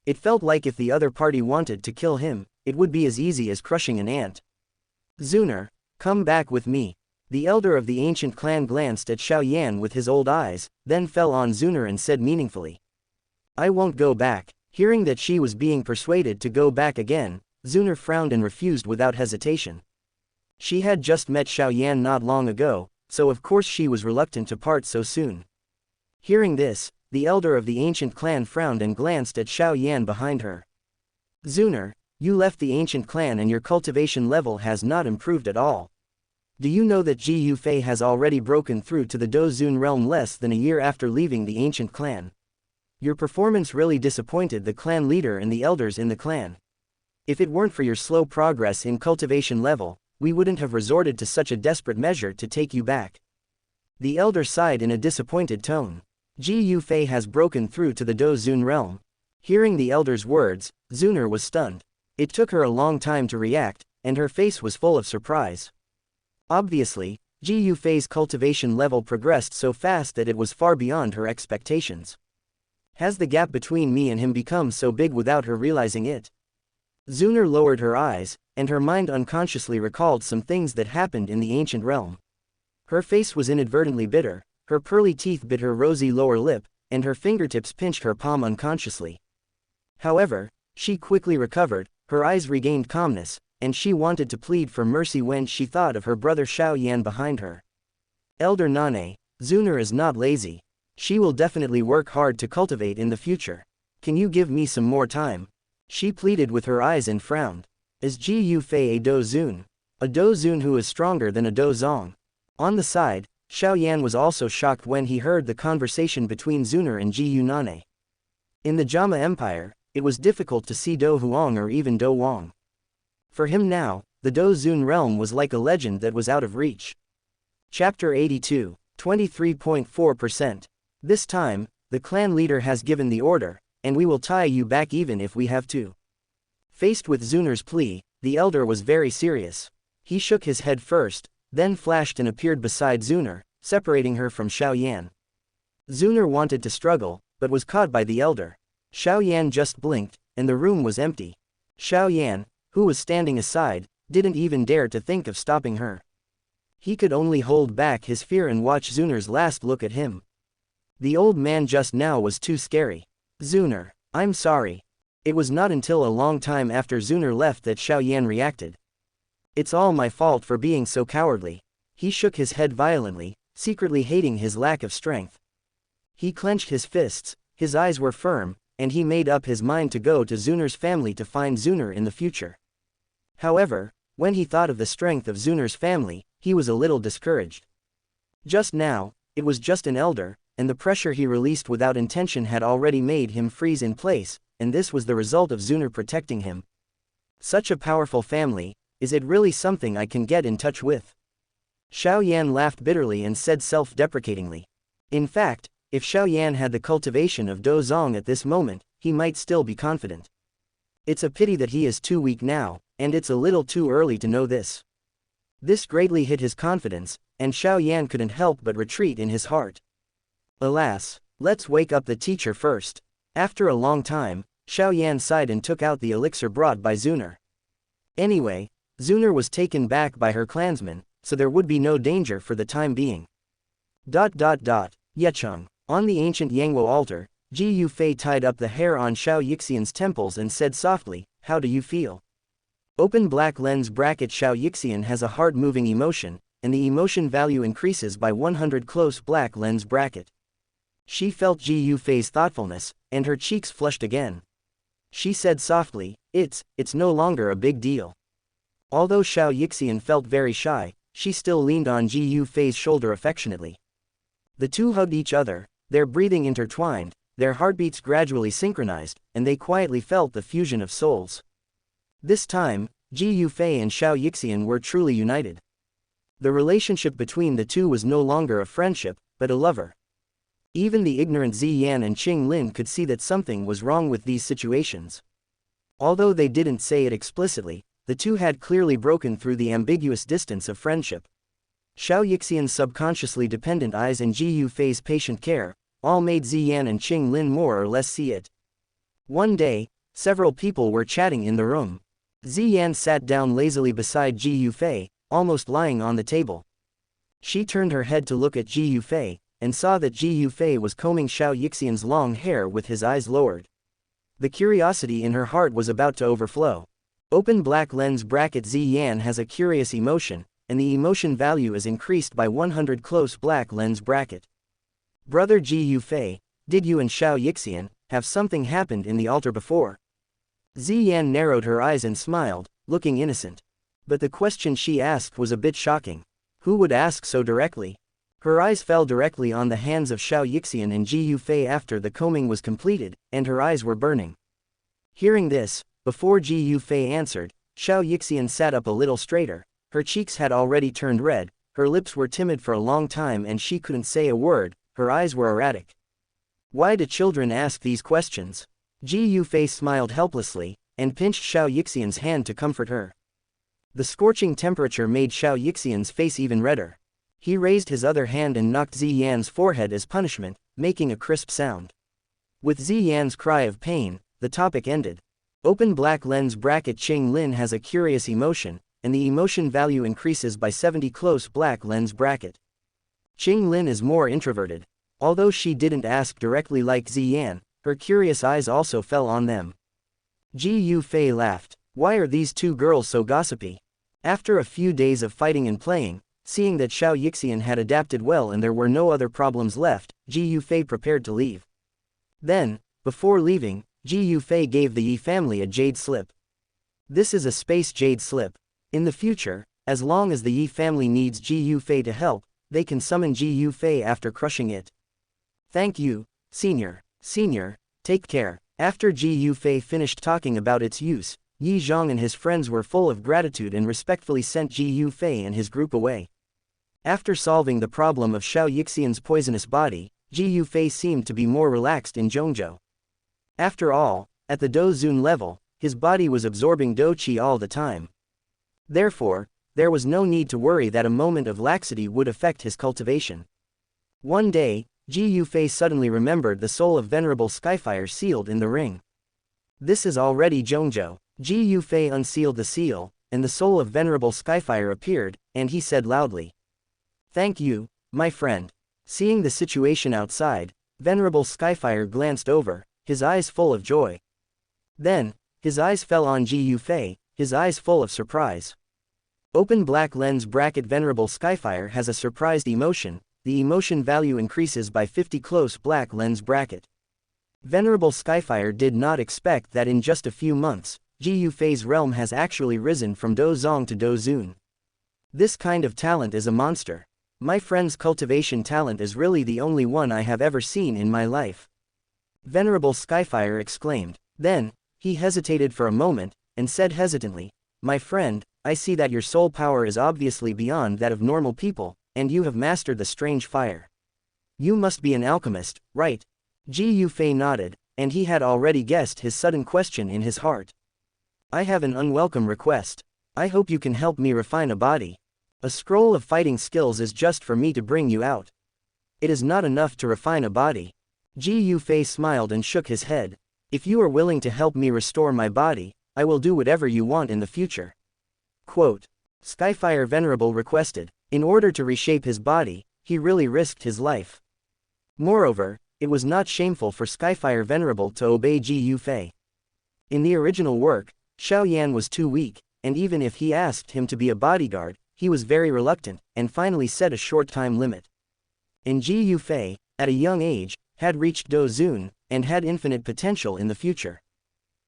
It felt like if the other party wanted to kill him, it would be as easy as crushing an ant. Xun'er, come back with me. The elder of the ancient clan glanced at Xiao Yan with his old eyes, then fell on Xun'er and said meaningfully. I won't go back. Hearing that she was being persuaded to go back again, Xun'er frowned and refused without hesitation. She had just met Xiao Yan not long ago, so of course she was reluctant to part so soon. Hearing this, the elder of the ancient clan frowned and glanced at Xiao Yan behind her. Xun'er, you left the ancient clan and your cultivation level has not improved at all. Do you know that Ji Yufei has already broken through to the Dou Zun realm less than a year after leaving the ancient clan? Your performance really disappointed the clan leader and the elders in the clan. If it weren't for your slow progress in cultivation level, we wouldn't have resorted to such a desperate measure to take you back. The elder sighed in a disappointed tone. Ji Yufei has broken through to the Dou Zun realm. Hearing the elder's words, Xun'er was stunned. It took her a long time to react, and her face was full of surprise. Obviously, Ji Yufei's cultivation level progressed so fast that it was far beyond her expectations. Has the gap between me and him become so big without her realizing it? Xun'er lowered her eyes, and her mind unconsciously recalled some things that happened in the ancient realm. Her face was inadvertently bitter, her pearly teeth bit her rosy lower lip, and her fingertips pinched her palm unconsciously. However, she quickly recovered, her eyes regained calmness, and she wanted to plead for mercy when she thought of her brother Xiao Yan behind her. Elder Nane, Xun'er is not lazy. She will definitely work hard to cultivate in the future. Can you give me some more time? She pleaded with her eyes and frowned. Is Ji Yufei a Dou Zun? A Dou Zun who is stronger than a Dou Zong? On the side, Xiao Yan was also shocked when he heard the conversation between Xun'er and Ji Yunane. In the Jama Empire, it was difficult to see Dou Huang or even Dou Wang. For him now, the Dou Zun realm was like a legend that was out of reach. Chapter 82, 23.4%. This time, the clan leader has given the order, and we will tie you back even if we have to. Faced with Xun'er's plea, the elder was very serious. He shook his head first, then flashed and appeared beside Xun'er, separating her from Xiao Yan. Xun'er wanted to struggle, but was caught by the elder. Xiao Yan just blinked, and the room was empty. Xiao Yan, who was standing aside, didn't even dare to think of stopping her. He could only hold back his fear and watch Xun'er's last look at him. The old man just now was too scary. Xun'er, I'm sorry. It was not until a long time after Xun'er left that Xiao Yan reacted. It's all my fault for being so cowardly. He shook his head violently, secretly hating his lack of strength. He clenched his fists, his eyes were firm, and he made up his mind to go to Xun'er's family to find Xun'er in the future. However, when he thought of the strength of Xun'er's family, he was a little discouraged. Just now, it was just an elder, and the pressure he released without intention had already made him freeze in place, and this was the result of Xun'er protecting him. Such a powerful family, is it really something I can get in touch with? Xiao Yan laughed bitterly and said self-deprecatingly. In fact, if Xiao Yan had the cultivation of Dou Zong at this moment, he might still be confident. It's a pity that he is too weak now, and it's a little too early to know this. This greatly hit his confidence, and Xiao Yan couldn't help but retreat in his heart. Alas, let's wake up the teacher first. After a long time, Xiao Yan sighed and took out the elixir brought by Xun'er. Anyway, Xun'er was taken back by her clansmen, so there would be no danger for the time being. Yecheng. On the ancient Yangwo altar, Ji Yufei tied up the hair on Xiao Yixian's temples and said softly, "How do you feel?" Open black lens bracket Xiao Yixian has a hard-moving emotion, and the emotion value increases by 100 close black lens bracket. She felt Ji Yufei's thoughtfulness, and her cheeks flushed again. She said softly, it's no longer a big deal." Although Xiao Yixian felt very shy, she still leaned on Ji Yufei's shoulder affectionately. The two hugged each other, their breathing intertwined, their heartbeats gradually synchronized, and they quietly felt the fusion of souls. This time, Ji Yufei and Xiao Yixian were truly united. The relationship between the two was no longer a friendship, but a lover. Even the ignorant Ziyan and Qing Lin could see that something was wrong with these situations. Although they didn't say it explicitly, the two had clearly broken through the ambiguous distance of friendship. Xiao Yixian's subconsciously dependent eyes and Ji Yufei's patient care, all made Ziyan and Qing Lin more or less see it. One day, several people were chatting in the room. Ziyan sat down lazily beside Ji Yufei, almost lying on the table. She turned her head to look at Ji Yufei, and saw that Ji Yufei was combing Xiao Yixian's long hair with his eyes lowered. The curiosity in her heart was about to overflow. Open black lens bracket Ziyan has a curious emotion, and the emotion value is increased by 100 close black lens bracket. Brother Ji Yufei, did you and Xiao Yixian have something happened in the altar before? Ziyan narrowed her eyes and smiled, looking innocent. But the question she asked was a bit shocking. Who would ask so directly? Her eyes fell directly on the hands of Xiao Yixian and Ji Yufei after the combing was completed, and her eyes were burning. Hearing this, before Ji Yufei answered, Xiao Yixian sat up a little straighter. Her cheeks had already turned red, her lips were timid for a long time and she couldn't say a word, her eyes were erratic. Why do children ask these questions? Ji Yufei smiled helplessly, and pinched Xiao Yixian's hand to comfort her. The scorching temperature made Xiao Yixian's face even redder. He raised his other hand and knocked Ziyan's forehead as punishment, making a crisp sound. With Ziyan's cry of pain, the topic ended. Open black lens bracket Qing Lin has a curious emotion, and the emotion value increases by 70 close black lens bracket. Qing Lin is more introverted. Although she didn't ask directly like Ziyan, her curious eyes also fell on them. Ji Yufei laughed. Why are these two girls so gossipy? After a few days of fighting and playing, seeing that Xiao Yixian had adapted well and there were no other problems left, Ji Yufei prepared to leave. Then, before leaving, Ji Yufei gave the Yi family a jade slip. This is a space jade slip. In the future, as long as the Yi family needs Ji Yufei to help, they can summon Ji Yufei after crushing it. Thank you, Senior. Senior, take care. After Ji Yufei finished talking about its use, Yi Zhang and his friends were full of gratitude and respectfully sent Ji Yufei and his group away. After solving the problem of Xiao Yixian's poisonous body, Ji Yufei seemed to be more relaxed in Zhongzhou. After all, at the Dou Zun level, his body was absorbing Dou Qi all the time. Therefore, there was no need to worry that a moment of laxity would affect his cultivation. One day, Ji Yufei suddenly remembered the soul of Venerable Skyfire sealed in the ring. This is already Zhongzhou. Ji Yufei unsealed the seal, and the soul of Venerable Skyfire appeared, and he said loudly, "Thank you, my friend." Seeing the situation outside, Venerable Skyfire glanced over, his eyes full of joy. Then, his eyes fell on Ji Yufei, his eyes full of surprise. Open black lens bracket Venerable Skyfire has a surprised emotion, the emotion value increases by 50 close black lens bracket. Venerable Skyfire did not expect that in just a few months, Ji Yufei's realm has actually risen from Dou Zong to Dou Zun. This kind of talent is a monster. My friend's cultivation talent is really the only one I have ever seen in my life. Venerable Skyfire exclaimed. Then, he hesitated for a moment, and said hesitantly, "My friend, I see that your soul power is obviously beyond that of normal people, and you have mastered the strange fire. You must be an alchemist, right?" Ji Yufei nodded, and he had already guessed his sudden question in his heart. "I have an unwelcome request. I hope you can help me refine a body. A scroll of fighting skills is just for me to bring you out. It is not enough to refine a body." Ji Yufei smiled and shook his head. "If you are willing to help me restore my body, I will do whatever you want in the future." Quote. Skyfire Venerable requested. In order to reshape his body, he really risked his life. Moreover, it was not shameful for Skyfire Venerable to obey Ji Yufei. In the original work, Xiao Yan was too weak, and even if he asked him to be a bodyguard, he was very reluctant, and finally set a short time limit. And Ji Yufei, at a young age, had reached Dou Zun, and had infinite potential in the future.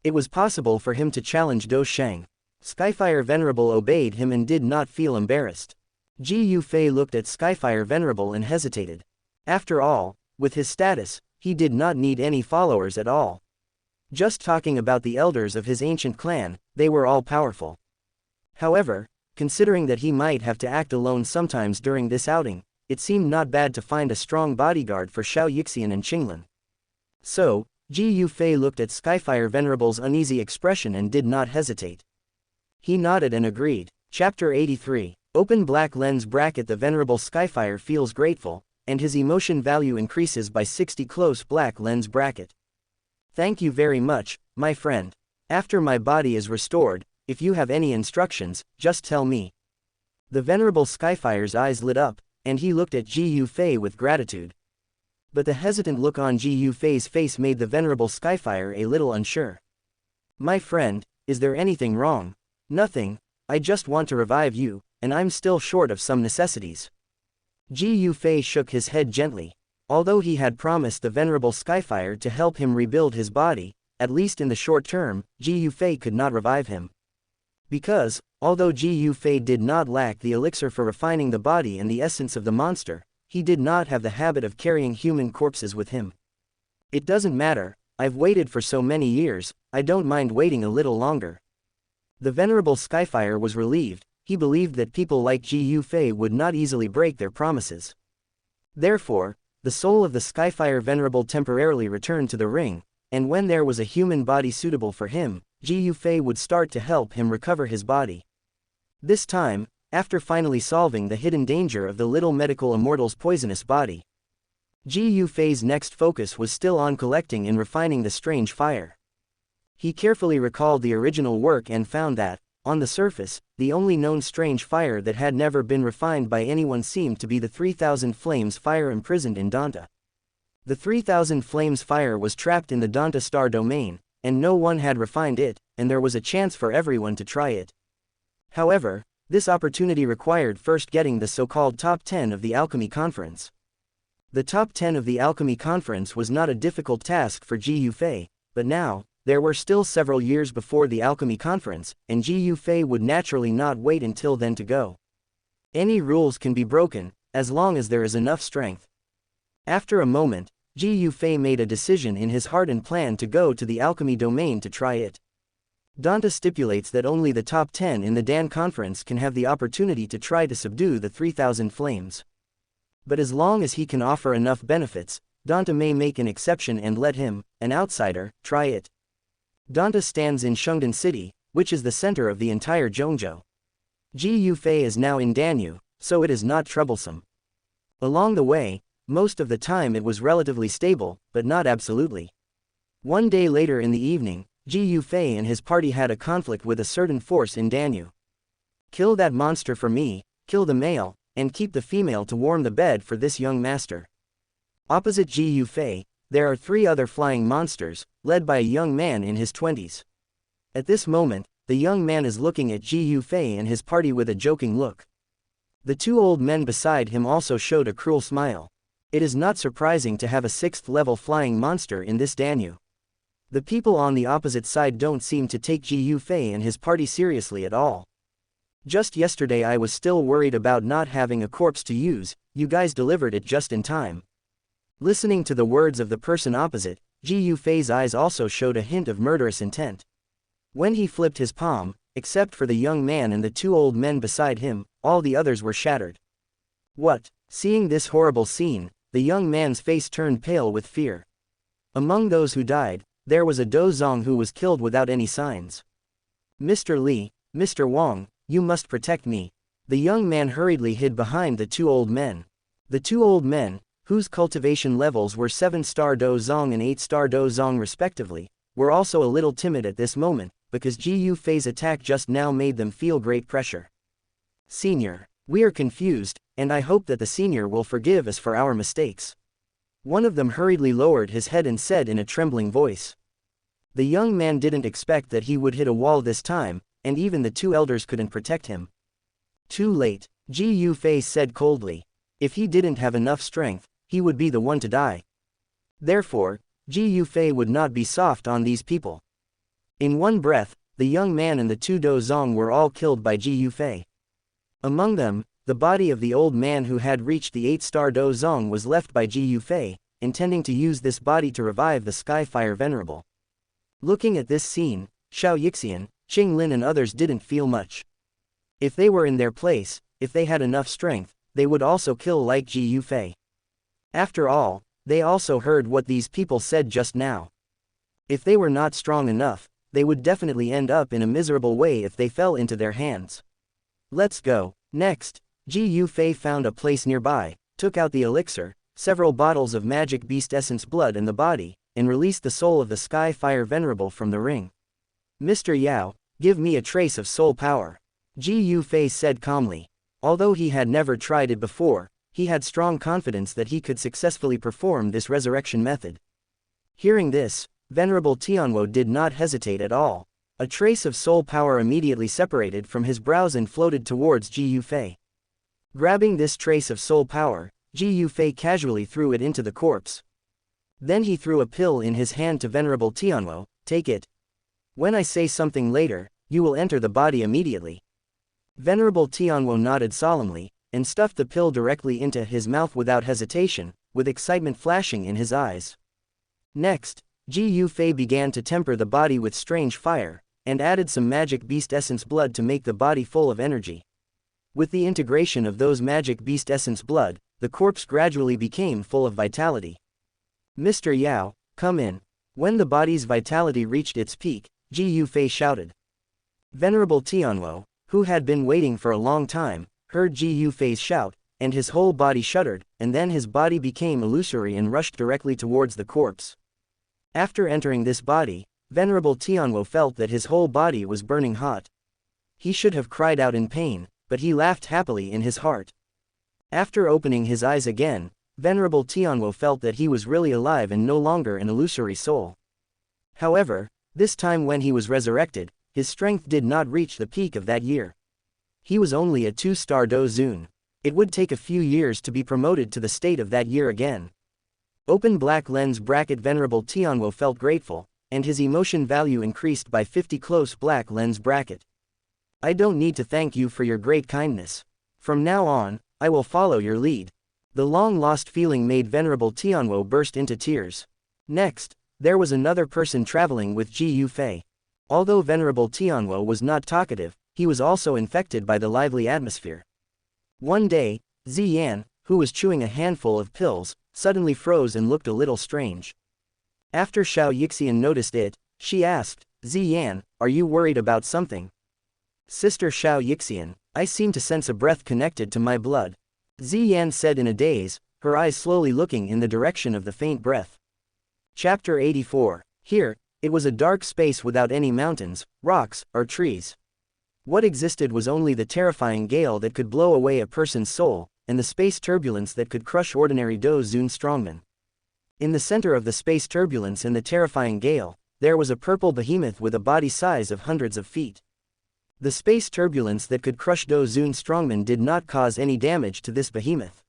It was possible for him to challenge Dou Sheng. Skyfire Venerable obeyed him and did not feel embarrassed. Ji Yufei looked at Skyfire Venerable and hesitated. After all, with his status, he did not need any followers at all. Just talking about the elders of his ancient clan, they were all powerful. However, considering that he might have to act alone sometimes during this outing, it seemed not bad to find a strong bodyguard for Xiao Yixian and Qinglan. So, Ji Yufei looked at Skyfire Venerable's uneasy expression and did not hesitate. He nodded and agreed. Chapter 83. Open black lens bracket. The Venerable Skyfire feels grateful, and his emotion value increases by 60. Close black lens bracket. Thank you very much, my friend. After my body is restored, if you have any instructions, just tell me. The Venerable Skyfire's eyes lit up, and he looked at Ji Yufei with gratitude. But the hesitant look on Ji Yufei's face made the Venerable Skyfire a little unsure. My friend, is there anything wrong? Nothing, I just want to revive you, and I'm still short of some necessities. Ji Yufei shook his head gently. Although he had promised the Venerable Skyfire to help him rebuild his body, at least in the short term, Ji Yufei could not revive him. Because, although Ji Yufei did not lack the elixir for refining the body and the essence of the monster, he did not have the habit of carrying human corpses with him. It doesn't matter, I've waited for so many years, I don't mind waiting a little longer. The Venerable Skyfire was relieved. He believed that people like Ji Yufei would not easily break their promises. Therefore, the soul of the Skyfire Venerable temporarily returned to the ring, and when there was a human body suitable for him, Ji Yufei would start to help him recover his body. This time, after finally solving the hidden danger of the little medical immortal's poisonous body, Ji Yufei's next focus was still on collecting and refining the strange fire. He carefully recalled the original work and found that, on the surface, the only known strange fire that had never been refined by anyone seemed to be the 3000 Flames fire imprisoned in Donghua. The 3000 Flames fire was trapped in the Donghua star domain, and no one had refined it, and there was a chance for everyone to try it. However, this opportunity required first getting the so-called top 10 of the Alchemy Conference. The top 10 of the Alchemy Conference was not a difficult task for Ji Yufei, but now, there were still several years before the Alchemy Conference, and Ji Yufei would naturally not wait until then to go. Any rules can be broken, as long as there is enough strength. After a moment, Ji Yufei made a decision in his heart and planned to go to the Alchemy domain to try it. Donghua stipulates that only the top 10 in the Dan Conference can have the opportunity to try to subdue the 3000 Flames. But as long as he can offer enough benefits, Donghua may make an exception and let him, an outsider, try it. Donghua stands in Shungdan City, which is the center of the entire Zhongzhou. Ji Yufei is now in Danyu, so it is not troublesome. Along the way, most of the time it was relatively stable, but not absolutely. One day later in the evening, Ji Yufei and his party had a conflict with a certain force in Danyu. Kill that monster for me, kill the male, and keep the female to warm the bed for this young master. Opposite Ji Yufei, there are 3 other flying monsters, led by a young man in his 20s. At this moment, the young man is looking at Ji Yufei and his party with a joking look. The 2 old men beside him also showed a cruel smile. It is not surprising to have a 6th-level flying monster in this Danyu. The people on the opposite side don't seem to take Ji Yufei and his party seriously at all. Just yesterday I was still worried about not having a corpse to use, you guys delivered it just in time. Listening to the words of the person opposite, Ji Yufei's eyes also showed a hint of murderous intent. When he flipped his palm, except for the young man and the two old men beside him, all the others were shattered. What? Seeing this horrible scene, the young man's face turned pale with fear. Among those who died, there was a Dou Zong who was killed without any signs. Mr. Li, Mr. Wang, you must protect me. The young man hurriedly hid behind the two old men. The two old men, whose cultivation levels were 7-star Dou Zong and 8-star Dou Zong respectively, were also a little timid at this moment, because Ji Yufei's attack just now made them feel great pressure. Senior, we are confused, and I hope that the senior will forgive us for our mistakes. One of them hurriedly lowered his head and said in a trembling voice. The young man didn't expect that he would hit a wall this time, and even the two elders couldn't protect him. Too late, Ji Yufei said coldly. If he didn't have enough strength, he would be the one to die. Therefore, Ji Yufei would not be soft on these people. In one breath, the young man and the two Dou Zong were all killed by Ji Yufei. Among them, the body of the old man who had reached the 8-star Dou Zong was left by Ji Yufei, intending to use this body to revive the Skyfire Venerable. Looking at this scene, Xianxia, Qing Lin and others didn't feel much. If they were in their place, if they had enough strength, they would also kill like Ji Yufei. After all, they also heard what these people said just now. If they were not strong enough, they would definitely end up in a miserable way if they fell into their hands. Let's go. Next, Ji Yufei found a place nearby, took out the elixir, several bottles of magic beast essence blood and the body, and released the soul of the Skyfire Venerable from the ring. Mr. Yao, give me a trace of soul power. Ji Yufei said calmly. Although he had never tried it before, he had strong confidence that he could successfully perform this resurrection method. Hearing this, Venerable Tianwo did not hesitate at all. A trace of soul power immediately separated from his brows and floated towards Ji Yufei. Grabbing this trace of soul power, Ji Yufei casually threw it into the corpse. Then he threw a pill in his hand to Venerable Tianwo, take it. When I say something later, you will enter the body immediately. Venerable Tianwo nodded solemnly, and stuffed the pill directly into his mouth without hesitation, with excitement flashing in his eyes. Next, Ji Yufei began to temper the body with strange fire, and added some magic beast essence blood to make the body full of energy. With the integration of those magic beast essence blood, the corpse gradually became full of vitality. Mr. Yao, come in. When the body's vitality reached its peak, Ji Yufei shouted. Venerable Tianwo, who had been waiting for a long time, heard Ji Yufei's shout, and his whole body shuddered, and then his body became illusory and rushed directly towards the corpse. After entering this body, Venerable Tianwo felt that his whole body was burning hot. He should have cried out in pain, but he laughed happily in his heart. After opening his eyes again, Venerable Tianwo felt that he was really alive and no longer an illusory soul. However, this time when he was resurrected, his strength did not reach the peak of that year. He was only a 2-star Dou Zun. It would take a few years to be promoted to the state of that year again. Open black lens bracket. Venerable Tianwo felt grateful, and his emotion value increased by 50 close black lens bracket. I don't need to thank you for your great kindness. From now on, I will follow your lead. The long-lost feeling made Venerable Tianwo burst into tears. Next, there was another person traveling with Ji Yufei. Although Venerable Tianwo was not talkative, he was also infected by the lively atmosphere. One day, Ziyan, who was chewing a handful of pills, suddenly froze and looked a little strange. After Xianxia noticed it, she asked, Ziyan, are you worried about something? Sister Xianxia, I seem to sense a breath connected to my blood. Ziyan said in a daze, her eyes slowly looking in the direction of the faint breath. Chapter 84. Here, it was a dark space without any mountains, rocks, or trees. What existed was only the terrifying gale that could blow away a person's soul, and the space turbulence that could crush ordinary Dou Zun strongmen. In the center of the space turbulence and the terrifying gale, there was a purple behemoth with a body size of hundreds of feet. The space turbulence that could crush Dou Zun strongmen did not cause any damage to this behemoth.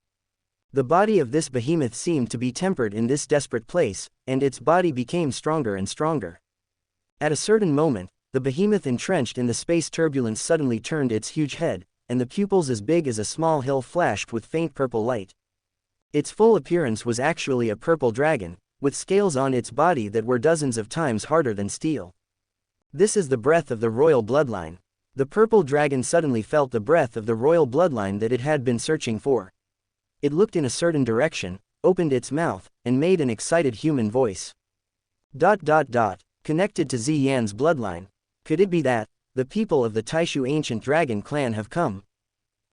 The body of this behemoth seemed to be tempered in this desperate place, and its body became stronger and stronger. At a certain moment, the behemoth entrenched in the space turbulence suddenly turned its huge head, and the pupils as big as a small hill flashed with faint purple light. Its full appearance was actually a purple dragon, with scales on its body that were dozens of times harder than steel. This is the breath of the royal bloodline. The purple dragon suddenly felt the breath of the royal bloodline that it had been searching for. It looked in a certain direction, opened its mouth, and made an excited human voice. Connected to Xian's bloodline. Could it be that the people of the Taishu ancient dragon clan have come?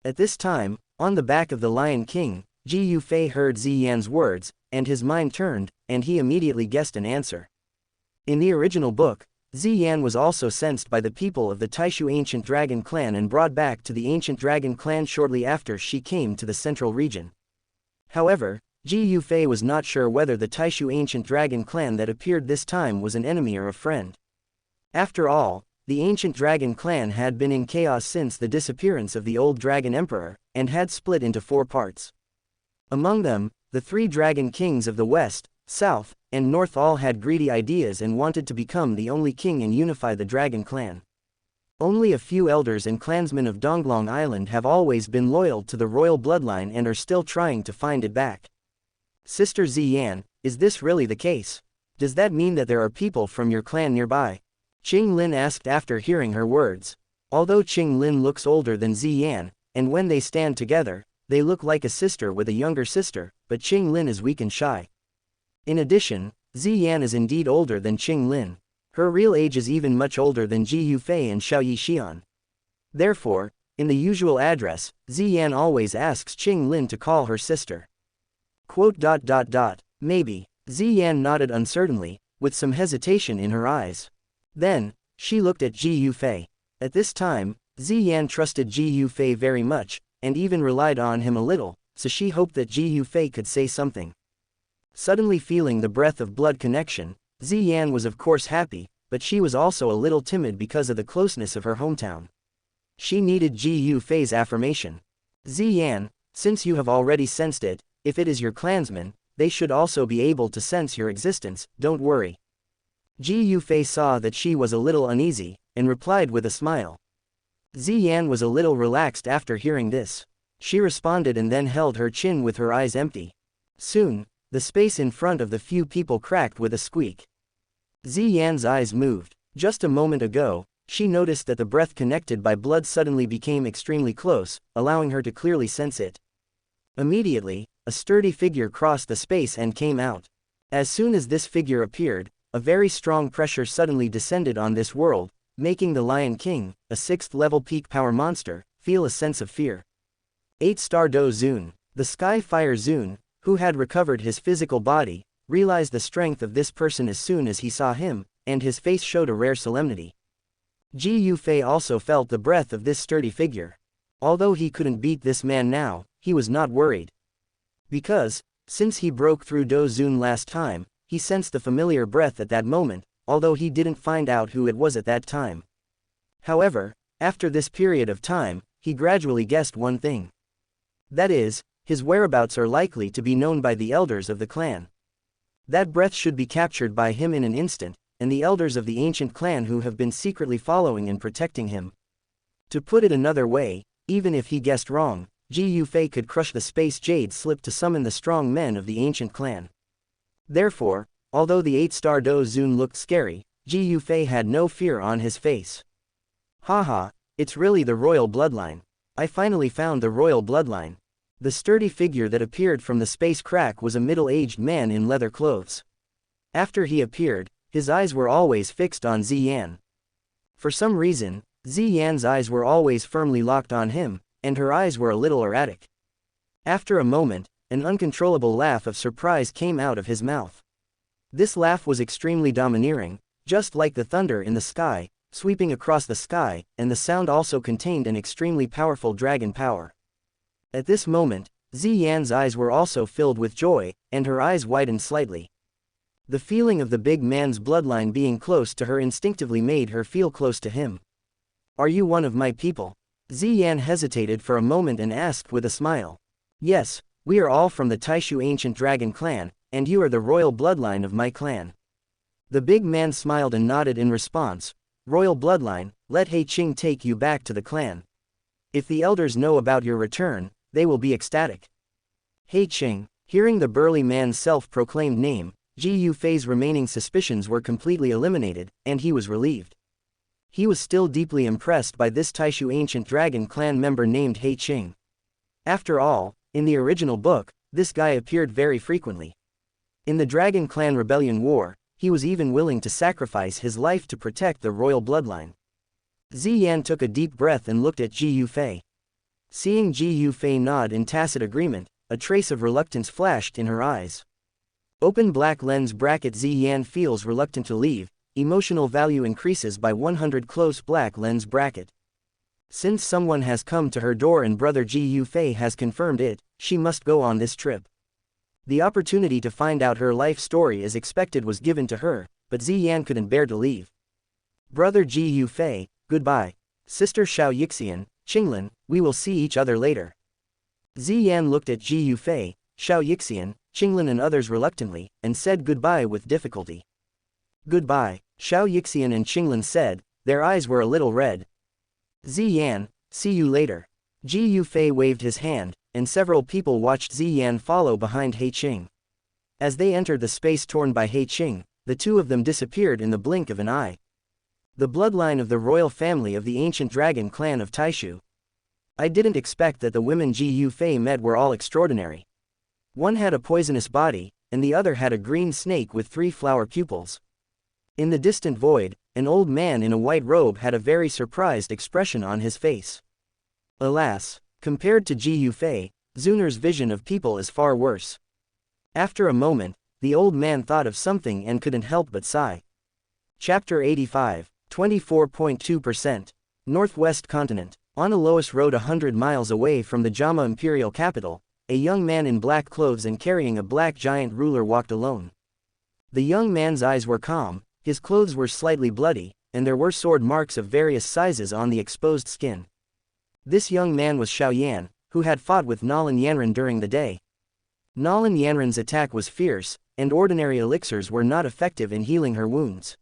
At this time, on the back of the Lion King, Ji Yufei heard Xian's words, and his mind turned, and he immediately guessed an answer. In the original book, Xian was also sensed by the people of the Taishu ancient dragon clan and brought back to the ancient dragon clan shortly after she came to the central region. However, Ji Yufei was not sure whether the Taishu ancient dragon clan that appeared this time was an enemy or a friend. After all, the ancient dragon clan had been in chaos since the disappearance of the old dragon emperor, and had split into 4 parts. Among them, the 3 dragon kings of the west, south, and north all had greedy ideas and wanted to become the only king and unify the dragon clan. Only a few elders and clansmen of Donglong Island have always been loyal to the royal bloodline and are still trying to find it back. Sister Xian, is this really the case? Does that mean that there are people from your clan nearby? Qing Lin asked after hearing her words. Although Qing Lin looks older than Xian, and when they stand together, they look like a sister with a younger sister, but Qing Lin is weak and shy. In addition, Xian is indeed older than Qing Lin. Her real age is even much older than Ji Yufei and Xiao Yixian. Therefore, in the usual address, Xian always asks Qing Lin to call her sister. Maybe. Xian nodded uncertainly, with some hesitation in her eyes. Then, she looked at Ji Yufei. At this time, Xian trusted Ji Yufei very much, and even relied on him a little, so she hoped that Ji Yufei could say something. Suddenly feeling the breath of blood connection, Xian was of course happy, but she was also a little timid because of the closeness of her hometown. She needed Ji Yufei's affirmation. Xian, since you have already sensed it, if it is your clansmen, they should also be able to sense your existence, don't worry. Ji Yufei saw that she was a little uneasy, and replied with a smile. Xian was a little relaxed after hearing this. She responded and then held her chin with her eyes empty. Soon, the space in front of the few people cracked with a squeak. Xian's eyes moved. Just a moment ago, she noticed that the breath connected by blood suddenly became extremely close, allowing her to clearly sense it. Immediately, a sturdy figure crossed the space and came out. As soon as this figure appeared, a very strong pressure suddenly descended on this world, making the Lion King, a 6th-level peak power monster, feel a sense of fear. 8-star Dou Zun, the Sky Fire Zun, who had recovered his physical body, realized the strength of this person as soon as he saw him, and his face showed a rare solemnity. Ji Yufei also felt the breath of this sturdy figure. Although he couldn't beat this man now, he was not worried. Because, since he broke through Dou Zun last time, he sensed the familiar breath at that moment, although he didn't find out who it was at that time. However, after this period of time, he gradually guessed one thing. That is, his whereabouts are likely to be known by the elders of the clan. That breath should be captured by him in an instant, and the elders of the ancient clan who have been secretly following and protecting him. To put it another way, even if he guessed wrong, Ji Yufei could crush the space jade slip to summon the strong men of the ancient clan. Therefore, although the 8-star Dou Zun looked scary, Ji Yufei had no fear on his face. Haha, it's really the royal bloodline. I finally found the royal bloodline. The sturdy figure that appeared from the space crack was a middle-aged man in leather clothes. After he appeared, his eyes were always fixed on Xian. For some reason, Xian's eyes were always firmly locked on him, and her eyes were a little erratic. After a moment, an uncontrollable laugh of surprise came out of his mouth. This laugh was extremely domineering, just like the thunder in the sky, sweeping across the sky, and the sound also contained an extremely powerful dragon power. At this moment, Xian's eyes were also filled with joy, and her eyes widened slightly. The feeling of the big man's bloodline being close to her instinctively made her feel close to him. Are you one of my people? Xian hesitated for a moment and asked with a smile. Yes, We are all from the Taishu ancient dragon clan, and you are the royal bloodline of my clan. The big man smiled and nodded in response. Royal bloodline, let He Qing take you back to the clan. If the elders know about your return, they will be ecstatic. He Qing, hearing the burly man's self-proclaimed name, Ji Yufei's remaining suspicions were completely eliminated, and he was relieved. He was still deeply impressed by this Taishu ancient dragon clan member named He Qing. After all, in the original book, this guy appeared very frequently. In the Dragon Clan Rebellion War, he was even willing to sacrifice his life to protect the royal bloodline. Ziyan took a deep breath and looked at Ji Yufei. Seeing Ji Yufei nod in tacit agreement, a trace of reluctance flashed in her eyes. Open black lens bracket. Ziyan feels reluctant to leave, emotional value increases by 100. Close black lens bracket. Since someone has come to her door and brother Ji Yufei has confirmed it, she must go on this trip. The opportunity to find out her life story as expected was given to her, but Ziyan couldn't bear to leave. Brother Ji Yufei, goodbye. Sister Xianxia, Qinglin, we will see each other later. Ziyan looked at Ji Yufei, Xianxia, Qinglin and others reluctantly, and said goodbye with difficulty. Goodbye, Xianxia and Qinglin said, their eyes were a little red. Ziyan, see you later. Ji Yufei waved his hand, and several people watched Ziyan follow behind He Qing. As they entered the space torn by He Qing, the two of them disappeared in the blink of an eye. The bloodline of the royal family of the ancient dragon clan of Taishu. I didn't expect that the women Ji Yufei met were all extraordinary. One had a poisonous body, and the other had a green snake with 3 flower pupils. In the distant void, an old man in a white robe had a very surprised expression on his face. Alas, compared to Ji Yufei, Xun'er's vision of people is far worse. After a moment, the old man thought of something and couldn't help but sigh. Chapter 85, 24.2%. Northwest Continent. On a Lois road 100 miles away from the Jama imperial capital, a young man in black clothes and carrying a black giant ruler walked alone. The young man's eyes were calm, his clothes were slightly bloody, and there were sword marks of various sizes on the exposed skin. This young man was Xiaoyan, who had fought with Nolan Yanren during the day. Nolan Yanren's attack was fierce, and ordinary elixirs were not effective in healing her wounds.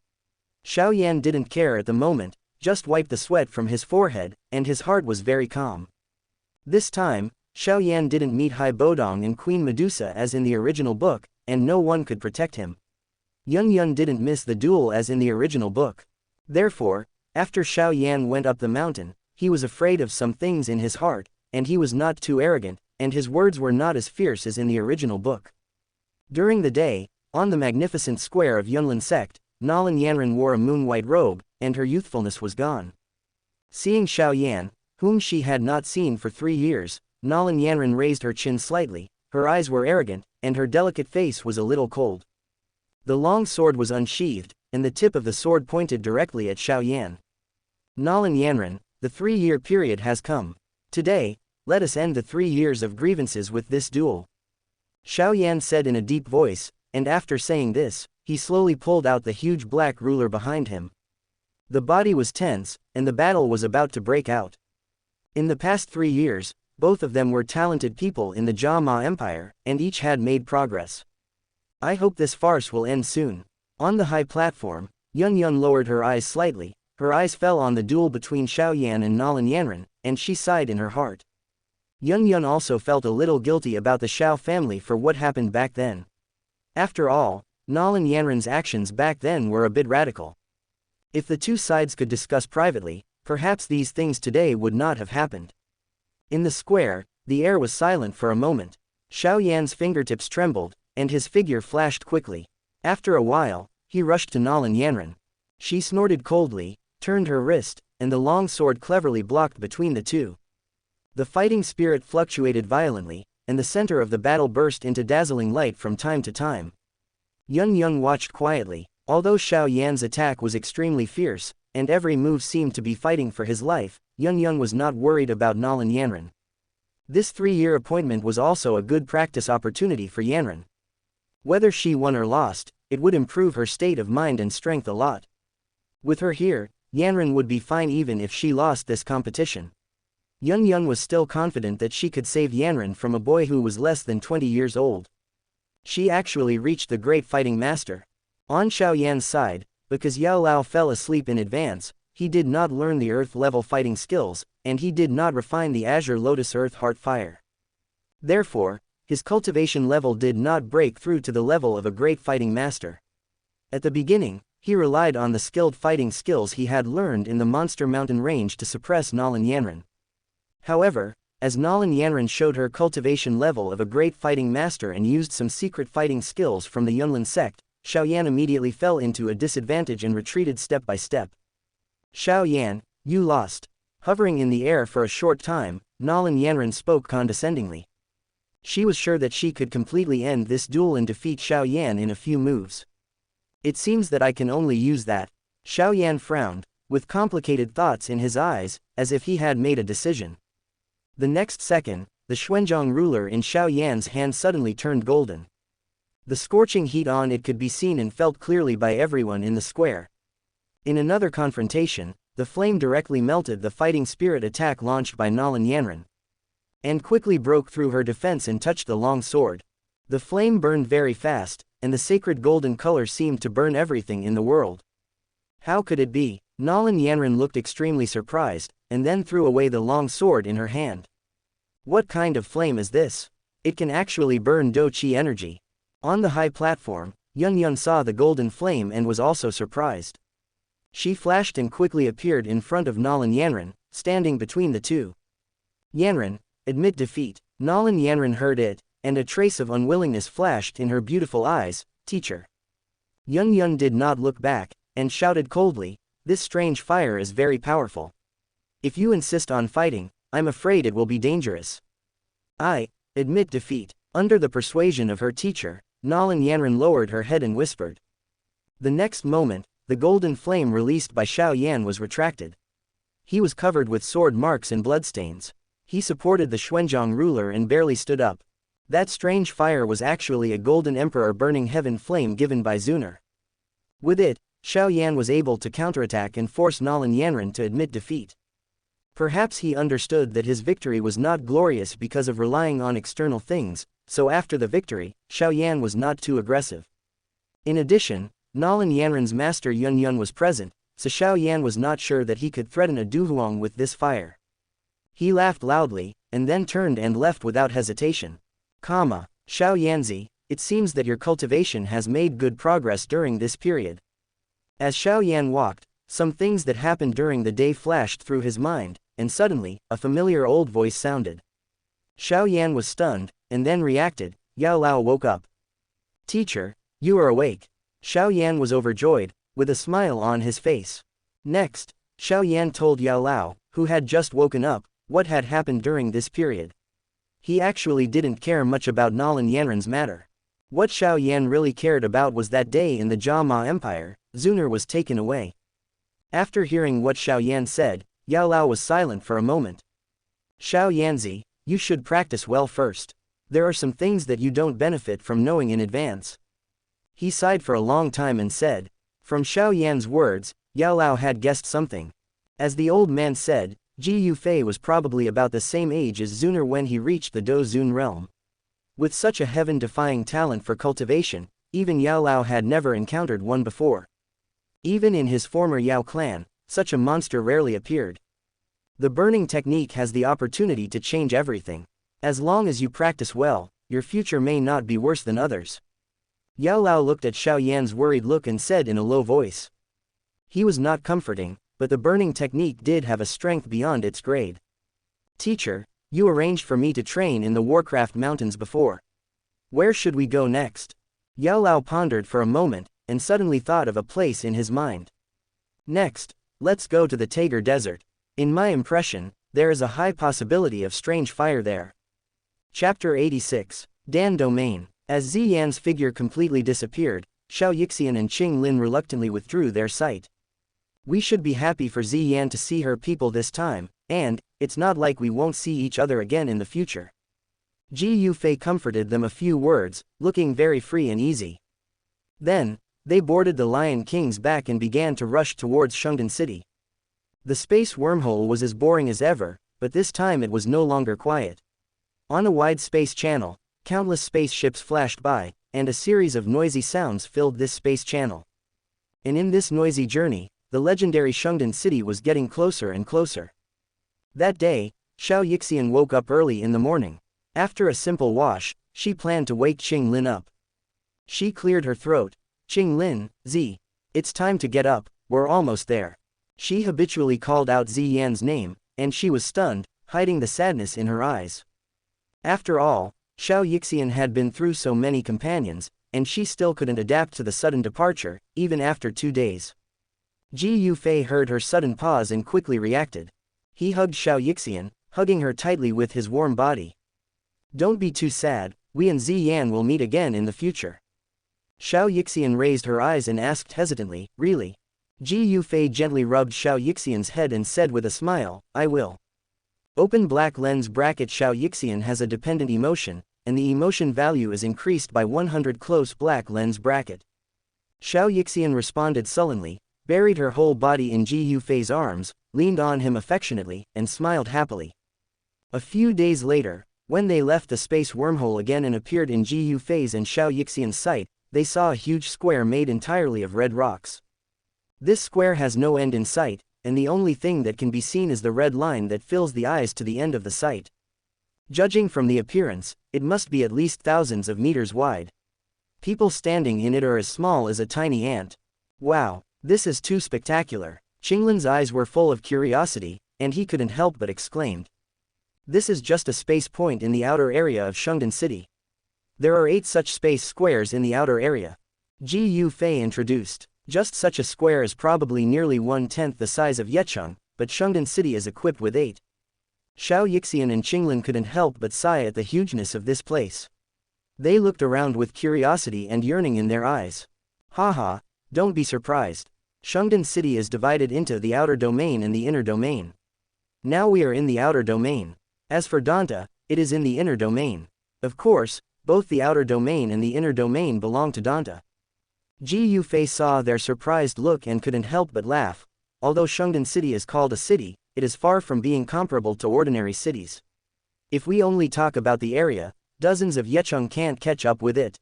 Xiaoyan didn't care at the moment, just wiped the sweat from his forehead, and his heart was very calm. This time, Xiaoyan didn't meet Hai Bodong and Queen Medusa as in the original book, and no one could protect him. Yun Yun didn't miss the duel as in the original book. Therefore, after Xiaoyan went up the mountain, he was afraid of some things in his heart, and he was not too arrogant, and his words were not as fierce as in the original book. During the day, on the magnificent square of Yunlin sect, Nolan Yanren wore a moon-white robe, and her youthfulness was gone. Seeing Xiaoyan, whom she had not seen for 3 years, Nolan Yanren raised her chin slightly, her eyes were arrogant, and her delicate face was a little cold. The long sword was unsheathed, and the tip of the sword pointed directly at Xiaoyan. Nolan Yanren, the 3-year period has come. Today, let us end the 3 years of grievances with this duel. Xiaoyan said in a deep voice, and after saying this, he slowly pulled out the huge black ruler behind him. The body was tense, and the battle was about to break out. In the past 3 years, both of them were talented people in the Jia-Ma Empire, and each had made progress. I hope this farce will end soon. On the high platform, Yun Yun lowered her eyes slightly, her eyes fell on the duel between Xiaoyan and Nolan Yanren, and she sighed in her heart. Yun Yun also felt a little guilty about the Xiao family for what happened back then. After all, Nolan Yanren's actions back then were a bit radical. If the two sides could discuss privately, perhaps these things today would not have happened. In the square, the air was silent for a moment. Xiaoyan's fingertips trembled, and his figure flashed quickly. After a while, he rushed to Nolan Yanren. She snorted coldly, turned her wrist, and the long sword cleverly blocked between the two. The fighting spirit fluctuated violently, and the center of the battle burst into dazzling light from time to time. Yun Yun watched quietly. Although Xiaoyan's attack was extremely fierce, and every move seemed to be fighting for his life, Yun Yun was not worried about Nolan Yanren. This 3-year appointment was also a good practice opportunity for Yanren. Whether she won or lost, it would improve her state of mind and strength a lot. With her here, Yanren would be fine even if she lost this competition. Yun was still confident that she could save Yanren from a boy who was less than 20 years old. She actually reached the great fighting master. On Xiaoyan's side, because Yao Lao fell asleep in advance, he did not learn the earth-level fighting skills, and he did not refine the Azure Lotus Earth Heart Fire. Therefore, his cultivation level did not break through to the level of a great fighting master. At the beginning, he relied on the skilled fighting skills he had learned in the Monster Mountain range to suppress Nolan Yanren. However, as Nolan Yanren showed her cultivation level of a great fighting master and used some secret fighting skills from the Yunlin sect, Xiaoyan immediately fell into a disadvantage and retreated step by step. Xiaoyan, you lost. Hovering in the air for a short time, Nolan Yanren spoke condescendingly. She was sure that she could completely end this duel and defeat Xiaoyan in a few moves. It seems that I can only use that. Xiaoyan frowned, with complicated thoughts in his eyes, as if he had made a decision. The next second, the Xuanzhong ruler in Xiaoyan's hand suddenly turned golden. The scorching heat on it could be seen and felt clearly by everyone in the square. In another confrontation, the flame directly melted the fighting spirit attack launched by Nolan Yanren, and quickly broke through her defense and touched the long sword. The flame burned very fast, and the sacred golden color seemed to burn everything in the world. How could it be? Nolan Yanren looked extremely surprised, and then threw away the long sword in her hand. What kind of flame is this? It can actually burn Dou Qi energy. On the high platform, Yun saw the golden flame and was also surprised. She flashed and quickly appeared in front of Nolan Yanren, standing between the two. Yanren, admit defeat. Nolan Yanren heard it, and a trace of unwillingness flashed in her beautiful eyes. Teacher. Yun did not look back, and shouted coldly, this strange fire is very powerful. If you insist on fighting, I'm afraid it will be dangerous. I admit defeat. Under the persuasion of her teacher, Nolan Yanren lowered her head and whispered. The next moment, the golden flame released by Xiaoyan was retracted. He was covered with sword marks and bloodstains. He supported the Xuanzhong ruler and barely stood up. That strange fire was actually a golden emperor burning heaven flame given by Xun'er. With it, Xiaoyan was able to counterattack and force Nolan Yanren to admit defeat. Perhaps he understood that his victory was not glorious because of relying on external things, so after the victory, Xiaoyan was not too aggressive. In addition, Nolan Yanren's master Yun was present, so Xiaoyan was not sure that he could threaten a Duhuang with this fire. He laughed loudly, and then turned and left without hesitation. Xiaoyanzi, it seems that your cultivation has made good progress during this period. As Xiaoyan walked, some things that happened during the day flashed through his mind, and suddenly, a familiar old voice sounded. Xiaoyan was stunned, and then reacted. Yao Lao woke up. Teacher, you are awake. Xiaoyan was overjoyed, with a smile on his face. Next, Xiaoyan told Yao Lao, who had just woken up, what had happened during this period. He actually didn't care much about Nolan Yanren's matter. What Xiaoyan really cared about was that day in the Jia Ma Empire, Xun'er was taken away. After hearing what Xiaoyan said, Yao Lao was silent for a moment. Xiaoyanzi, you should practice well first. There are some things that you don't benefit from knowing in advance. He sighed for a long time and said. From Xiaoyan's words, Yao Lao had guessed something. As the old man said, Ji Yufei was probably about the same age as Xun'er when he reached the Dou Xun realm. With such a heaven-defying talent for cultivation, even Yao Lao had never encountered one before. Even in his former Yao clan, such a monster rarely appeared. The burning technique has the opportunity to change everything. As long as you practice well, your future may not be worse than others. Yao Lao looked at Xiaoyan's worried look and said in a low voice. He was not comforting, but the burning technique did have a strength beyond its grade. Teacher, you arranged for me to train in the Warcraft Mountains before. Where should we go next? Yao Lao pondered for a moment, and suddenly thought of a place in his mind. Next, let's go to the Tager Desert. In my impression, there is a high possibility of strange fire there. Chapter 86, Dan Domain. As Ziyan's figure completely disappeared, Xiao Yixian and Qing Lin reluctantly withdrew their sight. We should be happy for Ziyan to see her people this time, and it's not like we won't see each other again in the future. Ji Yufei comforted them a few words, looking very free and easy. Then, they boarded the Lion King's back and began to rush towards Shungdan City. The space wormhole was as boring as ever, but this time it was no longer quiet. On a wide space channel, countless spaceships flashed by, and a series of noisy sounds filled this space channel. And in this noisy journey, the legendary Shungdan city was getting closer and closer. That day, Xianxia woke up early in the morning. After a simple wash, she planned to wake Qing-lin up. She cleared her throat. "Qing-lin, Z. It's time to get up, we're almost there." She habitually called out Ziyan's name, and she was stunned, hiding the sadness in her eyes. After all, Xianxia had been through so many companions, and she still couldn't adapt to the sudden departure, even after 2 days. Ji Yufei heard her sudden pause and quickly reacted. He hugged Xianxia, hugging her tightly with his warm body. "Don't be too sad, we and Ziyan will meet again in the future." Xianxia raised her eyes and asked hesitantly, "Really?" Ji Yufei gently rubbed Xianxia's head and said with a smile, "I will." Open black lens bracket. Xianxia has a dependent emotion, and the emotion value is increased by 100. Close black lens bracket. Xianxia responded sullenly, buried her whole body in Ji Yufei's arms, leaned on him affectionately, and smiled happily. A few days later, when they left the space wormhole again and appeared in Ji Yufei's and Xianxia's sight, they saw a huge square made entirely of red rocks. This square has no end in sight, and the only thing that can be seen is the red line that fills the eyes to the end of the sight. Judging from the appearance, it must be at least thousands of meters wide. People standing in it are as small as a tiny ant. Wow, this is too spectacular. Qinglin's eyes were full of curiosity, and he couldn't help but exclaimed. This is just a space point in the outer area of Shungdan City. There are 8 such space squares in the outer area. Ji Yufei introduced. Just such a square is probably nearly 1/10 the size of Yecheng, but Shungdan City is equipped with 8. Xianxia and Qinglin couldn't help but sigh at the hugeness of this place. They looked around with curiosity and yearning in their eyes. Haha, don't be surprised. Shungdan City is divided into the outer domain and the inner domain. Now we are in the outer domain. As for Donghua, it is in the inner domain. Of course, both the outer domain and the inner domain belong to Donghua. Ji Yufei saw their surprised look and couldn't help but laugh. Although Shungdan City is called a city, it is far from being comparable to ordinary cities. If we only talk about the area, dozens of Yecheng can't catch up with it.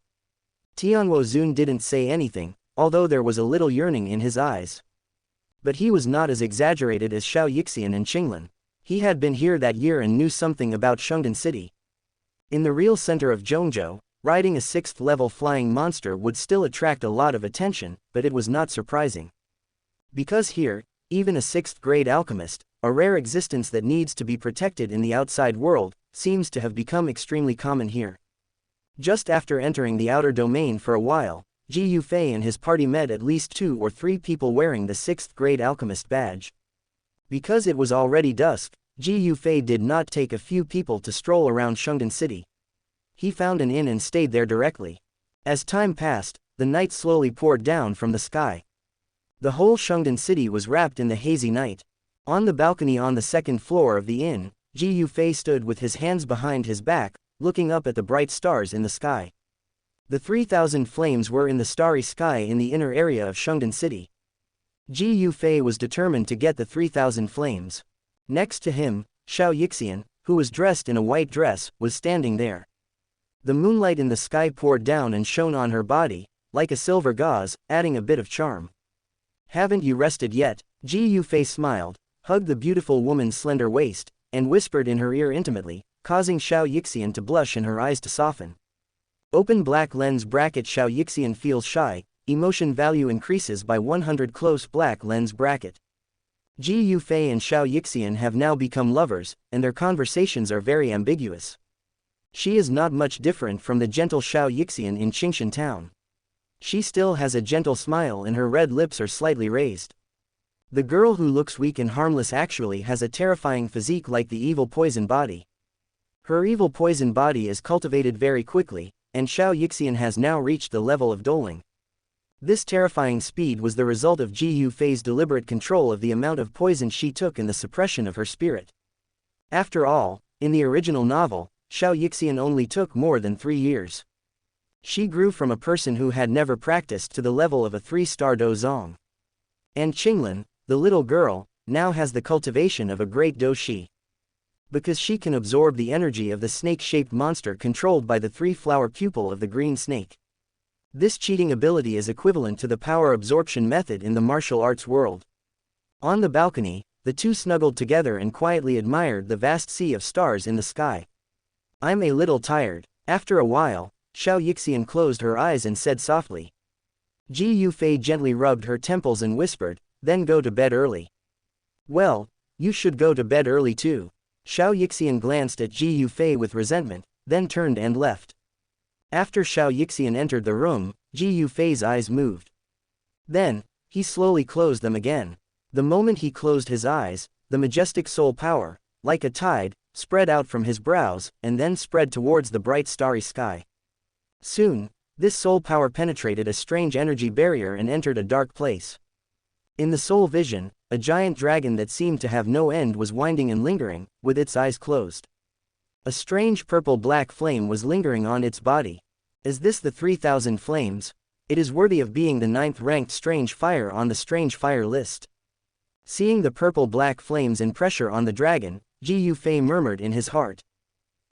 Tianwo Zun didn't say anything, although there was a little yearning in his eyes. But he was not as exaggerated as Xianxia and Qinglin. He had been here that year and knew something about Shungdan City. In the real center of Zhongzhou, riding a 6th-level flying monster would still attract a lot of attention, but it was not surprising. Because here, even a 6th-grade alchemist, a rare existence that needs to be protected in the outside world, seems to have become extremely common here. Just after entering the outer domain for a while, Ji Yufei and his party met at least 2 or 3 people wearing the 6th-grade alchemist badge. Because it was already dusk, Ji Yufei did not take a few people to stroll around Shungdan City. He found an inn and stayed there directly. As time passed, the night slowly poured down from the sky. The whole Shungdan City was wrapped in the hazy night. On the balcony on the 2nd floor of the inn, Ji Yufei stood with his hands behind his back, looking up at the bright stars in the sky. The 3,000 flames were in the starry sky in the inner area of Shungdan City. Ji Yufei was determined to get the 3,000 flames. Next to him, Xianxia, who was dressed in a white dress, was standing there. The moonlight in the sky poured down and shone on her body, like a silver gauze, adding a bit of charm. "Haven't you rested yet?" Ji Yufei smiled, hugged the beautiful woman's slender waist, and whispered in her ear intimately, causing Xianxia to blush and her eyes to soften. Open black lens bracket. Xianxia feels shy, emotion value increases by 100. Close black lens bracket. Ji Yufei and Xianxia have now become lovers, and their conversations are very ambiguous. She is not much different from the gentle Xianxia in Qingshan town. She still has a gentle smile and her red lips are slightly raised. The girl who looks weak and harmless actually has a terrifying physique like the evil poison body. Her evil poison body is cultivated very quickly, and Xianxia has now reached the level of doling. This terrifying speed was the result of Ji Yufei's deliberate control of the amount of poison she took and the suppression of her spirit. After all, in the original novel, Xianxia only took more than 3 years. She grew from a person who had never practiced to the level of a 3-star dozong. And Qinglin, the little girl, now has the cultivation of a great doshi. Because she can absorb the energy of the snake-shaped monster controlled by the three-flower pupil of the green snake. This cheating ability is equivalent to the power absorption method in the martial arts world. On the balcony, the two snuggled together and quietly admired the vast sea of stars in the sky. I'm a little tired. After a while, Xianxia closed her eyes and said softly. Ji Yufei gently rubbed her temples and whispered, then go to bed early. Well, you should go to bed early too. Xianxia glanced at Ji Yufei with resentment, then turned and left. After Xianxia entered the room, Ji Yufei's eyes moved. Then, he slowly closed them again. The moment he closed his eyes, the majestic soul power, like a tide, spread out from his brows, and then spread towards the bright starry sky. Soon, this soul power penetrated a strange energy barrier and entered a dark place. In the soul vision, a giant dragon that seemed to have no end was winding and lingering, with its eyes closed. A strange purple-black flame was lingering on its body. Is this the 3000 flames? It is worthy of being the 9th-ranked strange fire on the strange fire list. Seeing the purple-black flames in pressure on the dragon, Ji Yufei murmured in his heart.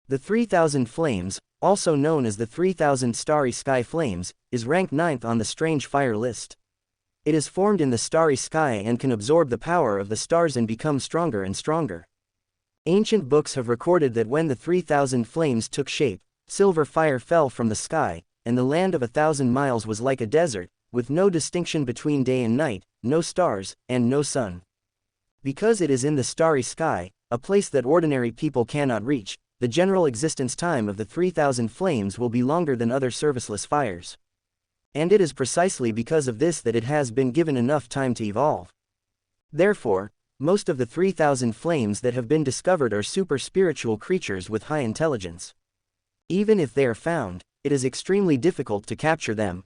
The 3000 flames, also known as the 3000 starry sky flames, is ranked 9th on the strange fire list. It is formed in the starry sky and can absorb the power of the stars and become stronger and stronger. Ancient books have recorded that when the 3000 flames took shape, silver fire fell from the sky, and the land of 1,000 miles was like a desert, with no distinction between day and night, no stars, and no sun. Because it is in the starry sky, a place that ordinary people cannot reach, the general existence time of the 3000 flames will be longer than other serviceless fires. And it is precisely because of this that it has been given enough time to evolve. Therefore, most of the 3000 flames that have been discovered are super-spiritual creatures with high intelligence. Even if they are found, it is extremely difficult to capture them.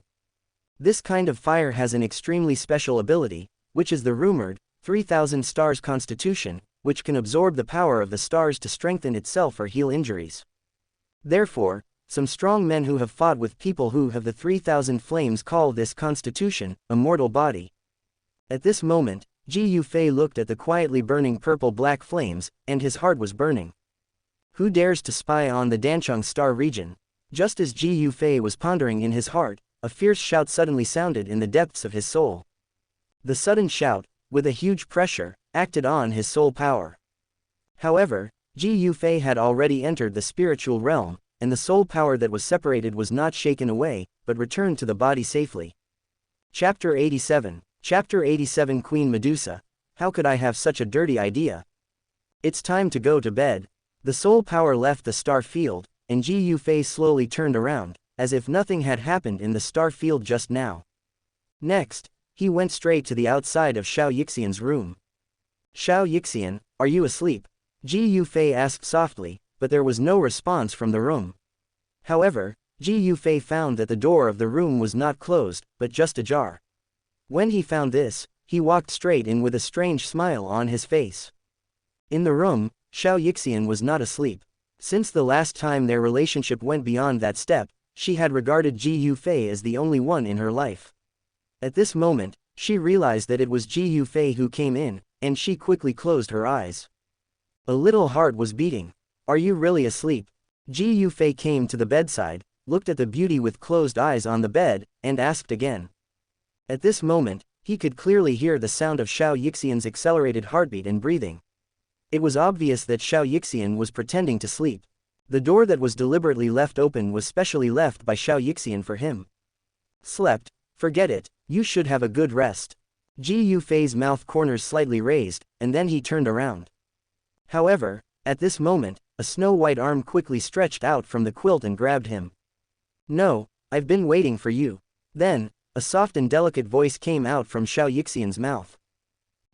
This kind of fire has an extremely special ability, which is the rumored 3000 stars constitution, which can absorb the power of the stars to strengthen itself or heal injuries. Therefore, some strong men who have fought with people who have the 3000 flames call this constitution a mortal body. At this moment, Ji Yufei looked at the quietly burning purple-black flames, and his heart was burning. Who dares to spy on the Dancheng star region? Just as Ji Yufei was pondering in his heart, a fierce shout suddenly sounded in the depths of his soul. The sudden shout, with a huge pressure, acted on his soul power. However, Ji Yufei had already entered the spiritual realm, and the soul power that was separated was not shaken away, but returned to the body safely. Chapter 87. Chapter 87 Queen Medusa. How could I have such a dirty idea? It's time to go to bed. The soul power left the star field, and Ji Yufei slowly turned around, as if nothing had happened in the star field just now. Next, he went straight to the outside of Xianxia's room. Xianxia, are you asleep? Ji Yufei asked softly, but there was no response from the room. However, Ji Yufei found that the door of the room was not closed, but just ajar. When he found this, he walked straight in with a strange smile on his face. In the room, Xianxia was not asleep. Since the last time their relationship went beyond that step, she had regarded Ji Yufei as the only one in her life. At this moment, she realized that it was Ji Yufei who came in, and she quickly closed her eyes. A little heart was beating. Are you really asleep? Ji Yufei came to the bedside, looked at the beauty with closed eyes on the bed, and asked again. At this moment, he could clearly hear the sound of Xianxia's accelerated heartbeat and breathing. It was obvious that Xianxia was pretending to sleep. The door that was deliberately left open was specially left by Xianxia for him. Slept? Forget it, you should have a good rest. Ji Yufei's mouth corners slightly raised, and then he turned around. However, at this moment, a snow-white arm quickly stretched out from the quilt and grabbed him. No, I've been waiting for you. Then, a soft and delicate voice came out from Xianxia's mouth.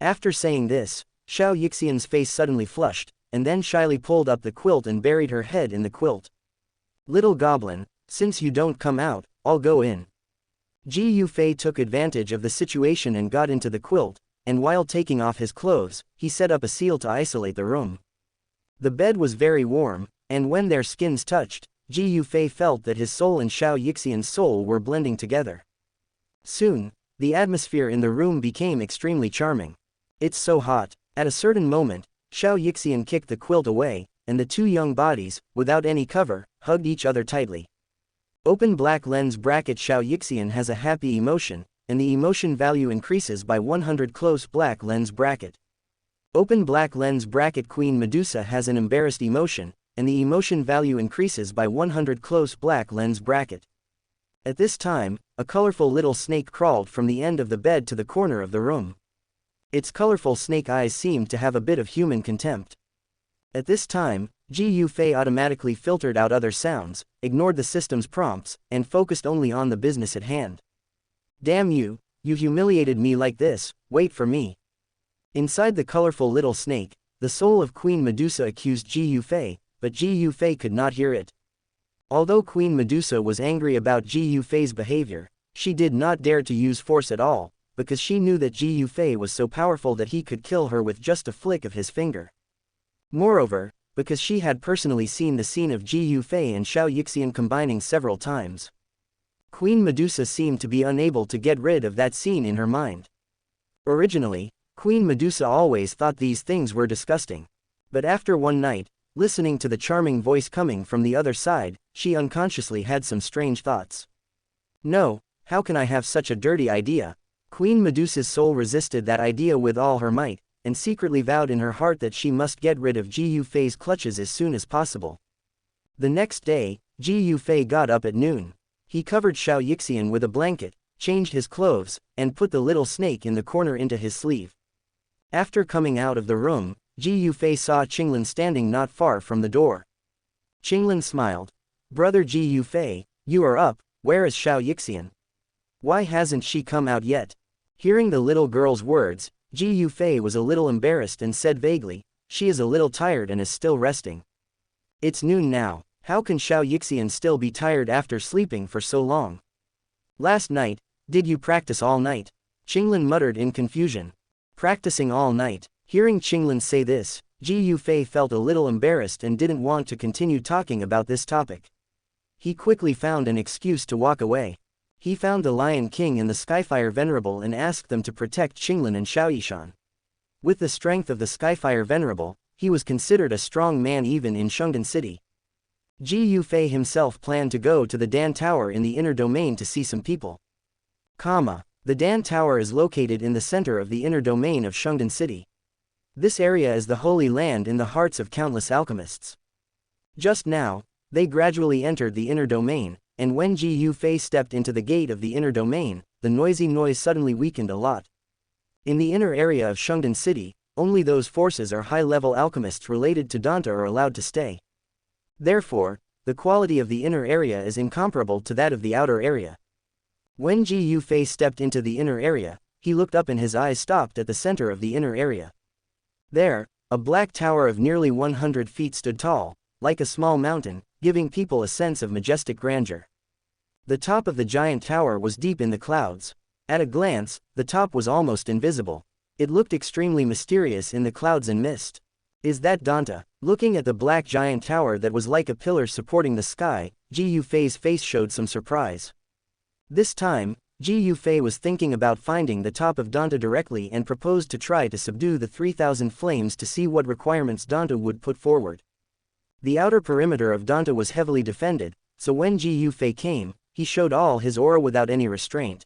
After saying this, Xianxia's face suddenly flushed, and then shyly pulled up the quilt and buried her head in the quilt. Little goblin, since you don't come out, I'll go in. Ji Yufei took advantage of the situation and got into the quilt, and while taking off his clothes, he set up a seal to isolate the room. The bed was very warm, and when their skins touched, Ji Yufei felt that his soul and Xianxia's soul were blending together. Soon, the atmosphere in the room became extremely charming. It's so hot. At a certain moment, Xianxia kicked the quilt away, and the two young bodies, without any cover, hugged each other tightly. Open black lens bracket Xianxia has a happy emotion, and the emotion value increases by 100 close black lens bracket. Open black lens bracket Queen Medusa has an embarrassed emotion, and the emotion value increases by 100 close black lens bracket. At this time, a colorful little snake crawled from the end of the bed to the corner of the room. Its colorful snake eyes seemed to have a bit of human contempt. At this time, Ji Yufei automatically filtered out other sounds, ignored the system's prompts, and focused only on the business at hand. Damn you, you humiliated me like this, wait for me. Inside the colorful little snake, the soul of Queen Medusa accused Ji Yufei, but Ji Yufei could not hear it. Although Queen Medusa was angry about Ji Yufei's behavior, she did not dare to use force at all, because she knew that Ji Yufei was so powerful that he could kill her with just a flick of his finger. Moreover, because she had personally seen the scene of Ji Yufei and Xianxia combining several times. Queen Medusa seemed to be unable to get rid of that scene in her mind. Originally, Queen Medusa always thought these things were disgusting. But after one night, listening to the charming voice coming from the other side, she unconsciously had some strange thoughts. No, how can I have such a dirty idea? Queen Medusa's soul resisted that idea with all her might, and secretly vowed in her heart that she must get rid of Ji Yufei's clutches as soon as possible. The next day, Ji Yufei got up at noon. He covered Xianxia with a blanket, changed his clothes, and put the little snake in the corner into his sleeve. After coming out of the room, Ji Yufei saw Qinglin standing not far from the door. Qinglin smiled. Brother Ji Yufei, you are up, where is Xianxia? Why hasn't she come out yet? Hearing the little girl's words, Ji Yufei was a little embarrassed and said vaguely, she is a little tired and is still resting. It's noon now, how can Xianxia still be tired after sleeping for so long? Last night, did you practice all night? Qinglin muttered in confusion. Practicing all night. Hearing Qinglin say this, Ji Yufei felt a little embarrassed and didn't want to continue talking about this topic. He quickly found an excuse to walk away. He found the Lion King and the Skyfire Venerable and asked them to protect Qinglin and Xiaoyishan. With the strength of the Skyfire Venerable, he was considered a strong man even in Shungdan City. Ji Yufei himself planned to go to the Dan Tower in the inner domain to see some people. The Dan Tower is located in the center of the inner domain of Shungdan City. This area is the holy land in the hearts of countless alchemists. Just now, they gradually entered the inner domain, and when Ji Yufei stepped into the gate of the inner domain, the noisy noise suddenly weakened a lot. In the inner area of Shungdan City, only those forces or high-level alchemists related to Donghua are allowed to stay. Therefore, the quality of the inner area is incomparable to that of the outer area. When Ji Yufei stepped into the inner area, he looked up and his eyes stopped at the center of the inner area. There, a black tower of nearly 100 feet stood tall, like a small mountain, giving people a sense of majestic grandeur. The top of the giant tower was deep in the clouds. At a glance, the top was almost invisible. It looked extremely mysterious in the clouds and mist. Is that Donghua? Looking at the black giant tower that was like a pillar supporting the sky, Ji Yufei's face showed some surprise. This time, Ji Yufei was thinking about finding the top of Donghua directly and proposed to try to subdue the 3,000 flames to see what requirements Donghua would put forward. The outer perimeter of Donghua was heavily defended, so when Ji Yufei came, he showed all his aura without any restraint.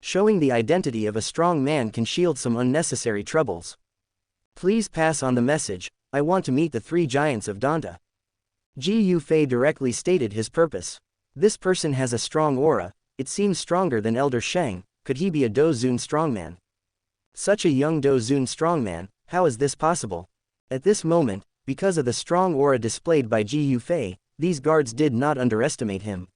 Showing the identity of a strong man can shield some unnecessary troubles. Please pass on the message, I want to meet the 3 giants of Donghua. Ji Yufei directly stated his purpose. This person has a strong aura, it seems stronger than Elder Sheng, could he be a Dou Zun strongman? Such a young Dou Zun strongman, how is this possible? At this moment, because of the strong aura displayed by Ji Yufei, these guards did not underestimate him.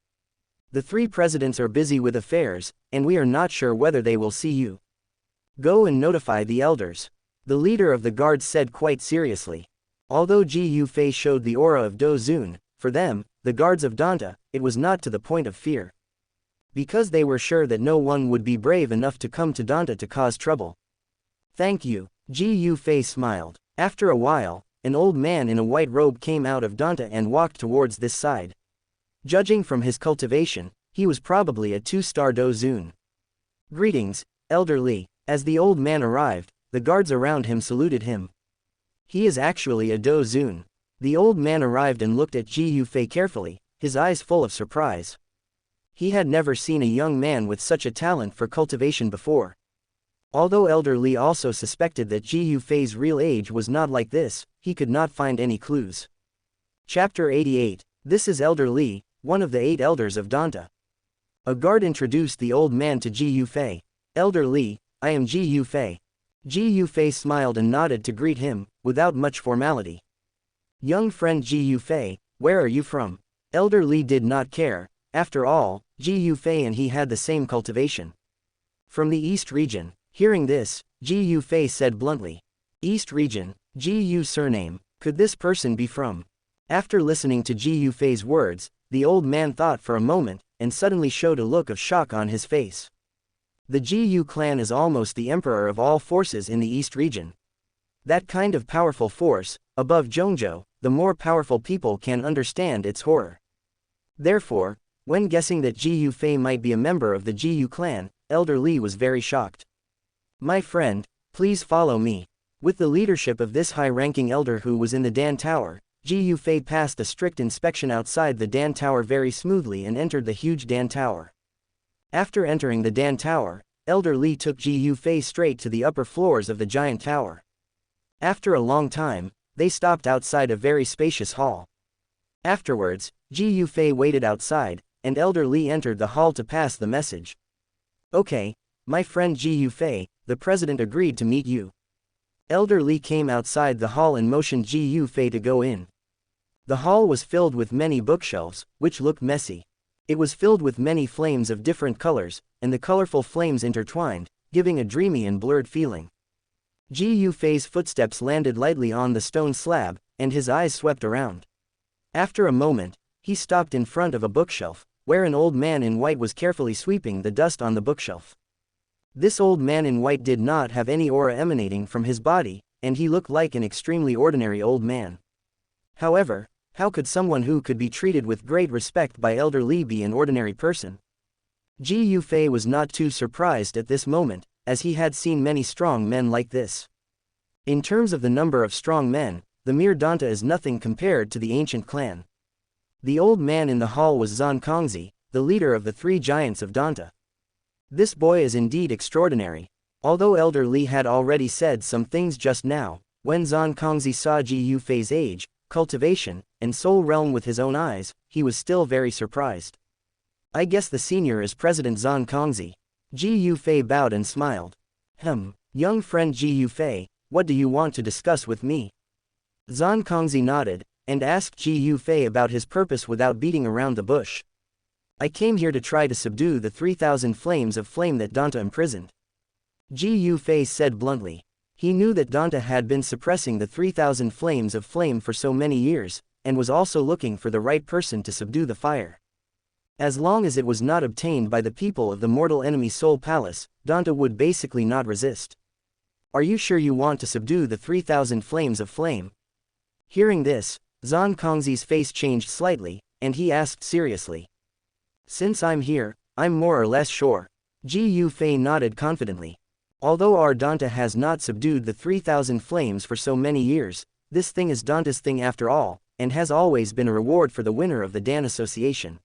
The 3 presidents are busy with affairs, and we are not sure whether they will see you. Go and notify the elders. The leader of the guards said quite seriously. Although Ji Yufei showed the aura of Dou Zun, for them, the guards of Donghua, it was not to the point of fear. Because they were sure that no one would be brave enough to come to Donghua to cause trouble. Thank you, Ji Yufei smiled. After a while, an old man in a white robe came out of Donghua and walked towards this side. Judging from his cultivation, he was probably a 2-star Dou Zun. Greetings, Elder Li. As the old man arrived, the guards around him saluted him. He is actually a Dou Zun. The old man arrived and looked at Ji Yufei carefully, his eyes full of surprise. He had never seen a young man with such a talent for cultivation before. Although Elder Li also suspected that Ji Yufei's real age was not like this, he could not find any clues. Chapter 88. This is Elder Li, one of the 8 elders of Donghua. A guard introduced the old man to Ji Yufei. Elder Li, I am Ji Yufei. Ji Yufei smiled and nodded to greet him, without much formality. Young friend Ji Yufei, where are you from? Elder Li did not care. After all, Ji Yufei and he had the same cultivation. From the East region. Hearing this, Ji Yufei said bluntly. East region, Ji Yu surname, could this person be from? After listening to Ji Yufei's words, the old man thought for a moment, and suddenly showed a look of shock on his face. The Ji Yu clan is almost the emperor of all forces in the East region. That kind of powerful force, above Zhongzhou, the more powerful people can understand its horror. Therefore, when guessing that Ji Yufei might be a member of the Ji Yu clan, Elder Li was very shocked. My friend, please follow me. With the leadership of this high-ranking elder who was in the Dan Tower, Ji Yufei passed a strict inspection outside the Dan Tower very smoothly and entered the huge Dan Tower. After entering the Dan Tower, Elder Li took Ji Yufei straight to the upper floors of the giant tower. After a long time, they stopped outside a very spacious hall. Afterwards, Ji Yufei waited outside, and Elder Li entered the hall to pass the message. Okay, my friend Ji Yufei, the president agreed to meet you. Elder Li came outside the hall and motioned Ji Yufei to go in. The hall was filled with many bookshelves, which looked messy. It was filled with many flames of different colors, and the colorful flames intertwined, giving a dreamy and blurred feeling. Ji Yufei's footsteps landed lightly on the stone slab, and his eyes swept around. After a moment, he stopped in front of a bookshelf, where an old man in white was carefully sweeping the dust on the bookshelf. This old man in white did not have any aura emanating from his body, and he looked like an extremely ordinary old man. However, how could someone who could be treated with great respect by Elder Li be an ordinary person? Ji Yufei was not too surprised at this moment, as he had seen many strong men like this. In terms of the number of strong men, the mere Donghua is nothing compared to the ancient clan. The old man in the hall was Zan Kongzi, the leader of the 3 giants of Donghua. This boy is indeed extraordinary. Although Elder Li had already said some things just now, when Zan Kongzi saw Ji Yufei's age, cultivation, and soul realm with his own eyes, he was still very surprised. I guess the senior is President Zan Kongzi. Ji Yufei bowed and smiled. Young friend Ji Yufei, what do you want to discuss with me? Zan Kongzi nodded, and asked Ji Yufei about his purpose without beating around the bush. I came here to try to subdue the 3,000 flames of flame that Donghua imprisoned. Ji Yufei said bluntly. He knew that Donghua had been suppressing the 3,000 flames of flame for so many years, and was also looking for the right person to subdue the fire. As long as it was not obtained by the people of the mortal enemy Soul Palace, Donghua would basically not resist. Are you sure you want to subdue the 3,000 flames of flame? Hearing this, Zan Kongzi's face changed slightly, and he asked seriously. Since I'm here, I'm more or less sure. Ji Yufei nodded confidently. Although our Donghua has not subdued the 3,000 flames for so many years, this thing is Donghwa's thing after all, and has always been a reward for the winner of the Dan Association.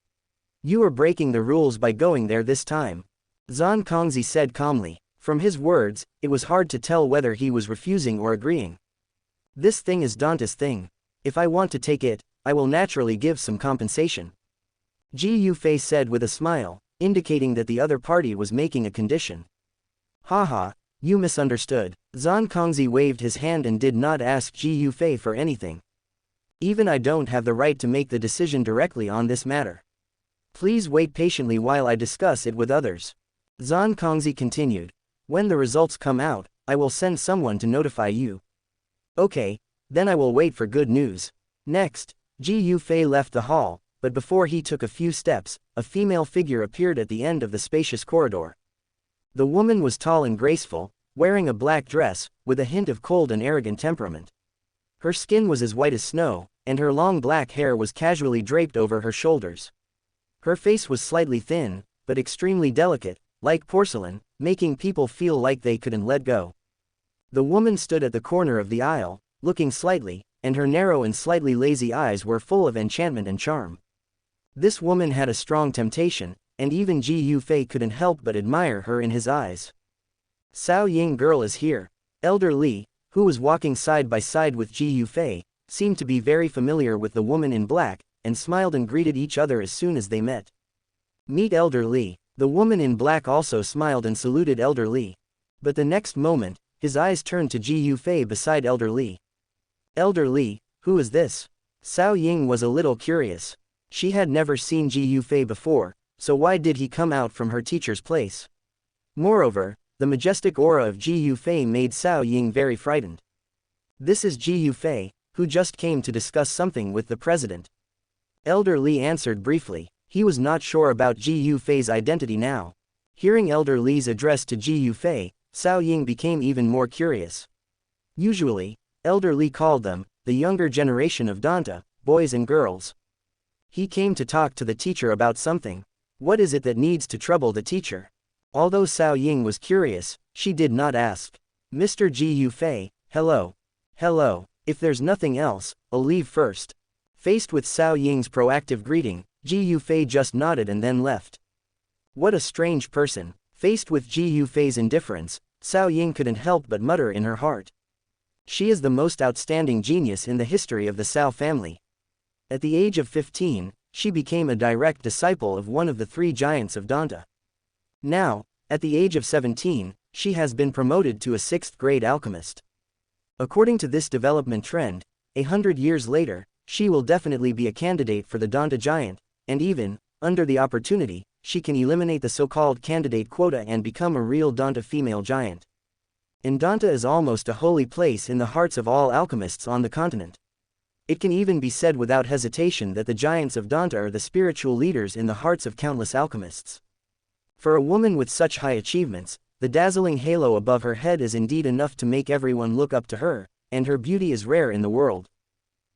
You are breaking the rules by going there this time. Zan Kongzi said calmly. From his words, it was hard to tell whether he was refusing or agreeing. This thing is Donghwa's thing. If I want to take it, I will naturally give some compensation. Ji Yufei said with a smile, indicating that the other party was making a condition. Haha, you misunderstood. Zan Kongzi waved his hand and did not ask Ji Yufei for anything. Even I don't have the right to make the decision directly on this matter. Please wait patiently while I discuss it with others. Zan Kongzi continued. When the results come out, I will send someone to notify you. Okay, then I will wait for good news. Next, Ji Yufei left the hall, but before he took a few steps, a female figure appeared at the end of the spacious corridor. The woman was tall and graceful, wearing a black dress, with a hint of cold and arrogant temperament. Her skin was as white as snow, and her long black hair was casually draped over her shoulders. Her face was slightly thin, but extremely delicate, like porcelain, making people feel like they couldn't let go. The woman stood at the corner of the aisle, looking slightly, and her narrow and slightly lazy eyes were full of enchantment and charm. This woman had a strong temptation, and even Ji Yufei couldn't help but admire her in his eyes. Cao Ying girl is here. Elder Li, who was walking side by side with Ji Yufei, seemed to be very familiar with the woman in black, and smiled and greeted each other as soon as they met. Meet Elder Li. The woman in black also smiled and saluted Elder Li. But the next moment, his eyes turned to Ji Yufei beside Elder Li. Elder Li, who is this? Cao Ying was a little curious. She had never seen Ji Yufei before, so why did he come out from her teacher's place? Moreover, the majestic aura of Ji Yufei made Cao Ying very frightened. This is Ji Yufei, who just came to discuss something with the president. Elder Li answered briefly. He was not sure about Ji Yufei's identity now. Hearing Elder Li's address to Ji Yufei, Cao Ying became even more curious. Usually, Elder Li called them, the younger generation of Donghua, boys and girls. He came to talk to the teacher about something. What is it that needs to trouble the teacher? Although Cao Ying was curious, she did not ask. Mr. Ji Yufei, hello. Hello, if there's nothing else, I'll leave first. Faced with Cao Ying's proactive greeting, Ji Yufei just nodded and then left. What a strange person. Faced with Ji Yufei's indifference, Cao Ying couldn't help but mutter in her heart. She is the most outstanding genius in the history of the Cao family. At the age of 15, she became a direct disciple of one of the three giants of Donghua. Now, at the age of 17, she has been promoted to a 6th-grade alchemist. According to this development trend, 100 years later, she will definitely be a candidate for the Donghua giant, and even, under the opportunity, she can eliminate the so-called candidate quota and become a real Donghua female giant. And Donghua is almost a holy place in the hearts of all alchemists on the continent. It can even be said without hesitation that the giants of Donghua are the spiritual leaders in the hearts of countless alchemists. For a woman with such high achievements, the dazzling halo above her head is indeed enough to make everyone look up to her, and her beauty is rare in the world.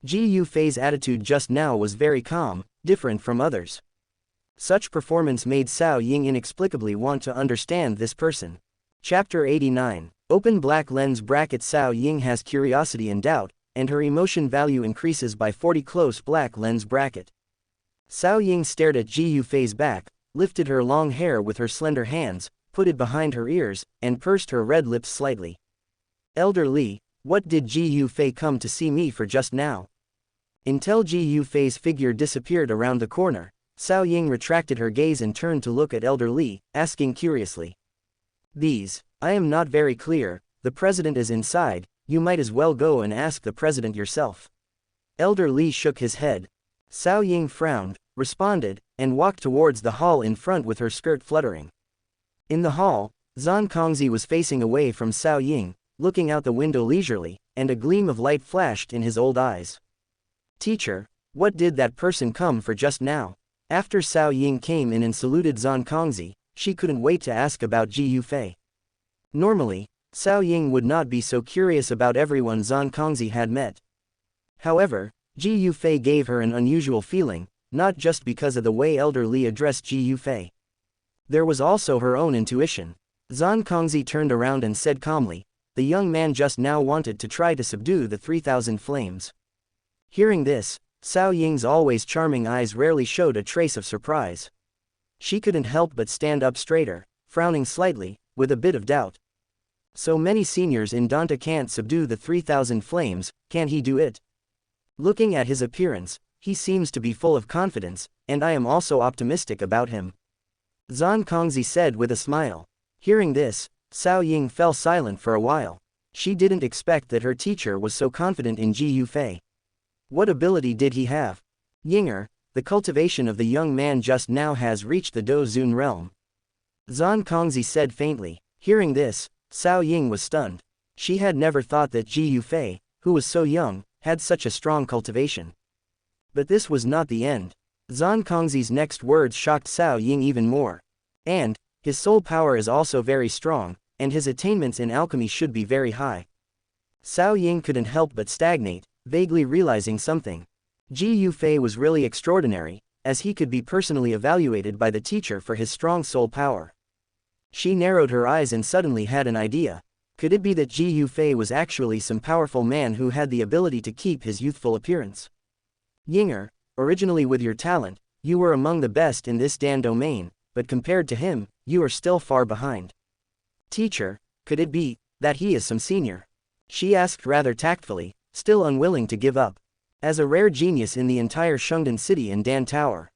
Ji Yufei's attitude just now was very calm, different from others. Such performance made Cao Ying inexplicably want to understand this person. Chapter 89. Open black lens bracket. Cao Ying has curiosity and doubt, and her emotion value increases by 40. Close black lens bracket. Cao Ying stared at Ji Yufei's back, lifted her long hair with her slender hands, put it behind her ears, and pursed her red lips slightly. Elder Li, what did Ji Yufei come to see me for just now? Until Ji Yufei's figure disappeared around the corner, Cao Ying retracted her gaze and turned to look at Elder Li, asking curiously. I am not very clear, the president is inside, you might as well go and ask the president yourself. Elder Li shook his head. Cao Ying frowned, responded, and walked towards the hall in front with her skirt fluttering. In the hall, Zan Kongzi was facing away from Cao Ying, looking out the window leisurely, and a gleam of light flashed in his old eyes. Teacher, what did that person come for just now? After Cao Ying came in and saluted Zan Kongzi, she couldn't wait to ask about Ji Yufei. Normally, Cao Ying would not be so curious about everyone Zan Kongzi had met. However, Ji Yufei gave her an unusual feeling, not just because of the way Elder Li addressed Ji Yufei. There was also her own intuition. Zan Kongzi turned around and said calmly, the young man just now wanted to try to subdue the 3,000 flames. Hearing this, Cao Ying's always charming eyes rarely showed a trace of surprise. She couldn't help but stand up straighter, frowning slightly, with a bit of doubt. So many seniors in Donghua can't subdue the 3,000 flames, can he do it? Looking at his appearance, he seems to be full of confidence, and I am also optimistic about him. Zan Kongzi said with a smile. Hearing this, Cao Ying fell silent for a while. She didn't expect that her teacher was so confident in Ji Yufei. What ability did he have? Xun'er, the cultivation of the young man just now has reached the Dou Zun realm. Zan Kongzi said faintly. Hearing this, Cao Ying was stunned. She had never thought that Ji Yufei, who was so young, had such a strong cultivation. But this was not the end. Zan Kongzi's next words shocked Cao Ying even more. And, his soul power is also very strong, and his attainments in alchemy should be very high. Cao Ying couldn't help but stagnate, vaguely realizing something. Ji Yufei was really extraordinary, as he could be personally evaluated by the teacher for his strong soul power. She narrowed her eyes and suddenly had an idea. Could it be that Ji Yufei was actually some powerful man who had the ability to keep his youthful appearance? Xun'er, originally with your talent, you were among the best in this Dan domain, but compared to him, you are still far behind. Teacher, could it be that he is some senior? She asked rather tactfully, still unwilling to give up. As a rare genius in the entire Shungdan city and Dan Tower.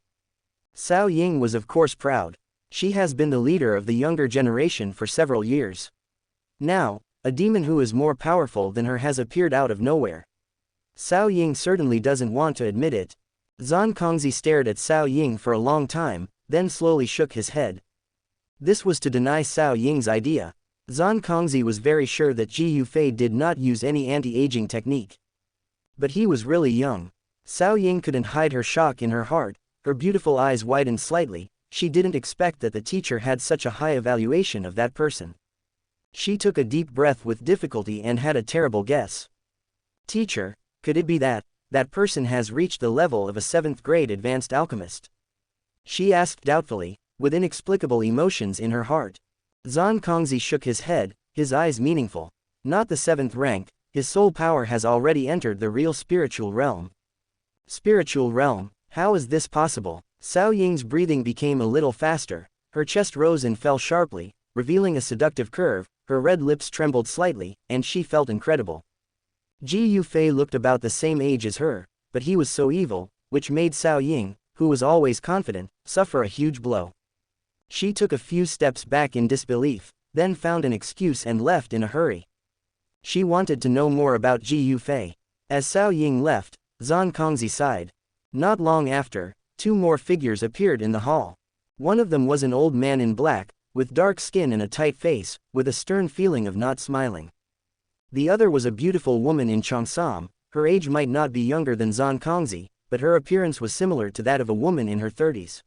Cao Ying was of course proud. She has been the leader of the younger generation for several years. Now, a demon who is more powerful than her has appeared out of nowhere. Cao Ying certainly doesn't want to admit it. Zan Kongzi stared at Cao Ying for a long time, then slowly shook his head. This was to deny Cao Ying's idea. Zan Kongzi was very sure that Ji Yufei did not use any anti-aging technique. But he was really young. Cao Ying couldn't hide her shock in her heart, her beautiful eyes widened slightly. She didn't expect that the teacher had such a high evaluation of that person. She took a deep breath with difficulty and had a terrible guess. Teacher, could it be that person has reached the level of a 7th grade advanced alchemist? She asked doubtfully, with inexplicable emotions in her heart. Zan Kongzi shook his head, his eyes meaningful. Not the 7th rank, his soul power has already entered the real spiritual realm. Spiritual realm, how is this possible? Cao Ying's breathing became a little faster, her chest rose and fell sharply, revealing a seductive curve, her red lips trembled slightly, and she felt incredible. Ji Yufei looked about the same age as her, but he was so evil, which made Cao Ying, who was always confident, suffer a huge blow. She took a few steps back in disbelief, then found an excuse and left in a hurry. She wanted to know more about Ji Yufei. As Cao Ying left, Zan Kongzi sighed. Not long after, 2 more figures appeared in the hall. One of them was an old man in black, with dark skin and a tight face, with a stern feeling of not smiling. The other was a beautiful woman in Cheongsam. Her age might not be younger than Zan Kongzi, but her appearance was similar to that of a woman in her 30s.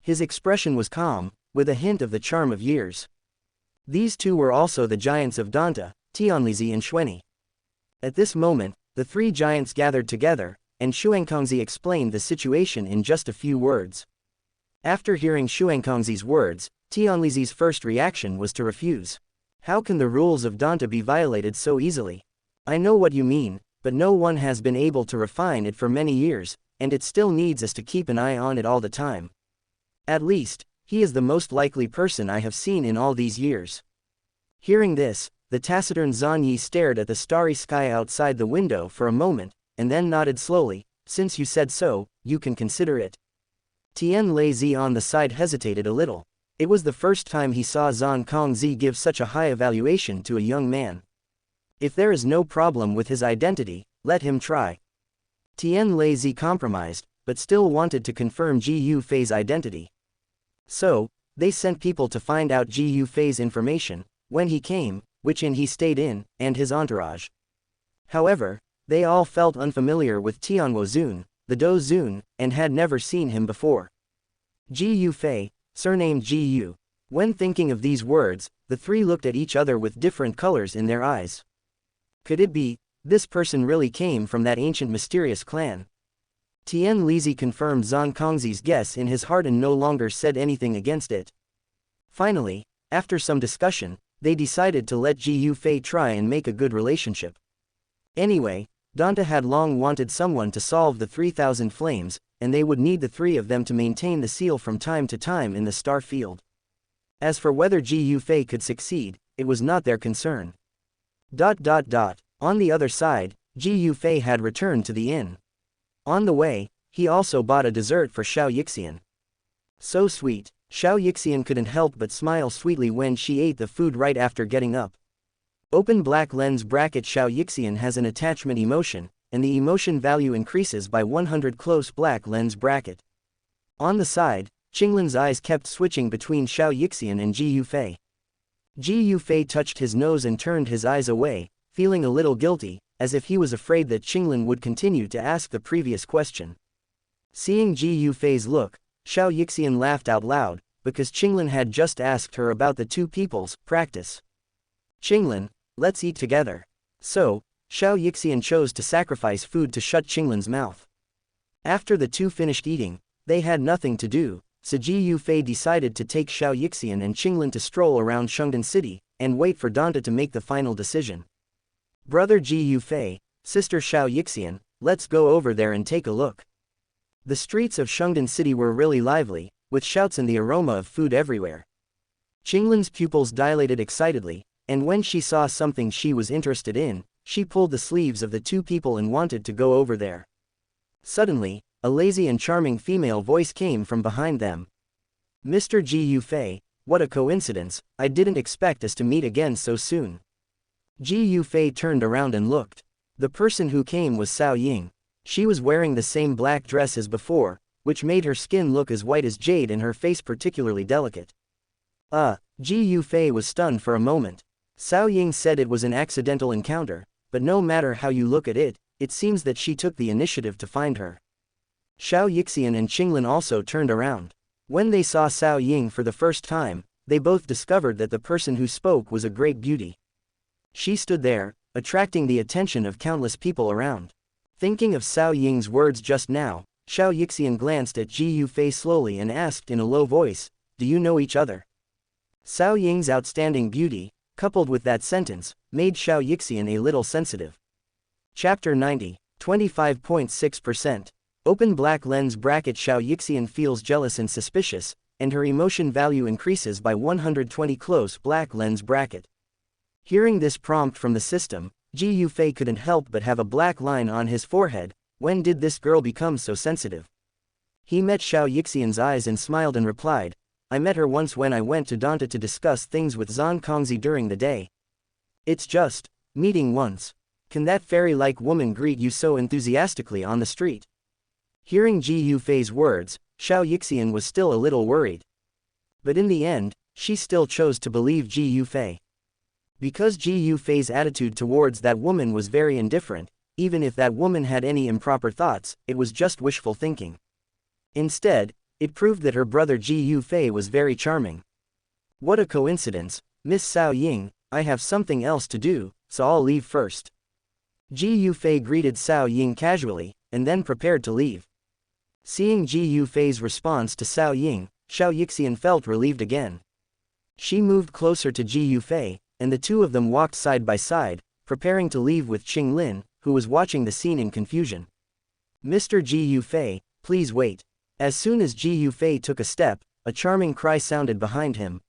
His expression was calm, with a hint of the charm of years. These 2 were also the giants of Danta, Tianlizi and Xuanyi. At this moment, the 3 giants gathered together, and Xuankongzi explained the situation in just a few words. After hearing Xuankongzi's words, Tianlizi's first reaction was to refuse. How can the rules of Danta be violated so easily? I know what you mean, but no one has been able to refine it for many years, and it still needs us to keep an eye on it all the time. At least, he is the most likely person I have seen in all these years. Hearing this, the taciturn Zan Yi stared at the starry sky outside the window for a moment, and then nodded slowly. Since you said so, you can consider it. Tian Lei Zi on the side hesitated a little. It was the first time he saw Zan Kongzi give such a high evaluation to a young man. If there is no problem with his identity, let him try. Tian Lei Zi compromised, but still wanted to confirm Ji Yufei's identity. So, they sent people to find out Ji Yufei's information, when he came, which inn he stayed in, and his entourage. However, they all felt unfamiliar with Tianwo Zun, the Dou Zun, and had never seen him before. Ji Yufei, surnamed Ji Yu. When thinking of these words, the 3 looked at each other with different colors in their eyes. Could it be, this person really came from that ancient mysterious clan? Tian Lizi confirmed Zan Kongzi's guess in his heart and no longer said anything against it. Finally, after some discussion, they decided to let Ji Yufei try and make a good relationship. Anyway, Danta had long wanted someone to solve the 3,000 flames, and they would need the 3 of them to maintain the seal from time to time in the star field. As for whether Ji Yufei could succeed, it was not their concern. On the other side, Ji Yufei had returned to the inn. On the way, he also bought a dessert for Xianxia. So sweet, Xianxia couldn't help but smile sweetly when she ate the food right after getting up. Open black lens bracket Xianxia has an attachment emotion, and the emotion value increases by 100 close black lens bracket. On the side, Qinglin's eyes kept switching between Xianxia and Ji Yufei. Ji Yufei touched his nose and turned his eyes away, feeling a little guilty, as if he was afraid that Qinglin would continue to ask the previous question. Seeing Ji Yufei's look, Xianxia laughed out loud, because Qinglin had just asked her about the 2 people's practice. Qinglin, let's eat together. So, Xianxia chose to sacrifice food to shut Qinglin's mouth. After the 2 finished eating, they had nothing to do, so Ji Yufei decided to take Xiao Yixian and Qinglin to stroll around Shungdan City, and wait for Donghua to make the final decision. Brother Ji Yufei, sister Xiao Yixian, let's go over there and take a look. The streets of Shungdan City were really lively, with shouts and the aroma of food everywhere. Qinglin's pupils dilated excitedly, and when she saw something she was interested in, she pulled the sleeves of the two people and wanted to go over there. Suddenly, a lazy and charming female voice came from behind them. Mr. Ji Yufei, what a coincidence, I didn't expect us to meet again so soon. Ji Yufei turned around and looked. The person who came was Cao Ying. She was wearing the same black dress as before, which made her skin look as white as jade and her face particularly delicate. Ji Yufei was stunned for a moment. Cao Ying said it was an accidental encounter, but no matter how you look at it, it seems that she took the initiative to find her. Xiao Yixian and Qinglin also turned around. When they saw Cao Ying for the first time, they both discovered that the person who spoke was a great beauty. She stood there, attracting the attention of countless people around. Thinking of Cao Ying's words just now, Xiao Yixian glanced at Ji Yufei slowly and asked in a low voice, "Do you know each other?" Cao Ying's outstanding beauty, coupled with that sentence, made Xiao Yixian a little sensitive. Chapter 90, 25.6%. Open black lens bracket. Xiao Yixian feels jealous and suspicious, and her emotion value increases by 120 close black lens bracket. Hearing this prompt from the system, Ji Yufei couldn't help but have a black line on his forehead. When did this girl become so sensitive? He met Xiao Yixian's eyes and smiled and replied, I met her once when I went to Donghua to discuss things with Zan Kongzi during the day. It's just meeting once. Can that fairy-like woman greet you so enthusiastically on the street? Hearing Ji Yufei's words, Xiao Yixian was still a little worried. But in the end, she still chose to believe Ji Yufei. Because Ji Yufei's attitude towards that woman was very indifferent, even if that woman had any improper thoughts, it was just wishful thinking. Instead, it proved that her brother Ji Yufei was very charming. What a coincidence, Miss Cao Ying, I have something else to do, so I'll leave first. Ji Yufei greeted Cao Ying casually, and then prepared to leave. Seeing Ji Yufei's response to Cao Ying, Xiao Yixian felt relieved again. She moved closer to Ji Yufei, and the two of them walked side by side, preparing to leave with Qinglin, who was watching the scene in confusion. Mr. Ji Yufei, please wait. As soon as Ji Yufei took a step, a charming cry sounded behind him.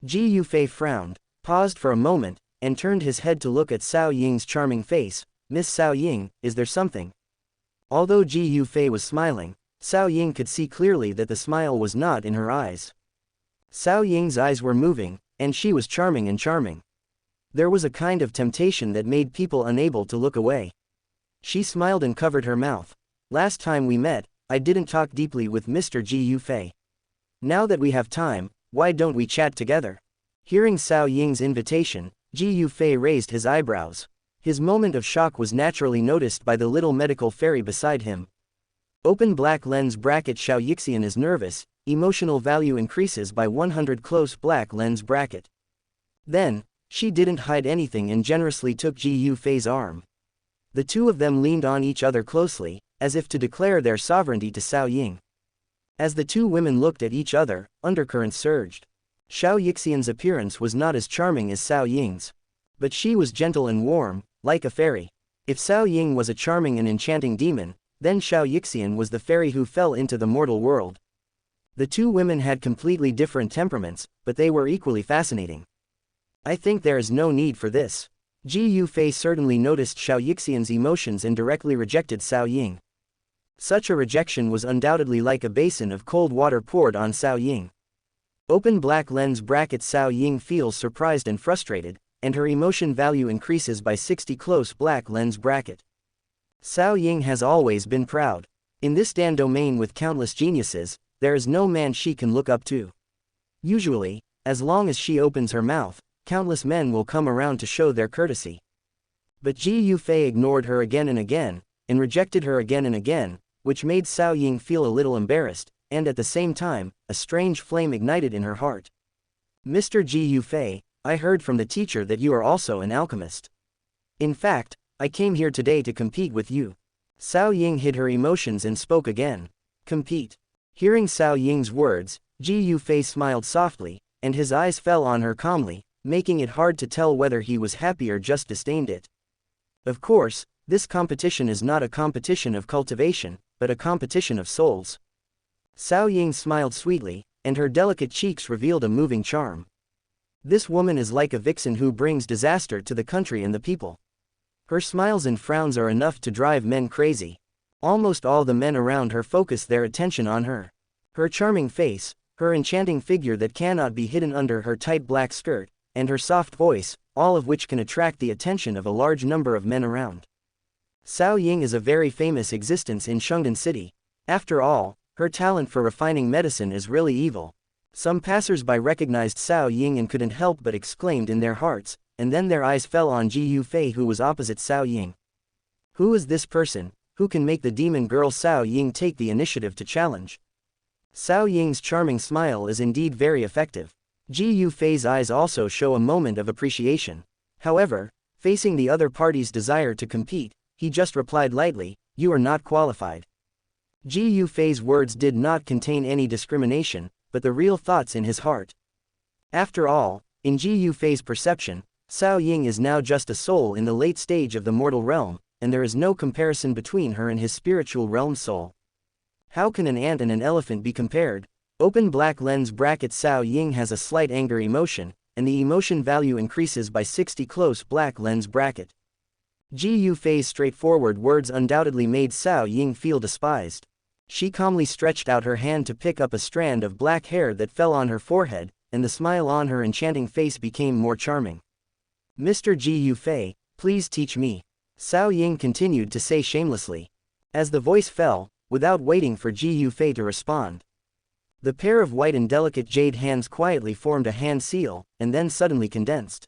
Ji Yufei frowned, paused for a moment, and turned his head to look at Cao Ying's charming face. Miss Cao Ying, is there something? Although Ji Yufei was smiling, Cao Ying could see clearly that the smile was not in her eyes. Cao Ying's eyes were moving, and she was charming and charming. There was a kind of temptation that made people unable to look away. She smiled and covered her mouth. Last time we met, I didn't talk deeply with Mr. Ji Yufei. Now that we have time, why don't we chat together? Hearing Cao Ying's invitation, Ji Yufei raised his eyebrows. His moment of shock was naturally noticed by the little medical fairy beside him. Open black lens bracket. Xiao Yixian is nervous, emotional value increases by 100 close black lens bracket. Then, she didn't hide anything and generously took Ji Yufei's arm. The two of them leaned on each other closely, as if to declare their sovereignty to Cao Ying. As the two women looked at each other, undercurrents surged. Xiao Yixian's appearance was not as charming as Cao Ying's. But she was gentle and warm, like a fairy. If Cao Ying was a charming and enchanting demon, then Xiao Yixian was the fairy who fell into the mortal world. The two women had completely different temperaments, but they were equally fascinating. I think there is no need for this. Ji Yufei certainly noticed Xiao Yixian's emotions and directly rejected Cao Ying. Such a rejection was undoubtedly like a basin of cold water poured on Cao Ying. Open black lens bracket. Cao Ying feels surprised and frustrated, and her emotion value increases by 60 close black lens bracket. Cao Ying has always been proud. In this Dan domain with countless geniuses, there is no man she can look up to. Usually, as long as she opens her mouth, countless men will come around to show their courtesy. But Ji Yufei ignored her again and again, and rejected her again and again, which made Cao Ying feel a little embarrassed, and at the same time, a strange flame ignited in her heart. Mr. Ji Yufei, I heard from the teacher that you are also an alchemist. In fact, I came here today to compete with you. Cao Ying hid her emotions and spoke again. Compete. Hearing Cao Ying's words, Ji Yufei smiled softly, and his eyes fell on her calmly, making it hard to tell whether he was happy or just disdained it. Of course, this competition is not a competition of cultivation, but a competition of souls. Cao Ying smiled sweetly, and her delicate cheeks revealed a moving charm. This woman is like a vixen who brings disaster to the country and the people. Her smiles and frowns are enough to drive men crazy. Almost all the men around her focus their attention on her. Her charming face, her enchanting figure that cannot be hidden under her tight black skirt, and her soft voice, all of which can attract the attention of a large number of men around. Cao Ying is a very famous existence in Shungdan City. After all, her talent for refining medicine is really evil. Some passers-by recognized Cao Ying and couldn't help but exclaimed in their hearts, and then their eyes fell on Ji Yufei, who was opposite Cao Ying. Who is this person, who can make the demon girl Cao Ying take the initiative to challenge? Cao Ying's charming smile is indeed very effective. Ji Yufei's eyes also show a moment of appreciation. However, facing the other party's desire to compete, he just replied lightly, "You are not qualified." Ji Yufei's words did not contain any discrimination, but the real thoughts in his heart. After all, in Ji Yufei's perception, Cao Ying is now just a soul in the late stage of the mortal realm, and there is no comparison between her and his spiritual realm soul. How can an ant and an elephant be compared? Open black lens bracket. Cao Ying has a slight anger emotion, and the emotion value increases by 60 close black lens bracket. Ji Yufei's straightforward words undoubtedly made Cao Ying feel despised. She calmly stretched out her hand to pick up a strand of black hair that fell on her forehead, and the smile on her enchanting face became more charming. "Mr. Ji Yufei, please teach me," Cao Ying continued to say shamelessly. As the voice fell, without waiting for Ji Yufei to respond, the pair of white and delicate jade hands quietly formed a hand seal, and then suddenly condensed.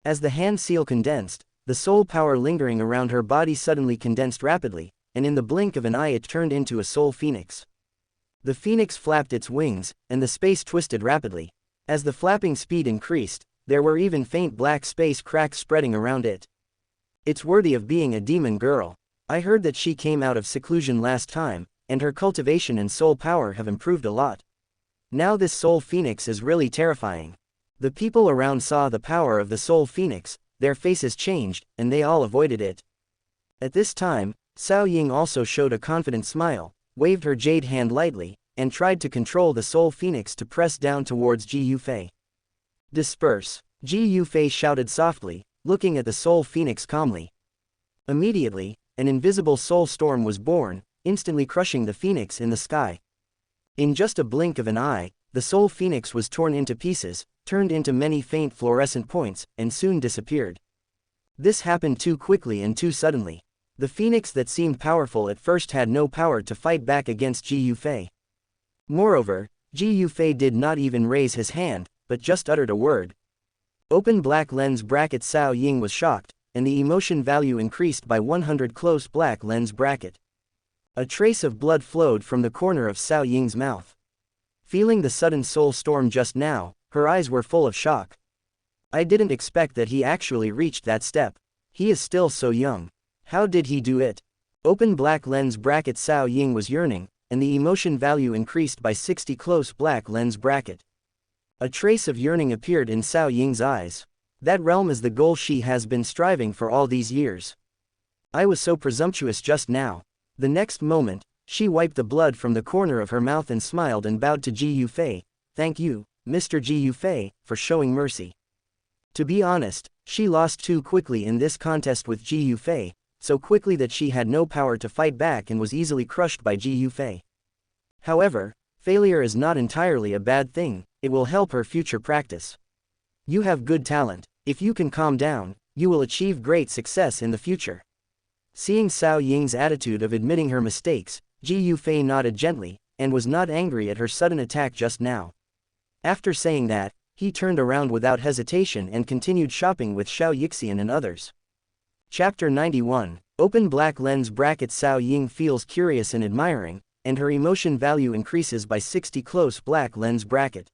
As the hand seal condensed, the soul power lingering around her body suddenly condensed rapidly, and in the blink of an eye it turned into a soul phoenix. The phoenix flapped its wings, and the space twisted rapidly. As the flapping speed increased, there were even faint black space cracks spreading around it. "It's worthy of being a demon girl. I heard that she came out of seclusion last time, and her cultivation and soul power have improved a lot. Now this soul phoenix is really terrifying." The people around saw the power of the soul phoenix, their faces changed, and they all avoided it. At this time, Cao Ying also showed a confident smile, waved her jade hand lightly, and tried to control the soul phoenix to press down towards Ji Yufei. "Disperse," Ji Yufei shouted softly, looking at the soul phoenix calmly. Immediately, an invisible soul storm was born, instantly crushing the phoenix in the sky. In just a blink of an eye, the soul phoenix was torn into pieces, turned into many faint fluorescent points, and soon disappeared. This happened too quickly and too suddenly. The phoenix that seemed powerful at first had no power to fight back against Ji Yufei. Moreover, Ji Yufei did not even raise his hand, but just uttered a word. Open black lens bracket. Cao Ying was shocked, and the emotion value increased by 100 close black lens bracket. A trace of blood flowed from the corner of Cao Ying's mouth. Feeling the sudden soul storm just now, her eyes were full of shock. "I didn't expect that he actually reached that step. He is still so young. How did he do it?" Open black lens bracket. Cao Ying was yearning, and the emotion value increased by 60 close black lens bracket. A trace of yearning appeared in Cao Ying's eyes. That realm is the goal she has been striving for all these years. "I was so presumptuous just now." The next moment, she wiped the blood from the corner of her mouth and smiled and bowed to Ji Yufei. "Thank you, Mr. Ji Yufei, for showing mercy." To be honest, she lost too quickly in this contest with Ji Yufei, so quickly that she had no power to fight back and was easily crushed by Ji Yufei. However, failure is not entirely a bad thing, it will help her future practice. You have good talent. If you can calm down, you will achieve great success in the future. Seeing Cao Ying's attitude of admitting her mistakes, Ji Yufei nodded gently, and was not angry at her sudden attack just now. After saying that, he turned around without hesitation and continued shopping with Xiao Yixian and others. Chapter 91. Open black lens bracket. Cao Ying feels curious and admiring, and her emotion value increases by 60 close black lens bracket.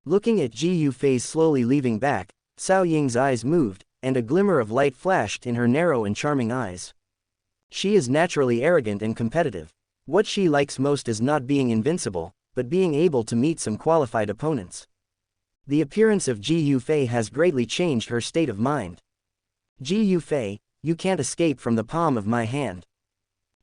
Looking at Ji Yufei's slowly leaving back, Cao Ying's eyes moved, and a glimmer of light flashed in her narrow and charming eyes. She is naturally arrogant and competitive. What she likes most is not being invincible, but being able to meet some qualified opponents. The appearance of Ji Yufei has greatly changed her state of mind. Ji Yufei, you can't escape from the palm of my hand.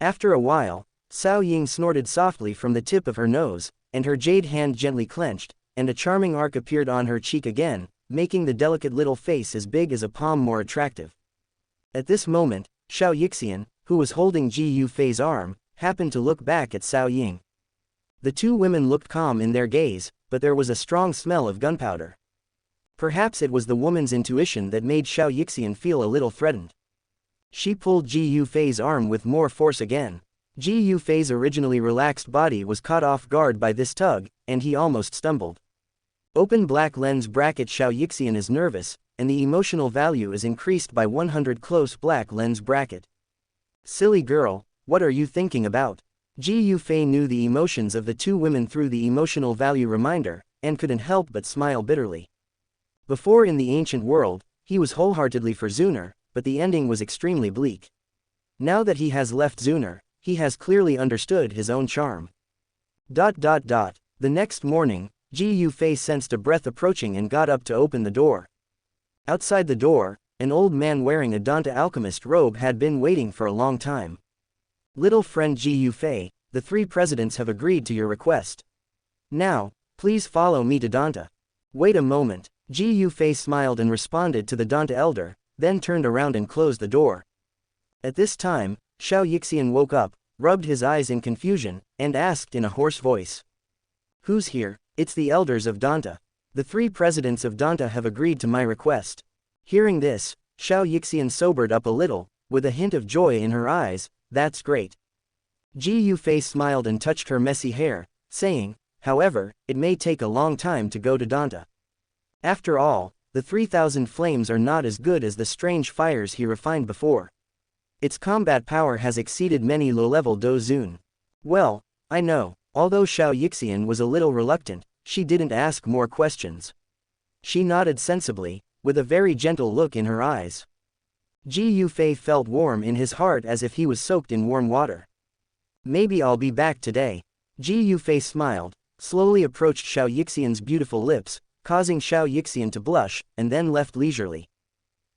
After a while, Cao Ying snorted softly from the tip of her nose, and her jade hand gently clenched, and a charming arc appeared on her cheek again, making the delicate little face as big as a palm more attractive. At this moment, Xianxia, who was holding Ji Yufei's arm, happened to look back at Cao Ying. The two women looked calm in their gaze, but there was a strong smell of gunpowder. Perhaps it was the woman's intuition that made Xianxia feel a little threatened. She pulled Ji Yufei's arm with more force again. Ji Yufei's originally relaxed body was caught off guard by this tug, and he almost stumbled. Open black lens bracket. Xianxia is nervous, and the emotional value is increased by 100. Close black lens bracket. Silly girl, what are you thinking about? Ji Yufei knew the emotions of the two women through the emotional value reminder, and couldn't help but smile bitterly. Before in the ancient world, he was wholeheartedly for Xun'er, but the ending was extremely bleak. Now that he has left Xun'er, he has clearly understood his own charm. The next morning, Ji Yufei sensed a breath approaching and got up to open the door. Outside the door, an old man wearing a Donghua alchemist robe had been waiting for a long time. Little friend Ji Yufei, the three presidents have agreed to your request. Now, please follow me to Donghua. Wait a moment. Ji Yufei smiled and responded to the Donghua elder, then turned around and closed the door. At this time, Xianxia woke up, rubbed his eyes in confusion, and asked in a hoarse voice. Who's here? It's the elders of Donghua. The three presidents of Donghua have agreed to my request. Hearing this, Xianxia sobered up a little, with a hint of joy in her eyes. That's great. Ji Yufei smiled and touched her messy hair, saying, however, it may take a long time to go to Donghua. After all, the 3,000 flames are not as good as the strange fires he refined before. Its combat power has exceeded many low-level Dou Zun. Well, I know. Although Xianxia was a little reluctant, she didn't ask more questions. She nodded sensibly, with a very gentle look in her eyes. Ji Yufei felt warm in his heart as if he was soaked in warm water. Maybe I'll be back today. Ji Yufei smiled, slowly approached Xianxia's beautiful lips, causing Xianxia to blush, and then left leisurely.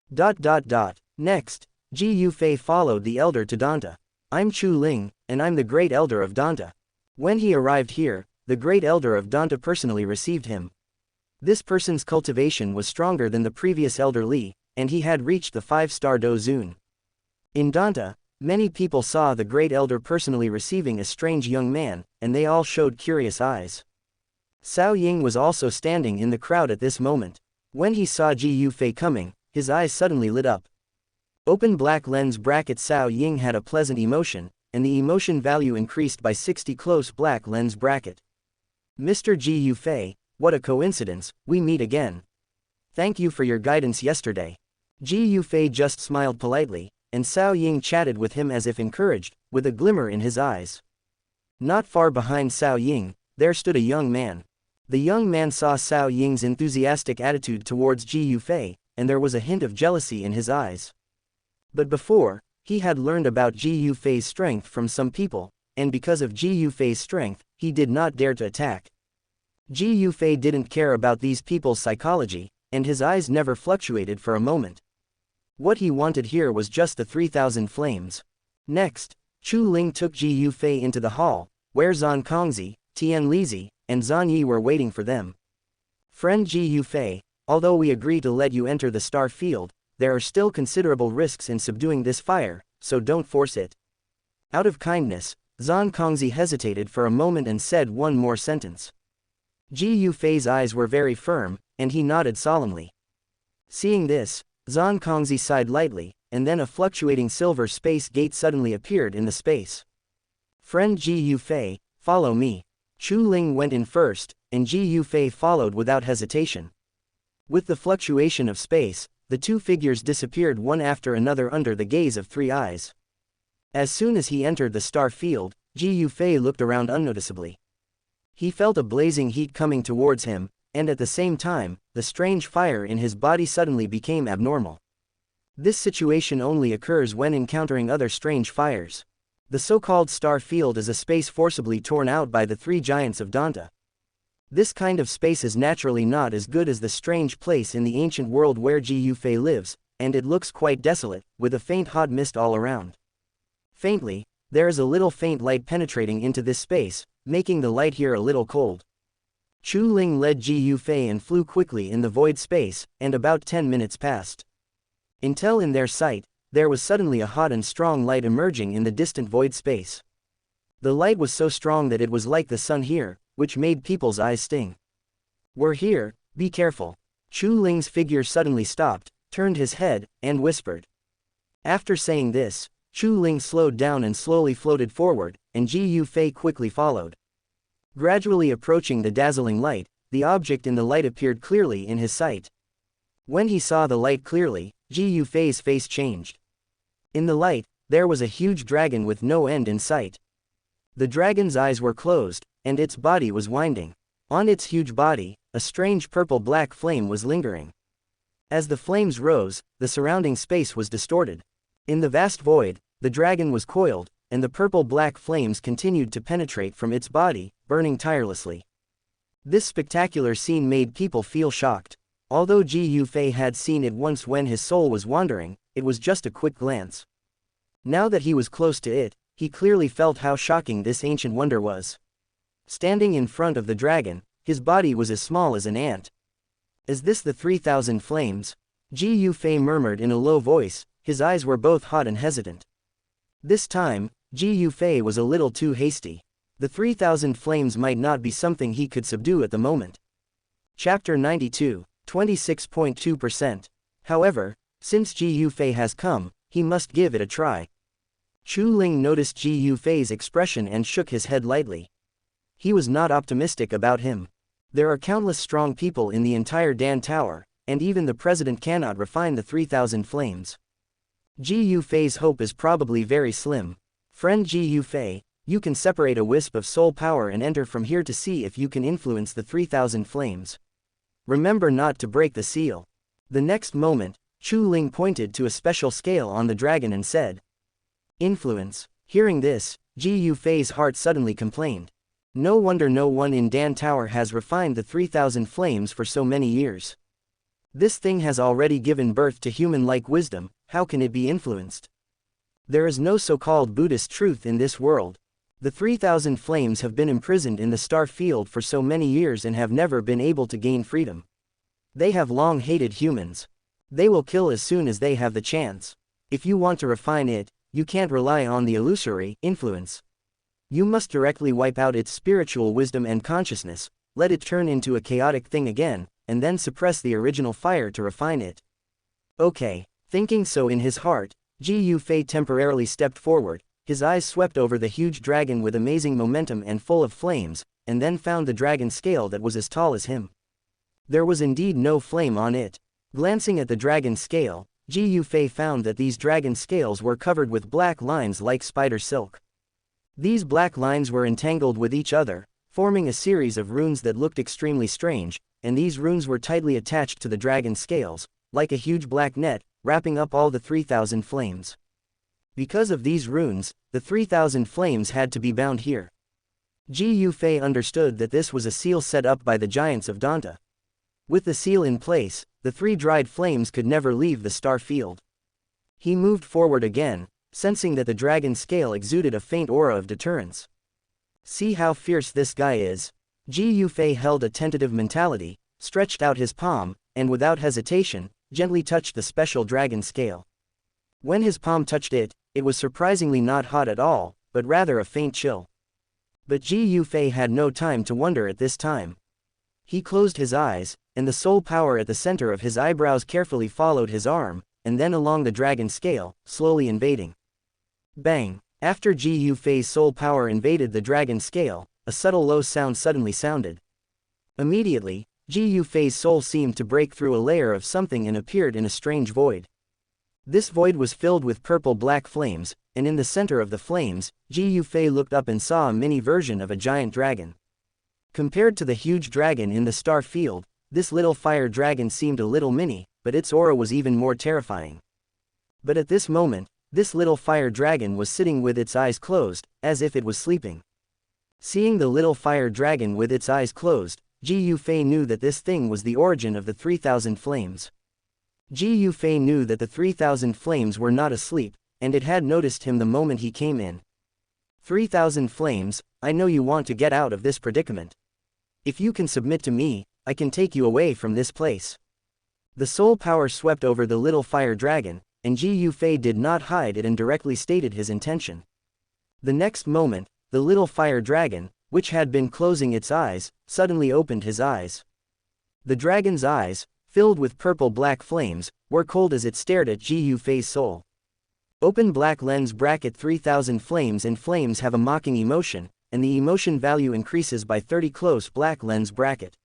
Next, Ji Yufei followed the elder to Donghua. I'm Chu Ling, and I'm the great elder of Donghua. When he arrived here, the great elder of Donghua personally received him. This person's cultivation was stronger than the previous elder Li, and he had reached the 5-star Dou Zun. In Donghua, many people saw the great elder personally receiving a strange young man, and they all showed curious eyes. Cao Ying was also standing in the crowd at this moment. When he saw Ji Yufei coming, his eyes suddenly lit up. Open black lens bracket. Cao Ying had a pleasant emotion, and the emotion value increased by 60. Close black lens bracket. Mr. Ji Yufei, what a coincidence, we meet again. Thank you for your guidance yesterday. Ji Yufei just smiled politely, and Cao Ying chatted with him as if encouraged, with a glimmer in his eyes. Not far behind Cao Ying, there stood a young man. The young man saw Cao Ying's enthusiastic attitude towards Ji Yufei, and there was a hint of jealousy in his eyes. But before, he had learned about Ji Yufei's strength from some people, and because of Ji Yufei's strength, he did not dare to attack. Ji Yufei didn't care about these people's psychology, and his eyes never fluctuated for a moment. What he wanted here was just the 3,000 flames. Next, Chu Ling took Ji Yufei into the hall, where Zan Kongzi, Tian Lizi, and Zan Yi were waiting for them. Friend Ji Yufei, although we agree to let you enter the star field, there are still considerable risks in subduing this fire, so don't force it. Out of kindness, Zan Kongzi hesitated for a moment and said one more sentence. Ji Yufei's eyes were very firm, and he nodded solemnly. Seeing this, Zan Kongzi sighed lightly, and then a fluctuating silver space gate suddenly appeared in the space. Friend Ji Yufei, follow me. Chu Ling went in first, and Ji Yufei followed without hesitation. With the fluctuation of space, the two figures disappeared one after another under the gaze of three eyes. As soon as he entered the star field, Ji Yufei looked around unnoticeably. He felt a blazing heat coming towards him, and at the same time, the strange fire in his body suddenly became abnormal. This situation only occurs when encountering other strange fires. The so-called star field is a space forcibly torn out by the three giants of Donghua. This kind of space is naturally not as good as the strange place in the ancient world where Ji Yufei lives, and it looks quite desolate, with a faint hot mist all around. Faintly, there is a little faint light penetrating into this space, making the light here a little cold. Chu Ling led Ji Yufei and flew quickly in the void space, and about 10 minutes passed. Until in their sight, there was suddenly a hot and strong light emerging in the distant void space. The light was so strong that it was like the sun here, which made people's eyes sting. "We're here, be careful." Chu Ling's figure suddenly stopped, turned his head, and whispered. After saying this, Chu Ling slowed down and slowly floated forward, and Ji Yufei quickly followed. Gradually approaching the dazzling light, the object in the light appeared clearly in his sight. When he saw the light clearly, Ji Yufei's face changed. In the light, there was a huge dragon with no end in sight. The dragon's eyes were closed, and its body was winding. On its huge body, a strange purple-black flame was lingering. As the flames rose, the surrounding space was distorted. In the vast void, the dragon was coiled, and the purple-black flames continued to penetrate from its body, burning tirelessly. This spectacular scene made people feel shocked. Although Ji Yufei had seen it once when his soul was wandering, it was just a quick glance. Now that he was close to it, he clearly felt how shocking this ancient wonder was. Standing in front of the dragon, his body was as small as an ant. "Is this the 3,000 flames?" Ji Yufei murmured in a low voice, his eyes were both hot and hesitant. This time, Ji Yufei was a little too hasty. The 3,000 flames might not be something he could subdue at the moment. Chapter 92, 26.2%. However, since Ji Yufei has come, he must give it a try. Chu Ling noticed Ji Yufei's expression and shook his head lightly. He was not optimistic about him. There are countless strong people in the entire Dan Tower, and even the president cannot refine the 3,000 flames. Ji Yufei's hope is probably very slim. Friend Ji Yufei, you can separate a wisp of soul power and enter from here to see if you can influence the 3,000 flames. Remember not to break the seal. The next moment, Chu Ling pointed to a special scale on the dragon and said, "Influence." Hearing this, Ji Yufei's heart suddenly complained. No wonder no one in Dan Tower has refined the 3,000 flames for so many years. This thing has already given birth to human-like wisdom, how can it be influenced? There is no so-called Buddhist truth in this world. The 3,000 flames have been imprisoned in the star field for so many years and have never been able to gain freedom. They have long hated humans. They will kill as soon as they have the chance. If you want to refine it, you can't rely on the illusory influence. You must directly wipe out its spiritual wisdom and consciousness, let it turn into a chaotic thing again, and then suppress the original fire to refine it. Okay. Thinking so in his heart, Ji Yufei temporarily stepped forward, his eyes swept over the huge dragon with amazing momentum and full of flames, and then found the dragon scale that was as tall as him. There was indeed no flame on it. Glancing at the dragon scale, Ji Yufei found that these dragon scales were covered with black lines like spider silk. These black lines were entangled with each other, forming a series of runes that looked extremely strange, and these runes were tightly attached to the dragon scales, like a huge black net, wrapping up all the 3,000 flames. Because of these runes, the 3,000 flames had to be bound here. Ji Yufei understood that this was a seal set up by the giants of Donghua. With the seal in place, the three dried flames could never leave the star field. He moved forward again, sensing that the dragon scale exuded a faint aura of deterrence. See how fierce this guy is. Ji Yufei held a tentative mentality, stretched out his palm, and without hesitation, gently touched the special dragon scale. When his palm touched it, it was surprisingly not hot at all, but rather a faint chill. But Ji Yufei had no time to wonder at this time. He closed his eyes, and the soul power at the center of his eyebrows carefully followed his arm, and then along the dragon scale, slowly invading. Bang! After Ji Yufei's soul power invaded the dragon scale, a subtle low sound suddenly sounded. Immediately, Ji Yufei's soul seemed to break through a layer of something and appeared in a strange void. This void was filled with purple-black flames, and in the center of the flames, Ji Yufei looked up and saw a mini version of a giant dragon. Compared to the huge dragon in the star field, this little fire dragon seemed a little mini, but its aura was even more terrifying. But at this moment, This little fire dragon was sitting with its eyes closed, as if it was sleeping. Seeing the little fire dragon with its eyes closed, Ji Yufei knew that this thing was the origin of the 3,000 flames. Ji Yufei knew that the 3,000 flames were not asleep, and it had noticed him the moment he came in. 3,000 flames, I know you want to get out of this predicament. If you can submit to me, I can take you away from this place. The soul power swept over the little fire dragon, and Ji Yufei did not hide it and directly stated his intention. The next moment, the little fire dragon, which had been closing its eyes, suddenly opened his eyes. The dragon's eyes, filled with purple-black flames, were cold as it stared at Ji Yufei's soul. Open black lens bracket 3,000 flames and flames have a mocking emotion, and the emotion value increases by 30 close black lens bracket.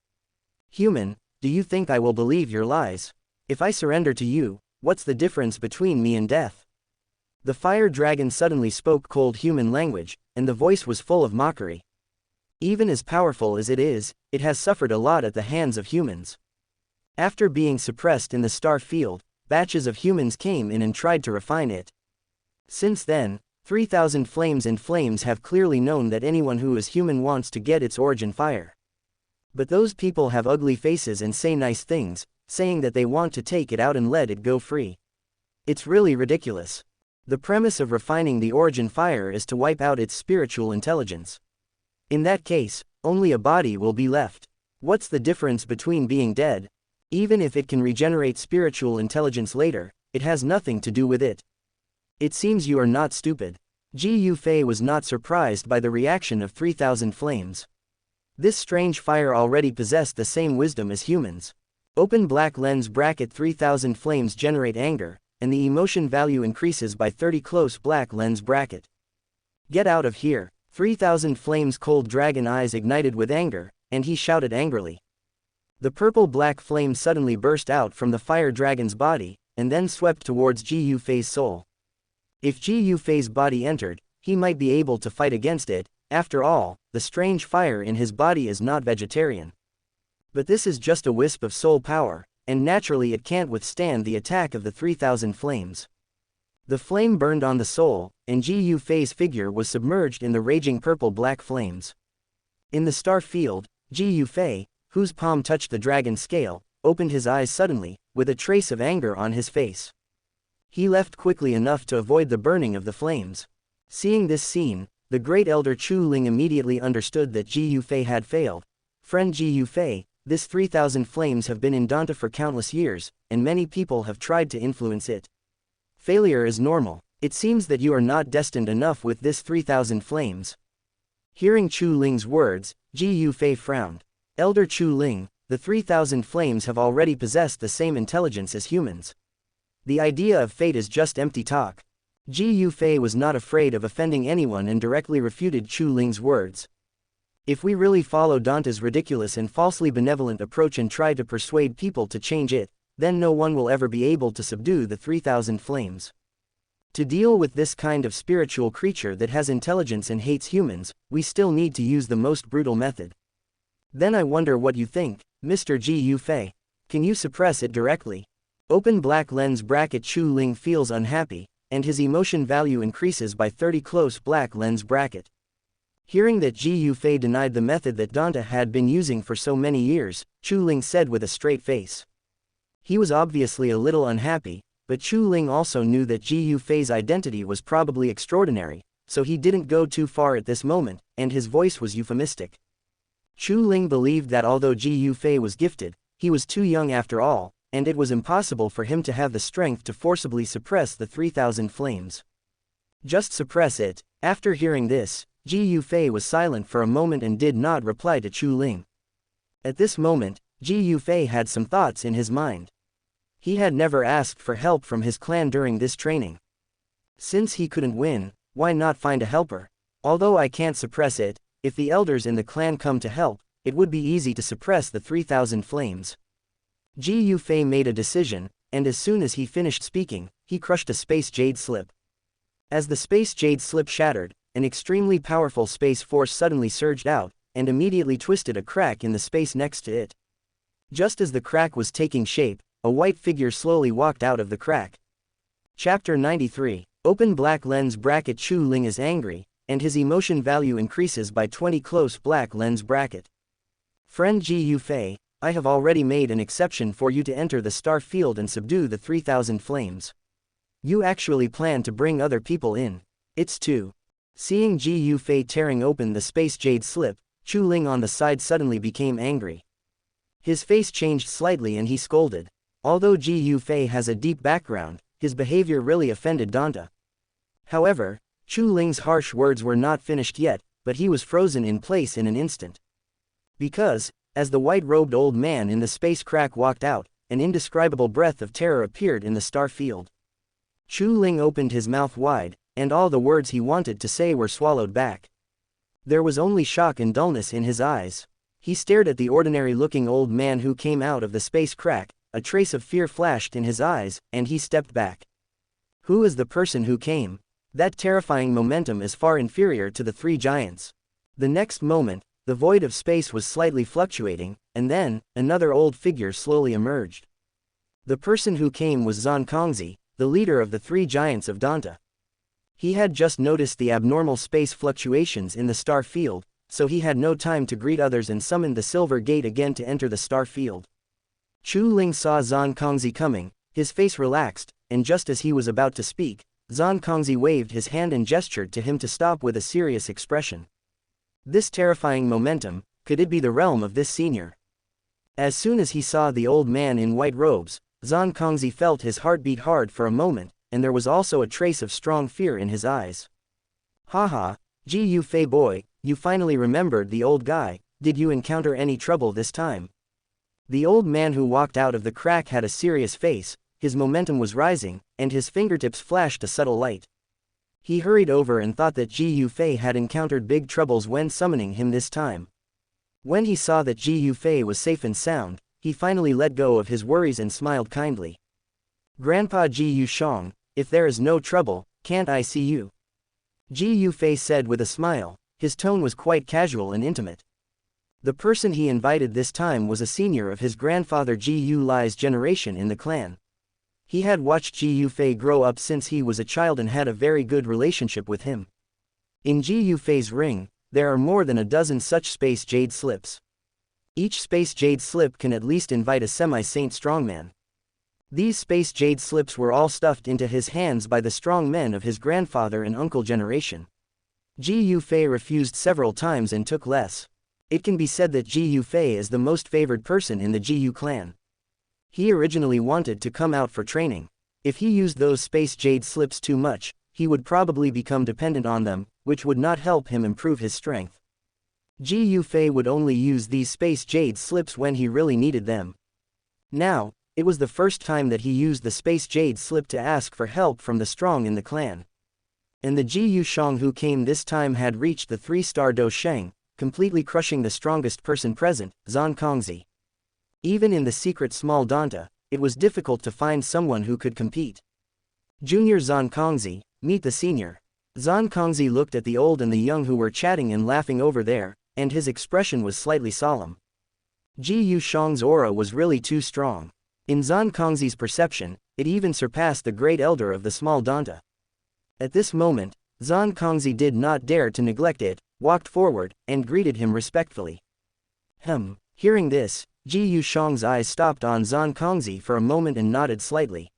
Human, do you think I will believe your lies? If I surrender to you, what's the difference between me and death? The fire dragon suddenly spoke cold human language, and the voice was full of mockery. Even as powerful as it is, it has suffered a lot at the hands of humans. After being suppressed in the star field, batches of humans came in and tried to refine it. Since then, 3,000 flames and flames have clearly known that anyone who is human wants to get its origin fire. But those people have ugly faces and say nice things, saying that they want to take it out and let it go free. It's really ridiculous. The premise of refining the origin fire is to wipe out its spiritual intelligence. In that case, only a body will be left. What's the difference between being dead? Even if it can regenerate spiritual intelligence later, it has nothing to do with it. It seems you are not stupid. Ji Yufei was not surprised by the reaction of 3,000 flames. This strange fire already possessed the same wisdom as humans. Open black lens bracket 3,000 flames generate anger, and the emotion value increases by 30 close black lens bracket. Get out of here. 3,000 flames cold dragon eyes ignited with anger, and he shouted angrily. The purple-black flame suddenly burst out from the fire dragon's body, and then swept towards Ji Yufei's soul. If Ji Yufei's body entered, he might be able to fight against it. After all, the strange fire in his body is not vegetarian. But this is just a wisp of soul power, and naturally it can't withstand the attack of the 3,000 flames. The flame burned on the soul, and Ji Yufei's figure was submerged in the raging purple-black flames. In the star field, Ji Yufei, whose palm touched the dragon's scale, opened his eyes suddenly, with a trace of anger on his face. He left quickly enough to avoid the burning of the flames. Seeing this scene, the great elder Chu Ling immediately understood that Ji Yufei had failed. Friend Ji Yufei, this 3,000 flames have been in Donghua for countless years, and many people have tried to influence it. Failure is normal. It seems that you are not destined enough with this 3,000 flames. Hearing Chu Ling's words, Ji Yufei frowned. Elder Chu Ling, the 3,000 flames have already possessed the same intelligence as humans. The idea of fate is just empty talk. Ji Yufei was not afraid of offending anyone and directly refuted Chu Ling's words. If we really follow Donghwa's ridiculous and falsely benevolent approach and try to persuade people to change it, then no one will ever be able to subdue the 3,000 flames. To deal with this kind of spiritual creature that has intelligence and hates humans, we still need to use the most brutal method. Then I wonder what you think, Mr. Ji Yufei. Can you suppress it directly? Open black lens bracket Chu Ling feels unhappy, and his emotion value increases by 30 close black lens bracket. Hearing that Ji Yufei denied the method that Donghua had been using for so many years, Chu Ling said with a straight face. He was obviously a little unhappy, but Chu Ling also knew that Ji Yufei's identity was probably extraordinary, so he didn't go too far at this moment, and his voice was euphemistic. Chu Ling believed that although Ji Yufei was gifted, he was too young after all, and it was impossible for him to have the strength to forcibly suppress the 3,000 flames. Just suppress it. After hearing this, Ji Yufei was silent for a moment and did not reply to Chu Ling. At this moment, Ji Yufei had some thoughts in his mind. He had never asked for help from his clan during this training. Since he couldn't win, why not find a helper? Although I can't suppress it, if the elders in the clan come to help, it would be easy to suppress the 3,000 flames. Ji Yufei made a decision, and as soon as he finished speaking, he crushed a space jade slip. As the space jade slip shattered, an extremely powerful space force suddenly surged out, and immediately twisted a crack in the space next to it. Just as the crack was taking shape, a white figure slowly walked out of the crack. Chapter 93. Open black lens bracket. Chu Ling is angry, and his emotion value increases by 20. Close black lens bracket. Friend Ji Yufei, I have already made an exception for you to enter the star field and subdue the 3000 flames. You actually plan to bring other people in. It's too. Seeing Ji Yufei tearing open the space jade slip, Chu Ling on the side suddenly became angry. His face changed slightly and he scolded. Although Ji Yufei has a deep background, his behavior really offended Donghua. However, Chu Ling's harsh words were not finished yet, but he was frozen in place in an instant. Because, as the white-robed old man in the space crack walked out, an indescribable breath of terror appeared in the star field. Chu Ling opened his mouth wide, and all the words he wanted to say were swallowed back. There was only shock and dullness in his eyes. He stared at the ordinary-looking old man who came out of the space crack, a trace of fear flashed in his eyes, and he stepped back. Who is the person who came? That terrifying momentum is far inferior to the three giants. The next moment, the void of space was slightly fluctuating, and then, another old figure slowly emerged. The person who came was Zan Kongzi, the leader of the three giants of Donghua. He had just noticed the abnormal space fluctuations in the star field, so he had no time to greet others and summoned the silver gate again to enter the star field. Chu Ling saw Zan Kongzi coming, his face relaxed, and just as he was about to speak, Zan Kongzi waved his hand and gestured to him to stop with a serious expression. This terrifying momentum, could it be the realm of this senior? As soon as he saw the old man in white robes, Zan Kongzi felt his heart beat hard for a moment, and there was also a trace of strong fear in his eyes. Haha, Ji Yufei boy, you finally remembered the old guy. Did you encounter any trouble this time? The old man who walked out of the crack had a serious face, his momentum was rising, and his fingertips flashed a subtle light. He hurried over and thought that Ji Yufei had encountered big troubles when summoning him this time. When he saw that Ji Yufei was safe and sound, he finally let go of his worries and smiled kindly. Grandpa Ji Yushang, if there is no trouble, can't I see you? Ji Yufei said with a smile, his tone was quite casual and intimate. The person he invited this time was a senior of his grandfather Ji Yulai's generation in the clan. He had watched Ji Yufei grow up since he was a child and had a very good relationship with him. In Ji Yufei's ring, there are more than a dozen such space jade slips. Each space jade slip can at least invite a semi-saint strongman. These space jade slips were all stuffed into his hands by the strong men of his grandfather and uncle generation. Ji Yufei refused several times and took less. It can be said that Ji Yufei is the most favored person in the Ji Yu clan. He originally wanted to come out for training. If he used those space jade slips too much, he would probably become dependent on them, which would not help him improve his strength. Ji Yufei would only use these space jade slips when he really needed them. Now, it was the first time that he used the space jade slip to ask for help from the strong in the clan. And the Ji Yushang who came this time had reached the 3-star Do Sheng, completely crushing the strongest person present, Zan Kongzi. Even in the secret small Donghua, it was difficult to find someone who could compete. Junior Zan Kongzi, meet the senior. Zan Kongzi looked at the old and the young who were chatting and laughing over there, and his expression was slightly solemn. Ji Yushang's aura was really too strong. In Zan Kongzi's perception, it even surpassed the great elder of the small Donghua. At this moment, Zan Kongzi did not dare to neglect it, walked forward, and greeted him respectfully. Hearing this, Ji Yushang's eyes stopped on Zan Kongzi for a moment and nodded slightly.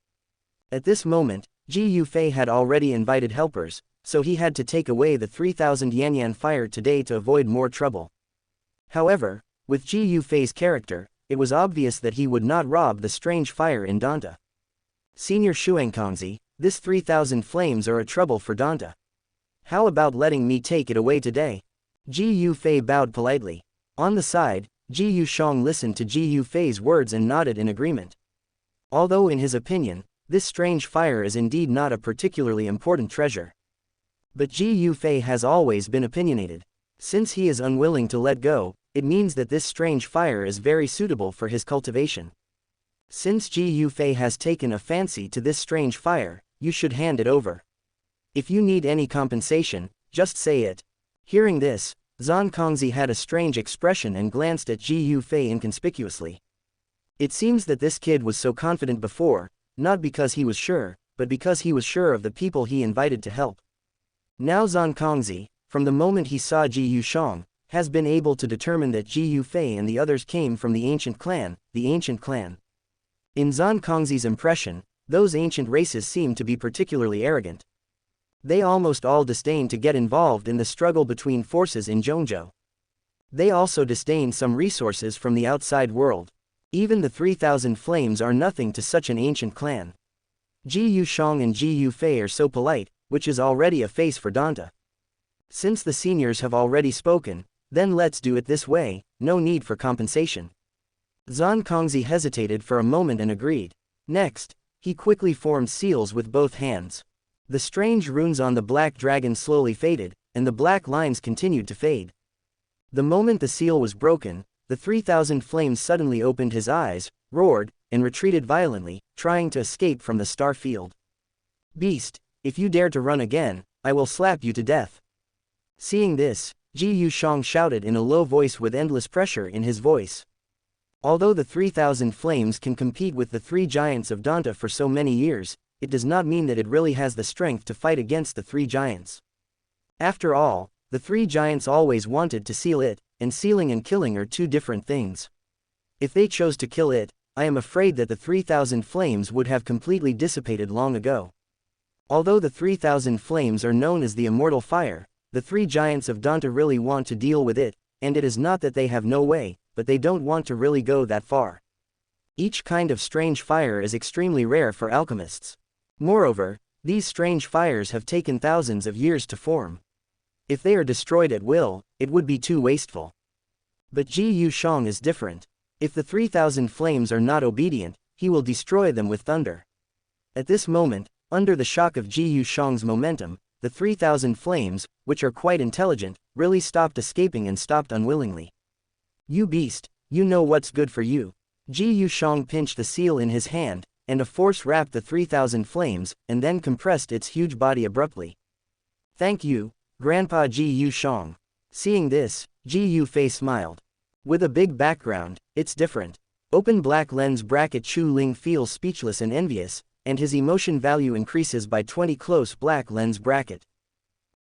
At this moment, Ji Yufei had already invited helpers, so he had to take away the 3000 Yanyan fire today to avoid more trouble. However, with Ji Yufei's character, it was obvious that he would not rob the strange fire in Donghua. Senior Kongzi, this 3000 flames are a trouble for Donghua. How about letting me take it away today? Ji Yufei bowed politely. On the side, Ji Yushang listened to Ji Yufei's words and nodded in agreement. Although in his opinion, this strange fire is indeed not a particularly important treasure. But Ji Yufei has always been opinionated. Since he is unwilling to let go, it means that this strange fire is very suitable for his cultivation. Since Ji Yufei has taken a fancy to this strange fire, you should hand it over. If you need any compensation, just say it. Hearing this, Zan Kongzi had a strange expression and glanced at Ji Yufei inconspicuously. It seems that this kid was so confident before, not because he was sure, but because he was sure of the people he invited to help. Now Zhang Kongzi, from the moment he saw Ji Yushang, has been able to determine that Ji Yufei and the others came from the ancient clan, In Zhang Kongzi's impression, those ancient races seemed to be particularly arrogant. They almost all disdained to get involved in the struggle between forces in Zhongzhou. They also disdained some resources from the outside world. Even the 3,000 flames are nothing to such an ancient clan. Ji Yushang and Ji Yufei are so polite, which is already a face for Donghua. Since the seniors have already spoken, then let's do it this way, no need for compensation. Zhang Kongzi hesitated for a moment and agreed. Next, he quickly formed seals with both hands. The strange runes on the black dragon slowly faded, and the black lines continued to fade. The moment the seal was broken, the 3,000 flames suddenly opened his eyes, roared, and retreated violently, trying to escape from the star field. Beast, if you dare to run again, I will slap you to death. Seeing this, Ji Yushang shouted in a low voice with endless pressure in his voice. Although the 3,000 flames can compete with the 3 giants of Donghua for so many years, it does not mean that it really has the strength to fight against the 3 giants. After all, the 3 giants always wanted to seal it, and sealing and killing are 2 different things. If they chose to kill it, I am afraid that the 3,000 flames would have completely dissipated long ago. Although the 3,000 flames are known as the immortal fire, the 3 giants of Donghua really want to deal with it, and it is not that they have no way, but they don't want to really go that far. Each kind of strange fire is extremely rare for alchemists. Moreover, these strange fires have taken thousands of years to form. If they are destroyed at will, it would be too wasteful. But Ji Yushang is different. If the 3,000 flames are not obedient, he will destroy them with thunder. At this moment, under the shock of Ji Yushang's momentum, the 3,000 flames, which are quite intelligent, really stopped escaping and stopped unwillingly. You beast, you know what's good for you. Ji Yushang pinched the seal in his hand, and a force wrapped the 3,000 flames, and then compressed its huge body abruptly. Thank you, Grandpa Ji Yushang. Seeing this, Ji Yufei smiled. With a big background, it's different. Open black lens bracket Chu Ling feels speechless and envious, and his emotion value increases by 20 close black lens bracket.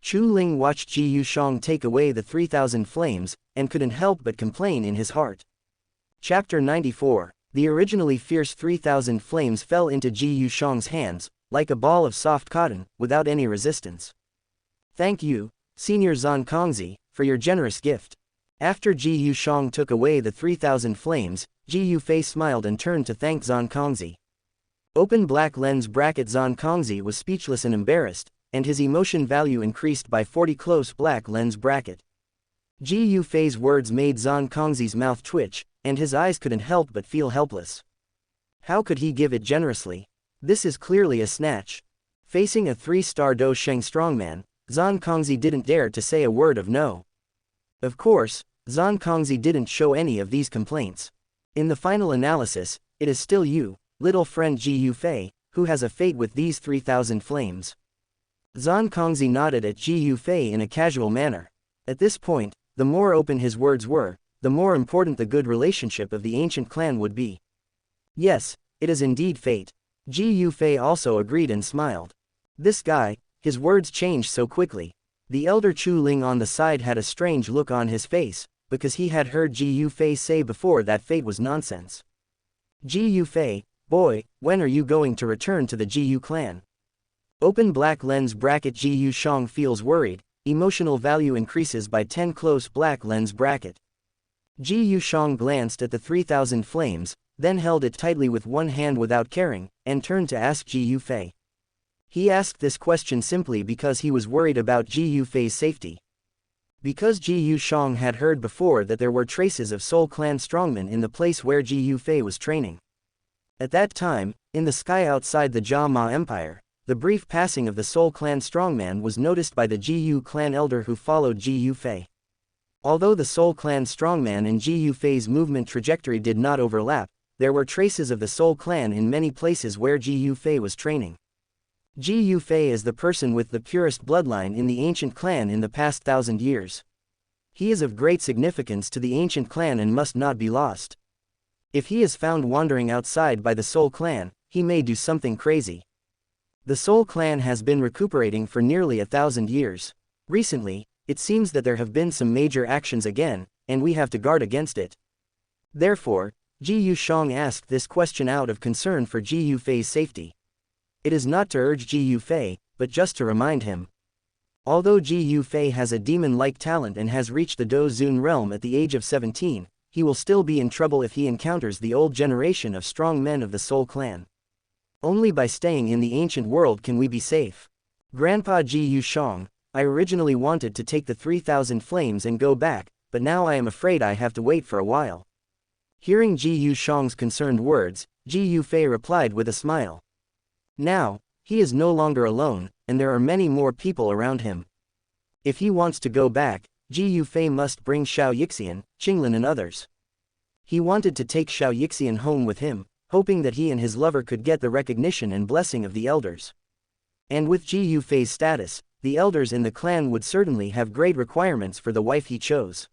Chu Ling watched Ji Yushang take away the 3,000 flames, and couldn't help but complain in his heart. Chapter 94. The originally fierce 3,000 flames fell into Ji Yushang's hands, like a ball of soft cotton, without any resistance. Thank you, Senior Zhang Kongzi, for your generous gift. After Ji Yushang took away the 3,000 flames, Ji Yufei smiled and turned to thank Zhang Kongzi. Open black lens bracket Zhang Kongzi was speechless and embarrassed, and his emotion value increased by 40 close black lens bracket. Ji Yufei's words made Zhang Kongzi's mouth twitch, and his eyes couldn't help but feel helpless. How could he give it generously? This is clearly a snatch. Facing a 3-star Dou Sheng strongman, Zhang Kongzi didn't dare to say a word of no. Of course, Zhang Kongzi didn't show any of these complaints. In the final analysis, it is still you, little friend Ji Yufei, who has a fate with these 3,000 flames. Zhang Kongzi nodded at Ji Yufei in a casual manner. At this point, the more open his words were, the more important the good relationship of the ancient clan would be. Yes, it is indeed fate. Ji Yufei also agreed and smiled. This guy, his words changed so quickly. The elder Chu Ling on the side had a strange look on his face, because he had heard Ji Yufei say before that fate was nonsense. Ji Yufei, boy, when are you going to return to the Ji Yu clan? Open black lens bracket Ji Yushang feels worried, emotional value increases by 10 close black lens bracket. Ji Yushang glanced at the 3,000 flames, then held it tightly with one hand without caring, and turned to ask Ji Yufei. He asked this question simply because he was worried about Ji Yufei's safety. Because Ji Yushang had heard before that there were traces of Soul Clan strongmen in the place where Ji Yufei was training. At that time, in the sky outside the Jia Ma Empire, the brief passing of the Soul Clan strongman was noticed by the Ji Yu clan elder who followed Ji Yufei. Although the Soul Clan strongman and Ji Yufei's movement trajectory did not overlap, there were traces of the Soul Clan in many places where Ji Yufei was training. Ji Yufei is the person with the purest bloodline in the ancient clan in the past 1,000 years. He is of great significance to the ancient clan and must not be lost. If he is found wandering outside by the Soul Clan, he may do something crazy. The Soul Clan has been recuperating for nearly 1,000 years. Recently, it seems that there have been some major actions again, and we have to guard against it. Therefore, Ji Yushang asked this question out of concern for Ji Yufei's safety. It is not to urge Ji Yufei, but just to remind him. Although Ji Yufei has a demon-like talent and has reached the Dou Zun realm at the age of 17, he will still be in trouble if he encounters the old generation of strong men of the Soul Clan. Only by staying in the ancient world can we be safe. Grandpa Ji Yushang, I originally wanted to take the 3,000 flames and go back, but now I am afraid I have to wait for a while. Hearing Ji Yushang's concerned words, Ji Yufei replied with a smile. Now, he is no longer alone, and there are many more people around him. If he wants to go back, Ji Yufei must bring Xianxia, Qinglin and others. He wanted to take Xianxia home with him, hoping that he and his lover could get the recognition and blessing of the elders. And with Ji Yufei's status, the elders in the clan would certainly have great requirements for the wife he chose.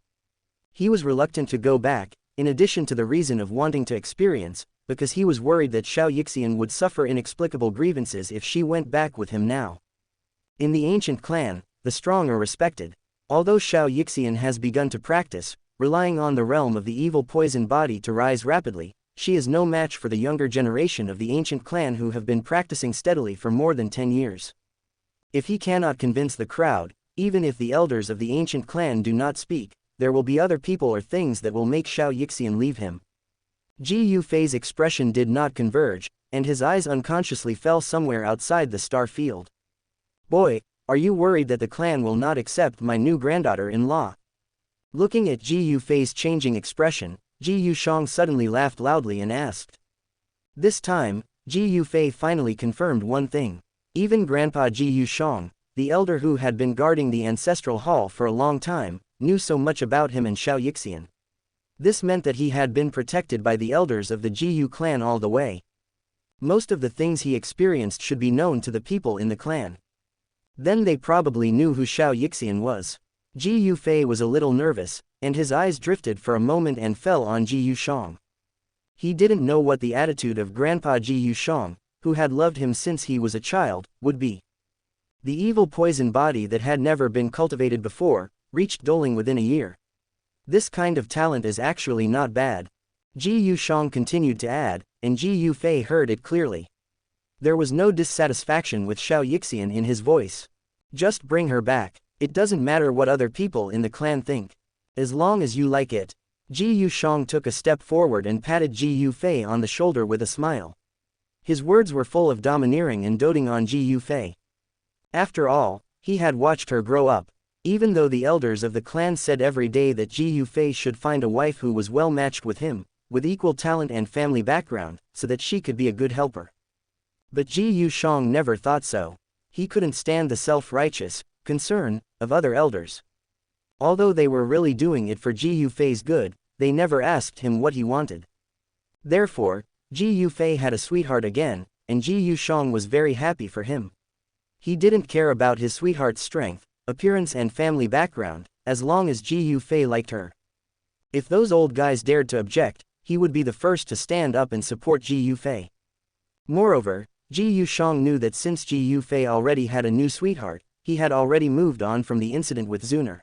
He was reluctant to go back, in addition to the reason of wanting to experience, because he was worried that Xianxia would suffer inexplicable grievances if she went back with him now. In the ancient clan, the strong are respected. Although Xianxia has begun to practice, relying on the realm of the evil poison body to rise rapidly, she is no match for the younger generation of the ancient clan who have been practicing steadily for more than 10 years. If he cannot convince the crowd, even if the elders of the ancient clan do not speak, there will be other people or things that will make Xianxia leave him. Ji Yufei's expression did not converge, and his eyes unconsciously fell somewhere outside the star field. Boy, are you worried that the clan will not accept my new granddaughter-in-law? Looking at Ji Yufei's changing expression, Ji Yushang suddenly laughed loudly and asked. This time, Ji Yufei finally confirmed one thing. Even Grandpa Ji Yushang, the elder who had been guarding the ancestral hall for a long time, knew so much about him and Xianxia. This meant that he had been protected by the elders of the Ji Yu clan all the way. Most of the things he experienced should be known to the people in the clan. Then they probably knew who Xianxia was. Ji Yufei was a little nervous, and his eyes drifted for a moment and fell on Ji Yushang. He didn't know what the attitude of Grandpa Ji Yushang, who had loved him since he was a child, would be. The evil poison body that had never been cultivated before, reached doling within a year. This kind of talent is actually not bad. Ji Yushang continued to add, and Ji Yufei heard it clearly. There was no dissatisfaction with Xianxia in his voice. Just bring her back. It doesn't matter what other people in the clan think. As long as you like it. Ji Yushang took a step forward and patted Ji Yufei on the shoulder with a smile. His words were full of domineering and doting on Ji Yufei. After all, he had watched her grow up. Even though the elders of the clan said every day that Ji Yufei should find a wife who was well matched with him, with equal talent and family background, so that she could be a good helper. But Ji Yushang never thought so. He couldn't stand the self-righteous concern of other elders. Although they were really doing it for Ji Yufei's good, they never asked him what he wanted. Therefore, Ji Yufei had a sweetheart again, and Ji Yushang was very happy for him. He didn't care about his sweetheart's strength, appearance and family background, as long as Ji Yufei liked her. If those old guys dared to object, he would be the first to stand up and support Ji Yufei. Moreover, Ji Yushang knew that since Ji Yufei already had a new sweetheart, he had already moved on from the incident with Xun'er.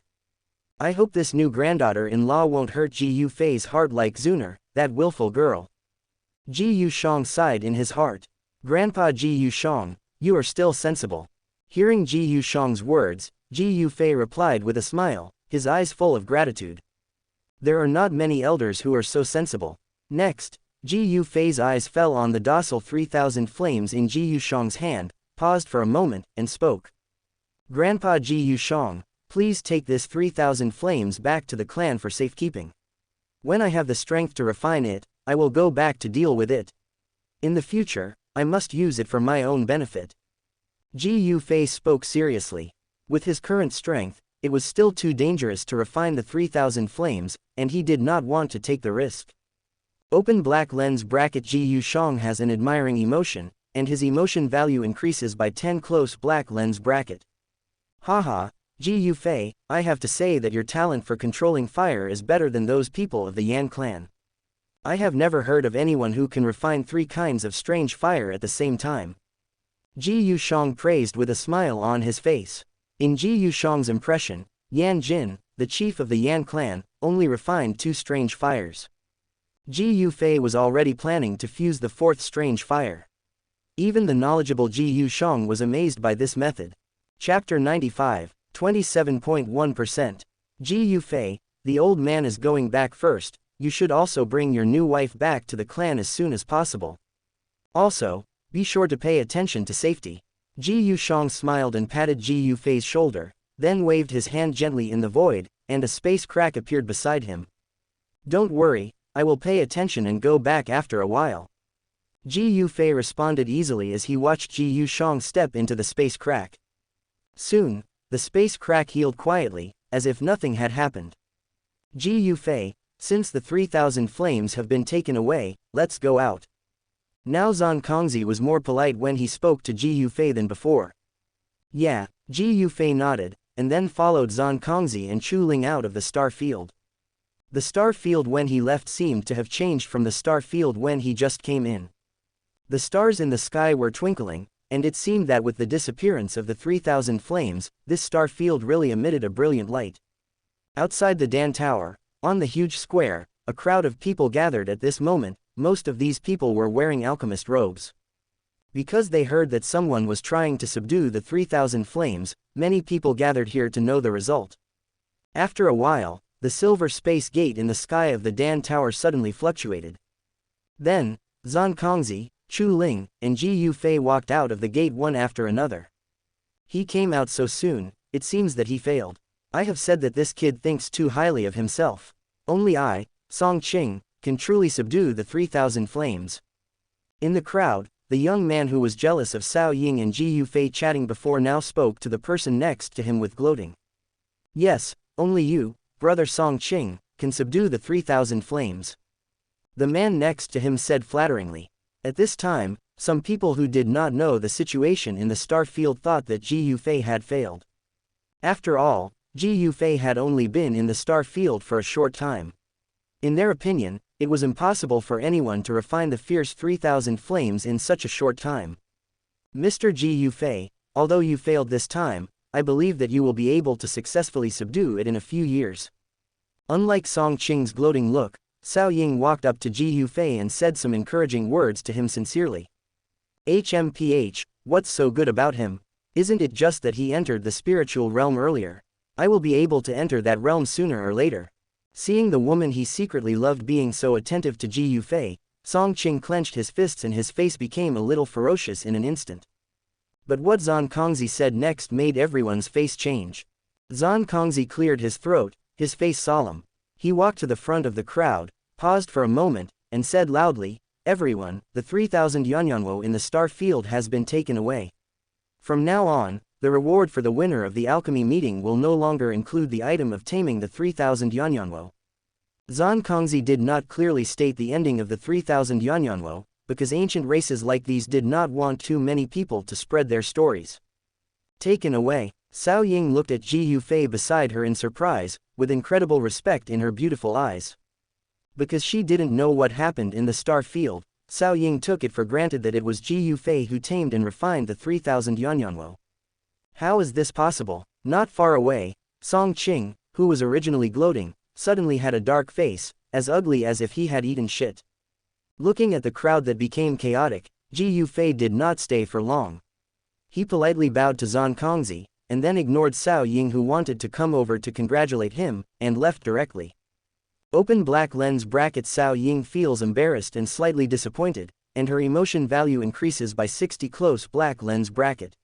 I hope this new granddaughter-in-law won't hurt Ji Yufei's heart like Xun'er, that willful girl. Ji Yushang sighed in his heart. Grandpa Ji Yushang, you are still sensible. Hearing Ji Yushang's words, Ji Yufei replied with a smile, his eyes full of gratitude. There are not many elders who are so sensible. Next, Ji Yufei's eyes fell on the docile 3,000 flames in Ji Yushang's hand, paused for a moment, and spoke. Grandpa Ji Yushang, please take this 3,000 flames back to the clan for safekeeping. When I have the strength to refine it, I will go back to deal with it. In the future, I must use it for my own benefit. Ji Yufei spoke seriously. With his current strength, it was still too dangerous to refine the 3,000 flames, and he did not want to take the risk. Open black lens bracket Ji Yushang has an admiring emotion, and his emotion value increases by 10 close black lens bracket. Haha, Ji Yufei, I have to say that your talent for controlling fire is better than those people of the Yan clan. I have never heard of anyone who can refine 3 kinds of strange fire at the same time. Ji Yushang praised with a smile on his face. In Ji Yushang's impression, Yan Jin, the chief of the Yan clan, only refined 2 strange fires. Ji Yufei was already planning to fuse the 4th strange fire. Even the knowledgeable Ji Yushang was amazed by this method. Chapter 95, 27.1%. Ji Yufei, the old man is going back first. You should also bring your new wife back to the clan as soon as possible. Also, be sure to pay attention to safety. Ji Yushang smiled and patted Ji Yufei's shoulder, then waved his hand gently in the void, and a space crack appeared beside him. Don't worry, I will pay attention and go back after a while. Ji Yufei responded easily as he watched Ji Yushang step into the space crack. Soon, the space crack healed quietly, as if nothing had happened. Ji Yufei, since the 3,000 flames have been taken away, let's go out. Now Zhang Kongzi was more polite when he spoke to Ji Yufei than before. Yeah, Ji Yufei nodded, and then followed Zhang Kongzi and Chu Ling out of the star field. The star field when he left seemed to have changed from the star field when he just came in. The stars in the sky were twinkling, and it seemed that with the disappearance of the 3,000 flames, this star field really emitted a brilliant light. Outside the Dan Tower, on the huge square, a crowd of people gathered at this moment. Most of these people were wearing alchemist robes. Because they heard that someone was trying to subdue the 3,000 flames, many people gathered here to know the result. After a while, the silver space gate in the sky of the Dan Tower suddenly fluctuated. Then, Zhang Kongzi, Chu Ling, and Ji Yufei walked out of the gate one after another. He came out so soon, it seems that he failed. I have said that this kid thinks too highly of himself. Only I, Song Qing, can truly subdue the 3,000 flames. In the crowd, the young man who was jealous of Cao Ying and Ji Yufei chatting before now spoke to the person next to him with gloating. Yes, only you, brother Song Qing, can subdue the 3,000 flames. The man next to him said flatteringly. At this time, some people who did not know the situation in the star field thought that Ji Yufei had failed. After all, Ji Yufei had only been in the star field for a short time. In their opinion, it was impossible for anyone to refine the fierce 3,000 flames in such a short time. Mr. Ji Yufei, although you failed this time, I believe that you will be able to successfully subdue it in a few years. Unlike Song Qing's gloating look, Cao Ying walked up to Ji Yufei and said some encouraging words to him sincerely. HMPH, what's so good about him? Isn't it just that he entered the spiritual realm earlier? I will be able to enter that realm sooner or later. Seeing the woman he secretly loved being so attentive to Ji Yufei, Song Qing clenched his fists and his face became a little ferocious in an instant. But what Zhang Kongzi said next made everyone's face change. Zhang Kongzi cleared his throat, his face solemn. He walked to the front of the crowd, paused for a moment, and said loudly, "Everyone, the 3,000 Yuanyanwo in the star field has been taken away. From now on, the reward for the winner of the alchemy meeting will no longer include the item of taming the 3,000 Yuanyanwo." Zhang Kongzi did not clearly state the ending of the 3,000 Yuanyanwo, because ancient races like these did not want too many people to spread their stories. Taken away, Cao Ying looked at Ji Yufei beside her in surprise, with incredible respect in her beautiful eyes. Because she didn't know what happened in the star field, Cao Ying took it for granted that it was Ji Yufei who tamed and refined the 3,000 Yuanyanwo. How is this possible? Not far away, Song Qing, who was originally gloating, suddenly had a dark face, as ugly as if he had eaten shit. Looking at the crowd that became chaotic, Ji Yufei did not stay for long. He politely bowed to Zhang Kongzi, and then ignored Cao Ying who wanted to come over to congratulate him, and left directly. Open black lens bracket. Cao Ying feels embarrassed and slightly disappointed, and her emotion value increases by 60 close black lens bracket.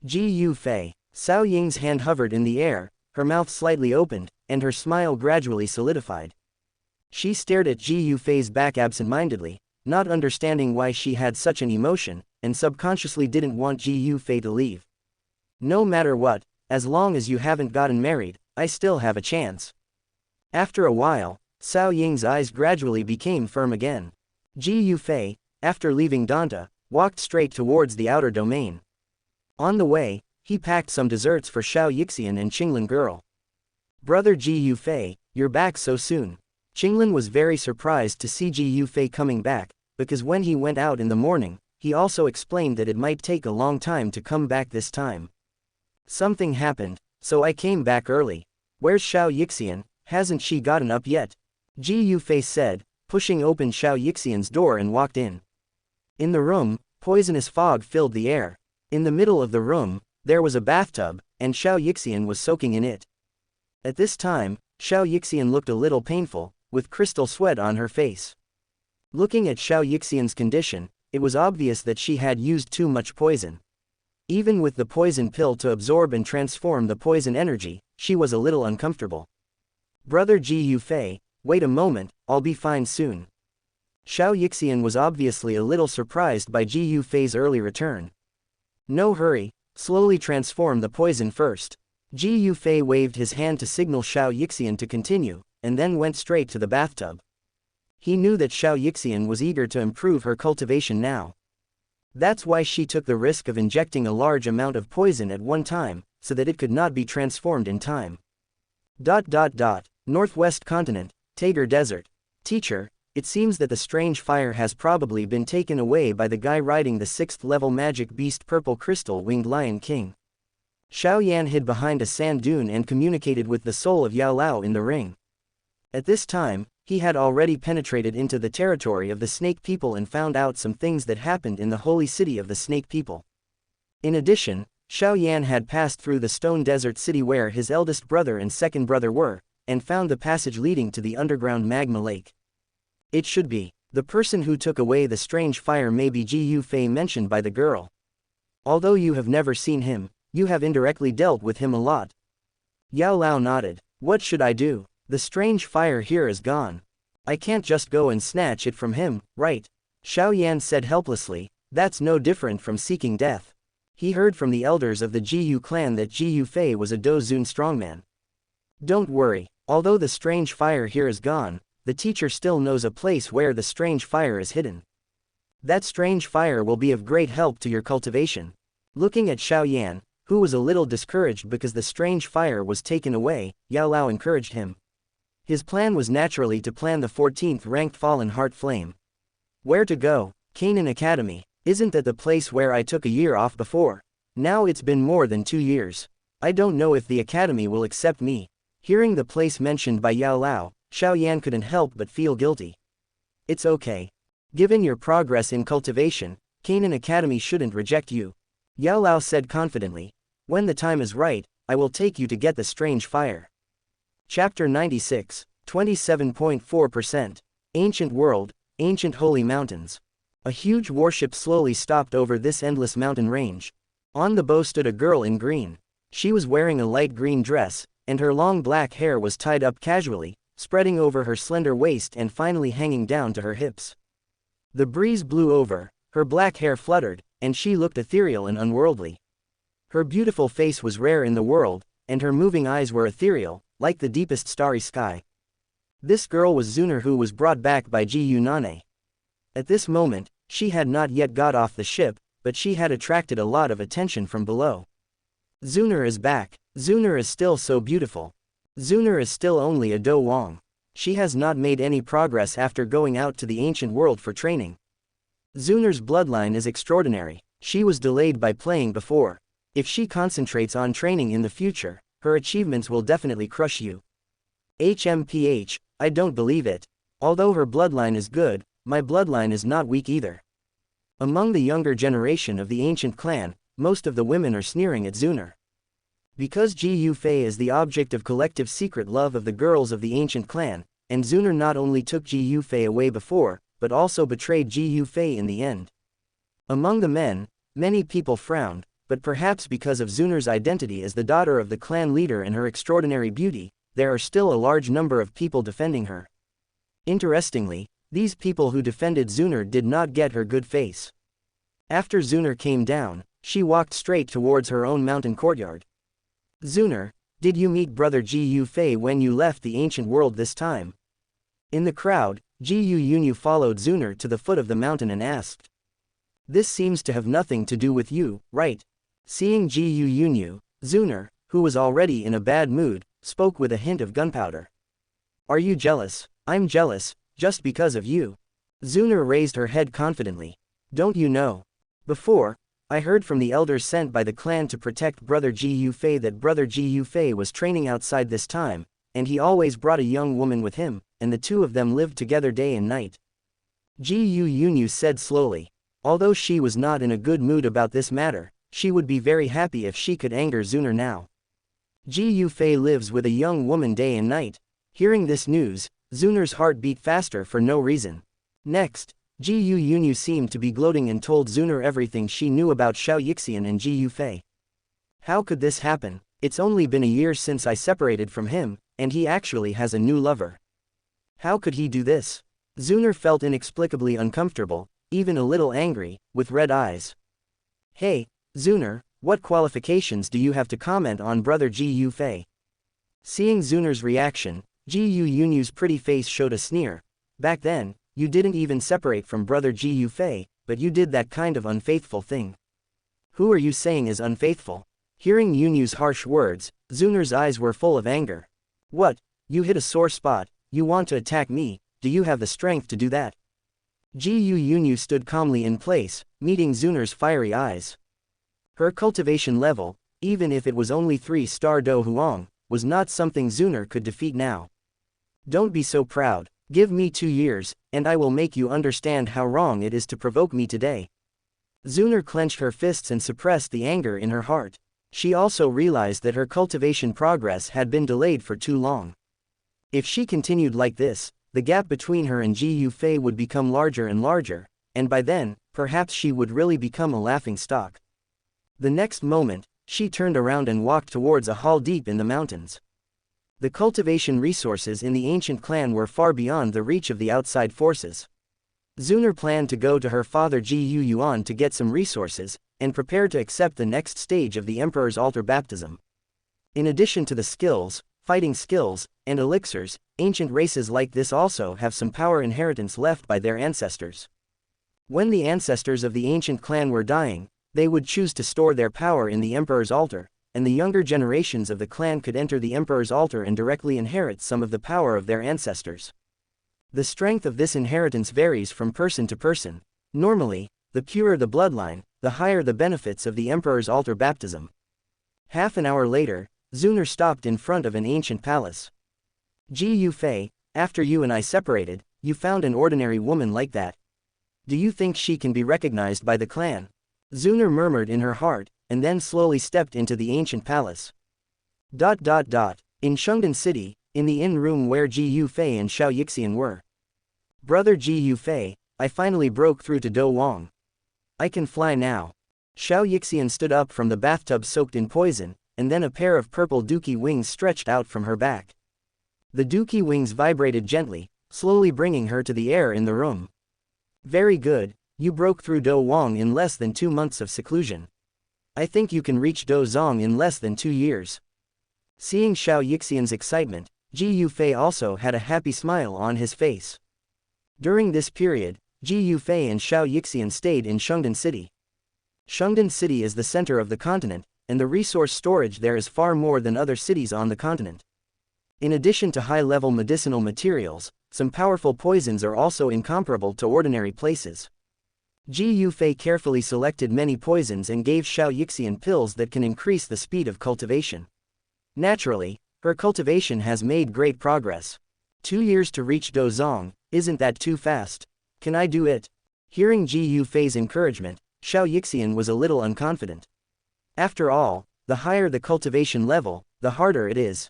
Ji Yufei. Cao Ying's hand hovered in the air, her mouth slightly opened, and her smile gradually solidified. She stared at Ji Yufei's back absent-mindedly, not understanding why she had such an emotion, and subconsciously didn't want Ji Yufei to leave. No matter what, as long as you haven't gotten married, I still have a chance. After a while, Cao Ying's eyes gradually became firm again. Ji Yufei, after leaving Donghua, walked straight towards the outer domain. On the way, he packed some desserts for Xiao Yixian and Qinglin girl. Brother Ji Yufei, you're back so soon. Qinglin was very surprised to see Ji Yufei coming back, because when he went out in the morning, he also explained that it might take a long time to come back this time. Something happened, so I came back early. Where's Xiao Yixian? Hasn't she gotten up yet? Ji Yufei said, pushing open Xiao Yixian's door and walked in. In the room, poisonous fog filled the air. In the middle of the room, there was a bathtub, and Xiao Yixian was soaking in it. At this time, Xiao Yixian looked a little painful, with crystal sweat on her face. Looking at Xiao Yixian's condition, it was obvious that she had used too much poison. Even with the poison pill to absorb and transform the poison energy, she was a little uncomfortable. Brother Ji Yufei, wait a moment, I'll be fine soon. Xiao Yixian was obviously a little surprised by Ji Yufei's early return. No hurry, slowly transform the poison first. Ji Yufei waved his hand to signal Xiao Yixian to continue, and then went straight to the bathtub. He knew that Xiao Yixian was eager to improve her cultivation now. That's why she took the risk of injecting a large amount of poison at one time, so that it could not be transformed in time. Northwest Continent, Tager Desert. Teacher, it seems that the strange fire has probably been taken away by the guy riding the 6th level magic beast Purple Crystal Winged Lion King. Xiao Yan hid behind a sand dune and communicated with the soul of Yao Lao in the ring. At this time, he had already penetrated into the territory of the Snake People and found out some things that happened in the holy city of the Snake People. In addition, Xiao Yan had passed through the stone desert city where his eldest brother and second brother were, and found the passage leading to the underground magma lake. It should be the person who took away the strange fire may be Ji Yufei mentioned by the girl. Although you have never seen him, you have indirectly dealt with him a lot. Yao Lao nodded. What should I do? The strange fire here is gone. I can't just go and snatch it from him, right? Xiao Yan said helplessly. That's no different from seeking death. He heard from the elders of the Jiyu clan that Ji Yufei was a Dozun strongman. Don't worry, although the strange fire here is gone, the teacher still knows a place where the strange fire is hidden. That strange fire will be of great help to your cultivation. Looking at Xiao Yan, who was a little discouraged because the strange fire was taken away, Yao Lao encouraged him. His plan was naturally to plan the 14th ranked Fallen Heart Flame. Where to go? Canaan Academy. Isn't that the place where I took a year off before? Now it's been more than 2 years. I don't know if the academy will accept me. Hearing the place mentioned by Yao Lao, Xiao Yan couldn't help but feel guilty. It's okay. Given your progress in cultivation, Canaan Academy shouldn't reject you. Yao Lao said confidently. When the time is right, I will take you to get the strange fire. Chapter 96, 27.4%. Ancient World, Ancient Holy Mountains. A huge warship slowly stopped over this endless mountain range. On the bow stood a girl in green. She was wearing a light green dress, and her long black hair was tied up casually, spreading over her slender waist and finally hanging down to her hips. The breeze blew over, her black hair fluttered, and she looked ethereal and unworldly. Her beautiful face was rare in the world, and her moving eyes were ethereal, like the deepest starry sky. This girl was Xun'er, who was brought back by Ji Yunane. At this moment, she had not yet got off the ship, but she had attracted a lot of attention from below. Xun'er is back. Xun'er is still so beautiful. Xun'er is still only a Do Wang. She has not made any progress after going out to the ancient world for training. Xun'er's bloodline is extraordinary. She was delayed by playing before. If she concentrates on training in the future, her achievements will definitely crush you. HMPH, I don't believe it. Although her bloodline is good, my bloodline is not weak either. Among the younger generation of the ancient clan, most of the women are sneering at Xun'er. Because Ji Yufei is the object of collective secret love of the girls of the ancient clan, and Xun'er not only took Ji Yufei away before, but also betrayed Ji Yufei in the end. Among the men, many people frowned, but perhaps because of Xun'er's identity as the daughter of the clan leader and her extraordinary beauty, there are still a large number of people defending her. Interestingly, these people who defended Xun'er did not get her good face. After Xun'er came down, she walked straight towards her own mountain courtyard. Xun'er, did you meet brother Ji Yufei when you left the ancient world this time? In the crowd, Ji Yunyu followed Xun'er to the foot of the mountain and asked. This seems to have nothing to do with you, right? Seeing Ji Yunyu, Xun'er, who was already in a bad mood, spoke with a hint of gunpowder. Are you jealous? I'm jealous, just because of you. Xun'er raised her head confidently. Don't you know, Before, I heard from the elders sent by the clan to protect Brother Ji Yufei that Brother Ji Yufei was training outside this time, and he always brought a young woman with him, and the two of them lived together day and night. Ji Yunyu said slowly. Although she was not in a good mood about this matter, she would be very happy if she could anger Xun'er now. Ji Yufei lives with a young woman day and night. Hearing this news, Xun'er's heart beat faster for no reason. Next, Ji Yunyu seemed to be gloating and told Xun'er everything she knew about Xianxia and Ji Yufei. How could this happen? It's only been a year since I separated from him, and he actually has a new lover. How could he do this? Xun'er felt inexplicably uncomfortable, even a little angry, with red eyes. Hey, Xun'er, what qualifications do you have to comment on Brother Ji Yufei? Seeing Xun'er's reaction, Ji Yunyu's pretty face showed a sneer. Back then, you didn't even separate from Brother Ji Yufei, but you did that kind of unfaithful thing. Who are you saying is unfaithful? Hearing Yunyu's harsh words, Xun'er's eyes were full of anger. What? You hit a sore spot, you want to attack me, do you have the strength to do that? Ji Yunyu stood calmly in place, meeting Xun'er's fiery eyes. Her cultivation level, even if it was only 3-star Do Huang, was not something Xun'er could defeat now. Don't be so proud, give me 2 years, and I will make you understand how wrong it is to provoke me today. Xun'er clenched her fists and suppressed the anger in her heart. She also realized that her cultivation progress had been delayed for too long. If she continued like this, the gap between her and Ji Yufei would become larger and larger, and by then, perhaps she would really become a laughingstock. The next moment, she turned around and walked towards a hall deep in the mountains. The cultivation resources in the ancient clan were far beyond the reach of the outside forces. Xun'er planned to go to her father Ji Yuan to get some resources, and prepared to accept the next stage of the Emperor's altar baptism. In addition to the skills, fighting skills, and elixirs, ancient races like this also have some power inheritance left by their ancestors. When the ancestors of the ancient clan were dying, they would choose to store their power in the Emperor's altar, and the younger generations of the clan could enter the Emperor's altar and directly inherit some of the power of their ancestors. The strength of this inheritance varies from person to person. Normally, the purer the bloodline, the higher the benefits of the Emperor's altar baptism. Half an hour later, Xun'er stopped in front of an ancient palace. Ji Yufei, after you and I separated, you found an ordinary woman like that. Do you think she can be recognized by the clan? Xun'er murmured in her heart, and then slowly stepped into the ancient palace. In Shungdan City, in the inn room where Ji Yufei and Xianxia were. Brother Ji Yufei, I finally broke through to Do Wang. I can fly now. Xianxia stood up from the bathtub soaked in poison, and then a pair of purple Dou Qi wings stretched out from her back. The Dou Qi wings vibrated gently, slowly bringing her to the air in the room. Very good, you broke through Do Wang in less than 2 months of seclusion. I think you can reach Do Zong in less than 2 years. Seeing Xianxia's excitement, Ji Yufei also had a happy smile on his face. During this period, Ji Yufei and Xianxia stayed in Shungdan City. Shungdan City is the center of the continent, and the resource storage there is far more than other cities on the continent. In addition to high-level medicinal materials, some powerful poisons are also incomparable to ordinary places. Ji Yufei carefully selected many poisons and gave Xianxia pills that can increase the speed of cultivation. Naturally, her cultivation has made great progress. 2 years to reach Do Zong, isn't that too fast? Can I do it? Hearing Ji Yufei's encouragement, Xianxia was a little unconfident. After all, the higher the cultivation level, the harder it is.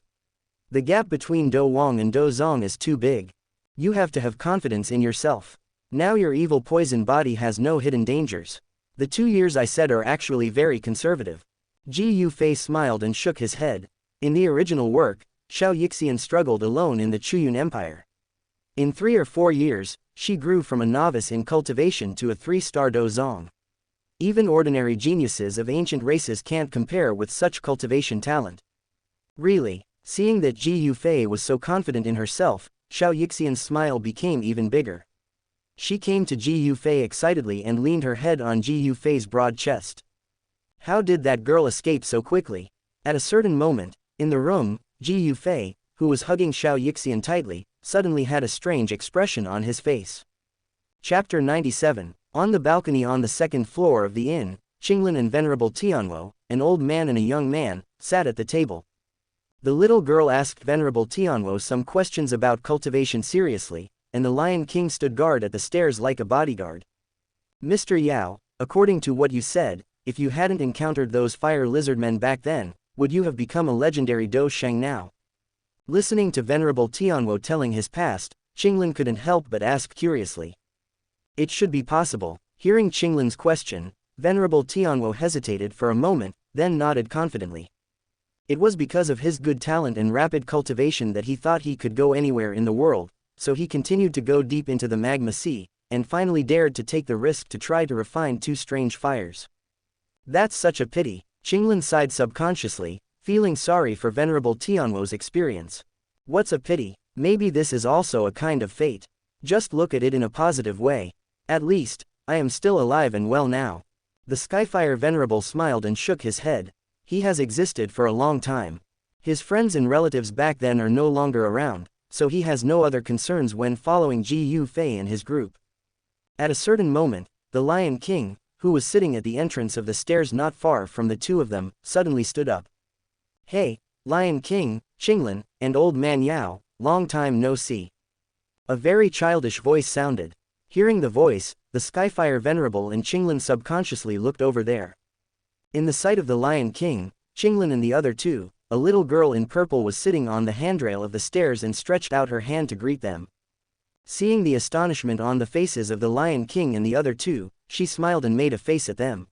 The gap between Do Wang and Do Zong is too big. You have to have confidence in yourself. Now your evil poison body has no hidden dangers. The 2 years I said are actually very conservative. Ji Yufei smiled and shook his head. In the original work, Xianxia struggled alone in the Chuyun Empire. In 3 or 4 years, she grew from a novice in cultivation to a 3-star Do Zong. Even ordinary geniuses of ancient races can't compare with such cultivation talent. Really, seeing that Ji Yufei was so confident in herself, Xianxia's smile became even bigger. She came to Ji Yufei excitedly and leaned her head on Ji Yufei's broad chest. How did that girl escape so quickly? At a certain moment, in the room, Ji Yufei, who was hugging Xianxia tightly, suddenly had a strange expression on his face. Chapter 97, On the balcony on the second floor of the inn, Qinglin and Venerable Tianwo, an old man and a young man, sat at the table. The little girl asked Venerable Tianwo some questions about cultivation seriously, and the Lion King stood guard at the stairs like a bodyguard. Mr. Yao, according to what you said, if you hadn't encountered those fire lizard men back then, would you have become a legendary Dou Sheng now? Listening to Venerable Tianwo telling his past, Qinglin couldn't help but ask curiously. It should be possible. Hearing Qinglin's question, Venerable Tianwo hesitated for a moment, then nodded confidently. It was because of his good talent and rapid cultivation that he thought he could go anywhere in the world, so he continued to go deep into the magma sea, and finally dared to take the risk to try to refine two strange fires. That's such a pity, Qinglin sighed subconsciously, feeling sorry for Venerable Tianwo's experience. What's a pity? Maybe this is also a kind of fate. Just look at it in a positive way. At least, I am still alive and well now. The Skyfire Venerable smiled and shook his head. He has existed for a long time. His friends and relatives back then are no longer around, so he has no other concerns when following Ji Yu Fei and his group. At a certain moment, the Lion King, who was sitting at the entrance of the stairs not far from the two of them, suddenly stood up. Hey, Lion King, Qinglin, and Old Man Yao, long time no see. A very childish voice sounded. Hearing the voice, the Skyfire Venerable and Qinglin subconsciously looked over there. In the sight of the Lion King, Qinglin and the other two, a little girl in purple was sitting on the handrail of the stairs and stretched out her hand to greet them. Seeing the astonishment on the faces of the Lion King and the other two, she smiled and made a face at them.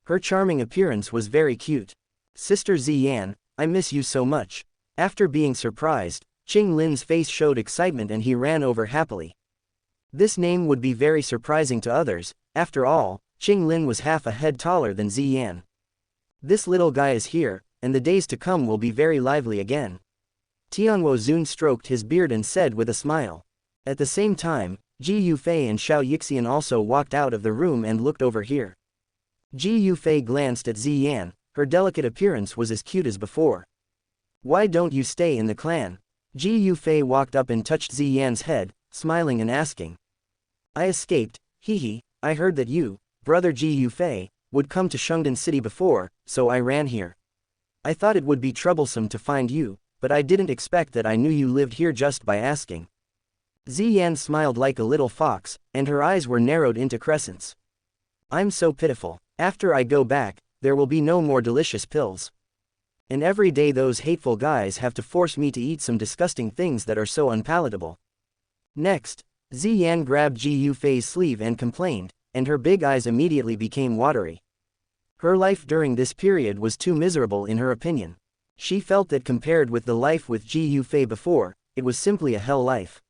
Her charming appearance was very cute. Sister Ziyan, I miss you so much. After being surprised, Qinglin's face showed excitement and he ran over happily. This name would be very surprising to others, after all, Qinglin was half a head taller than Ziyan. This little guy is here, and the days to come will be very lively again. Tianwo Zun stroked his beard and said with a smile. At the same time, Ji Yufei and Xiao Yixian also walked out of the room and looked over here. Ji Yufei glanced at Ziyan, her delicate appearance was as cute as before. Why don't you stay in the clan? Ji Yufei walked up and touched Ziyan's head, smiling and asking. I escaped, hee. I heard that you, brother Ji Yufei, would come to Shengdan City before, so I ran here. I thought it would be troublesome to find you, but I didn't expect that I knew you lived here just by asking. Ziyan smiled like a little fox, and her eyes were narrowed into crescents. I'm so pitiful. After I go back, there will be no more delicious pills. And every day those hateful guys have to force me to eat some disgusting things that are so unpalatable. Next, Ziyan grabbed Ji Yufei's sleeve and complained, and her big eyes immediately became watery. Her life during this period was too miserable in her opinion. She felt that compared with the life with Ji Yufei before, it was simply a hell life.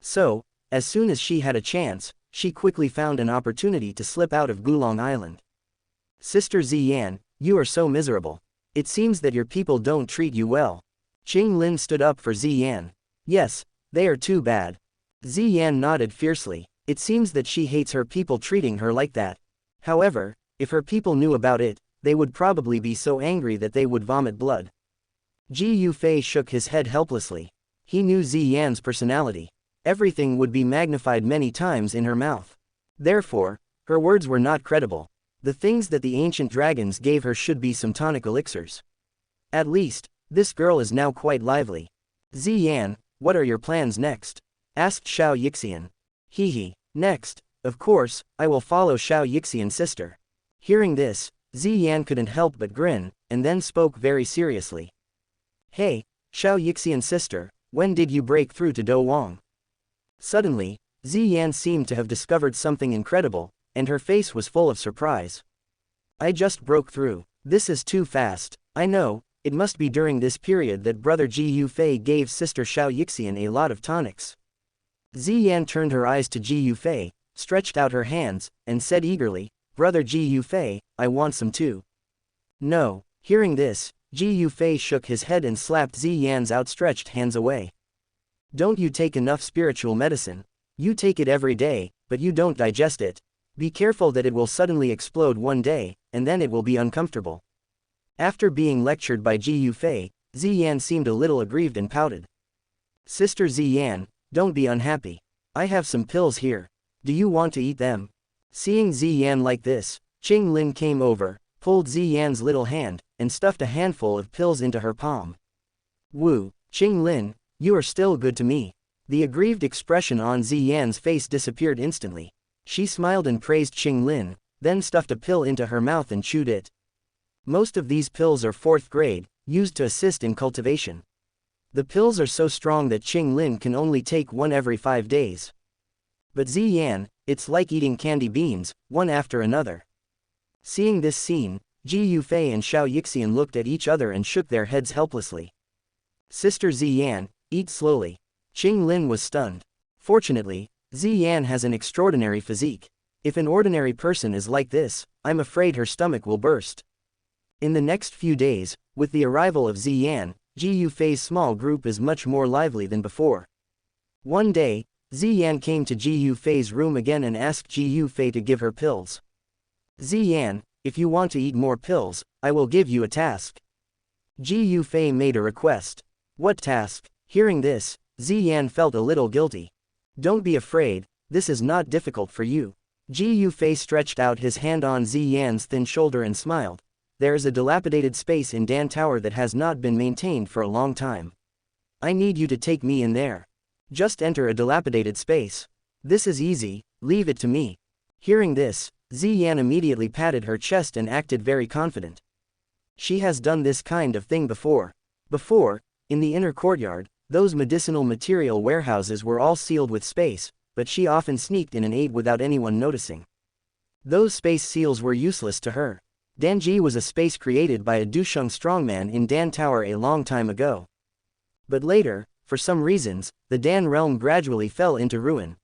So, as soon as she had a chance, she quickly found an opportunity to slip out of Gulong Island. Sister Ziyan, you are so miserable. It seems that your people don't treat you well. Qing Lin stood up for Ziyan. Yes, they are too bad. Ziyan nodded fiercely. It seems that she hates her people treating her like that. However, if her people knew about it, they would probably be so angry that they would vomit blood. Ji Yufei shook his head helplessly. He knew Ziyan's personality. Everything would be magnified many times in her mouth. Therefore, her words were not credible. The things that the ancient dragons gave her should be some tonic elixirs. At least, this girl is now quite lively. Ziyan, what are your plans next? Asked Xiao Yixian. Next, of course, I will follow Xiao Yixian's sister. Hearing this, Ziyan couldn't help but grin, and then spoke very seriously. Hey, Xiao Yixian's sister, when did you break through to Do Wang? Suddenly, Ziyan seemed to have discovered something incredible, and her face was full of surprise. I just broke through. This is too fast. I know, it must be during this period that brother Ji Yufei gave sister Xiao Yixian a lot of tonics. Ziyan turned her eyes to Ji Yufei, stretched out her hands, and said eagerly, Brother Ji Yufei, I want some too. No. Hearing this, Ji Yufei shook his head and slapped Ziyan's outstretched hands away. Don't you take enough spiritual medicine? You take it every day, but you don't digest it. Be careful that it will suddenly explode one day, and then it will be uncomfortable. After being lectured by Ji Yufei, Ziyan seemed a little aggrieved and pouted. Sister Ziyan, don't be unhappy. I have some pills here. Do you want to eat them? Seeing Ziyan like this, Qing Lin came over, pulled Ziyan's little hand, and stuffed a handful of pills into her palm. Wu, Qing Lin, you are still good to me. The aggrieved expression on Ziyan's face disappeared instantly. She smiled and praised Qing Lin, then stuffed a pill into her mouth and chewed it. Most of these pills are 4th grade, used to assist in cultivation. The pills are so strong that Qing Lin can only take one every 5 days. But Ziyan, it's like eating candy beans, one after another. Seeing this scene, Ji Yufei and Xiao Yixian looked at each other and shook their heads helplessly. Sister Ziyan, eat slowly. Qing Lin was stunned. Fortunately, Ziyan has an extraordinary physique. If an ordinary person is like this, I'm afraid her stomach will burst. In the next few days, with the arrival of Ziyan, Ji Yufei's small group is much more lively than before. One day, Ziyan came to Ji Yufei's room again and asked Ji Yufei to give her pills. Ziyan, if you want to eat more pills, I will give you a task. Ji Yufei made a request. What task? Hearing this, Ziyan felt a little guilty. Don't be afraid, this is not difficult for you. Ji Yufei stretched out his hand on Ziyan's thin shoulder and smiled. There is a dilapidated space in Dan Tower that has not been maintained for a long time. I need you to take me in there. Just enter a dilapidated space. This is easy, leave it to me. Hearing this, Ziyan immediately patted her chest and acted very confident. She has done this kind of thing before. Before, in the inner courtyard, those medicinal material warehouses were all sealed with space, but she often sneaked in and ate without anyone noticing. Those space seals were useless to her. Danji was a space created by a Dusheng strongman in Dan Tower a long time ago. But later, for some reasons, the Dan realm gradually fell into ruin.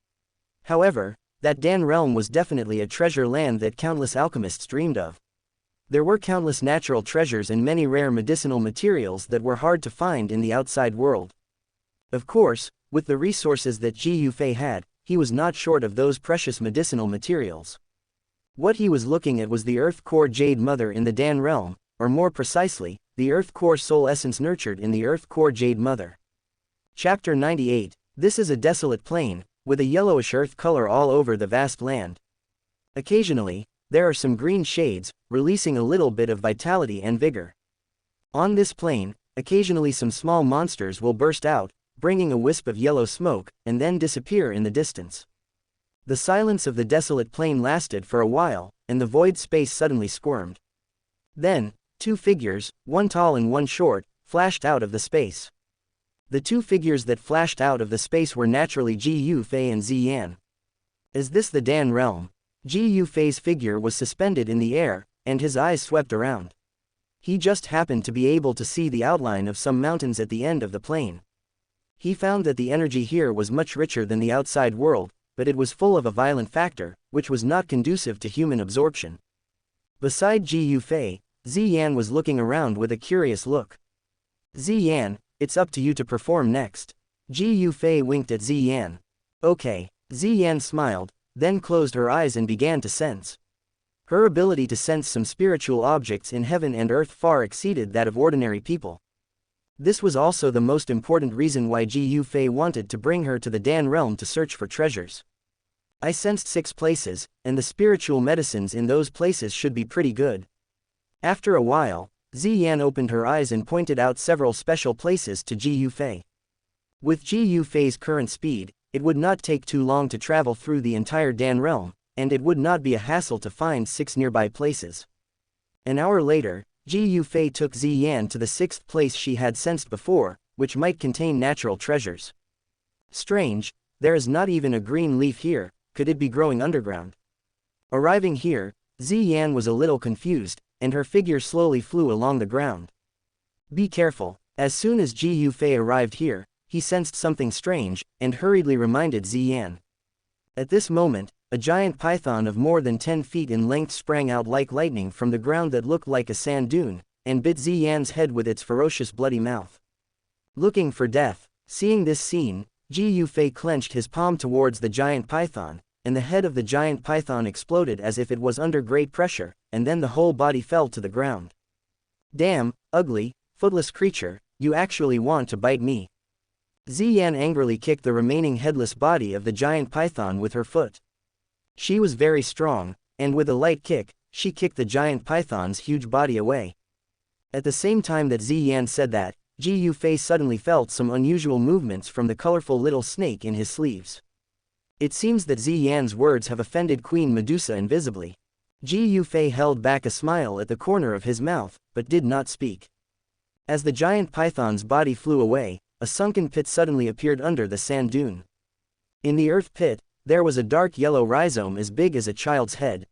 However, that Dan realm was definitely a treasure land that countless alchemists dreamed of. There were countless natural treasures and many rare medicinal materials that were hard to find in the outside world. Of course, with the resources that Ji Yufei had, he was not short of those precious medicinal materials. What he was looking at was the Earth Core Jade Mother in the Dan realm, or more precisely, the Earth Core Soul Essence nurtured in the Earth Core Jade Mother. Chapter 98. This is a desolate plain, with a yellowish earth color all over the vast land. Occasionally, there are some green shades, releasing a little bit of vitality and vigor. On this plain, occasionally some small monsters will burst out, bringing a wisp of yellow smoke, and then disappear in the distance. The silence of the desolate plain lasted for a while, and the void space suddenly squirmed. Then, 2 figures, one tall and one short, flashed out of the space. The 2 figures that flashed out of the space were naturally Ji Yufei and Ziyan. Is this the Dan realm? Ji Yufei's figure was suspended in the air, and his eyes swept around. He just happened to be able to see the outline of some mountains at the end of the plain. He found that the energy here was much richer than the outside world, but it was full of a violent factor, which was not conducive to human absorption. Beside Ji Yufei, Ziyan was looking around with a curious look. Ziyan, it's up to you to perform next. Ji Yufei winked at Ziyan. Okay. Ziyan smiled, then closed her eyes and began to sense. Her ability to sense some spiritual objects in heaven and earth far exceeded that of ordinary people. This was also the most important reason why Ji Yufei wanted to bring her to the Dan realm to search for treasures. I sensed 6 places, and the spiritual medicines in those places should be pretty good. After a while, Ziyan opened her eyes and pointed out several special places to Ji Yufei. With Ji Yufei's current speed, it would not take too long to travel through the entire Dan realm, and it would not be a hassle to find 6 nearby places. An hour later, Ji Yufei took Ziyan to the 6th place she had sensed before, which might contain natural treasures. Strange, there is not even a green leaf here, could it be growing underground? Arriving here, Ziyan was a little confused, and her figure slowly flew along the ground. Be careful. As soon as Ji Yufei arrived here, he sensed something strange, and hurriedly reminded Ziyan. At this moment, a giant python of more than 10 feet in length sprang out like lightning from the ground that looked like a sand dune, and bit Ziyan's head with its ferocious bloody mouth. Looking for death. Seeing this scene, Ji Yufei clenched his palm towards the giant python, and the head of the giant python exploded as if it was under great pressure, and then the whole body fell to the ground. Damn, ugly, footless creature, you actually want to bite me. Ziyan angrily kicked the remaining headless body of the giant python with her foot. She was very strong, and with a light kick, she kicked the giant python's huge body away. At the same time that Ziyan said that, Ji Yufei suddenly felt some unusual movements from the colorful little snake in his sleeves. It seems that Ziyan's words have offended Queen Medusa invisibly. Ji Yufei held back a smile at the corner of his mouth, but did not speak. As the giant python's body flew away, a sunken pit suddenly appeared under the sand dune. In the earth pit, there was a dark yellow rhizome as big as a child's head.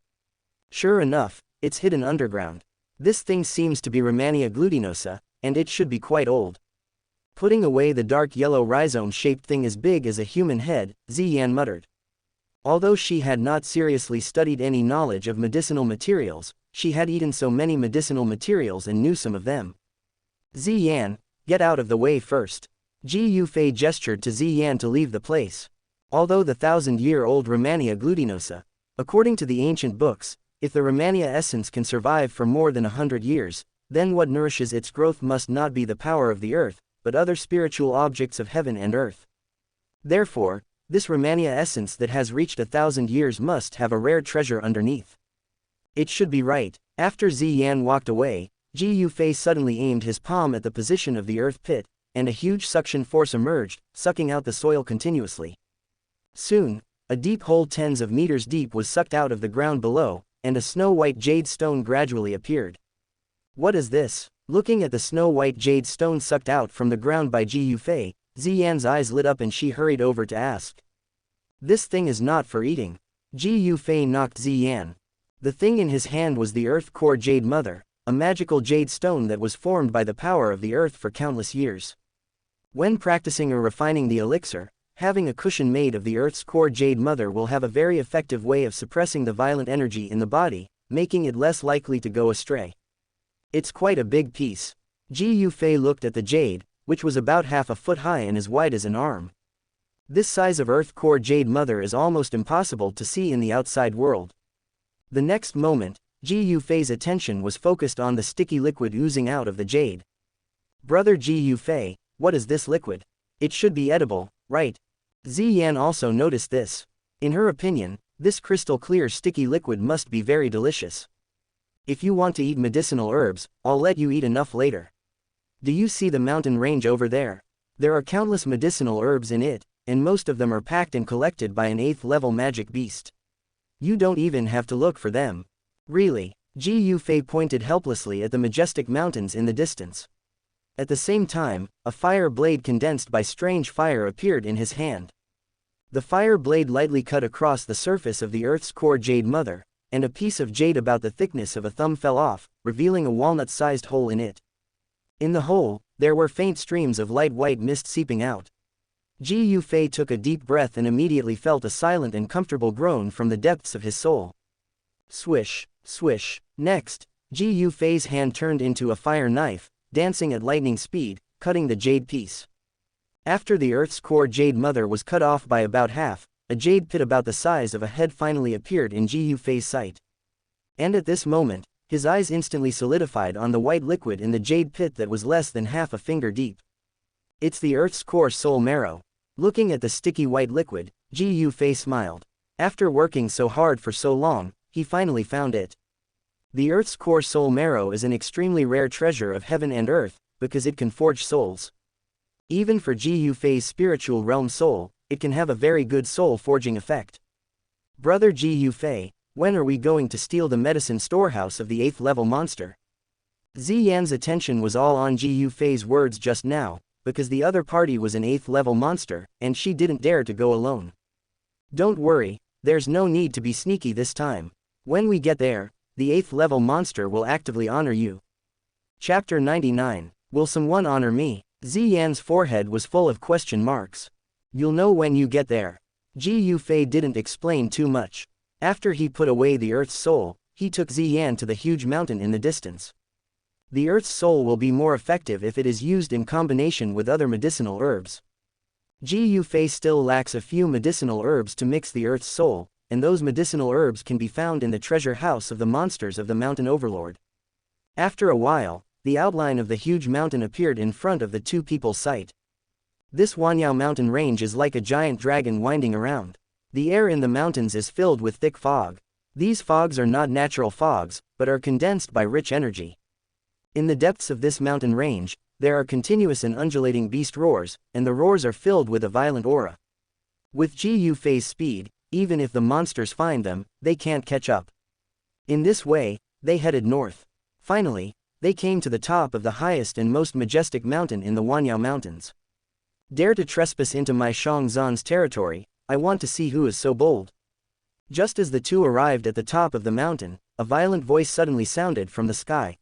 Sure enough, it's hidden underground. This thing seems to be Rehmannia glutinosa, and it should be quite old. Putting away the dark yellow rhizome-shaped thing as big as a human head, Ziyan muttered. Although she had not seriously studied any knowledge of medicinal materials, she had eaten so many medicinal materials and knew some of them. Ziyan, get out of the way first. Ji Yufei gestured to Ziyan to leave the place. Although the 1,000-year-old Rehmannia glutinosa, according to the ancient books, if the Rehmannia essence can survive for more than 100 years, then what nourishes its growth must not be the power of the earth, but other spiritual objects of heaven and earth. Therefore, this Rehmannia essence that has reached 1,000 years must have a rare treasure underneath. It should be right. After Ziyan walked away, Ji Yufei suddenly aimed his palm at the position of the earth pit, and a huge suction force emerged, sucking out the soil continuously. Soon, a deep hole tens of meters deep was sucked out of the ground below, and a snow-white jade stone gradually appeared. What is this? Looking at the snow-white jade stone sucked out from the ground by Ji Yufei, Ziyan's eyes lit up and she hurried over to ask. This thing is not for eating. Ji Yufei knocked Ziyan. The thing in his hand was the Earth Core Jade Mother, a magical jade stone that was formed by the power of the earth for countless years. When practicing or refining the elixir, having a cushion made of the Earth's Core Jade Mother will have a very effective way of suppressing the violent energy in the body, making it less likely to go astray. It's quite a big piece. Ji Yufei looked at the jade, which was about half a foot high and as wide as an arm. This size of Earth Core Jade Mother is almost impossible to see in the outside world. The next moment, Ji Yufei's attention was focused on the sticky liquid oozing out of the jade. Brother Ji Yufei, what is this liquid? It should be edible, right? Ziyan also noticed this. In her opinion, this crystal clear sticky liquid must be very delicious. If you want to eat medicinal herbs, I'll let you eat enough later. Do you see the mountain range over there? There are countless medicinal herbs in it, and most of them are packed and collected by an 8th-level magic beast. You don't even have to look for them. Really? Ji Yufei pointed helplessly at the majestic mountains in the distance. At the same time, a fire blade condensed by strange fire appeared in his hand. The fire blade lightly cut across the surface of the Earth's Core Jade Mother, and a piece of jade about the thickness of a thumb fell off, revealing a walnut-sized hole in it. In the hole, there were faint streams of light white mist seeping out. Ji Yufei took a deep breath and immediately felt a silent and comfortable groan from the depths of his soul. Swish, swish. Next, Ji Yufei's hand turned into a fire knife, dancing at lightning speed, cutting the jade piece. After the Earth's Core Jade Mother was cut off by about half, a jade pit about the size of a head finally appeared in Ji Yufei's sight. And at this moment, his eyes instantly solidified on the white liquid in the jade pit that was less than half a finger deep. It's the Earth's Core Soul Marrow. Looking at the sticky white liquid, Ji Yufei smiled. After working so hard for so long, he finally found it. The Earth's Core Soul Marrow is an extremely rare treasure of heaven and earth, because it can forge souls. Even for Ji Yufei's spiritual realm soul, it can have a very good soul-forging effect. Brother Ji Yufei, when are we going to steal the medicine storehouse of the 8th-level monster? Ziyan's attention was all on Ji Yufei's words just now, because the other party was an 8th-level monster, and she didn't dare to go alone. Don't worry, there's no need to be sneaky this time. When we get there, the 8th-level monster will actively honor you. Chapter 99. Will someone honor me? Ziyan's forehead was full of question marks. You'll know when you get there. Ji Yufei didn't explain too much. After he put away the Earth's soul, he took Ziyan to the huge mountain in the distance. The Earth's soul will be more effective if it is used in combination with other medicinal herbs. Ji Yufei still lacks a few medicinal herbs to mix the Earth's soul, and those medicinal herbs can be found in the treasure house of the monsters of the Mountain Overlord. After a while, the outline of the huge mountain appeared in front of the two people's sight. This Wanyao mountain range is like a giant dragon winding around. The air in the mountains is filled with thick fog. These fogs are not natural fogs, but are condensed by rich energy. In the depths of this mountain range, there are continuous and undulating beast roars, and the roars are filled with a violent aura. With Ji Yufei's speed, even if the monsters find them, they can't catch up. In this way, they headed north. Finally, they came to the top of the highest and most majestic mountain in the Wanyao Mountains. Dare to trespass into my Shangzan's territory, I want to see who is so bold. Just as the two arrived at the top of the mountain, a violent voice suddenly sounded from the sky.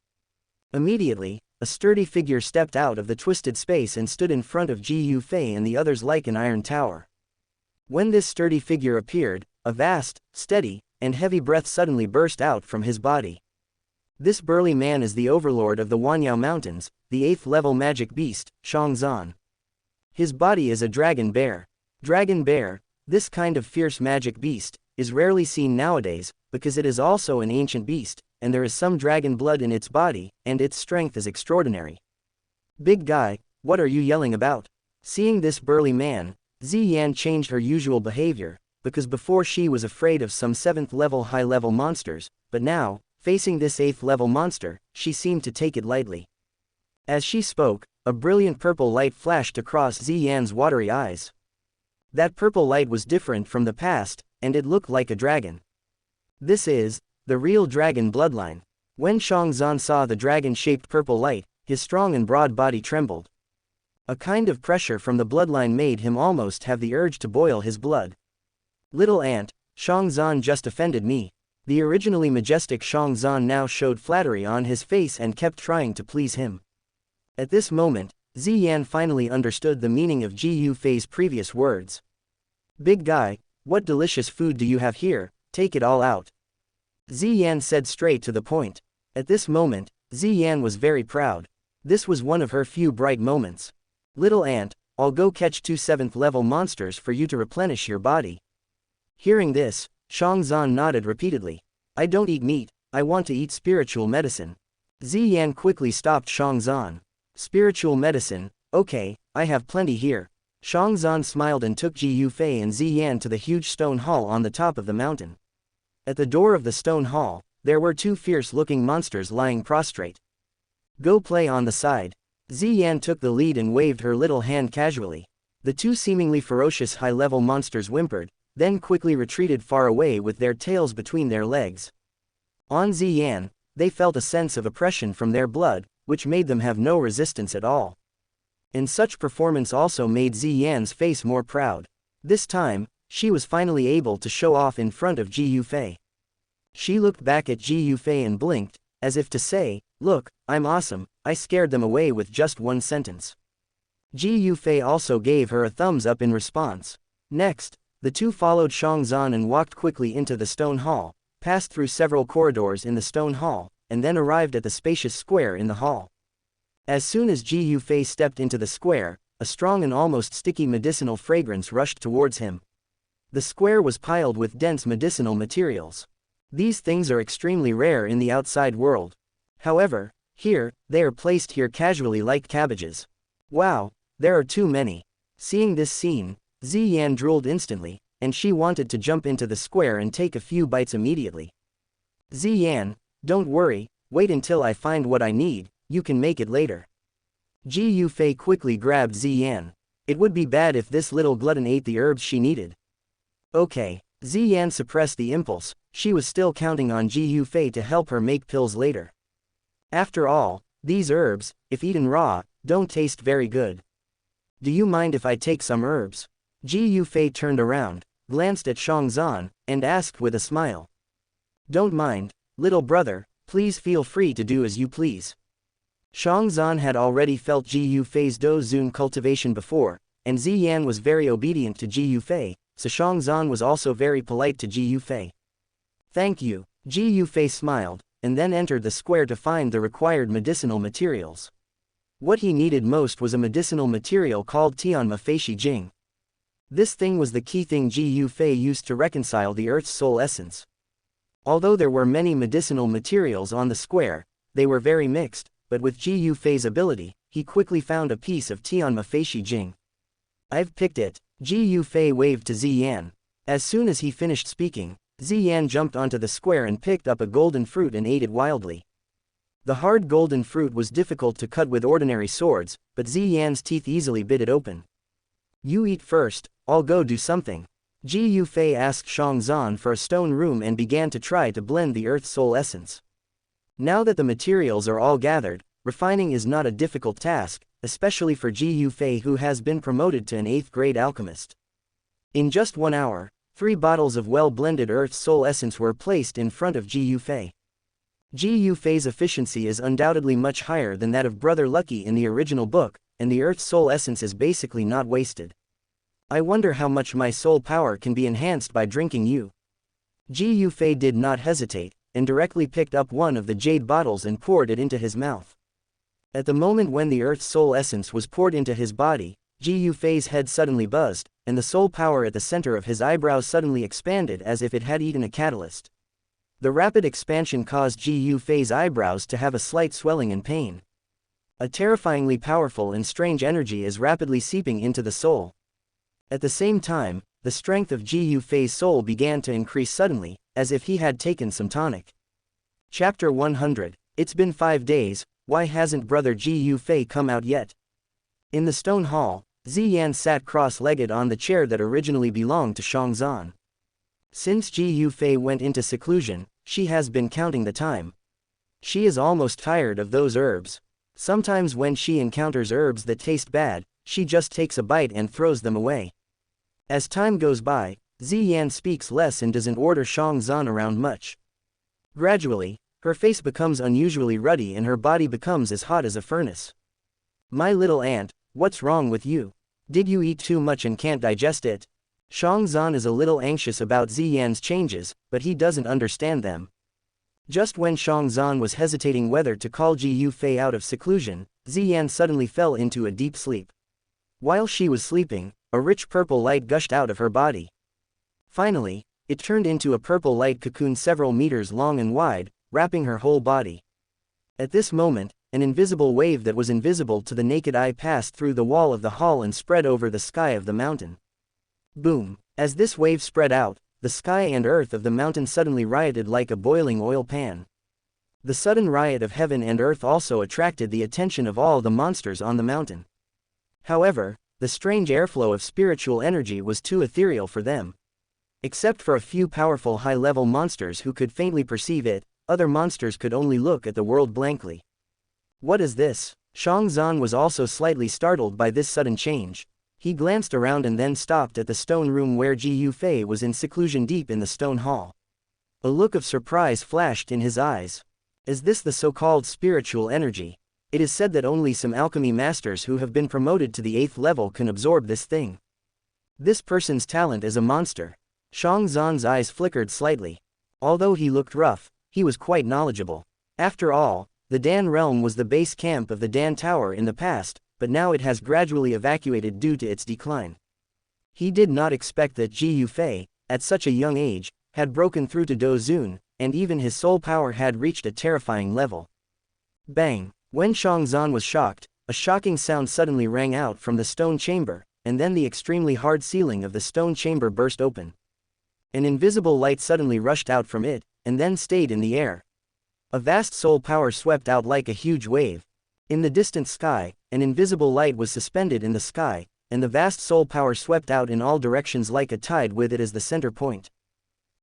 Immediately, a sturdy figure stepped out of the twisted space and stood in front of Ji Yufei and the others like an iron tower. When this sturdy figure appeared, a vast, steady, and heavy breath suddenly burst out from his body. This burly man is the overlord of the Wanyao Mountains, the 8th-level magic beast, Shangzan. His body is a dragon bear. Dragon bear, this kind of fierce magic beast, is rarely seen nowadays, because it is also an ancient beast, and there is some dragon blood in its body, and its strength is extraordinary. Big guy, what are you yelling about? Seeing this burly man, Ziyan changed her usual behavior, because before she was afraid of some 7th-level high-level monsters, but now, facing this 8th-level monster, she seemed to take it lightly. As she spoke, a brilliant purple light flashed across Ziyan's watery eyes. That purple light was different from the past, and it looked like a dragon. This is the real dragon bloodline. When Shangzan saw the dragon-shaped purple light, his strong and broad body trembled. A kind of pressure from the bloodline made him almost have the urge to boil his blood. Little ant, Shangzan just offended me. The originally majestic Shangzan now showed flattery on his face and kept trying to please him. At this moment, Ziyan finally understood the meaning of Ji Yufei's previous words. Big guy, what delicious food do you have here? Take it all out. Ziyan said straight to the point. At this moment, Ziyan was very proud. This was one of her few bright moments. Little ant, I'll go catch 2 7th-level monsters for you to replenish your body. Hearing this, Shangzan nodded repeatedly. I don't eat meat, I want to eat spiritual medicine. Ziyan quickly stopped Shangzan. Spiritual medicine, okay, I have plenty here. Shangzan smiled and took Ji Yufei and Ziyan to the huge stone hall on the top of the mountain. At the door of the stone hall, there were 2 fierce-looking monsters lying prostrate. Go play on the side. Ziyan took the lead and waved her little hand casually. The 2 seemingly ferocious high-level monsters whimpered, then quickly retreated far away with their tails between their legs. On Ziyan, they felt a sense of oppression from their blood, which made them have no resistance at all. And such performance also made Ziyan's face more proud. This time, she was finally able to show off in front of Ji Yufei. She looked back at Ji Yufei and blinked, as if to say, look, I'm awesome, I scared them away with just one sentence. Ji Yufei also gave her a thumbs up in response. Next, the 2 followed Shangzan and walked quickly into the stone hall, passed through several corridors in the stone hall, and then arrived at the spacious square in the hall. As soon as Ji Yufei stepped into the square, a strong and almost sticky medicinal fragrance rushed towards him. The square was piled with dense medicinal materials. These things are extremely rare in the outside world. However, here, they are placed here casually like cabbages. Wow, there are too many. Seeing this scene, Ziyan drooled instantly, and she wanted to jump into the square and take a few bites immediately. Ziyan, don't worry, wait until I find what I need, you can make it later. Ji Yufei quickly grabbed Ziyan. It would be bad if this little glutton ate the herbs she needed. Okay, Ziyan suppressed the impulse, she was still counting on Ji Yufei to help her make pills later. After all, these herbs, if eaten raw, don't taste very good. Do you mind if I take some herbs? Ji Yufei turned around, glanced at Shangzan, and asked with a smile. Don't mind, little brother, please feel free to do as you please. Shangzan had already felt Ji Yufei's Dou Qi cultivation before, and Ziyan was very obedient to Ji Yufei, so Shangzan was also very polite to Ji Yufei. Thank you, Ji Yufei smiled, and then entered the square to find the required medicinal materials. What he needed most was a medicinal material called Tianma Feishi Jing. This thing was the key thing Ji Yufei used to reconcile the Earth's soul essence. Although there were many medicinal materials on the square, they were very mixed, but with Ji Yufei's ability, he quickly found a piece of Tianma Feishi Jing. I've picked it, Ji Yufei waved to Ziyan. As soon as he finished speaking, Ziyan jumped onto the square and picked up a golden fruit and ate it wildly. The hard golden fruit was difficult to cut with ordinary swords, but Ziyan's teeth easily bit it open. You eat first, I'll go do something. Ji Yufei asked Shangzan for a stone room and began to try to blend the earth soul essence. Now that the materials are all gathered, refining is not a difficult task, especially for Ji Yufei, who has been promoted to an 8th grade alchemist. In just 1 hour, 3 bottles of well-blended earth soul essence were placed in front of Ji Yufei. Ji Yufei's efficiency is undoubtedly much higher than that of Brother Lucky in the original book, and the earth soul essence is basically not wasted. I wonder how much my soul power can be enhanced by drinking you. Ji Yufei did not hesitate, and directly picked up one of the jade bottles and poured it into his mouth. At the moment when the earth soul essence was poured into his body, Ji Yufei's head suddenly buzzed, and the soul power at the center of his eyebrows suddenly expanded as if it had eaten a catalyst. The rapid expansion caused Ji Yufei's eyebrows to have a slight swelling and pain. A terrifyingly powerful and strange energy is rapidly seeping into the soul. At the same time, the strength of Ji Yufei's soul began to increase suddenly, as if he had taken some tonic. Chapter 100. It's been 5 days, why hasn't Brother Ji Yufei come out yet? In the stone hall, Ziyan sat cross-legged on the chair that originally belonged to Shangzan. Since Ji Yufei went into seclusion, she has been counting the time. She is almost tired of those herbs. Sometimes when she encounters herbs that taste bad, she just takes a bite and throws them away. As time goes by, Ziyan speaks less and doesn't order Shangzan around much. Gradually, her face becomes unusually ruddy and her body becomes as hot as a furnace. My little aunt, what's wrong with you? Did you eat too much and can't digest it? Shangzan is a little anxious about Ziyan's changes, but he doesn't understand them. Just when Shangzan was hesitating whether to call Ji Yufei out of seclusion, Ziyan suddenly fell into a deep sleep. While she was sleeping, a rich purple light gushed out of her body. Finally, it turned into a purple light cocoon several meters long and wide, wrapping her whole body. At this moment, an invisible wave that was invisible to the naked eye passed through the wall of the hall and spread over the sky of the mountain. Boom! As this wave spread out, the sky and earth of the mountain suddenly rioted like a boiling oil pan. The sudden riot of heaven and earth also attracted the attention of all the monsters on the mountain. However, the strange airflow of spiritual energy was too ethereal for them. Except for a few powerful high-level monsters who could faintly perceive it, other monsters could only look at the world blankly. What is this? Shangzan was also slightly startled by this sudden change. He glanced around and then stopped at the stone room where Ji Yufei was in seclusion deep in the stone hall. A look of surprise flashed in his eyes. Is this the so-called spiritual energy? It is said that only some alchemy masters who have been promoted to the 8th level can absorb this thing. This person's talent is a monster. Shangzan's eyes flickered slightly. Although he looked rough, he was quite knowledgeable. After all, the Dan realm was the base camp of the Dan Tower in the past, but now it has gradually evacuated due to its decline. He did not expect that Ji Yufei, at such a young age, had broken through to Dozun, and even his soul power had reached a terrifying level. Bang! When Shangzan was shocked, a shocking sound suddenly rang out from the stone chamber, and then the extremely hard ceiling of the stone chamber burst open. An invisible light suddenly rushed out from it, and then stayed in the air. A vast soul power swept out like a huge wave. In the distant sky, an invisible light was suspended in the sky, and the vast soul power swept out in all directions like a tide with it as the center point.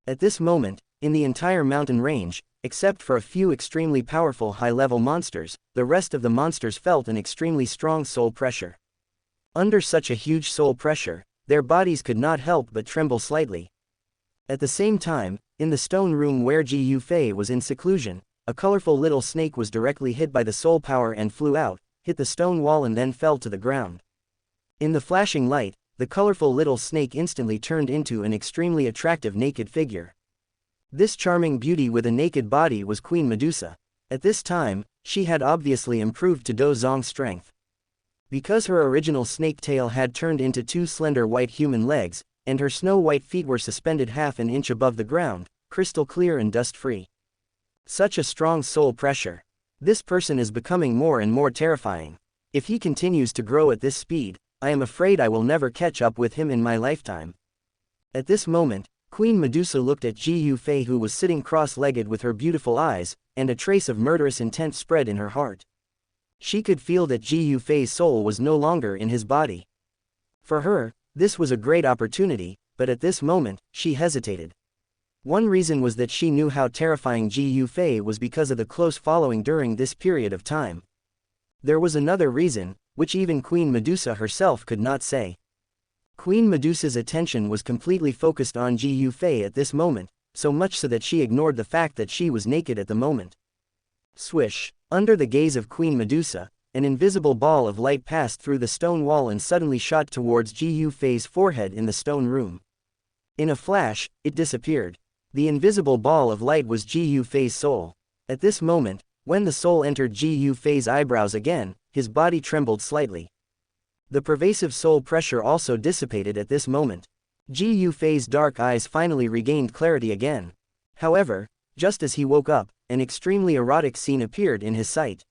At this moment, in the entire mountain range, except for a few extremely powerful high-level monsters, the rest of the monsters felt an extremely strong soul pressure. Under such a huge soul pressure, their bodies could not help but tremble slightly. At the same time, in the stone room where Ji Yufei was in seclusion, a colorful little snake was directly hit by the soul power and flew out, hit the stone wall and then fell to the ground. In the flashing light, the colorful little snake instantly turned into an extremely attractive naked figure. This charming beauty with a naked body was Queen Medusa. At this time, she had obviously improved to Dozong's strength. Because her original snake tail had turned into 2 slender white human legs, and her snow-white feet were suspended half an inch above the ground, crystal clear and dust-free. Such a strong soul pressure. This person is becoming more and more terrifying. If he continues to grow at this speed, I am afraid I will never catch up with him in my lifetime. At this moment, Queen Medusa looked at Ji Yufei, who was sitting cross-legged with her beautiful eyes, and a trace of murderous intent spread in her heart. She could feel that Ji Yufei's soul was no longer in his body. For her, this was a great opportunity, but at this moment, she hesitated. One reason was that she knew how terrifying Ji Yufei was because of the close following during this period of time. There was another reason, which even Queen Medusa herself could not say. Queen Medusa's attention was completely focused on Ji Yufei at this moment, so much so that she ignored the fact that she was naked at the moment. Swish! Under the gaze of Queen Medusa, an invisible ball of light passed through the stone wall and suddenly shot towards Ji Yufei's forehead in the stone room. In a flash, it disappeared. The invisible ball of light was Ji Yufei's soul. At this moment, when the soul entered Ji Yufei's eyebrows again, his body trembled slightly. The pervasive soul pressure also dissipated at this moment. Ji Yufei's dark eyes finally regained clarity again. However, just as he woke up, an extremely erotic scene appeared in his sight.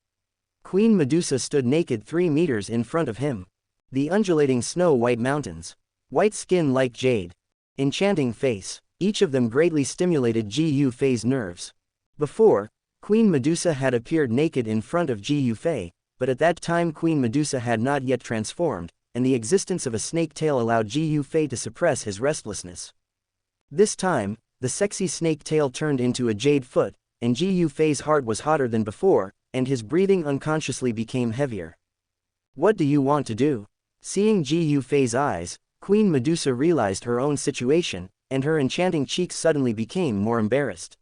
Queen Medusa stood naked 3 meters in front of him. The undulating snow-white mountains. White skin like jade. Enchanting face. Each of them greatly stimulated Ji Yufei's nerves. Before, Queen Medusa had appeared naked in front of Ji Yufei, but at that time Queen Medusa had not yet transformed, and the existence of a snake tail allowed Ji Yufei to suppress his restlessness. This time, the sexy snake tail turned into a jade foot, and Ji Yufei's heart was hotter than before, and his breathing unconsciously became heavier. What do you want to do? Seeing Ji Yufei's eyes, Queen Medusa realized her own situation, and her enchanting cheeks suddenly became more embarrassed.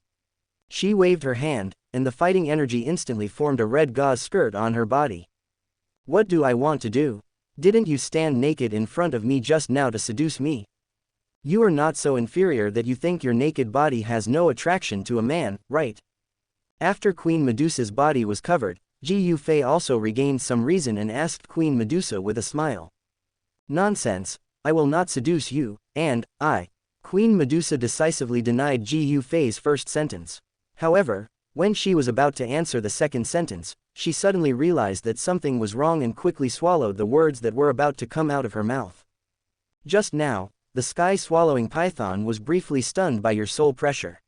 She waved her hand, and the fighting energy instantly formed a red gauze skirt on her body. What do I want to do? Didn't you stand naked in front of me just now to seduce me? You are not so inferior that you think your naked body has no attraction to a man, right? After Queen Medusa's body was covered, Ji Yufei also regained some reason and asked Queen Medusa with a smile. Nonsense, I will not seduce you, and, Queen Medusa decisively denied Ji Yufei's first sentence. However, when she was about to answer the second sentence, she suddenly realized that something was wrong and quickly swallowed the words that were about to come out of her mouth. Just now, the sky-swallowing python was briefly stunned by your soul pressure.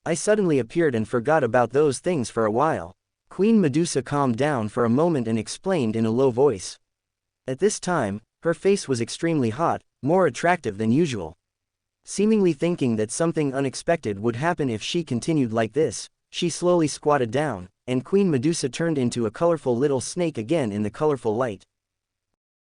I suddenly appeared and forgot about those things for a while. Queen Medusa calmed down for a moment and explained in a low voice. At this time, her face was extremely hot, more attractive than usual. Seemingly thinking that something unexpected would happen if she continued like this, she slowly squatted down, and Queen Medusa turned into a colorful little snake again in the colorful light.